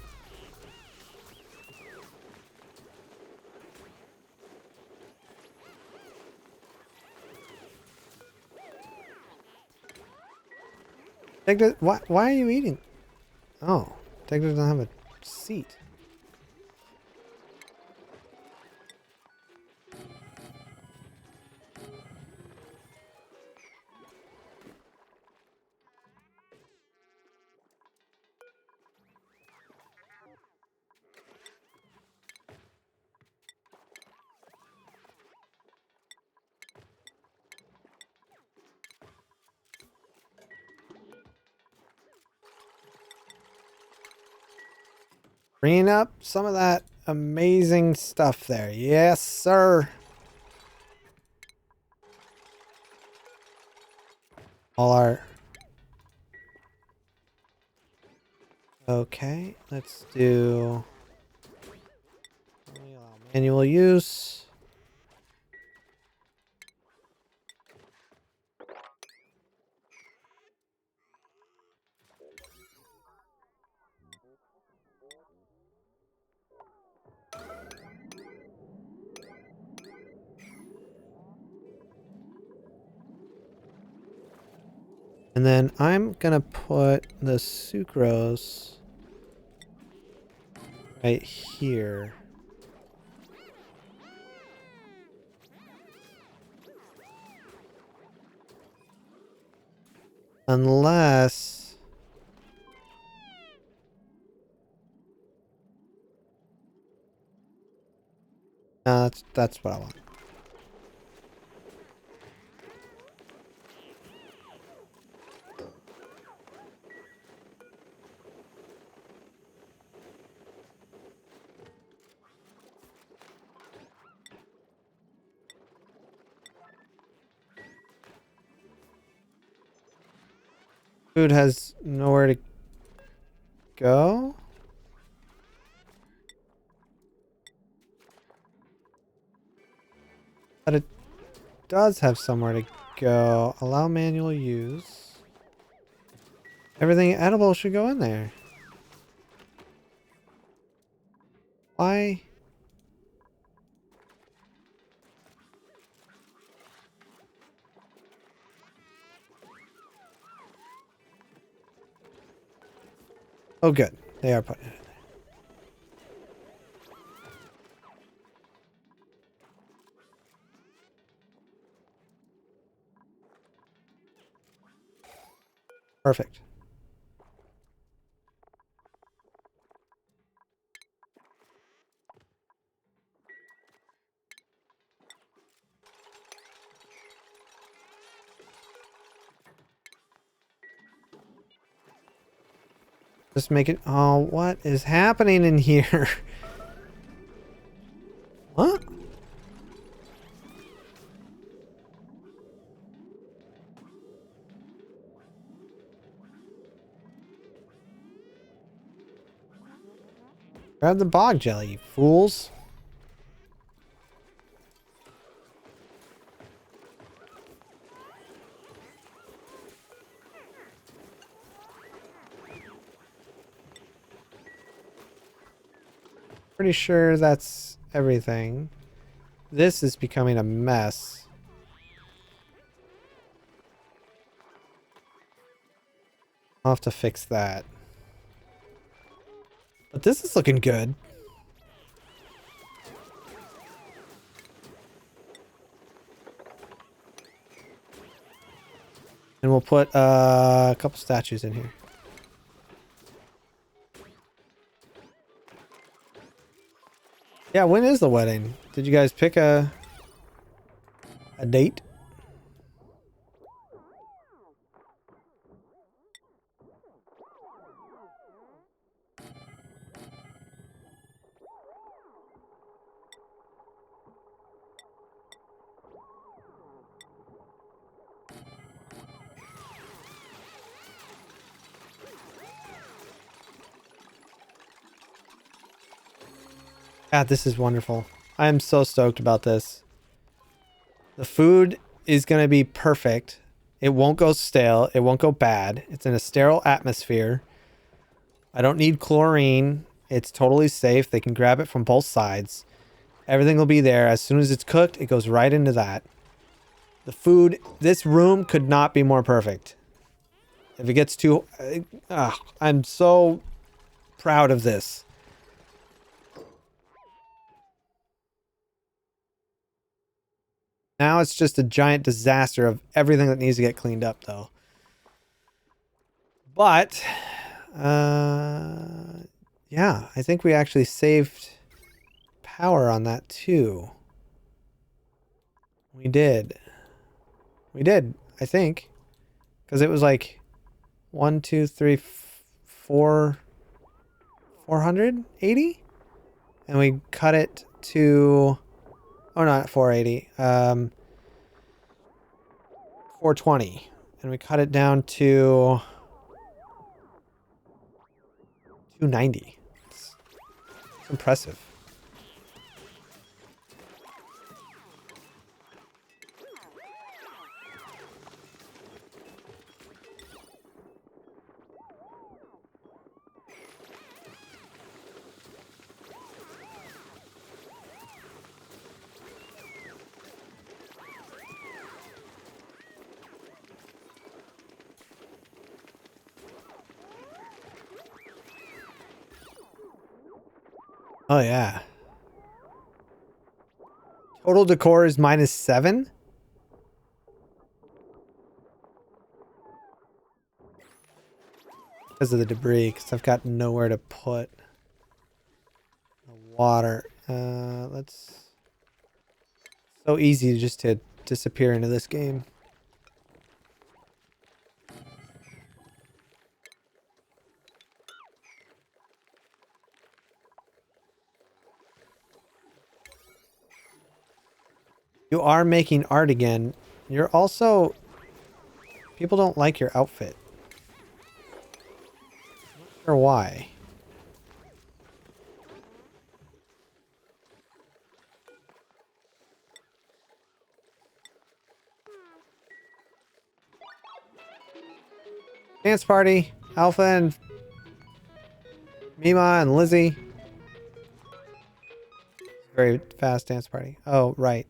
Why are you eating? Oh, Tegna doesn't have a seat. Bringing up some of that amazing stuff there. Yes, sir. All our... Okay, let's do... manual use. And then I'm gonna put the sucrose right here. Unless... No, that's what I want. Food has nowhere to go. But it does have somewhere to go. Allow manual use. Everything edible should go in there. Why? Oh, good. They are putting it in there. Perfect. Just make it... Oh, what is happening in here? What? Grab the bog jelly, you fools. Pretty sure that's everything. This is becoming a mess. I'll have to fix that. But this is looking good. And we'll put a couple statues in here. Yeah, when is the wedding? Did you guys pick a date? God, this is wonderful. I am so stoked about this. The food is going to be perfect. It won't go stale. It won't go bad. It's in a sterile atmosphere. I don't need chlorine. It's totally safe. They can grab it from both sides. Everything will be there. As soon as it's cooked, it goes right into that. The food, this room could not be more perfect. If it gets too... I'm so proud of this. Now it's just a giant disaster of everything that needs to get cleaned up, though. But, yeah, I think we actually saved power on that, too. We did. We did, I think. Because it was like 1, 2, 3, 4, 480, and we cut it to, oh, not 480, 420, and we cut it down to 290. It's impressive. Oh, yeah. Total decor is -7. Because of the debris, because I've got nowhere to put the water. Let's... So easy just to disappear into this game. You are making art again. You're also... People don't like your outfit. Not sure why. Dance party. Alpha and Mima and Lizzie. Very fast dance party. Oh, right.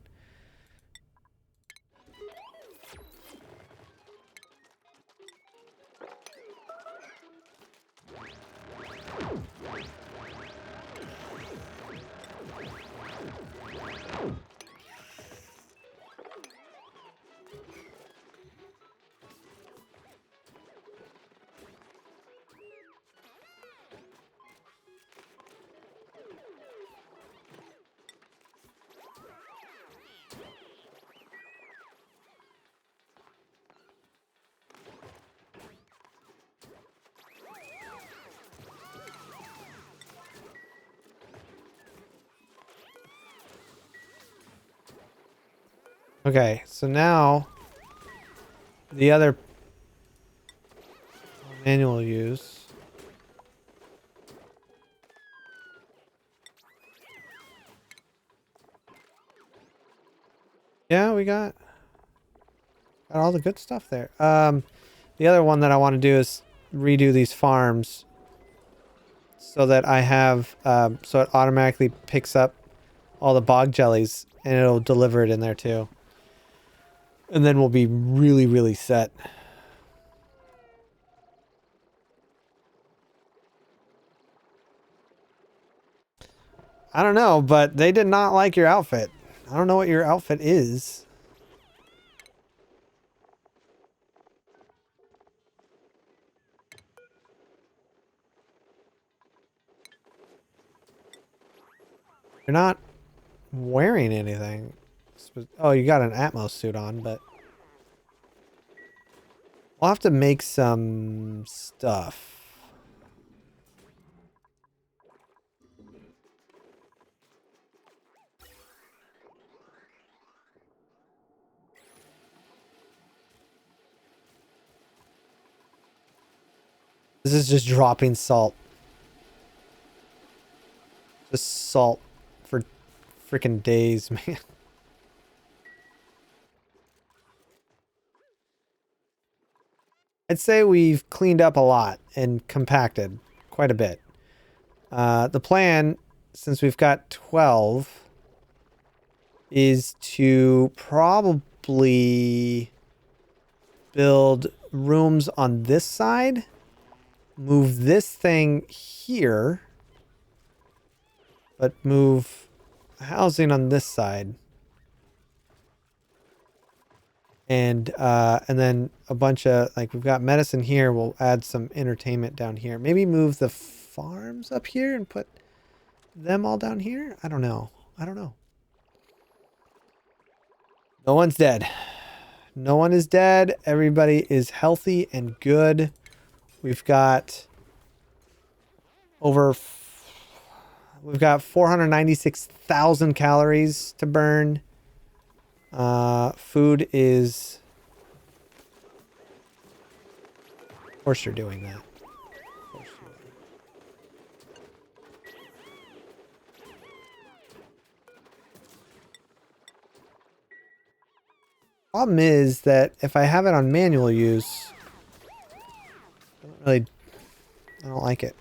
Okay, so now the other manual use. Yeah, we got all the good stuff there. The other one that I want to do is redo these farms so that I have so it automatically picks up all the bog jellies and it'll deliver it in there too. And then we'll be really, really set. I don't know, but they did not like your outfit. I don't know what your outfit is. You're not wearing anything. Oh, you got an Atmos suit on, but we'll have to make some stuff. This is just dropping salt. Just salt for freaking days, man. I'd say we've cleaned up a lot and compacted quite a bit. The plan, since we've got 12, is to probably build rooms on this side, move this thing here, but move housing on this side. And then a bunch of, like, we've got medicine here. We'll add some entertainment down here. Maybe move the farms up here and put them all down here. I don't know. No one's dead. No one is dead. Everybody is healthy and good. We've got over We've got 496,000 calories to burn. Food is... Of course you're doing that. Of course you are. Problem is that if I have it on manual use, I don't like it.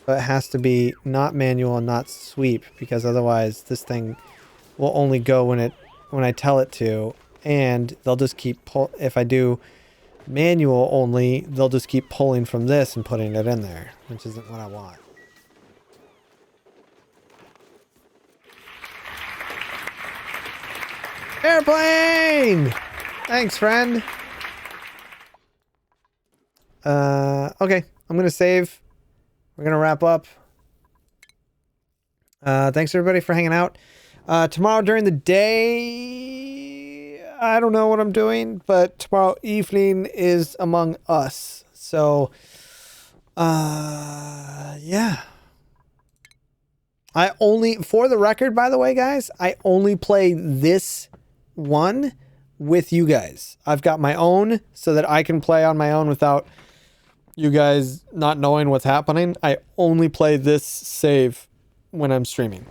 So it has to be not manual and not sweep, because otherwise this thing will only go when I tell it to, and they'll just keep if I do manual only, they'll just keep pulling from this and putting it in there, which isn't what I want. Airplane! Thanks, friend. Okay, I'm gonna save. We're gonna wrap up. Thanks everybody for hanging out. Tomorrow during the day, I don't know what I'm doing, but tomorrow evening is Among Us. So, yeah. I only, for the record, by the way, guys, I only play this one with you guys. I've got my own so that I can play on my own without you guys not knowing what's happening. I only play this save when I'm streaming.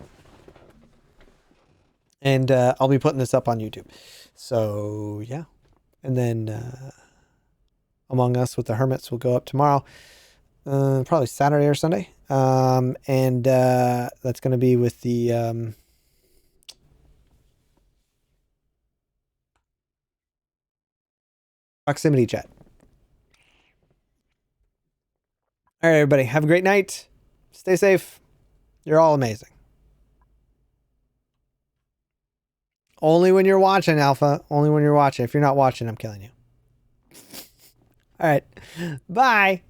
And I'll be putting this up on YouTube. So, yeah. And then Among Us with the Hermits will go up tomorrow. Probably Saturday or Sunday. And that's going to be with the... proximity chat. All right, everybody. Have a great night. Stay safe. You're all amazing. Only when you're watching, Alpha. Only when you're watching. If you're not watching, I'm killing you. All right. Bye.